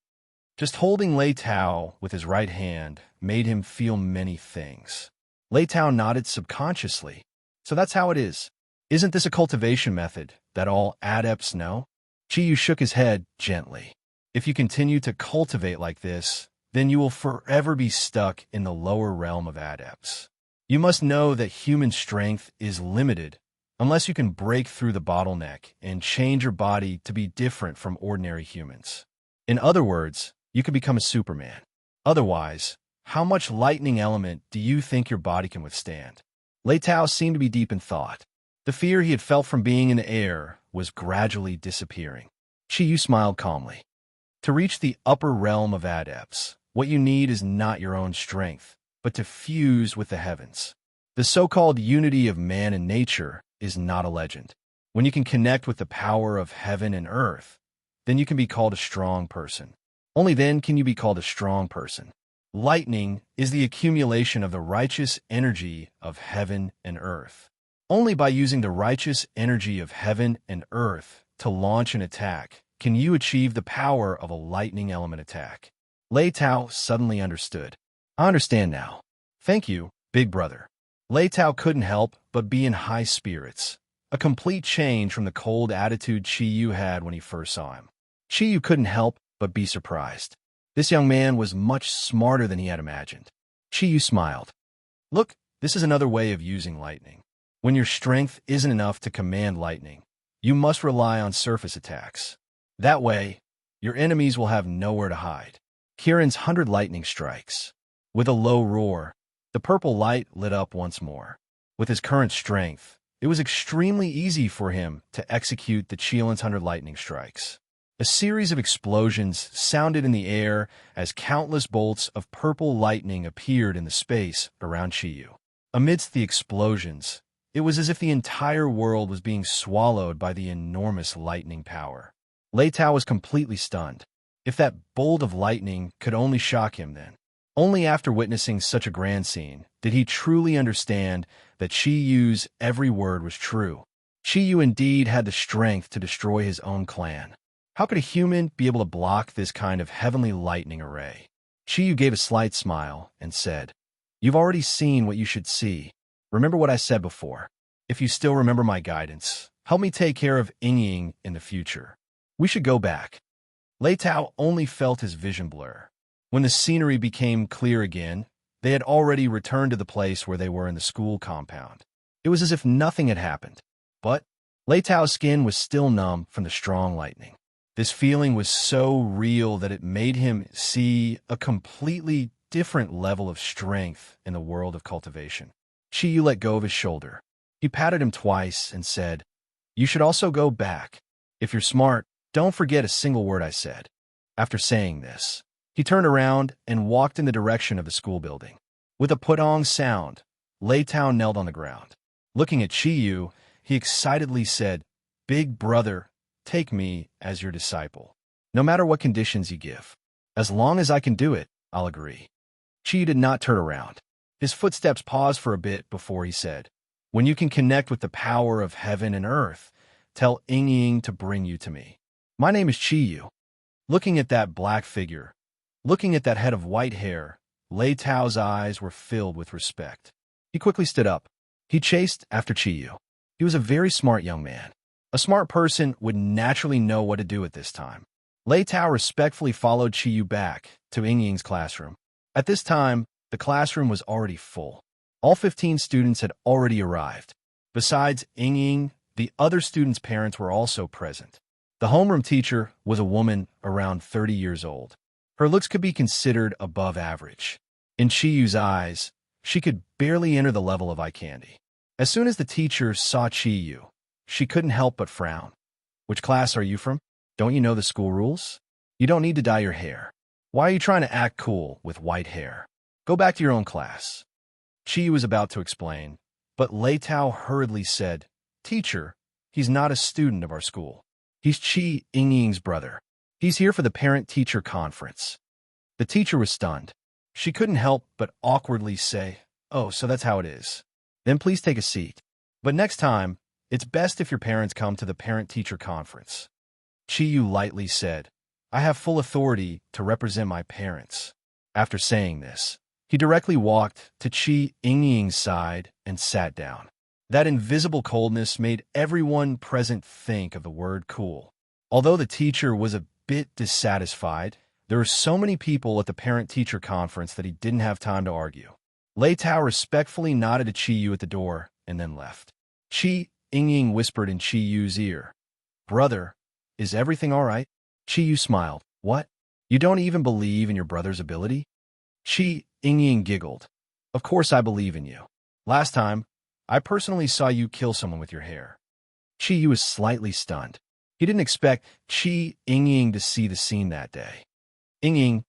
Just holding Lei Tao with his right hand made him feel many things. Lei Tao nodded subconsciously. So that's how it is. Isn't this a cultivation method that all adepts know? Chi Yu shook his head gently. If you continue to cultivate like this, then you will forever be stuck in the lower realm of adepts. You must know that human strength is limited unless you can break through the bottleneck and change your body to be different from ordinary humans. In other words, you can become a Superman. Otherwise, how much lightning element do you think your body can withstand? Lei Tao seemed to be deep in thought. The fear he had felt from being in the air was gradually disappearing. Chi Yu smiled calmly. To reach the upper realm of adepts, what you need is not your own strength, but to fuse with the heavens. The so-called unity of man and nature is not a legend. When you can connect with the power of heaven and earth, then you can be called a strong person. Only then can you be called a strong person. Lightning is the accumulation of the righteous energy of heaven and earth. Only by using the righteous energy of heaven and earth to launch an attack can you achieve the power of a lightning element attack. Lei Tao suddenly understood. I understand now. Thank you, big brother. Lei Tao couldn't help but be in high spirits, a complete change from the cold attitude Chi Yu had when he first saw him. Chi Yu couldn't help but be surprised. This young man was much smarter than he had imagined. Chi Yu smiled. Look, this is another way of using lightning. When your strength isn't enough to command lightning, you must rely on surface attacks. That way, your enemies will have nowhere to hide. Kirin's 100 lightning strikes. With a low roar, the purple light lit up once more. With his current strength, it was extremely easy for him to execute the Qilin's 100 lightning strikes. A series of explosions sounded in the air as countless bolts of purple lightning appeared in the space around Chi Yu. Amidst the explosions, it was as if the entire world was being swallowed by the enormous lightning power. Lei Tao was completely stunned. If that bolt of lightning could only shock him then. Only after witnessing such a grand scene did he truly understand that Chi Yu's every word was true. Chi Yu indeed had the strength to destroy his own clan. How could a human be able to block this kind of heavenly lightning array? Chi Yu gave a slight smile and said, You've already seen what you should see. Remember what I said before. If you still remember my guidance, help me take care of Ying in the future. We should go back. Lei Tao only felt his vision blur. When the scenery became clear again, they had already returned to the place where they were in the school compound. It was as if nothing had happened. But Lei Tao's skin was still numb from the strong lightning. This feeling was so real that it made him see a completely different level of strength in the world of cultivation. Chiyu let go of his shoulder. He patted him twice and said, "You should also go back. If you're smart, don't forget a single word I said." After saying this, he turned around and walked in the direction of the school building. With a put-on sound, Lei Tao knelt on the ground. Looking at Chiyu, he excitedly said, "Big brother, take me as your disciple. No matter what conditions you give. As long as I can do it, I'll agree." Chiyu did not turn around. His footsteps paused for a bit before he said, "When you can connect with the power of heaven and earth, tell Ying to bring you to me. My name is Chiyu." Looking at that black figure, looking at that head of white hair, Lei Tao's eyes were filled with respect. He quickly stood up. He chased after Chiyu. He was a very smart young man. A smart person would naturally know what to do at this time. Lei Tao respectfully followed Chiyu back to Ying's classroom. At this time, the classroom was already full. All 15 students had already arrived. Besides Ying, the other students' parents were also present. The homeroom teacher was a woman around 30 years old. Her looks could be considered above average. In Chiyu's eyes, she could barely enter the level of eye candy. As soon as the teacher saw Chiyu, she couldn't help but frown. "Which class are you from? Don't you know the school rules? You don't need to dye your hair. Why are you trying to act cool with white hair? Go back to your own class." Chiyu was about to explain, but Lei Tao hurriedly said, "Teacher, he's not a student of our school. He's Chi Ying's brother. He's here for the parent-teacher conference." The teacher was stunned. She couldn't help but awkwardly say, "Oh, so that's how it is. Then please take a seat. But next time, it's best if your parents come to the parent-teacher conference." Chiyu lightly said, "I have full authority to represent my parents." After saying this, he directly walked to Chi Ying's side and sat down. That invisible coldness made everyone present think of the word cool. Although the teacher was a bit dissatisfied, there were so many people at the parent-teacher conference that he didn't have time to argue. Lei Tao respectfully nodded to Chiyu at the door and then left. Chi Ying whispered in Chiyu's ear, "Brother, is everything all right?" Chiyu smiled. "What? You don't even believe in your brother's ability?" Chi Ying giggled. "Of course I believe in you. Last time, I personally saw you kill someone with your hair." Chiyu was slightly stunned. He didn't expect Chi Ying to see the scene that day. "Ying,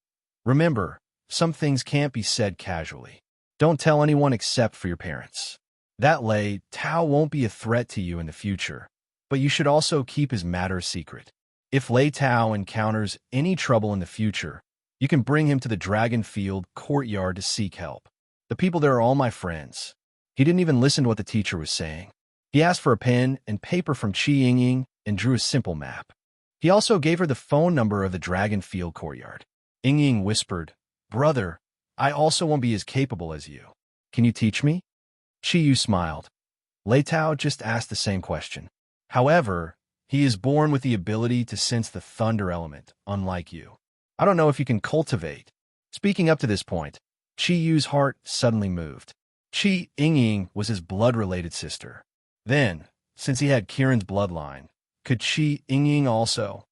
remember, some things can't be said casually. Don't tell anyone except for your parents. That Lei Tao won't be a threat to you in the future, but you should also keep his matter secret. If Lei Tao encounters any trouble in the future, you can bring him to the Dragonfield courtyard to seek help. The people there are all my friends." He didn't even listen to what the teacher was saying. He asked for a pen and paper from Chi Ying and drew a simple map. He also gave her the phone number of the Dragonfield courtyard. Ying whispered, "Brother, I also won't be as capable as you. Can you teach me?" Chiyu smiled. Lei Tao just asked the same question. However, he is born with the ability to sense the thunder element, unlike you. I don't know if you can cultivate. Speaking up to this point, Chiyu's heart suddenly moved. Chi Ying was his blood-related sister. Then, since he had Kieran's bloodline, could Chi Ying also?